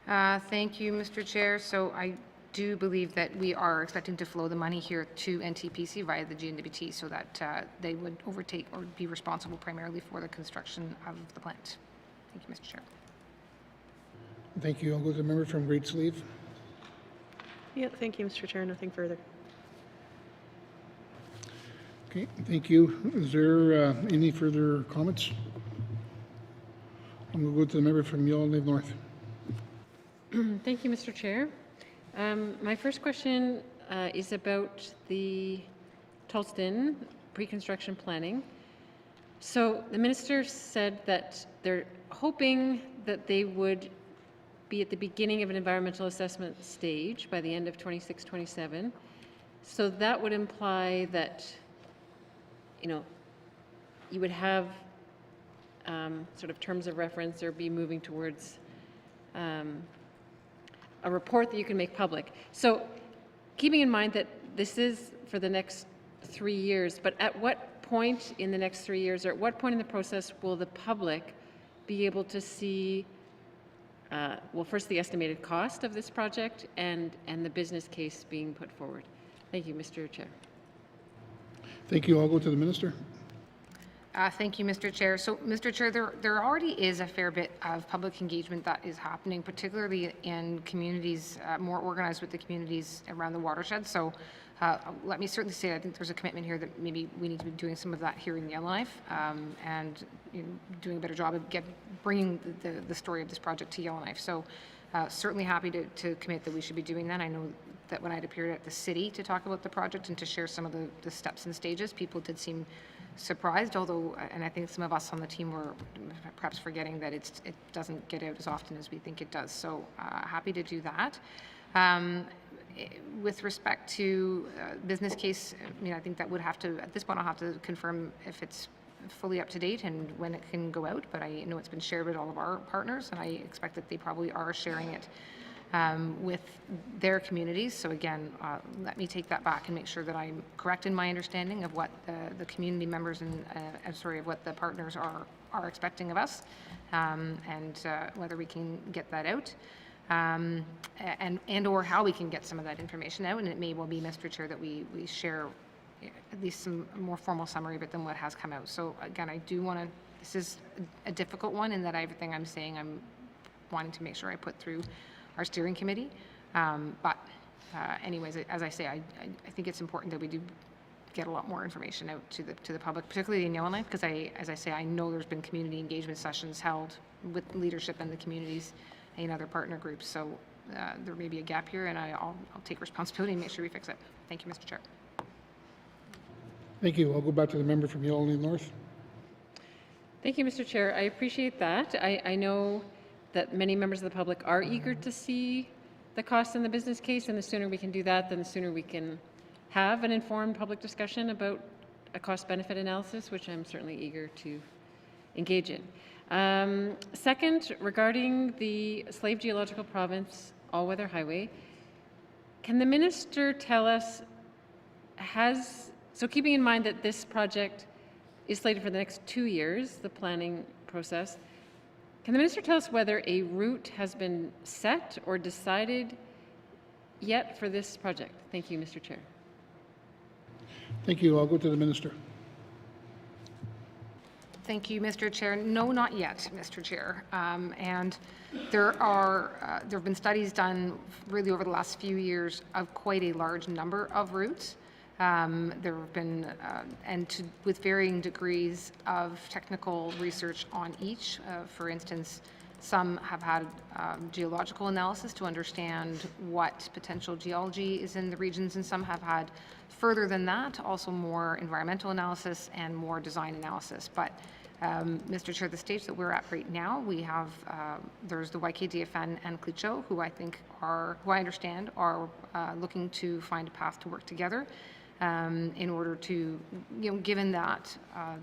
Thank you, Mr. Chair. So I do believe that we are expecting to flow the money here to NTPC via the GNWT so that they would overtake or be responsible primarily for the construction of the plant. Thank you, Mr. Chair. Thank you. I'll go to the member from Greensleeve. Yeah, thank you, Mr. Chair. Nothing further. Okay, thank you. Is there any further comments? I'm going to go to the member from Yellowknife North. Thank you, Mr. Chair. My first question is about the Tolston pre-construction planning. So the minister said that they're hoping that they would be at the beginning of an environmental assessment stage by the end of 26-27. So that would imply that, you would have sort of terms of reference or be moving towards a report that you can make public. So keeping in mind that this is for the next 3 years, but at what point in the next 3 years, or at what point in the process will the public be able to see, well, first the estimated cost of this project and the business case being put forward? Thank you, Mr. Chair. Thank you. I'll go to the minister. Thank you, Mr. Chair. So, Mr. Chair, there already is a fair bit of public engagement that is happening, particularly in communities, more organized with the communities around the watershed. So let me certainly say I think there's a commitment here that maybe we need to be doing some of that here in Yellowknife. And doing a better job of bringing the story of this project to Yellowknife. So certainly happy to commit that we should be doing that. I know that when I'd appeared at the city to talk about the project and to share some of the steps and stages, people did seem surprised, although, and I think some of us on the team were perhaps forgetting that it doesn't get out as often as we think it does. So happy to do that. With respect to business case, I mean, I think that would have to, at this point, I'll have to confirm if it's fully up to date and when it can go out, but I know it's been shared with all of our partners, and I expect that they probably are sharing it with their communities. So again, let me take that back and make sure that I'm correct in my understanding of what the community members and of what the partners are expecting of us, and whether we can get that out, and or how we can get some of that information out. And it may well be, Mr. Chair, that we share at least some more formal summary of it than what has come out. So again, I do want to, this is a difficult one in that everything I'm saying I'm wanting to make sure I put through our steering committee. But anyways, as I say, I think it's important that we do get a lot more information out to the public, particularly in Yellowknife, because as I say, I know there's been community engagement sessions held with leadership and the communities and other partner groups. So there may be a gap here, and I'll take responsibility and make sure we fix it. Thank you, Mr. Chair. Thank you. I'll go back to the member from Yellowknife North. Thank you, Mr. Chair. I appreciate that. I know that many members of the public are eager to see the cost in the business case, and the sooner we can do that, then the sooner we can have an informed public discussion about a cost-benefit analysis, which I'm certainly eager to engage in. Second, regarding the Slave Geological Province all-weather highway, can the minister tell us, so keeping in mind that this project is slated for the next 2 years, the planning process, can the minister tell us whether a route has been set or decided yet for this project? Thank you, Mr. Chair. Thank you. I'll go to the minister. Thank you, Mr. Chair. No, not yet, Mr. Chair. And there have been studies done really over the last few years of quite a large number of routes. There have been, with varying degrees of technical research on each. For instance, some have had geological analysis to understand what potential geology is in the regions, and some have had further than that, also more environmental analysis and more design analysis. But Mr. Chair, the stage that we're at right now, we have, there's the YKDFN and Clecho, who I understand are looking to find a path to work together. In order to, given that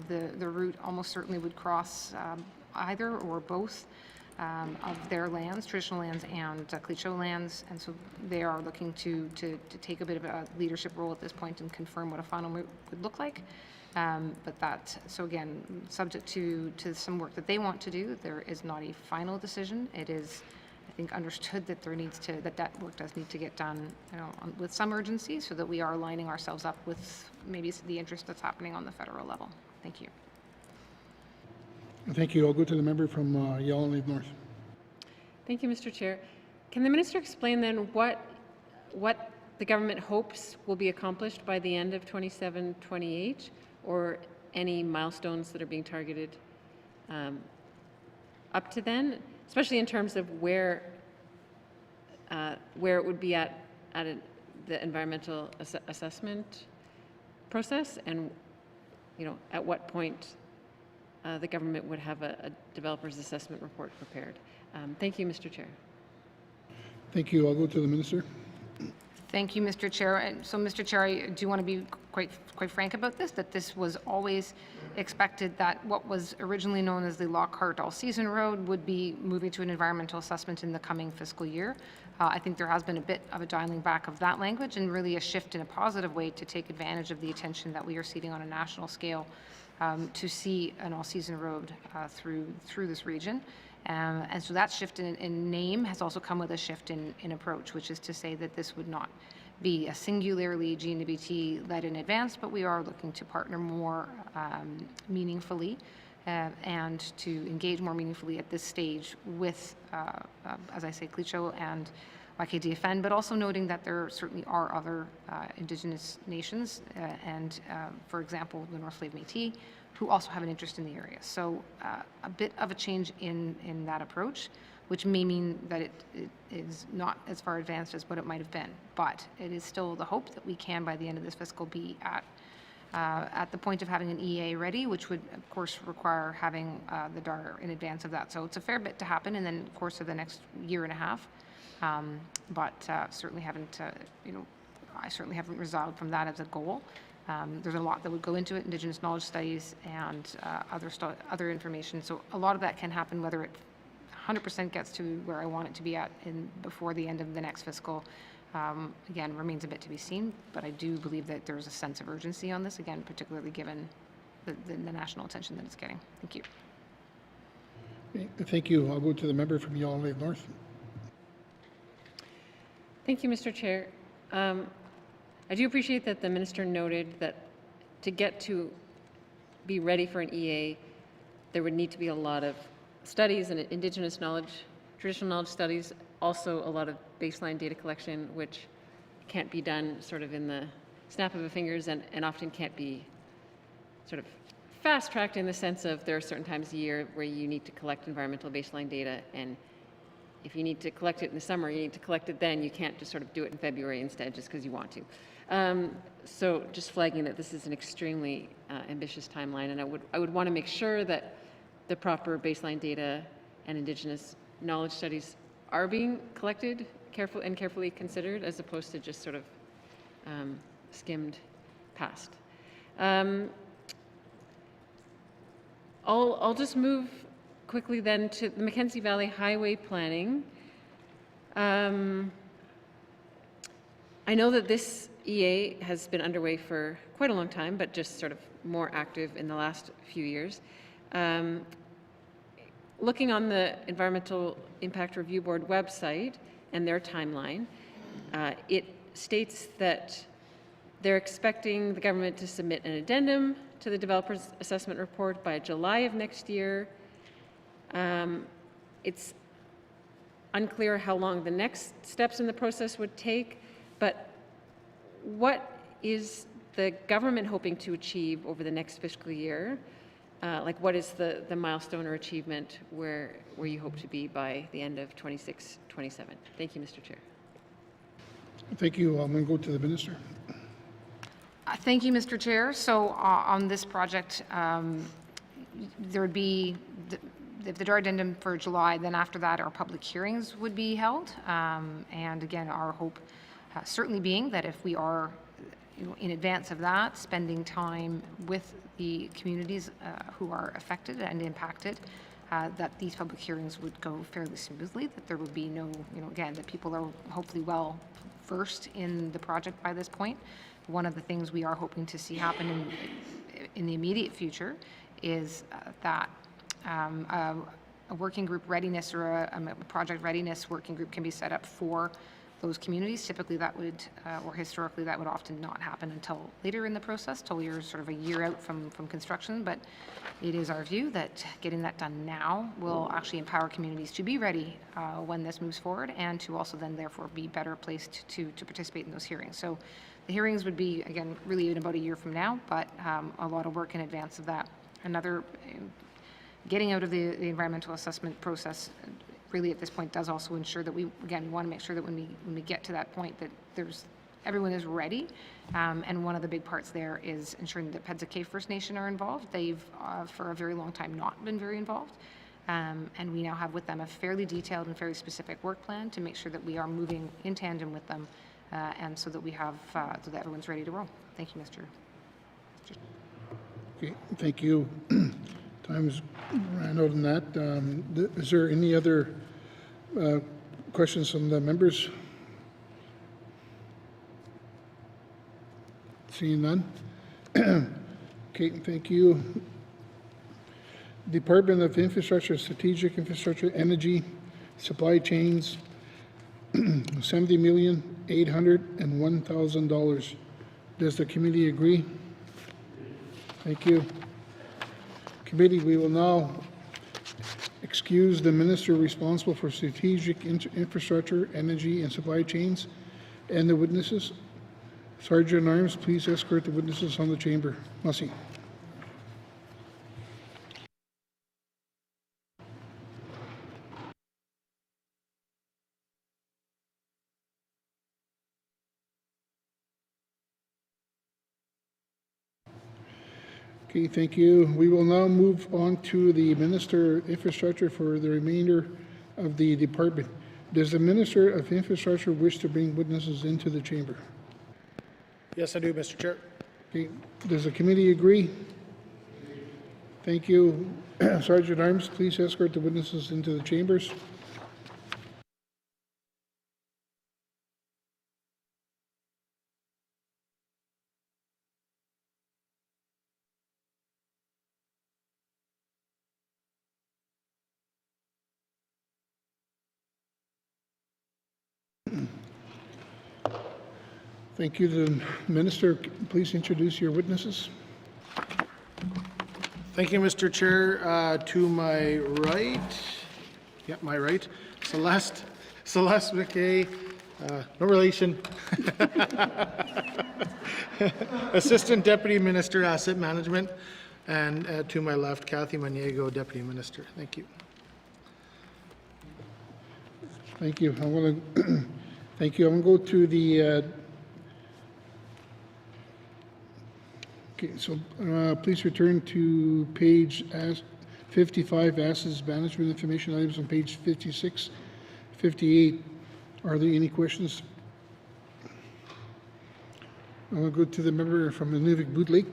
the route almost certainly would cross either or both of their lands, traditional lands and Clecho lands, and so they are looking to take a bit of a leadership role at this point and confirm what a final route would look like. But that, so again, subject to some work that they want to do, there is not a final decision. It is, I think, understood that that work does need to get done, with some urgency, so that we are lining ourselves up with maybe the interest that's happening on the federal level. Thank you. Thank you. I'll go to the member from Yellowknife North. Thank you, Mr. Chair. Can the minister explain then what the government hopes will be accomplished by the end of 27-28, or any milestones that are being targeted up to then, especially in terms of where it would be at the environmental assessment process, and at what point the government would have a developer's assessment report prepared. Thank you, Mr. Chair. Thank you. I'll go to the minister. Thank you, Mr. Chair. And so, Mr. Chair, I do want to be quite frank about this, that this was always expected that what was originally known as the Lockhart All-Season Road would be moving to an environmental assessment in the coming fiscal year. I think there has been a bit of a dialing back of that language, and really a shift in a positive way to take advantage of the attention that we are seeing on a national scale to see an all-season road through this region. And so that shift in name has also come with a shift in approach, which is to say that this would not be a singularly GNWT led in advance, but we are looking to partner more meaningfully and to engage more meaningfully at this stage with, as I say, Clecho and YKDFN, but also noting that there certainly are other Indigenous nations and, for example, the North Slave Métis, who also have an interest in the area. So a bit of a change in that approach, which may mean that it is not as far advanced as what it might have been. But it is still the hope that we can, by the end of this fiscal, be at the point of having an EA ready, which would, of course, require having the DAR in advance of that. So it's a fair bit to happen in the course of the next year and a half. But certainly haven't, I certainly haven't resolved from that as a goal. There's a lot that would go into it, Indigenous knowledge studies and other information. So a lot of that can happen, whether it 100% gets to where I want it to be at before the end of the next fiscal. Again, remains a bit to be seen, but I do believe that there's a sense of urgency on this, again, particularly given the national attention that it's getting. Thank you. Okay, thank you. I'll go to the member from Yellowknife North. Thank you, Mr. Chair. I do appreciate that the minister noted that to get to be ready for an EA, there would need to be a lot of studies and Indigenous knowledge, traditional knowledge studies, also a lot of baseline data collection, which can't be done sort of in the snap of a fingers and often can't be sort of fast-tracked in the sense of there are certain times a year where you need to collect environmental baseline data, and if you need to collect it in the summer, you need to collect it then. You can't just sort of do it in February instead just because you want to. So just flagging that this is an extremely ambitious timeline, and I would want to make sure that the proper baseline data and Indigenous knowledge studies are being collected carefully considered, as opposed to just sort of skimmed past. I'll just move quickly then to the Mackenzie Valley Highway planning. I know that this EA has been underway for quite a long time, but just sort of more active in the last few years. Looking on the Environmental Impact Review Board website and their timeline, it states that they're expecting the government to submit an addendum to the developer's assessment report by July of next year. It's unclear how long the next steps in the process would take, but what is the government hoping to achieve over the next fiscal year? Like, what is the milestone or achievement where you hope to be by the end of 26, 27? Thank you, Mr. Chair. Thank you. I'm going to go to the minister. Thank you, Mr. Chair. So on this project, there would be the DAR addendum for July. Then after that, our public hearings would be held. And again, our hope certainly being that if we are in advance of that, spending time with the communities who are affected and impacted, that these public hearings would go fairly smoothly, that there would be no, again, that people are hopefully well versed in the project by this point. One of the things we are hoping to see happen in the immediate future is that a working group readiness or a project readiness working group can be set up for those communities. Typically that would, or historically, that would often not happen until later in the process, till you're sort of a year out from construction. But it is our view that getting that done now will actually empower communities to be ready when this moves forward, and to also then therefore be better placed to participate in those hearings. So the hearings would be, again, really in about a year from now, but a lot of work in advance of that. Another, getting out of the environmental assessment process really at this point does also ensure that we want to make sure that when we get to that point that everyone is ready. And one of the big parts there is ensuring that Pedzakay First Nation are involved. They've for a very long time not been very involved. And we now have with them a fairly detailed and very specific work plan to make sure that we are moving in tandem with them, and so that we have, so that everyone's ready to roll. Thank you, Mr. Okay, thank you. Time's ran out on that. Is there any other questions from the members? Seeing none. Okay, thank you. Department of Infrastructure, Strategic Infrastructure, Energy, Supply Chains, $70,801,000. Does the committee agree? Thank you. Committee, we will now excuse the minister responsible for strategic infrastructure, energy, and supply chains, and the witnesses. Sergeant at Arms, please escort the witnesses on the chamber. Mussy. Okay, thank you. We will now move on to the Minister of Infrastructure for the remainder of the department. Does the Minister of Infrastructure wish to bring witnesses into the chamber? Yes, I do, Mr. Chair. Okay, does the committee agree? Thank you. Sergeant at Arms, please escort the witnesses into the chambers. Thank you. The Minister, please introduce your witnesses. Thank you, Mr. Chair. To my right, Celeste McKay, no relation. Assistant Deputy Minister, Asset Management, and to my left, Kathy Maniego, Deputy Minister. Thank you. Thank you. I want to thank you. I'm going to go to the. Okay, so please return to page 55, Assets Management Information Items on page 56, 58. Are there any questions? I will go to the member from Inuvik Boot Lake.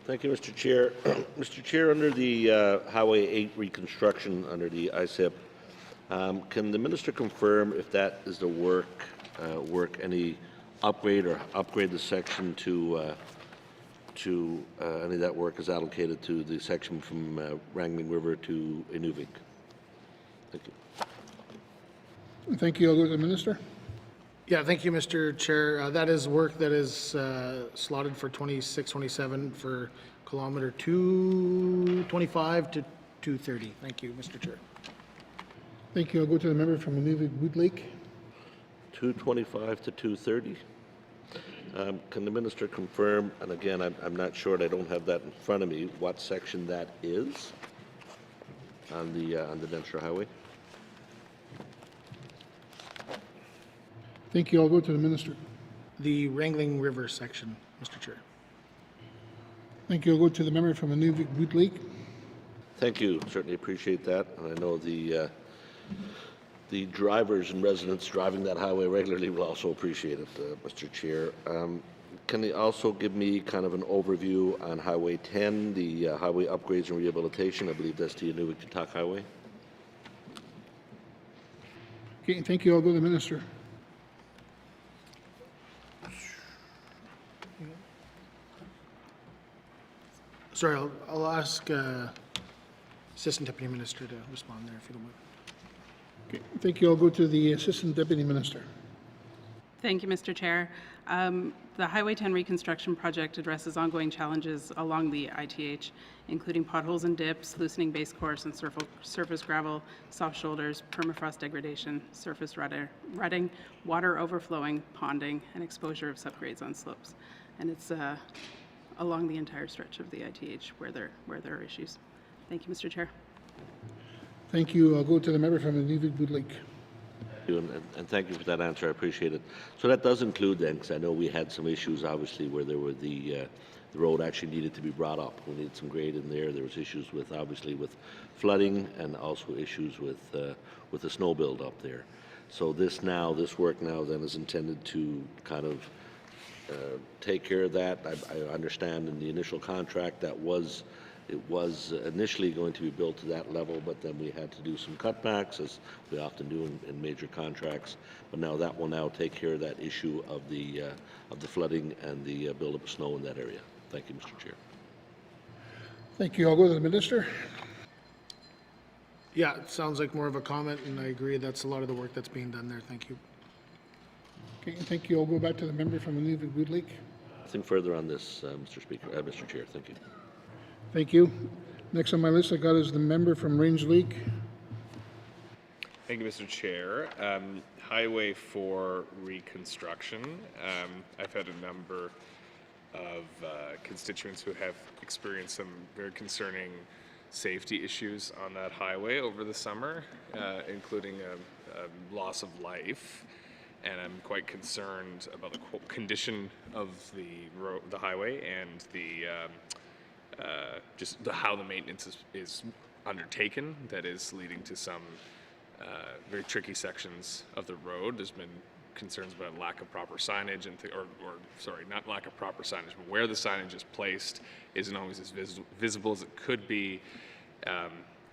Thank you, Mr. Chair. Mr. Chair, under the Highway 8 reconstruction under the ICIP, can the minister confirm if that is the work any upgrade the section to any of that work is allocated to the section from Wrangling River to Inuvik? Thank you. Thank you. I'll go to the minister. Yeah, thank you, Mr. Chair. That is work that is slotted for 26-27 for kilometer 225 to 230. Thank you, Mr. Chair. Thank you. I'll go to the member from Inuvik Boot Lake. 225 to 230. Can the minister confirm, and again, I'm not sure, and I don't have that in front of me, what section that is on the Dempster Highway? Thank you. I'll go to the minister. The Wrangling River section, Mr. Chair. Thank you. I'll go to the member from Inuvik Boot Lake. Thank you. Certainly appreciate that. And I know the drivers and residents driving that highway regularly will also appreciate it, Mr. Chair. Can you also give me kind of an overview on Highway 10, the highway upgrades and rehabilitation? I believe that's the Inuvik to Tak Highway. Okay, thank you. I'll go to the minister. Sorry, I'll ask Assistant Deputy Minister to respond there, if you don't mind. Okay, thank you. I'll go to the Assistant Deputy Minister. Thank you, Mr. Chair. The Highway 10 reconstruction project addresses ongoing challenges along the ITH, including potholes and dips, loosening base course and surface gravel, soft shoulders, permafrost degradation, surface rutting, water overflowing, ponding, and exposure of subgrades on slopes. And it's along the entire stretch of the ITH where there are issues. Thank you, Mr. Chair. Thank you. I'll go to the member from Inuvik Boot Lake. And thank you for that answer. I appreciate it. So that does include then, because I know we had some issues, obviously, where there were the road actually needed to be brought up. We needed some grade in there. There was issues with, obviously, with flooding and also issues with the snow build up there. So this work now then is intended to kind of take care of that. I understand in the initial contract it was initially going to be built to that level, but then we had to do some cutbacks, as we often do in major contracts. But now that will now take care of that issue of the flooding and the buildup of snow in that area. Thank you, Mr. Chair. Thank you. I'll go to the minister. Yeah, it sounds like more of a comment, and I agree that's a lot of the work that's being done there. Thank you. Okay, thank you. I'll go back to the member from Inuvik Boot Lake. Nothing further on this, Mr. Speaker, Mr. Chair. Thank you. Thank you. Next on my list I got is the member from Range Lake. Thank you, Mr. Chair. Highway 4 reconstruction. I've had a number of constituents who have experienced some very concerning safety issues on that highway over the summer, including a loss of life. And I'm quite concerned about the condition of the highway and just how the maintenance is undertaken that is leading to some very tricky sections of the road. There's been concerns about lack of proper signage and not lack of proper signage, but where the signage is placed isn't always as visible as it could be,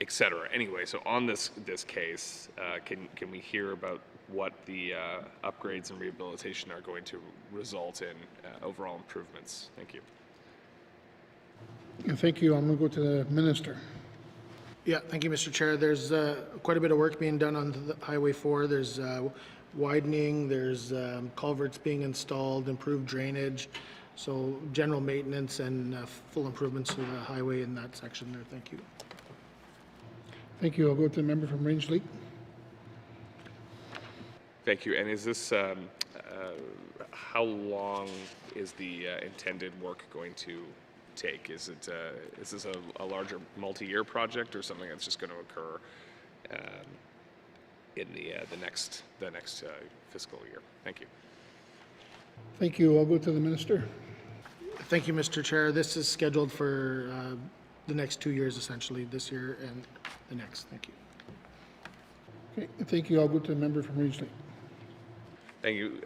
etc. Anyway, so on this case, can we hear about what the upgrades and rehabilitation are going to result in overall improvements? Thank you. Thank you. I'm going to go to the minister. Yeah, thank you, Mr. Chair. There's quite a bit of work being done on the Highway 4. There's widening, there's culverts being installed, improved drainage, so general maintenance and full improvements to the highway in that section there. Thank you. Thank you. I'll go to the member from Range Lake. Thank you. And is this, how long is the intended work going to take? Is this a larger multi-year project or something that's just going to occur in the next fiscal year? Thank you. Thank you. I'll go to the minister. Thank you, Mr. Chair. This is scheduled for the next 2 years, essentially, this year and the next. Thank you. Okay, thank you. I'll go to the member from Range Lake. Thank you,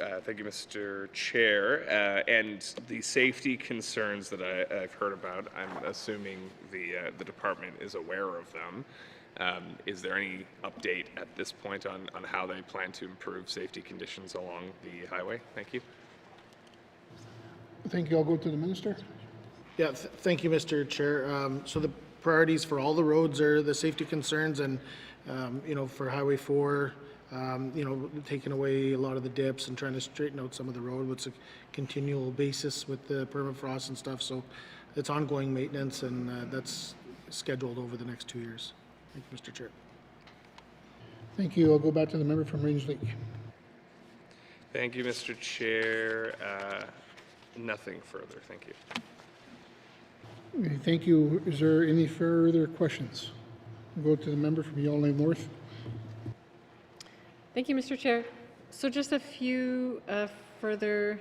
Mr. Chair. And the safety concerns that I've heard about, I'm assuming the department is aware of them. Is there any update at this point on how they plan to improve safety conditions along the highway? Thank you. Thank you. I'll go to the minister. Yeah, thank you, Mr. Chair. So the priorities for all the roads are the safety concerns, and for Highway 4, taking away a lot of the dips and trying to straighten out some of the road. It's a continual basis with the permafrost and stuff, so it's ongoing maintenance, and that's scheduled over the next 2 years. Thank you, Mr. Chair. Thank you. I'll go back to the member from Range Lake. Thank you, Mr. Chair. Nothing further. Thank you. Okay, thank you. Is there any further questions? We'll go to the member from Yellowknife North. Thank you, Mr. Chair. So just a few further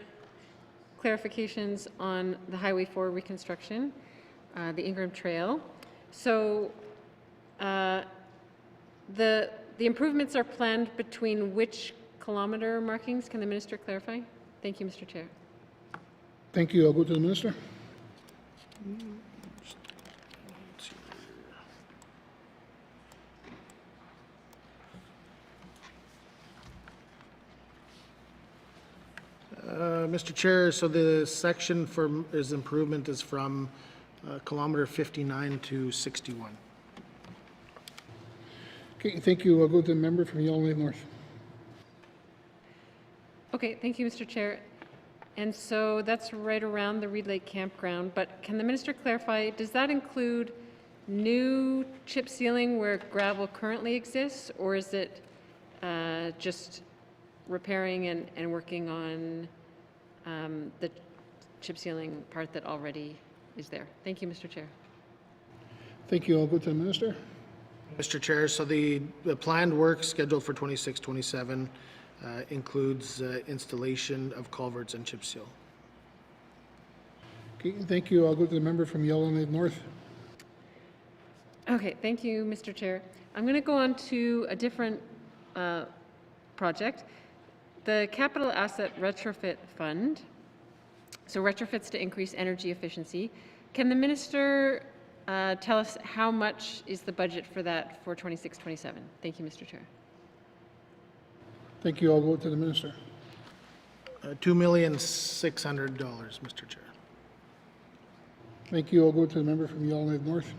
clarifications on the Highway 4 reconstruction, the Ingram Trail. So the improvements are planned between which kilometer markings? Can the minister clarify? Thank you, Mr. Chair. Thank you. I'll go to the minister. Mr. Chair, so the section for his improvement is from kilometer 59 to 61. Okay, thank you. I'll go to the member from Yellowknife North. Okay, thank you, Mr. Chair. And so that's right around the Reed Lake Campground, but can the minister clarify, does that include new chip sealing where gravel currently exists, or is it just repairing and working on the chip sealing part that already is there? Thank you, Mr. Chair. Thank you. I'll go to the minister. Mr. Chair, so the planned work scheduled for 26-27 includes installation of culverts and chip seal. Okay, thank you. I'll go to the member from Yellowknife North. Okay, thank you, Mr. Chair. I'm going to go on to a different project, the Capital Asset Retrofit Fund. So retrofits to increase energy efficiency. Can the minister tell us how much is the budget for that for 26-27? Thank you, Mr. Chair. Thank you. I'll go to the minister. $2,600,000, Mr. Chair. Thank you. I'll go to the member from Yellowknife North.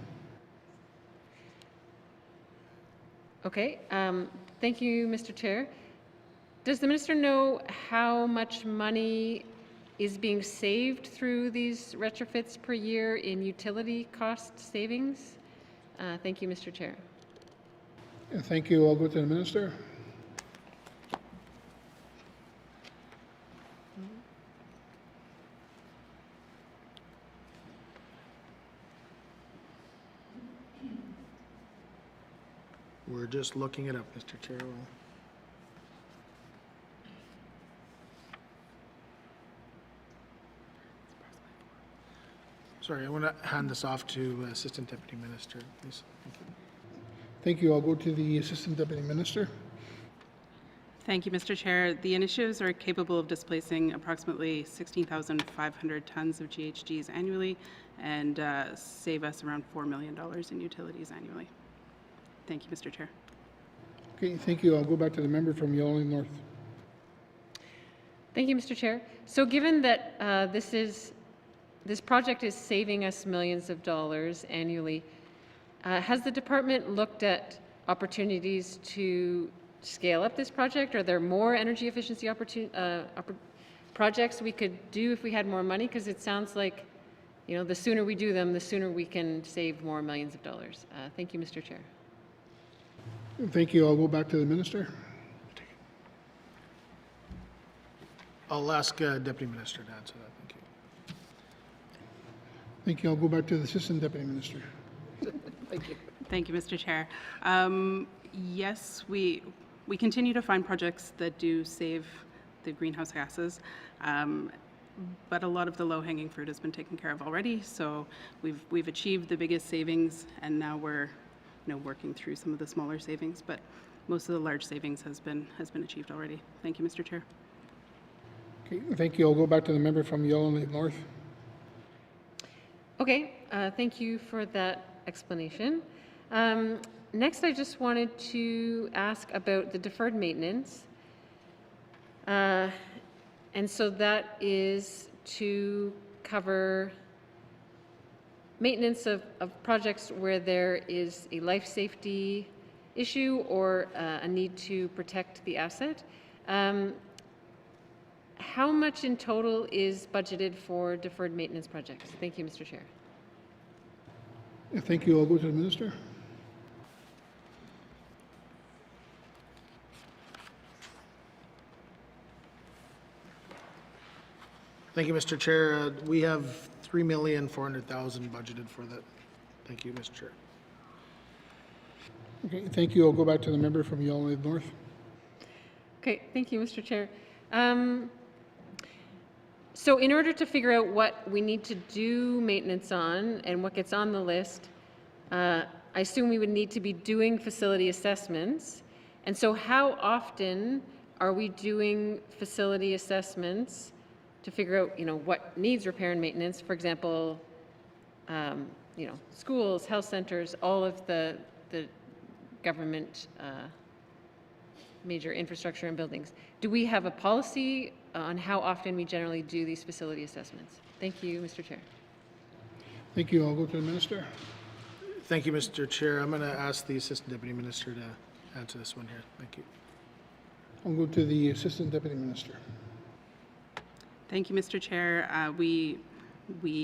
Okay, thank you, Mr. Chair. Does the minister know how much money is being saved through these retrofits per year in utility cost savings? Thank you, Mr. Chair. Thank you. I'll go to the minister. We're just looking it up, Mr. Chair. Sorry, I want to hand this off to Assistant Deputy Minister, please. Thank you. Thank you. I'll go to the Assistant Deputy Minister. Thank you, Mr. Chair. The initiatives are capable of displacing approximately 16,500 tons of GHGs annually and save us around $4 million in utilities annually. Thank you, Mr. Chair. Okay, thank you. I'll go back to the member from Yellowknife North. Thank you, Mr. Chair. So given that this project is saving us millions of dollars annually, has the department looked at opportunities to scale up this project? Are there more energy efficiency projects we could do if we had more money? Because it sounds like, you know, the sooner we do them, the sooner we can save more millions of dollars. Thank you, Mr. Chair. Thank you. I'll go back to the minister. I'll ask Deputy Minister to answer that. Thank you. Thank you. I'll go back to the Assistant Deputy Minister. Thank you. Thank you, Mr. Chair. Yes, we continue to find projects that do save the greenhouse gases, but a lot of the low-hanging fruit has been taken care of already. So we've achieved the biggest savings, and now we're working through some of the smaller savings. But most of the large savings has been achieved already. Thank you, Mr. Chair. Okay, thank you. I'll go back to the member from Yellowknife North. Okay, thank you for that explanation. Next, I just wanted to ask about the deferred maintenance. And so that is to cover maintenance of projects where there is a life safety issue or a need to protect the asset. How much in total is budgeted for deferred maintenance projects? Thank you, Mr. Chair. Thank you. I'll go to the minister. Thank you, Mr. Chair. We have $3,400,000 budgeted for that. Thank you, Mr. Chair. Okay, thank you. I'll go back to the member from Yellowknife North. Okay, thank you, Mr. Chair. So in order to figure out what we need to do maintenance on and what gets on the list, I assume we would need to be doing facility assessments. And so how often are we doing facility assessments to figure out, what needs repair and maintenance? For example, schools, health centers, all of the government major infrastructure and buildings. Do we have a policy on how often we generally do these facility assessments? Thank you, Mr. Chair. Thank you. I'll go to the minister. Thank you, Mr. Chair. I'm going to ask the Assistant Deputy Minister to answer this one here. Thank you. I'll go to the Assistant Deputy Minister. Thank you, Mr. Chair. We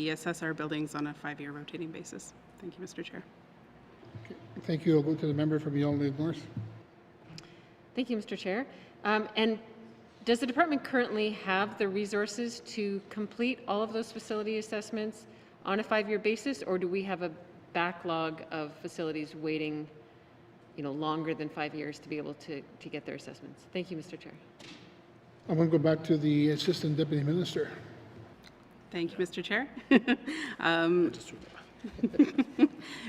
assess our buildings on a 5-year rotating basis. Thank you, Mr. Chair. Okay. Thank you. I'll go to the member from Yellowknife North. Thank you, Mr. Chair. And does the department currently have the resources to complete all of those facility assessments on a 5-year basis, or do we have a backlog of facilities waiting, longer than 5 years to be able to get their assessments? Thank you, Mr. Chair. I'm going to go back to the Assistant Deputy Minister. Thank you, Mr. Chair.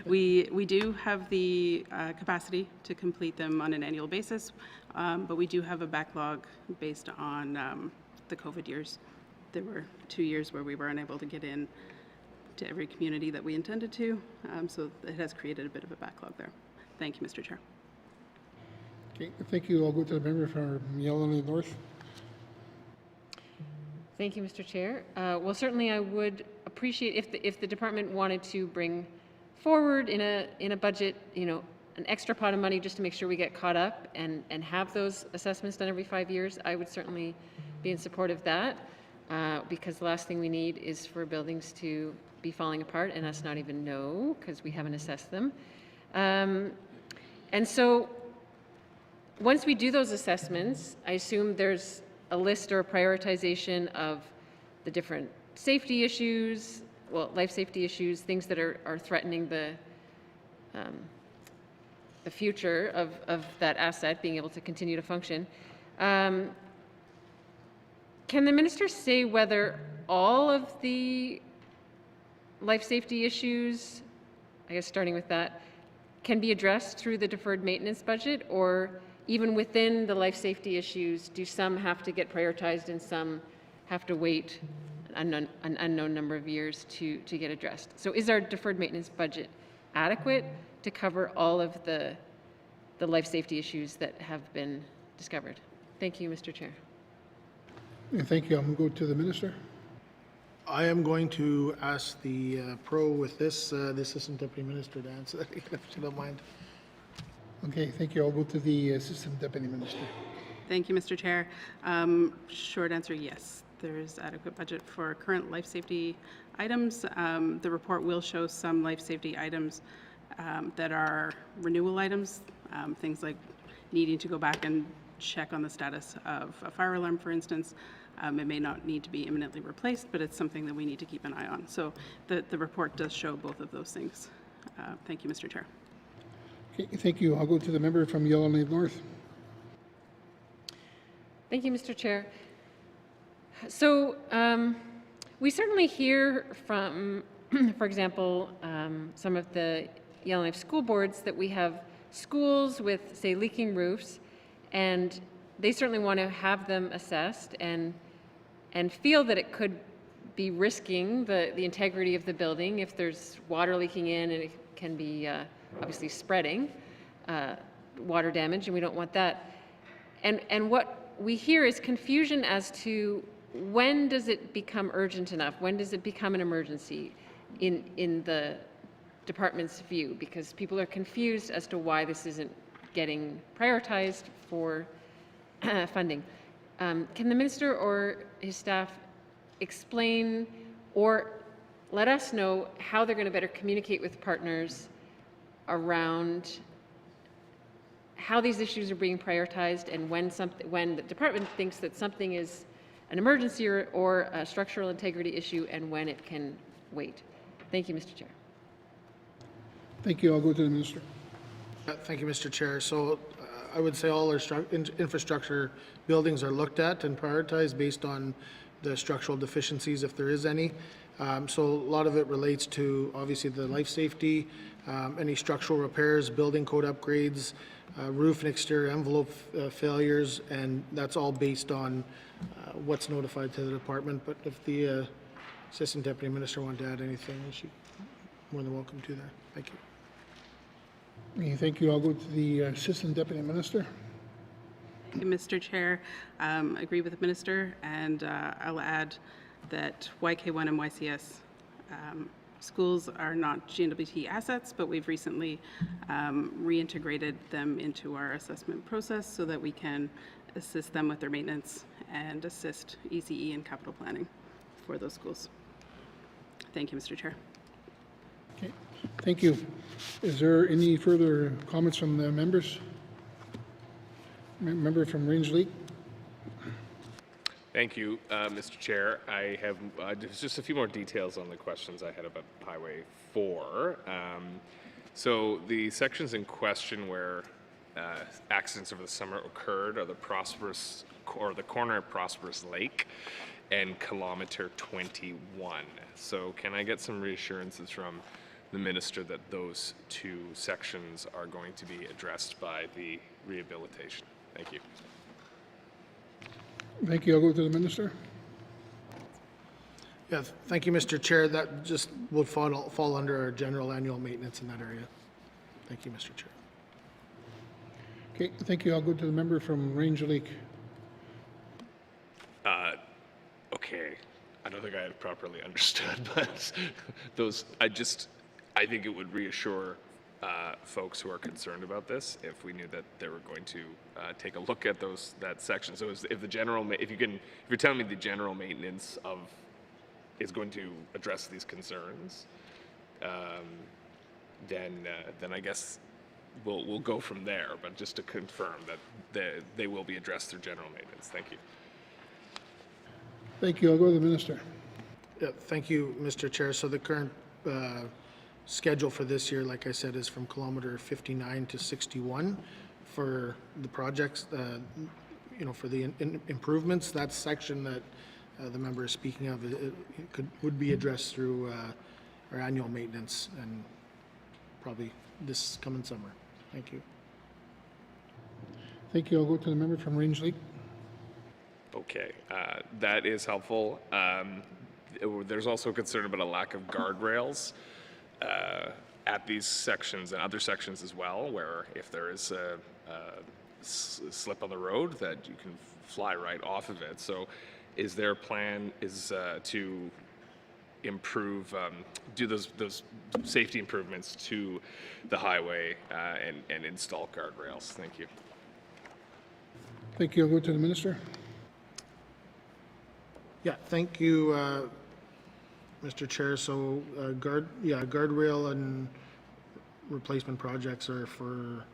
We do have the capacity to complete them on an annual basis, but we do have a backlog based on the COVID years. There were 2 years where we were unable to get in to every community that we intended to, so it has created a bit of a backlog there. Thank you, Mr. Chair. Okay, thank you. I'll go to the member from Yellowknife North. Thank you, Mr. Chair. Well, certainly I would appreciate if the department wanted to bring forward in a budget, an extra pot of money just to make sure we get caught up and have those assessments done every 5 years. I would certainly be in support of that because the last thing we need is for buildings to be falling apart and us not even know because we haven't assessed them. And so once we do those assessments, I assume there's a list or a prioritization of the different safety issues, well, life safety issues, things that are threatening the future of that asset being able to continue to function. Can the minister say whether all of the life safety issues, I guess starting with that, can be addressed through the deferred maintenance budget, or even within the life safety issues, do some have to get prioritized and some have to wait an unknown number of years to get addressed? So is our deferred maintenance budget adequate to cover all of the life safety issues that have been discovered? Thank you, Mr. Chair. Yeah, thank you. I'm going to go to the minister. I am going to ask the pro with this, the Assistant Deputy Minister to answer that, if you don't mind. Okay, thank you. I'll go to the Assistant Deputy Minister. Thank you, Mr. Chair. Short answer, yes. There's adequate budget for current life safety items. The report will show some life safety items that are renewal items, things like needing to go back and check on the status of a fire alarm, for instance. It may not need to be imminently replaced, but it's something that we need to keep an eye on. So the report does show both of those things. Thank you, Mr. Chair. Okay, thank you. I'll go to the member from Yellowknife North. Thank you, Mr. Chair. So we certainly hear from, for example, some of the Yellowknife school boards that we have schools with, say, leaking roofs, and they certainly want to have them assessed and feel that it could be risking the integrity of the building if there's water leaking in, and it can be obviously spreading water damage, and we don't want that. And what we hear is confusion as to when does it become urgent enough? When does it become an emergency in the department's view? Because people are confused as to why this isn't getting prioritized for funding. Can the minister or his staff explain or let us know how they're going to better communicate with partners around how these issues are being prioritized, and when the department thinks that something is an emergency or a structural integrity issue, and when it can wait? Thank you, Mr. Chair. Thank you. I'll go to the minister. Thank you, Mr. Chair. So I would say all our infrastructure buildings are looked at and prioritized based on the structural deficiencies, if there is any. So a lot of it relates to obviously the life safety, any structural repairs, building code upgrades, roof and exterior envelope failures, and that's all based on what's notified to the department. But if the Assistant Deputy Minister wanted to add anything, she's more than welcome to that. Thank you. Okay, thank you. I'll go to the Assistant Deputy Minister. Thank you, Mr. Chair. Agree with the minister, and I'll add that YK1 and YCS schools are not GNWT assets, but we've recently reintegrated them into our assessment process so that we can assist them with their maintenance and assist ECE in capital planning for those schools. Thank you, Mr. Chair. Okay, thank you. Is there any further comments from the members? Member from Range Lake. Thank you, Mr. Chair. I have just a few more details on the questions I had about Highway 4. So the sections in question where accidents over the summer occurred are the corner of Prosperous Lake and kilometer 21. So can I get some reassurances from the minister that those two sections are going to be addressed by the rehabilitation? Thank you. Thank you. I'll go to the minister. Yeah, thank you, Mr. Chair. That just would fall under our general annual maintenance in that area. Thank you, Mr. Chair. Okay, thank you. I'll go to the member from Range Lake. Okay, I don't think I had properly understood, but I think it would reassure folks who are concerned about this if we knew that they were going to take a look at that section. So if you're telling me the general maintenance is going to address these concerns, then I guess we'll go from there. But just to confirm that they will be addressed through general maintenance. Thank you. Thank you. I'll go to the minister. Yeah, thank you, Mr. Chair. So the current schedule for this year, like I said, is from kilometer 59 to 61 for the projects, for the improvements. That section that the member is speaking of would be addressed through our annual maintenance and probably this coming summer. Thank you. Thank you. I'll go to the member from Range Lake. Okay, that is helpful. There's also concern about a lack of guardrails at these sections and other sections as well, where if there is a slip on the road that you can fly right off of it. So is their plan to improve, do those safety improvements to the highway and install guardrails? Thank you. Thank you. I'll go to the minister. Yeah, thank you, Mr. Chair. So guardrail and replacement projects are for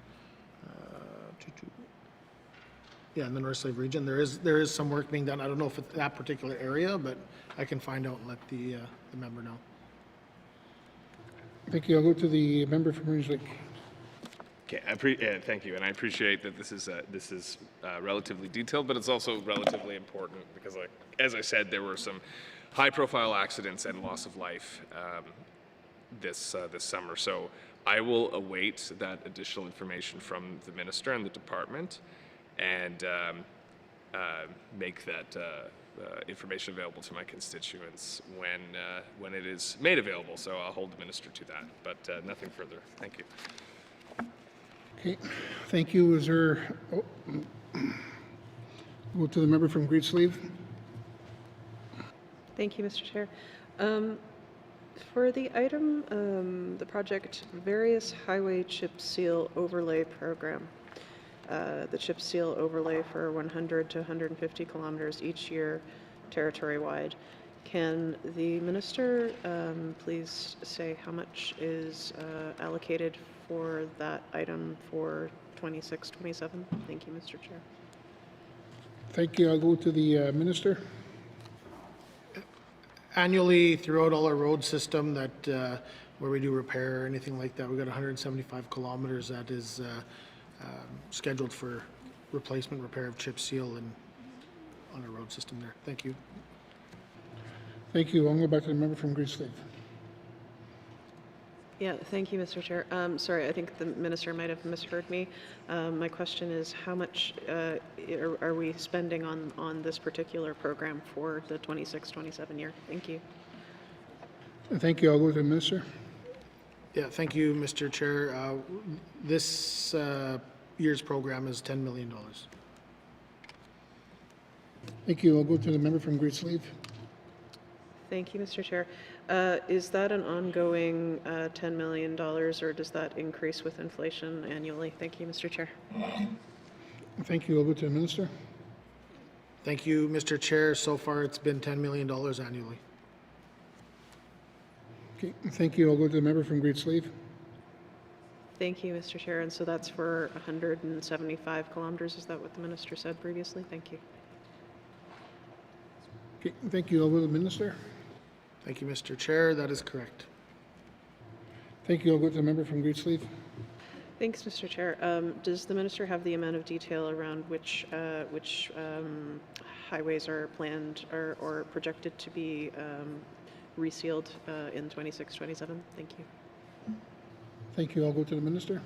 in the North Slave region. There is some work being done. I don't know if it's that particular area, but I can find out and let the member know. Thank you. I'll go to the member from Range Lake. Okay, thank you, and I appreciate that this is relatively detailed, but it's also relatively important because, as I said, there were some high-profile accidents and loss of life this summer. So I will await that additional information from the minister and the department, and make that information available to my constituents when it is made available. So I'll hold the minister to that, but nothing further. Thank you. Okay, thank you. Is there, go to the member from Great Slave. Thank you, Mr. Chair. For the item, the project various highway chip seal overlay program, the chip seal overlay for 100 to 150 kilometers each year, territory-wide. Can the minister please say how much is allocated for that item for 26-27? Thank you, Mr. Chair. Thank you. I'll go to the minister. Annually, throughout all our road system that where we do repair or anything like that, we've got 175 kilometers that is scheduled for replacement repair of chip seal and on our road system there. Thank you. Thank you. I'll go back to the member from Great Slave. Yeah, thank you, Mr. Chair. Sorry, I think the minister might have misheard me. My question is, how much are we spending on this particular program for the 26-27 year? Thank you. Thank you. I'll go to the minister. Yeah, thank you, Mr. Chair. This year's program is $10 million. Thank you. I'll go to the member from Great Slave. Thank you, Mr. Chair. Is that an ongoing $10 million, or does that increase with inflation annually? Thank you, Mr. Chair. Thank you. I'll go to the minister. Thank you, Mr. Chair. So far, it's been $10 million annually. Okay. Thank you. I'll go to the member from Great Slave. Thank you, Mr. Chair. And so that's for 175 kilometers. Is that what the minister said previously? Thank you. Okay. Thank you. I'll go to the minister. Thank you, Mr. Chair. That is correct. Thank you. I'll go to the member from Great Slave. Thanks, Mr. Chair. Does the minister have the amount of detail around which highways are planned or projected to be resealed in 26-27? Thank you. Thank you. I'll go to the minister.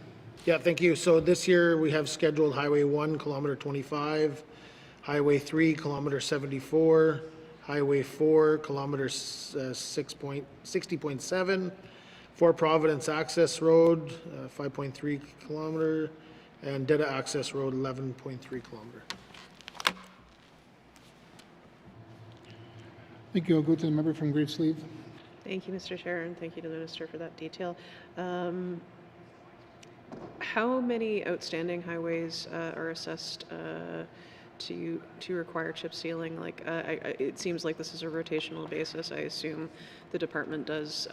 Yeah, thank you. So this year we have scheduled Highway 1, kilometer 25, Highway 3, kilometer 74, Highway 4, kilometer 60.7, Fort Providence Access Road, 5.3 kilometer, and Deta Access Road, 11.3 kilometer. Thank you. I'll go to the member from Great Slave. Thank you, Mr. Chair, and thank you to the minister for that detail. How many outstanding highways are assessed to require chip sealing? Like, it seems like this is a rotational basis. I assume the department does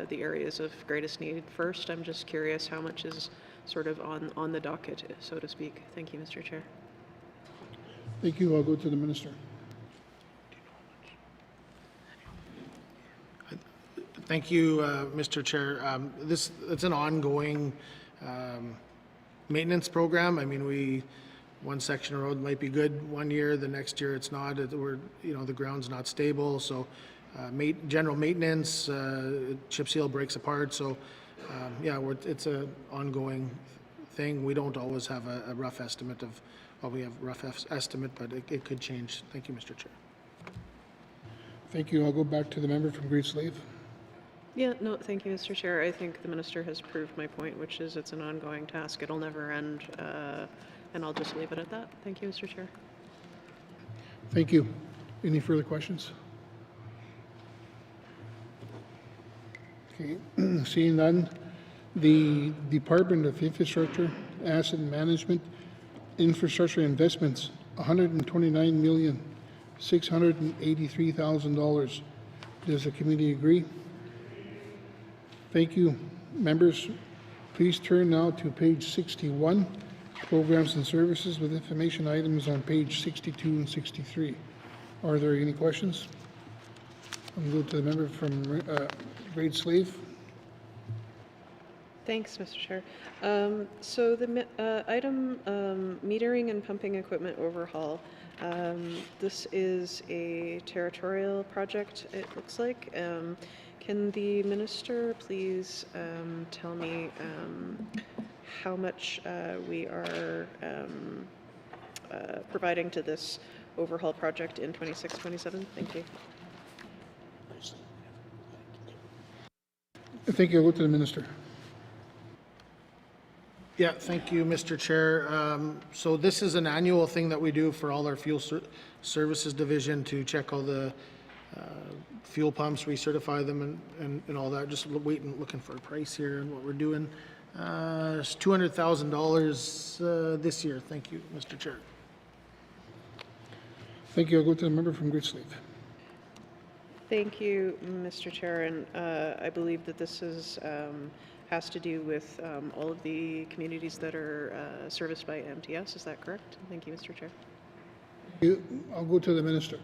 the areas of greatest need first. I'm just curious how much is sort of on the docket, so to speak. Thank you, Mr. Chair. Thank you. I'll go to the minister. Thank you, Mr. Chair. It's an ongoing maintenance program. I mean, one section of road might be good one year, the next year it's not. The ground's not stable, so general maintenance, chip seal breaks apart. So, it's an ongoing thing. We don't always have a rough estimate of. Well, we have a rough estimate, but it could change. Thank you, Mr. Chair. Thank you. I'll go back to the member from Great Slave. Yeah, no, thank you, Mr. Chair. I think the minister has proved my point, which is it's an ongoing task. It'll never end, and I'll just leave it at that. Thank you, Mr. Chair. Thank you. Any further questions? Okay, seeing none, the Department of Infrastructure, Asset Management, Infrastructure Investments, $129,683,000. Does the committee agree? Thank you. Members, please turn now to page 61, Programs and Services, with information items on page 62 and 63. Are there any questions? I'll go to the member from Great Slave. Thanks, Mr. Chair. So the item metering and pumping equipment overhaul. This is a territorial project, it looks like. Can the minister please tell me how much we are providing to this overhaul project in 26-27? Thank you. Thank you. I'll go to the minister. Yeah, thank you, Mr. Chair. So this is an annual thing that we do for all our fuel services division to check all the fuel pumps, recertify them and all that. Just looking for a price here and what we're doing. It's $200,000 this year. Thank you, Mr. Chair. Thank you. I'll go to the member from Great Slave. Thank you, Mr. Chair, and I believe that this is has to do with all of the communities that are serviced by MTS. Is that correct? Thank you, Mr. Chair. I'll go to the minister.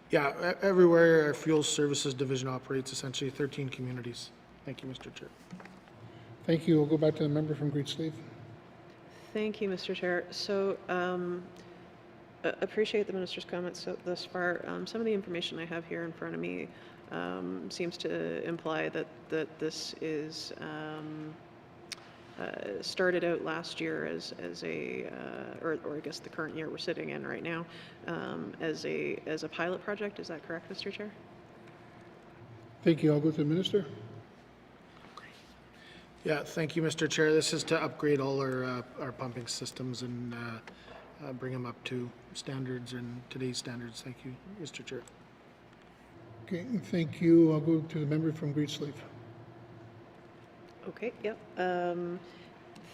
Yeah, everywhere our fuel services division operates, essentially 13 communities. Thank you, Mr. Chair. Thank you. We'll go back to the member from Great Slave. Thank you, Mr. Chair. So appreciate the minister's comments thus far. Some of the information I have here in front of me seems to imply that this is started out last year as a, or I guess the current year we're sitting in right now, as a pilot project. Is that correct, Mr. Chair? Thank you. I'll go to the minister. Yeah, thank you, Mr. Chair. This is to upgrade all our pumping systems and bring them up to standards and today's standards. Thank you, Mr. Chair. Okay, thank you. I'll go to the member from Great Slave. Okay, yep.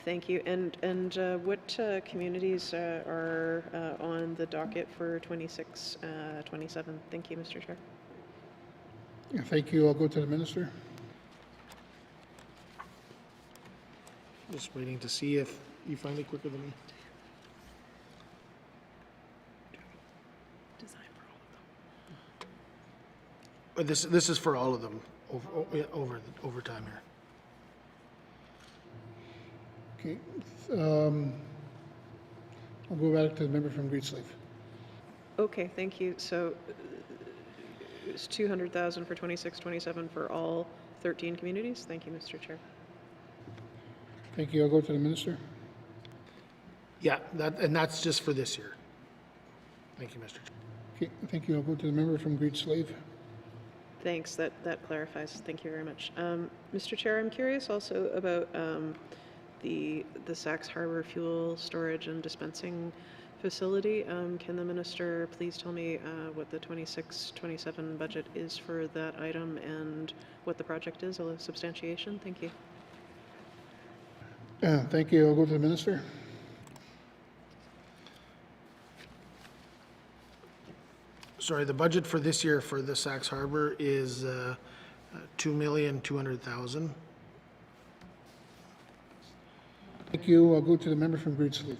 Thank you. And what communities are on the docket for 26-27? Thank you, Mr. Chair. Thank you. I'll go to the minister. Just waiting to see if you find it quicker than me. This is for all of them over time here. Okay. I'll go back to the member from Great Slave. Okay, thank you. So it's 200,000 for 26-27 for all 13 communities. Thank you, Mr. Chair. Thank you. I'll go to the minister. Yeah, that's just for this year. Thank you, Mr. Chair. Okay, thank you. I'll go to the member from Great Slave. Thanks. That clarifies. Thank you very much. Mr. Chair, I'm curious also about the Sax Harbor fuel storage and dispensing facility. Can the minister please tell me what the 26-27 budget is for that item and what the project is? A substantiation. Thank you. Thank you. I'll go to the minister. Sorry, the budget for this year for the Sax Harbor is $2,200,000. Thank you. I'll go to the member from Greatsleaf.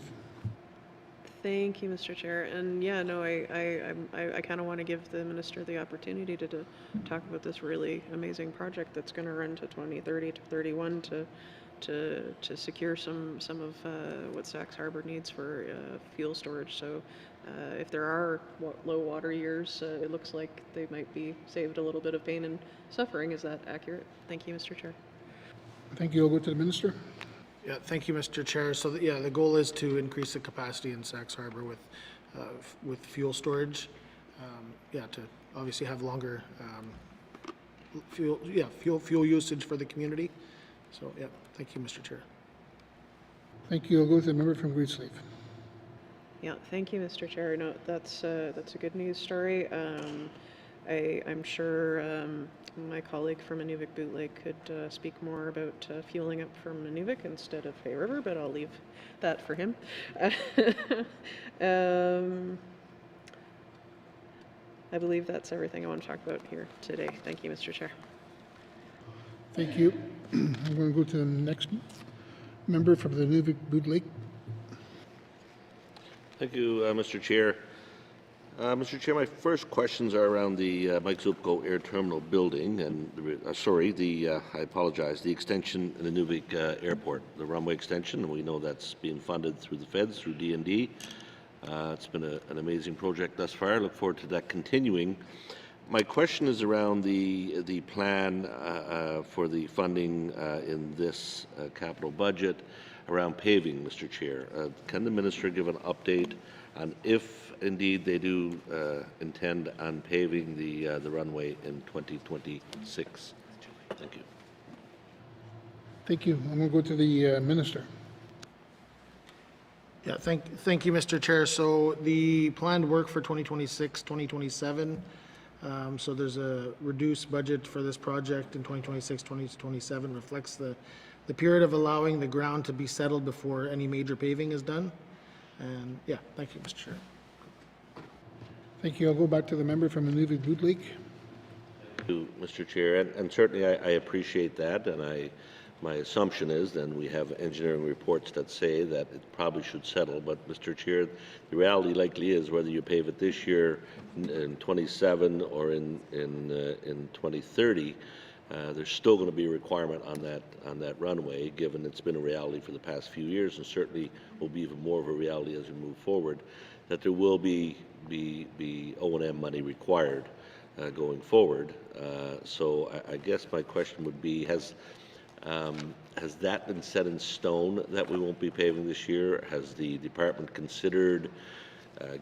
Thank you, Mr. Chair. And yeah, no, I kind of want to give the minister the opportunity to talk about this really amazing project that's going to run to 2030 to 31 to secure some of what Sachs Harbor needs for fuel storage. So if there are low water years, it looks like they might be saved a little bit of pain and suffering. Is that accurate? Thank you, Mr. Chair. Thank you. I'll go to the minister. Yeah, thank you, Mr. Chair. So, yeah, the goal is to increase the capacity in Sachs Harbor with fuel storage. To obviously have longer fuel usage for the community. So, yeah, thank you, Mr. Chair. Thank you. I'll go to the member from Greatsleaf. Yeah, thank you, Mr. Chair. No, that's a good news story. I'm sure my colleague from Inuvik Boot Lake could speak more about fueling up from Inuvik instead of Hay River, but I'll leave that for him. I believe that's everything I want to talk about here today. Thank you, Mr. Chair. Thank you. I'm going to go to the next member from the Inuvik Boot Lake. Thank you, Mr. Chair. Mr. Chair, my first questions are around the Mike Zupko Air Terminal building and, I apologize, the extension in the Inuvik Airport, the runway extension. We know that's being funded through the feds, through D&D. It's been an amazing project thus far. I look forward to that continuing. My question is around the plan for the funding in this capital budget around paving, Mr. Chair. Can the minister give an update on if indeed they do intend on paving the runway in 2026? Thank you. Thank you. I'm going to go to the minister. Yeah, thank you, Mr. Chair. So the planned work for 2026, 2027, so there's a reduced budget for this project in 2026, 2027 reflects the period of allowing the ground to be settled before any major paving is done. And yeah, thank you, Mr. Chair. Thank you. I'll go back to the member from Inuvik Boot Lake. Thank you, Mr. Chair, and certainly I appreciate that, and my assumption is then we have engineering reports that say that it probably should settle, but Mr. Chair, the reality likely is whether you pave it this year in 27 or in 2030, there's still going to be a requirement on that runway, given it's been a reality for the past few years, and certainly will be even more of a reality as we move forward, that there will be O&M money required going forward. So I guess my question would be, has that been set in stone that we won't be paving this year? Has the department considered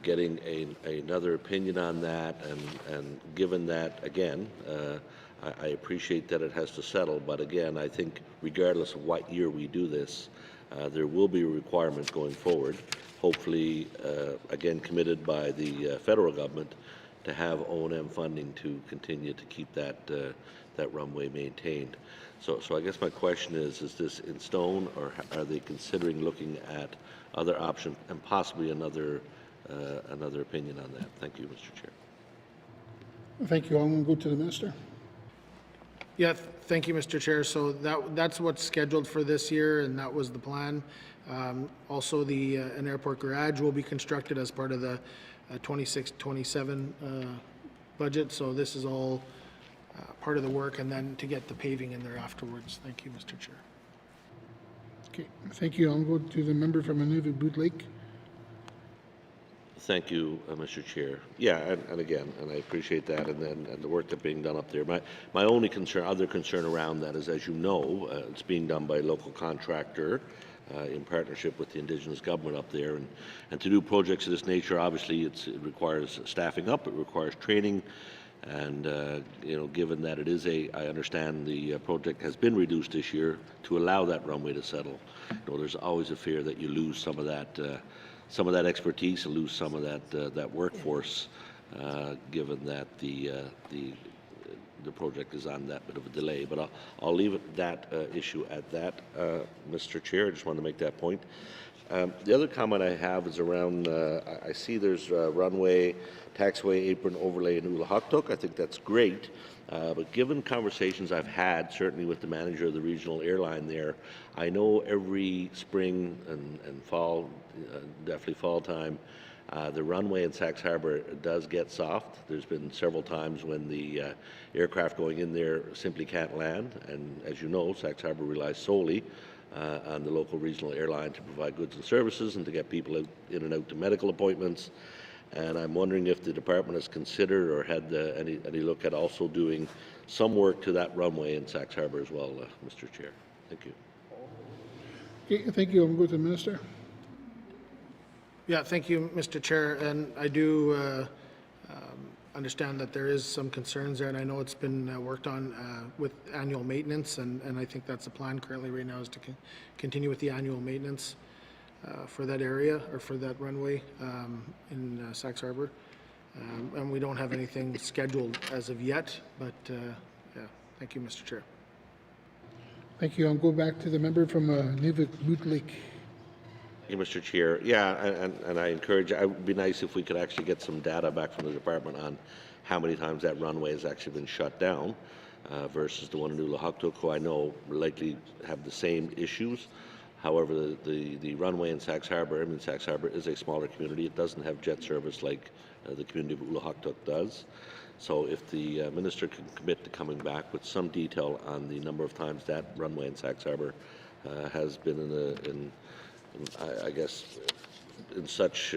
getting another opinion on that? And given that, again, I appreciate that it has to settle, but again, I think regardless of what year we do this, there will be a requirement going forward, hopefully, again, committed by the federal government to have O&M funding to continue to keep that runway maintained. So I guess my question is this in stone, or are they considering looking at other options and possibly another opinion on that? Thank you, Mr. Chair. Thank you. I'm going to go to the minister. Yeah, thank you, Mr. Chair. So that's what's scheduled for this year, and that was the plan. Also, an airport garage will be constructed as part of the 26-27 budget. So this is all part of the work, and then to get the paving in there afterwards. Thank you, Mr. Chair. Okay, thank you. I'll go to the member from Inuvik Boot Lake. Thank you, Mr. Chair. Yeah, and again, and I appreciate that, and the work that's being done up there. My only other concern around that is, as you know, it's being done by a local contractor in partnership with the Indigenous government up there, and to do projects of this nature, obviously, it requires staffing up, it requires training, and given that it is I understand the project has been reduced this year to allow that runway to settle. There's always a fear that you lose some of that expertise and lose some of that workforce, given that the project is on that bit of a delay. But I'll leave that issue at that, Mr. Chair. I just want to make that point. The other comment I have is around, I see there's runway, taxiway, apron overlay in Ulahaktuk. I think that's great. But given conversations I've had, certainly with the manager of the regional airline there, I know every spring and fall, definitely fall time, the runway in Sachs Harbor does get soft. There's been several times when the aircraft going in there simply can't land. And as you know, Sachs Harbor relies solely on the local regional airline to provide goods and services and to get people out, in and out to medical appointments. And I'm wondering if the department has considered or had any look at also doing some work to that runway in Sachs Harbor as well, Mr. Chair. Thank you. Okay, thank you. I'm going to the Minister. Yeah, thank you, Mr. Chair. And I do understand that there is some concerns there, and I know it's been worked on with annual maintenance, and I think that's the plan currently right now is to continue with the annual maintenance for that area or for that runway in Sachs Harbor. And we don't have anything scheduled as of yet, but yeah, thank you, Mr. Chair. Thank you. I'll go back to the member from Nunavut Lake. Thank you, Mr. Chair. Yeah, and I encourage, it would be nice if we could actually get some data back from the department on how many times that runway has actually been shut down versus the one in Ulahaktuk, who I know likely have the same issues. However, the runway in Sachs Harbor, Sachs Harbor is a smaller community. It doesn't have jet service like the community of Ulahaktuk does. So if the minister can commit to coming back with some detail on the number of times that runway in Sachs Harbor has been I guess, in such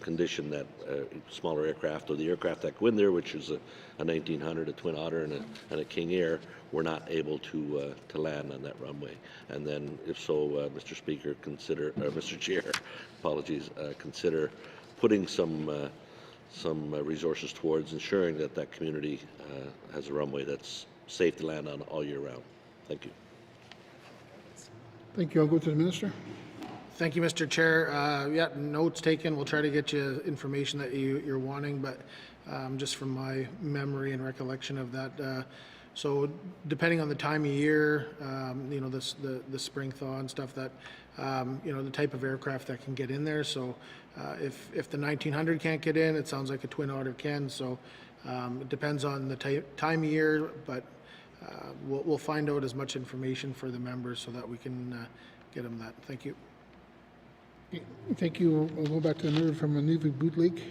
condition that smaller aircraft or the aircraft that go in there, which is a 1900, a Twin Otter, and a King Air, were not able to land on that runway. And then, if so, Mr. Speaker, Mr. Chair, apologies, consider putting some resources towards ensuring that that community has a runway that's safe to land on all year round. Thank you. Thank you. I'll go to the Minister. Thank you, Mr. Chair. Yeah, notes taken. We'll try to get you information that you're wanting, but just from my memory and recollection of that. So depending on the time of year, you know, the spring thaw and stuff, that you know, the type of aircraft that can get in there. So if the 1900 can't get in, it sounds like a Twin Otter can. So it depends on the time of year, but we'll find out as much information for the members so that we can get them that. Thank you. Thank you. We'll go back to the member from Nunavut Lake.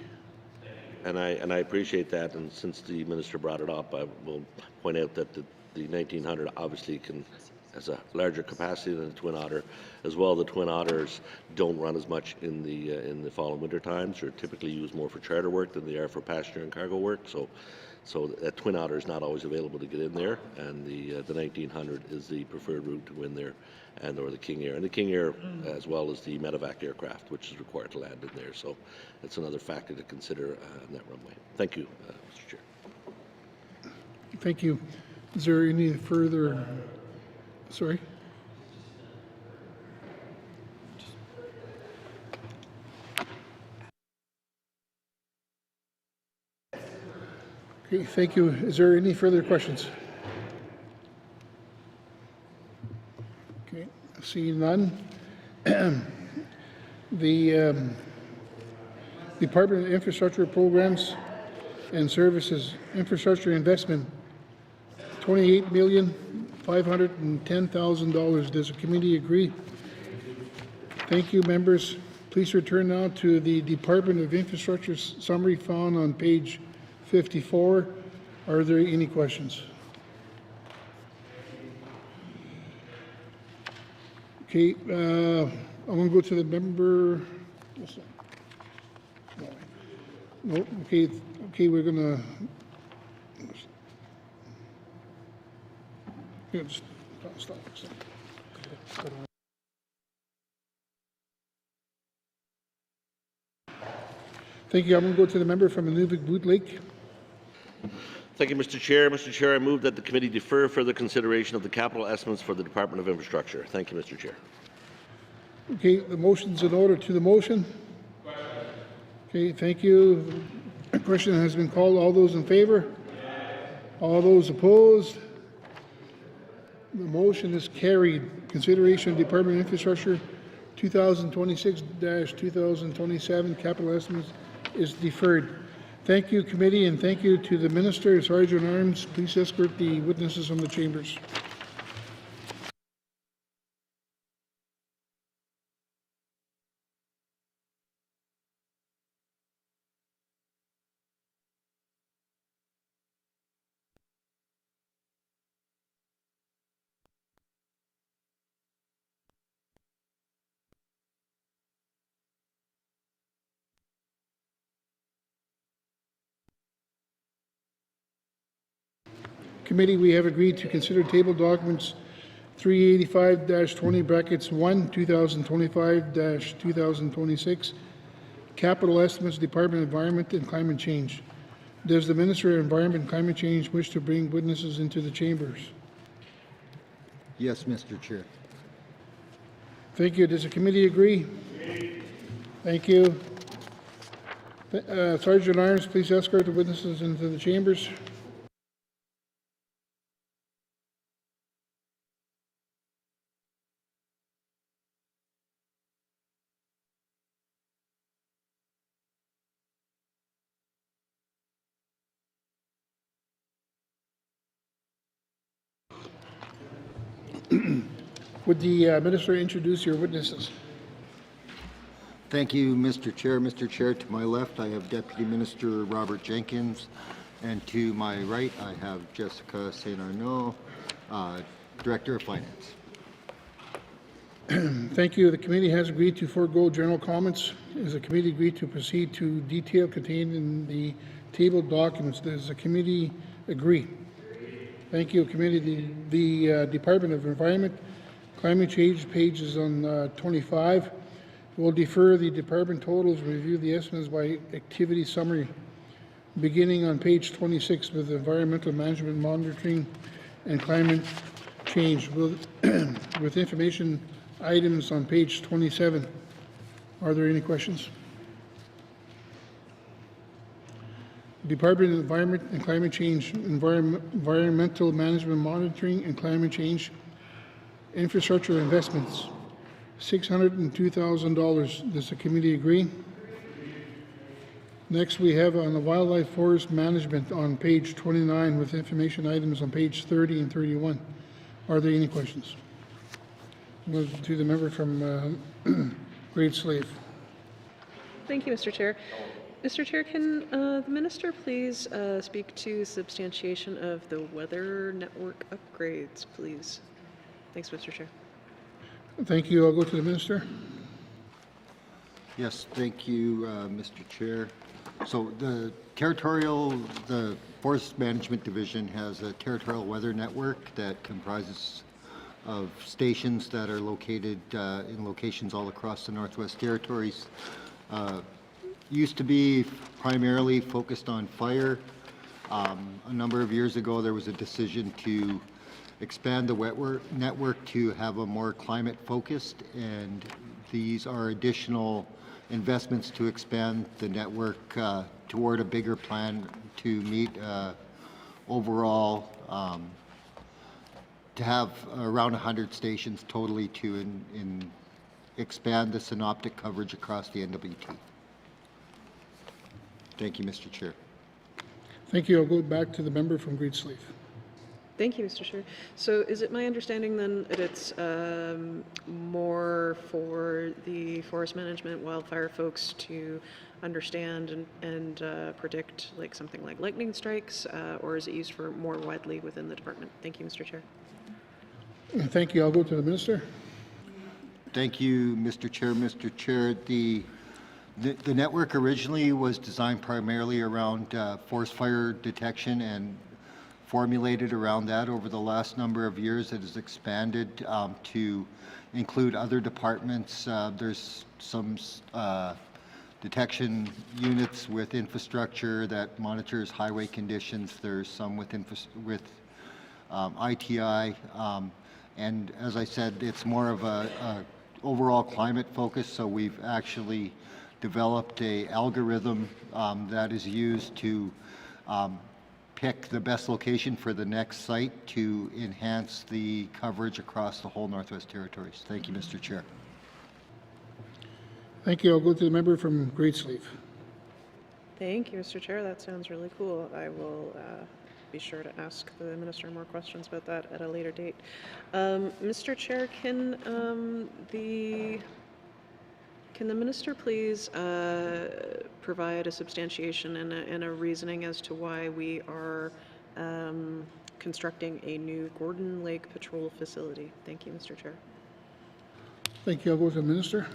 And I appreciate that, and since the minister brought it up, I will point out that the 1900 obviously has a larger capacity than the Twin Otter. As well, the Twin Otters don't run as much in the fall and winter times. They're typically used more for charter work than they are for passenger and cargo work. So that Twin Otter is not always available to get in there, and the 1900 is the preferred route to win there, or the King Air. And the King Air, as well as the medevac aircraft, which is required to land in there. So it's another factor to consider on that runway. Thank you, Mr. Chair. Thank you. Is there any further? Sorry. Okay, thank you. Is there any further questions? Okay, seeing none. The Department of Infrastructure Programs and Services Infrastructure Investment, $28,510,000. Does the committee agree? Thank you, members. Please return now to the Department of Infrastructure summary found on page 54. Are there any questions? Okay, I'm going to go to the member. No, okay, we're going to. Stop. Thank you. I'm going to go to the member from Nunavut Lake. Thank you, Mr. Chair. Mr. Chair, I move that the committee defer further consideration of the capital estimates for the Department of Infrastructure. Thank you, Mr. Chair. Okay, the motion's in order to the motion. Okay, thank you. The question has been called. All those in favor? All those opposed? The motion is carried. Consideration of Department of Infrastructure 2026-2027 capital estimates is deferred. Thank you, committee, and thank you to the Minister. Sergeant at Arms, please escort the witnesses from the chambers. Committee, we have agreed to consider table documents 385-20 brackets 1, 2025-2026, capital estimates, Department of Environment and Climate Change. Does the Minister of Environment and Climate Change wish to bring witnesses into the chambers? Yes, Mr. Chair. Thank you. Does the committee agree? Thank you. Sergeant at Arms, please escort the witnesses into the chambers. Would the Minister introduce your witnesses? Thank you, Mr. Chair. Mr. Chair, to my left, I have Deputy Minister Robert Jenkins, and to my right, I have Jessica St. Arnaud, Director of Finance. Thank you. The committee has agreed to forego general comments. Has the committee agreed to proceed to detail contained in the tabled documents? Does the committee agree? Thank you, committee. The Department of Environment, Climate Change page is on 25. We'll defer the department totals and review the estimates by activity summary, beginning on page 26 with environmental management monitoring and climate change with information items on page 27. Are there any questions? Department of Environment and Climate Change, environmental management monitoring and climate change, infrastructure investments, $602,000. Does the committee agree? Next, we have on the wildlife forest management on page 29 with information items on page 30 and 31. Are there any questions? Move to the member from Great Slave. Thank you, Mr. Chair. Mr. Chair, can the Minister please speak to substantiation of the weather network upgrades, please? Thanks, Mr. Chair. Thank you. I'll go to the Minister. Yes, thank you, Mr. Chair. So the Forest Management Division has a territorial weather network that comprises of stations that are located in locations all across the Northwest Territories. Used to be primarily focused on fire. A number of years ago, there was a decision to expand the network to have a more climate focused, and these are additional investments to expand the network toward a bigger plan to meet overall to have around 100 stations totally to expand the synoptic coverage across the NWT. Thank you, Mr. Chair. Thank you. I'll go back to the member from Great Slave. Thank you, Mr. Chair. So is it my understanding then that it's more for the forest management wildfire folks to understand and predict like something like lightning strikes, or is it used for more widely within the department? Thank you, Mr. Chair. Thank you. I'll go to the Minister. Thank you, Mr. Chair. Mr. Chair, the network originally was designed primarily around forest fire detection and formulated around that. Over the last number of years, it has expanded to include other departments. There's some detection units with infrastructure that monitors highway conditions. There's some with ITI. And as I said, it's more of a overall climate focus, so we've actually developed a algorithm that is used to pick the best location for the next site to enhance the coverage across the whole Northwest Territories. Thank you, Mr. Chair. Thank you. I'll go to the member from Great Slave. Thank you, Mr. Chair. That sounds really cool. I will be sure to ask the minister more questions about that at a later date. Mr. Chair, can the minister please provide a substantiation and a reasoning as to why we are constructing a new Gordon Lake Patrol facility? Thank you, Mr. Chair. Thank you. I'll go to the minister.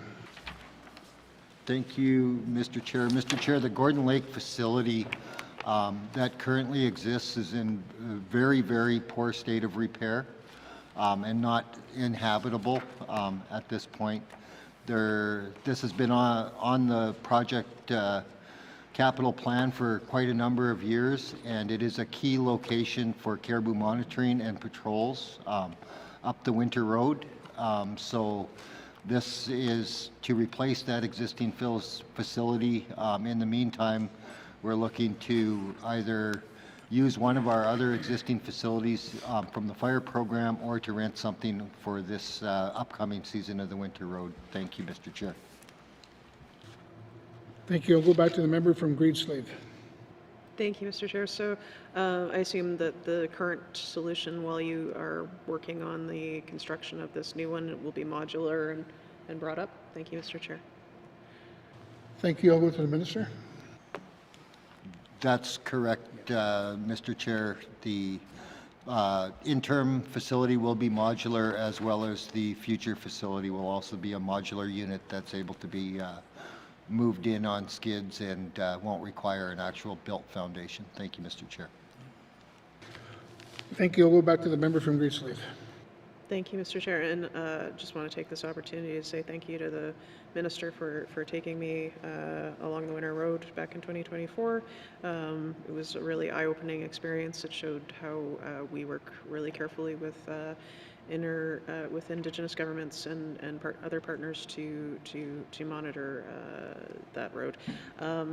Thank you, Mr. Chair. Mr. Chair, the Gordon Lake facility that currently exists is in a very, very poor state of repair and not inhabitable at this point. This has been on the project capital plan for quite a number of years, and it is a key location for caribou monitoring and patrols up the Winter Road. So this is to replace that existing facility. In the meantime, we're looking to either use one of our other existing facilities from the fire program or to rent something for this upcoming season of the Winter Road. Thank you, Mr. Chair. Thank you. I'll go back to the member from Great Slave. Thank you, Mr. Chair. So I assume that the current solution while you are working on the construction of this new one will be modular and brought up. Thank you, Mr. Chair. Thank you. I'll go to the minister. That's correct, Mr. Chair. The interim facility will be modular, as well as the future facility will also be a modular unit that's able to be moved in on skids and won't require an actual built foundation. Thank you, Mr. Chair. Thank you. I'll go back to the member from Great Slave. Thank you, Mr. Chair, and just want to take this opportunity to say thank you to the minister for taking me along the Winter Road back in 2024. It was a really eye-opening experience. It showed how we work really carefully with with Indigenous governments and other partners to monitor that road.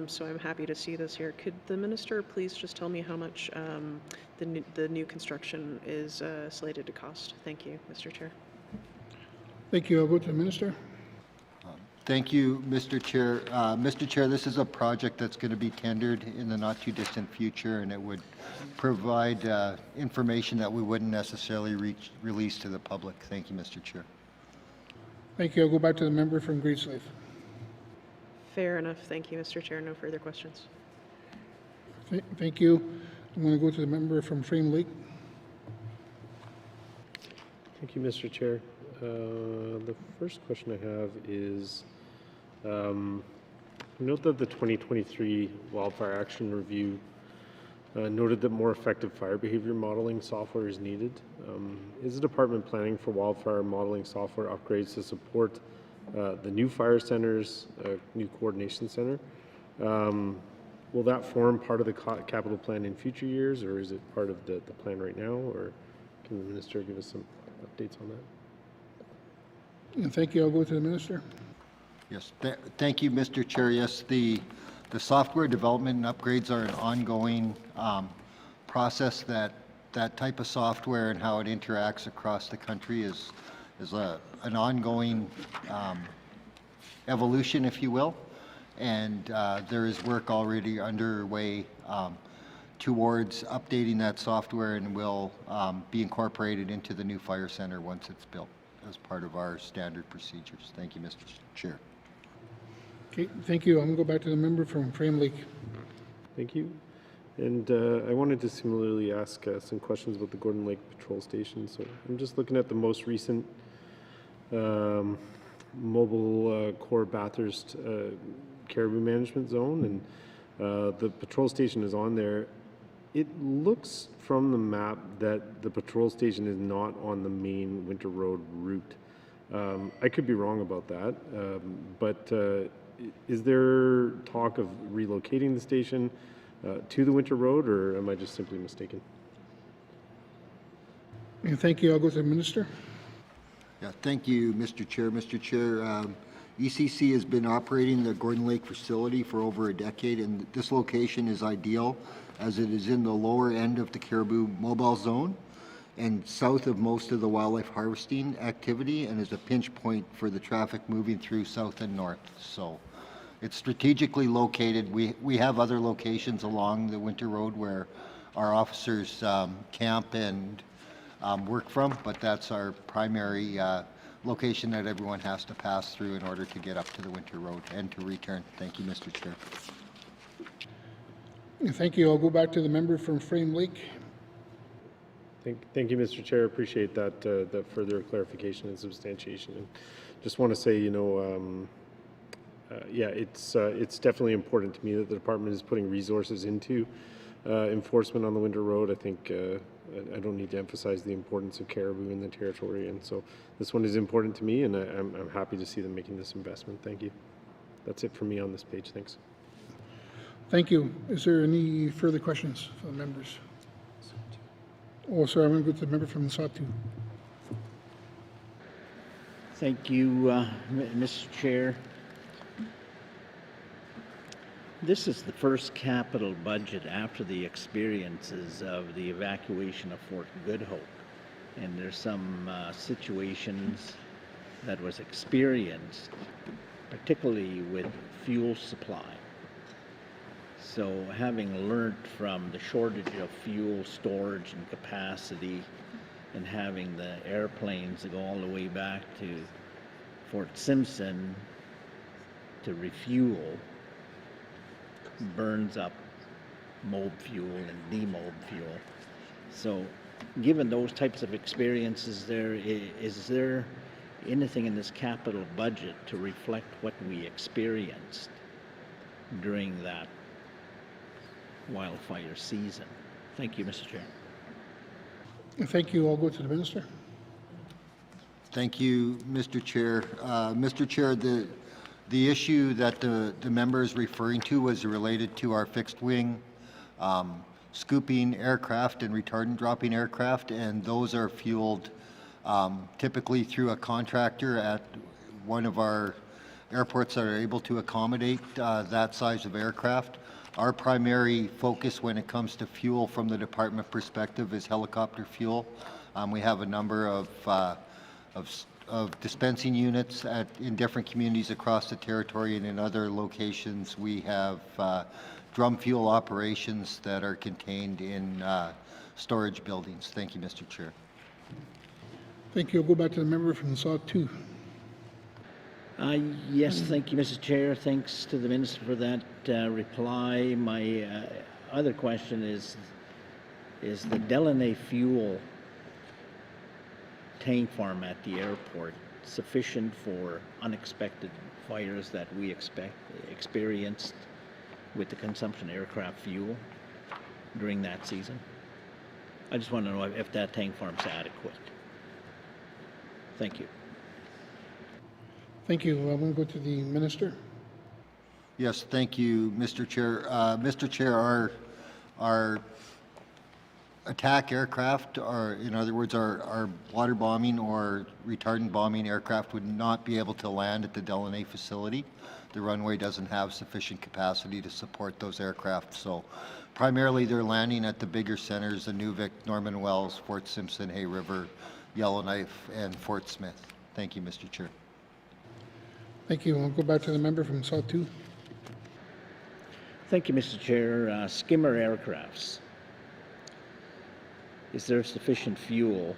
So I'm happy to see this here. Could the minister please just tell me how much the new construction is slated to cost? Thank you, Mr. Chair. Thank you. I'll go to the minister. Thank you, Mr. Chair. Mr. Chair, this is a project that's going to be tendered in the not too distant future, and it would provide information that we wouldn't necessarily release to the public. Thank you, Mr. Chair. Thank you. I'll go back to the member from Great Slave. Fair enough. Thank you, Mr. Chair. No further questions. Thank you. I'm going to go to the member from Frame Lake. Thank you, Mr. Chair. The first question I have is, note that the 2023 Wildfire Action Review noted that more effective fire behavior modeling software is needed. Is the department planning for wildfire modeling software upgrades to support the new fire center's new coordination center? Will that form part of the capital plan in future years, or is it part of the plan right now? Or can the minister give us some updates on that? And thank you. I'll go to the minister. Yes, thank you, Mr. Chair. Yes, the software development and upgrades are an ongoing process. That type of software and how it interacts across the country is an ongoing evolution, if you will. And there is work already underway towards updating that software, and will be incorporated into the new fire center once it's built as part of our standard procedures. Thank you, Mr. Chair. Okay, thank you. I'm going to go back to the member from Frame Lake. Thank you. And I wanted to similarly ask some questions about the Gordon Lake Patrol Station. So I'm just looking at the most recent mobile core Bathurst caribou management zone, and the patrol station is on there. It looks from the map that the patrol station is not on the main Winter Road route. I could be wrong about that, but is there talk of relocating the station to the Winter Road, or am I just simply mistaken? And thank you. I'll go to the minister. Yeah, thank you, Mr. Chair. Mr. Chair, ECC has been operating the Gordon Lake facility for over a decade, and this location is ideal as it is in the lower end of the Caribou Mobile Zone, and south of most of the wildlife harvesting activity, and is a pinch point for the traffic moving through south and north. So it's strategically located. We have other locations along the Winter Road where our officers camp and work from, but that's our primary location that everyone has to pass through in order to get up to the Winter Road and to return. Thank you, Mr. Chair. Thank you. I'll go back to the member from Frame Lake. Thank you, Mr. Chair. Appreciate that further clarification and substantiation. And just want to say, yeah, it's definitely important to me that the department is putting resources into enforcement on the Winter Road. I think I don't need to emphasize the importance of caribou in the territory, and so this one is important to me, and I'm happy to see them making this investment. Thank you. That's it for me on this page. Thanks. Thank you. Is there any further questions from the members? Oh, sorry, I'm going to go to the member from Sawtooth. Thank you, Mr. Chair. This is the first capital budget after the experiences of the evacuation of Fort Good Hope. And there's some situations that was experienced, particularly with fuel supply. So having learned from the shortage of fuel storage and capacity and having the airplanes go all the way back to Fort Simpson to refuel, burns up mob fuel and demob fuel. So given those types of experiences is there anything in this capital budget to reflect what we experienced during that wildfire season? Thank you, Mr. Chair. Thank you. I'll go to the minister. Thank you, Mr. Chair. Mr. Chair, the issue that the member is referring to was related to our fixed wing scooping aircraft and retardant dropping aircraft, and those are fueled typically through a contractor at one of our airports that are able to accommodate that size of aircraft. Our primary focus when it comes to fuel from the department perspective is helicopter fuel. We have a number of dispensing units in different communities across the territory, and in other locations we have drum fuel operations that are contained in storage buildings. Thank you, Mr. Chair. Thank you. I'll go back to the member from Sawtooth. Yes, thank you, Mr. Chair. Thanks to the minister for that reply. My other question is the Delaney fuel tank farm at the airport sufficient for unexpected fires that we experienced with the consumption of aircraft fuel during that season? I just want to know if that tank farm's adequate. Thank you. Thank you. I'm going to go to the minister. Yes, thank you, Mr. Chair. Mr. Chair, our attack aircraft, or in other words, our water bombing or retardant bombing aircraft would not be able to land at the Delaney facility. The runway doesn't have sufficient capacity to support those aircraft, so primarily they're landing at the bigger centers, Inuvik, Norman Wells, Fort Simpson, Hay River, Yellowknife, and Fort Smith. Thank you, Mr. Chair. Thank you. I'll go back to the member from Sawtooth. Thank you, Mr. Chair. Skimmer aircrafts. Is there sufficient fuel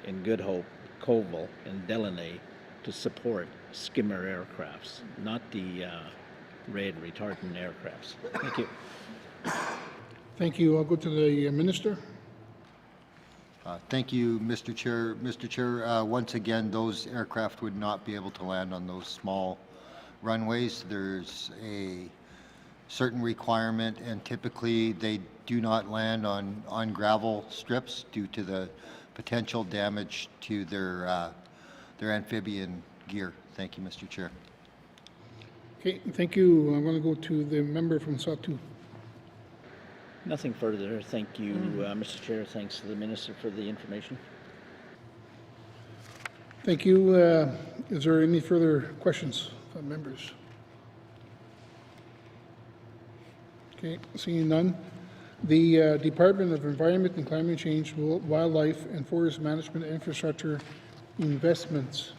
in Good Hope, Colville, and Delaney to support skimmer aircrafts, not the red retardant aircrafts? Thank you. Thank you. I'll go to the minister. Thank you, Mr. Chair. Mr. Chair, once again, those aircraft would not be able to land on those small runways. There's a certain requirement, and typically they do not land on gravel strips due to the potential damage to their amphibian gear. Thank you, Mr. Chair. Okay, thank you. I'm going to go to the member from Sawtooth. Nothing further. Thank you, Mr. Chair. Thanks to the minister for the information. Thank you. Is there any further questions from members? Okay, seeing none. The Department of Environment and Climate Change, Wildlife and Forest Management Infrastructure Investments,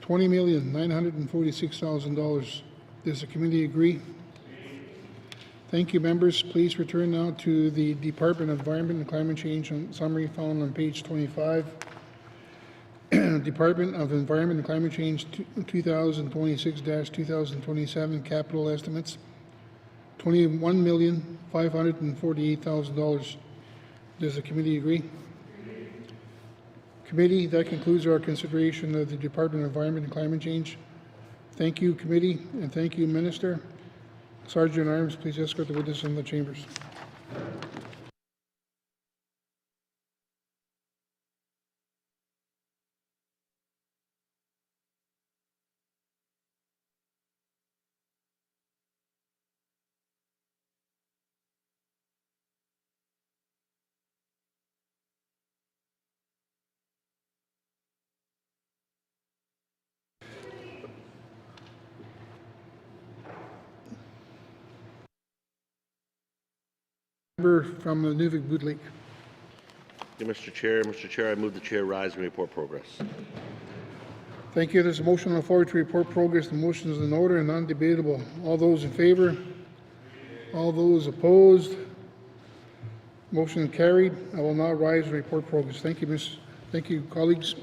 $20,946,000. Does the committee agree? Thank you, members. Please return now to the Department of Environment and Climate Change summary found on page 25. Department of Environment and Climate Change 2026-2027 capital estimates, $21,548,000. Does the committee agree? Committee, that concludes our consideration of the Department of Environment and Climate Change. Thank you, committee, and thank you, Minister. Sergeant at Arms, please escort the witness in the chambers. Member from Nunavut Boot Lake. Mr. Chair, I move the chair rise and report progress. Thank you. There's a motion on the floor to report progress. The motion is in order and non-debatable. All those in favor? All those opposed? Motion carried. I will now rise and report progress. Thank you, Thank you, colleagues.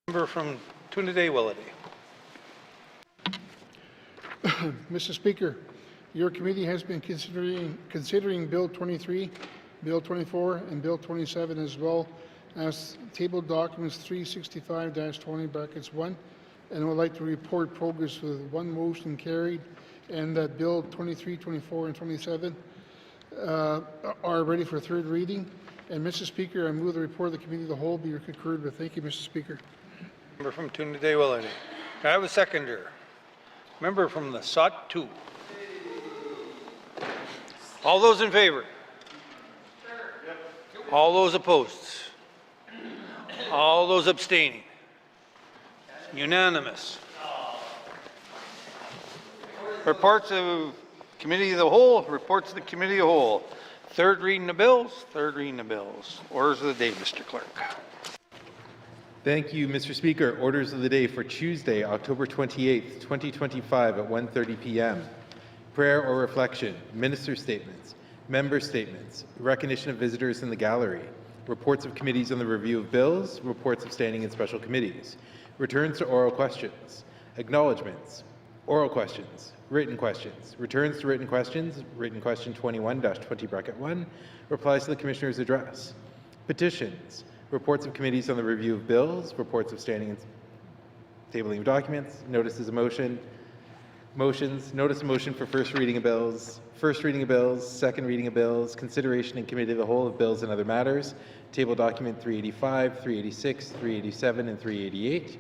Member from Trinidad-Willity. Mr. Speaker, your committee has been considering Bill 23, Bill 24, and Bill 27, as well as tabled documents 365-20(1), and would like to report progress with one motion carried, and that Bill 23, 24, and 27 are ready for third reading. And Mr. Speaker, I move the report of the committee of the whole be concurred with. Thank you, Mr. Speaker. Member from Trinidad-Willity. Can I have a seconder? Member from the Sot-2. All those in favor? All those opposed? All those abstaining? Unanimous. Reports of Committee of the Whole, reports of the Committee of the Whole. Third reading of bills, third reading of bills. Orders of the day, Mr. Clerk. Thank you, Mr. Speaker. Orders of the day for Tuesday, October 28th, 2025 at 1:30 p.m. Prayer or reflection, minister statements, member statements, recognition of visitors in the gallery, reports of committees on the review of bills, reports of standing and special committees, returns to oral questions, acknowledgements, oral questions, written questions, returns to written questions, written question 21-20(1), replies to the Commissioner's address, petitions, reports of committees on the review of bills, reports of standing and tabling of documents, notices of motion, motions, notice of motion for first reading of bills, second reading of bills, consideration in committee of the whole of bills and other matters, table document 385, 386, 387, and 388.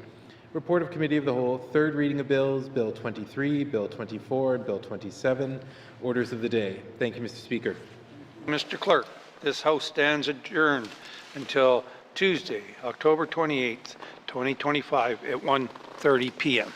Report of committee of the whole, third reading of bills, Bill 23, Bill 24, and Bill 27. Orders of the day. Thank you, Mr. Speaker. Mr. Clerk, this House stands adjourned until Tuesday, October 28th, 2025 at 1:30 p.m.